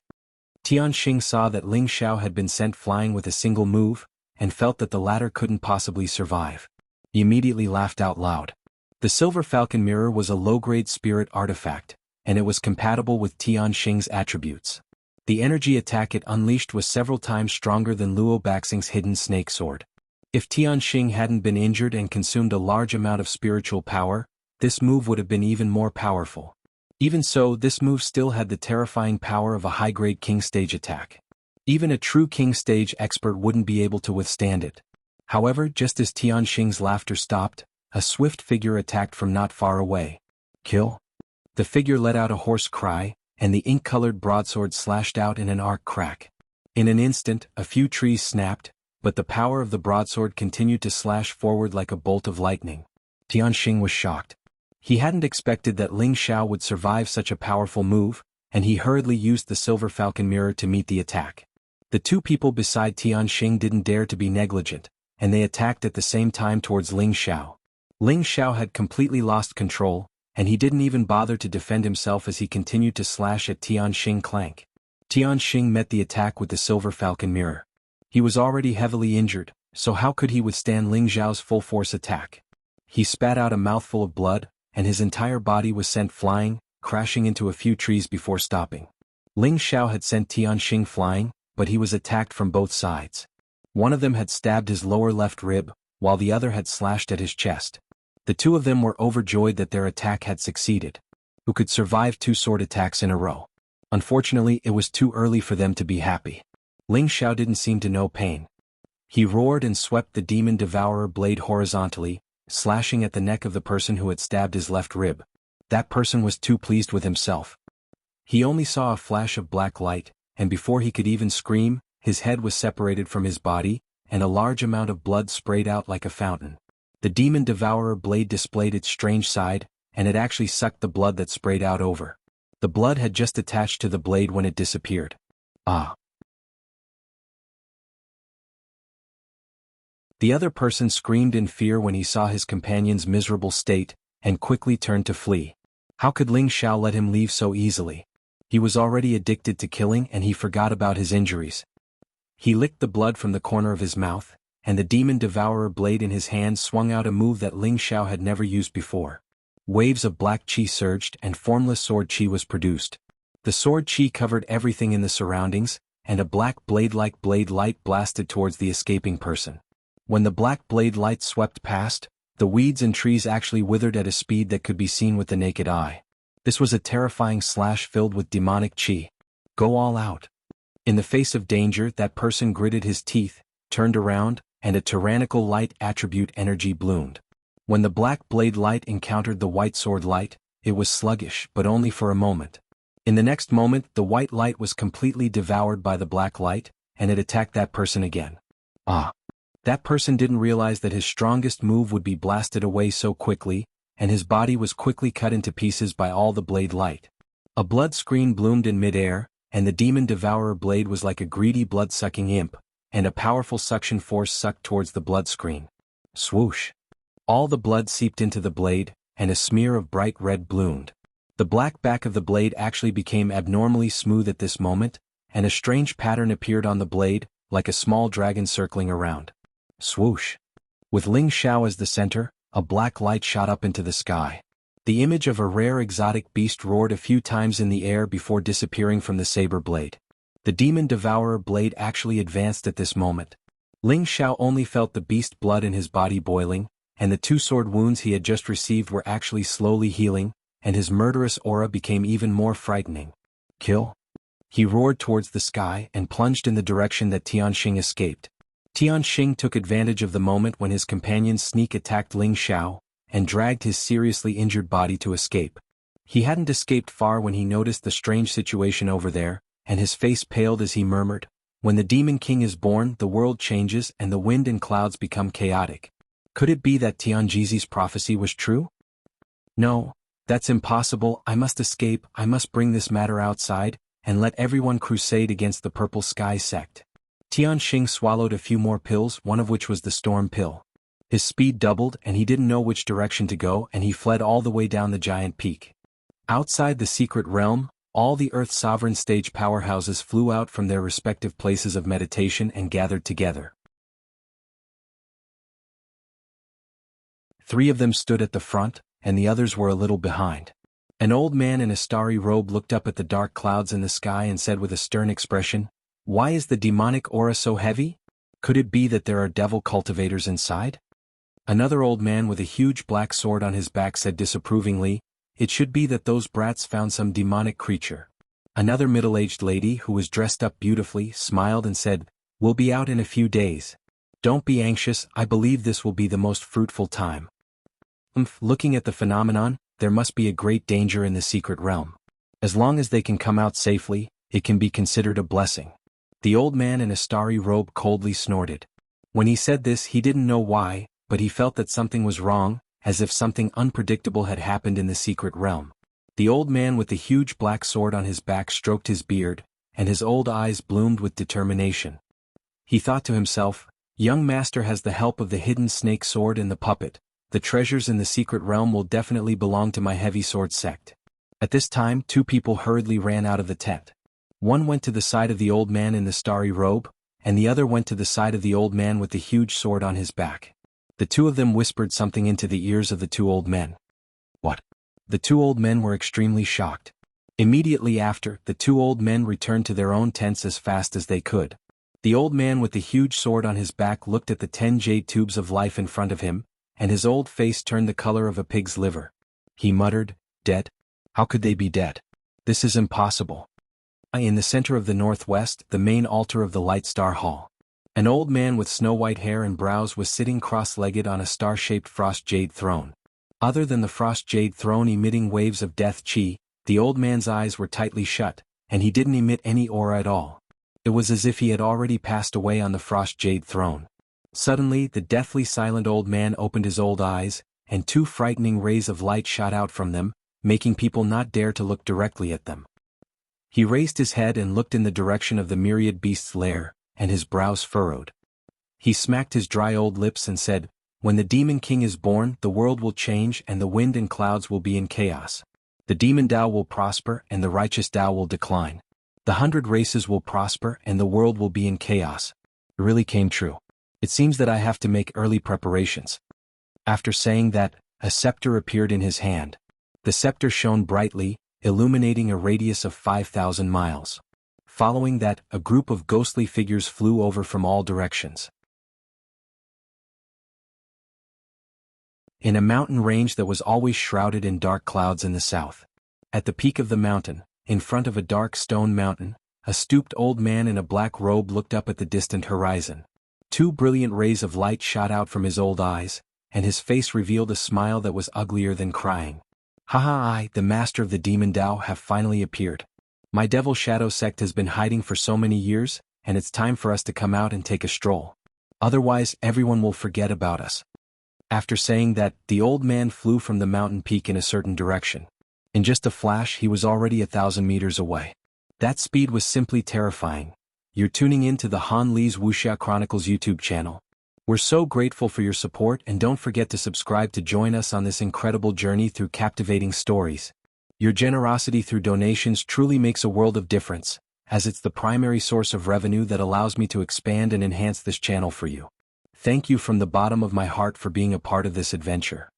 Tianxing saw that Ling Xiao had been sent flying with a single move, and felt that the latter couldn't possibly survive. He immediately laughed out loud. The Silver Falcon mirror was a low-grade spirit artifact, and it was compatible with Tianxing's attributes. The energy attack it unleashed was several times stronger than Luo Baxing's hidden snake sword. If Tianxing hadn't been injured and consumed a large amount of spiritual power, this move would have been even more powerful. Even so, this move still had the terrifying power of a high-grade king stage attack. Even a true king stage expert wouldn't be able to withstand it. However, just as Tianxing's laughter stopped, a swift figure attacked from not far away. Kill? The figure let out a hoarse cry, and the ink-colored broadsword slashed out in an arc crack. In an instant, a few trees snapped, but the power of the broadsword continued to slash forward like a bolt of lightning. Tianxing was shocked. He hadn't expected that Ling Xiao would survive such a powerful move, and he hurriedly used the silver falcon mirror to meet the attack. The two people beside Tianxing didn't dare to be negligent, and they attacked at the same time towards Ling Xiao. Ling Xiao had completely lost control, and he didn't even bother to defend himself as he continued to slash at Tianxing clank. Tianxing met the attack with the silver falcon mirror. He was already heavily injured, so how could he withstand Ling Xiao's full-force attack? He spat out a mouthful of blood, and his entire body was sent flying, crashing into a few trees before stopping. Ling Xiao had sent Tianxing flying, but he was attacked from both sides. One of them had stabbed his lower left rib, while the other had slashed at his chest. The two of them were overjoyed that their attack had succeeded. Who could survive two sword attacks in a row? Unfortunately, it was too early for them to be happy. Ling Xiao didn't seem to know pain. He roared and swept the demon devourer blade horizontally, slashing at the neck of the person who had stabbed his left rib. That person was too pleased with himself. He only saw a flash of black light, and before he could even scream, his head was separated from his body, and a large amount of blood sprayed out like a fountain. The demon devourer blade displayed its strange side, and it actually sucked the blood that sprayed out over. The blood had just attached to the blade when it disappeared. Ah! The other person screamed in fear when he saw his companion's miserable state, and quickly turned to flee. How could Ling Xiao let him leave so easily? He was already addicted to killing and he forgot about his injuries. He licked the blood from the corner of his mouth, and the demon devourer blade in his hand swung out a move that Ling Xiao had never used before. Waves of black qi surged and formless sword qi was produced. The sword qi covered everything in the surroundings, and a black blade-like blade light blasted towards the escaping person. When the black blade light swept past, the weeds and trees actually withered at a speed that could be seen with the naked eye. This was a terrifying slash filled with demonic qi. Go all out. In the face of danger, that person gritted his teeth, turned around, and a tyrannical light attribute energy bloomed. When the black blade light encountered the white sword light, it was sluggish, but only for a moment. In the next moment, the white light was completely devoured by the black light, and it attacked that person again. Ah! That person didn't realize that his strongest move would be blasted away so quickly, and his body was quickly cut into pieces by all the blade light. A blood screen bloomed in midair, and the demon devourer blade was like a greedy blood-sucking imp, and a powerful suction force sucked towards the blood screen. Swoosh! All the blood seeped into the blade, and a smear of bright red bloomed. The black back of the blade actually became abnormally smooth at this moment, and a strange pattern appeared on the blade, like a small dragon circling around. Swoosh! With Ling Xiao as the center, a black light shot up into the sky. The image of a rare exotic beast roared a few times in the air before disappearing from the saber blade. The demon devourer blade actually advanced at this moment. Ling Xiao only felt the beast blood in his body boiling, and the two sword wounds he had just received were actually slowly healing, and his murderous aura became even more frightening. Kill! He roared towards the sky and plunged in the direction that Tianxing escaped. Tianxing took advantage of the moment when his companion's sneak attacked Ling Xiao, and dragged his seriously injured body to escape. He hadn't escaped far when he noticed the strange situation over there, and his face paled as he murmured, "When the Demon King is born, the world changes and the wind and clouds become chaotic." Could it be that Tianjizi's prophecy was true? No, that's impossible. I must escape. I must bring this matter outside, and let everyone crusade against the Purple Sky sect. Tianxing swallowed a few more pills, one of which was the storm pill. His speed doubled and he didn't know which direction to go, and he fled all the way down the giant peak. Outside the secret realm, all the Earth's sovereign stage powerhouses flew out from their respective places of meditation and gathered together. 3 of them stood at the front, and the others were a little behind. An old man in a starry robe looked up at the dark clouds in the sky and said with a stern expression, "Why is the demonic aura so heavy? Could it be that there are devil cultivators inside?" Another old man with a huge black sword on his back said disapprovingly, It should be that those brats found some demonic creature. Another middle-aged lady who was dressed up beautifully smiled and said, "We'll be out in a few days. Don't be anxious, I believe this will be the most fruitful time." Looking at the phenomenon, there must be a great danger in the secret realm. As long as they can come out safely, it can be considered a blessing. The old man in a starry robe coldly snorted. When he said this he didn't know why, but he felt that something was wrong, as if something unpredictable had happened in the secret realm. The old man with the huge black sword on his back stroked his beard, and his old eyes bloomed with determination. He thought to himself, "Young master has the help of the hidden snake sword and the puppet. The treasures in the secret realm will definitely belong to my heavy sword sect." At this time 2 people hurriedly ran out of the tent. One went to the side of the old man in the starry robe, and the other went to the side of the old man with the huge sword on his back. The 2 of them whispered something into the ears of the 2 old men. "What?" The 2 old men were extremely shocked. Immediately after, the 2 old men returned to their own tents as fast as they could. The old man with the huge sword on his back looked at the 10 jade tubes of life in front of him, and his old face turned the color of a pig's liver. He muttered, "Dead? How could they be dead? This is impossible." In the center of the northwest, the main altar of the Light Star Hall. An old man with snow-white hair and brows was sitting cross-legged on a star-shaped frost jade throne. Other than the frost jade throne emitting waves of death chi, the old man's eyes were tightly shut, and he didn't emit any aura at all. It was as if he had already passed away on the frost jade throne. Suddenly, the deathly silent old man opened his old eyes, and 2 frightening rays of light shot out from them, making people not dare to look directly at them. He raised his head and looked in the direction of the myriad beast's lair, and his brows furrowed. He smacked his dry old lips and said, "When the Demon King is born, the world will change and the wind and clouds will be in chaos. The Demon Tao will prosper and the righteous Tao will decline. The 100 races will prosper and the world will be in chaos." It really came true. It seems that I have to make early preparations. After saying that, a scepter appeared in his hand. The scepter shone brightly, illuminating a radius of 5,000 miles. Following that, a group of ghostly figures flew over from all directions. In a mountain range that was always shrouded in dark clouds in the south. At the peak of the mountain, in front of a dark stone mountain, a stooped old man in a black robe looked up at the distant horizon. 2 brilliant rays of light shot out from his old eyes, and his face revealed a smile that was uglier than crying. "Haha, I, the master of the Demon Tao, have finally appeared. My Devil Shadow sect has been hiding for so many years, and it's time for us to come out and take a stroll. Otherwise, everyone will forget about us." After saying that, the old man flew from the mountain peak in a certain direction. In just a flash he was already 1,000 meters away. That speed was simply terrifying. You're tuning in to the Han Lee's Wuxia Chronicles YouTube channel. We're so grateful for your support, and don't forget to subscribe to join us on this incredible journey through captivating stories. Your generosity through donations truly makes a world of difference, as it's the primary source of revenue that allows me to expand and enhance this channel for you. Thank you from the bottom of my heart for being a part of this adventure.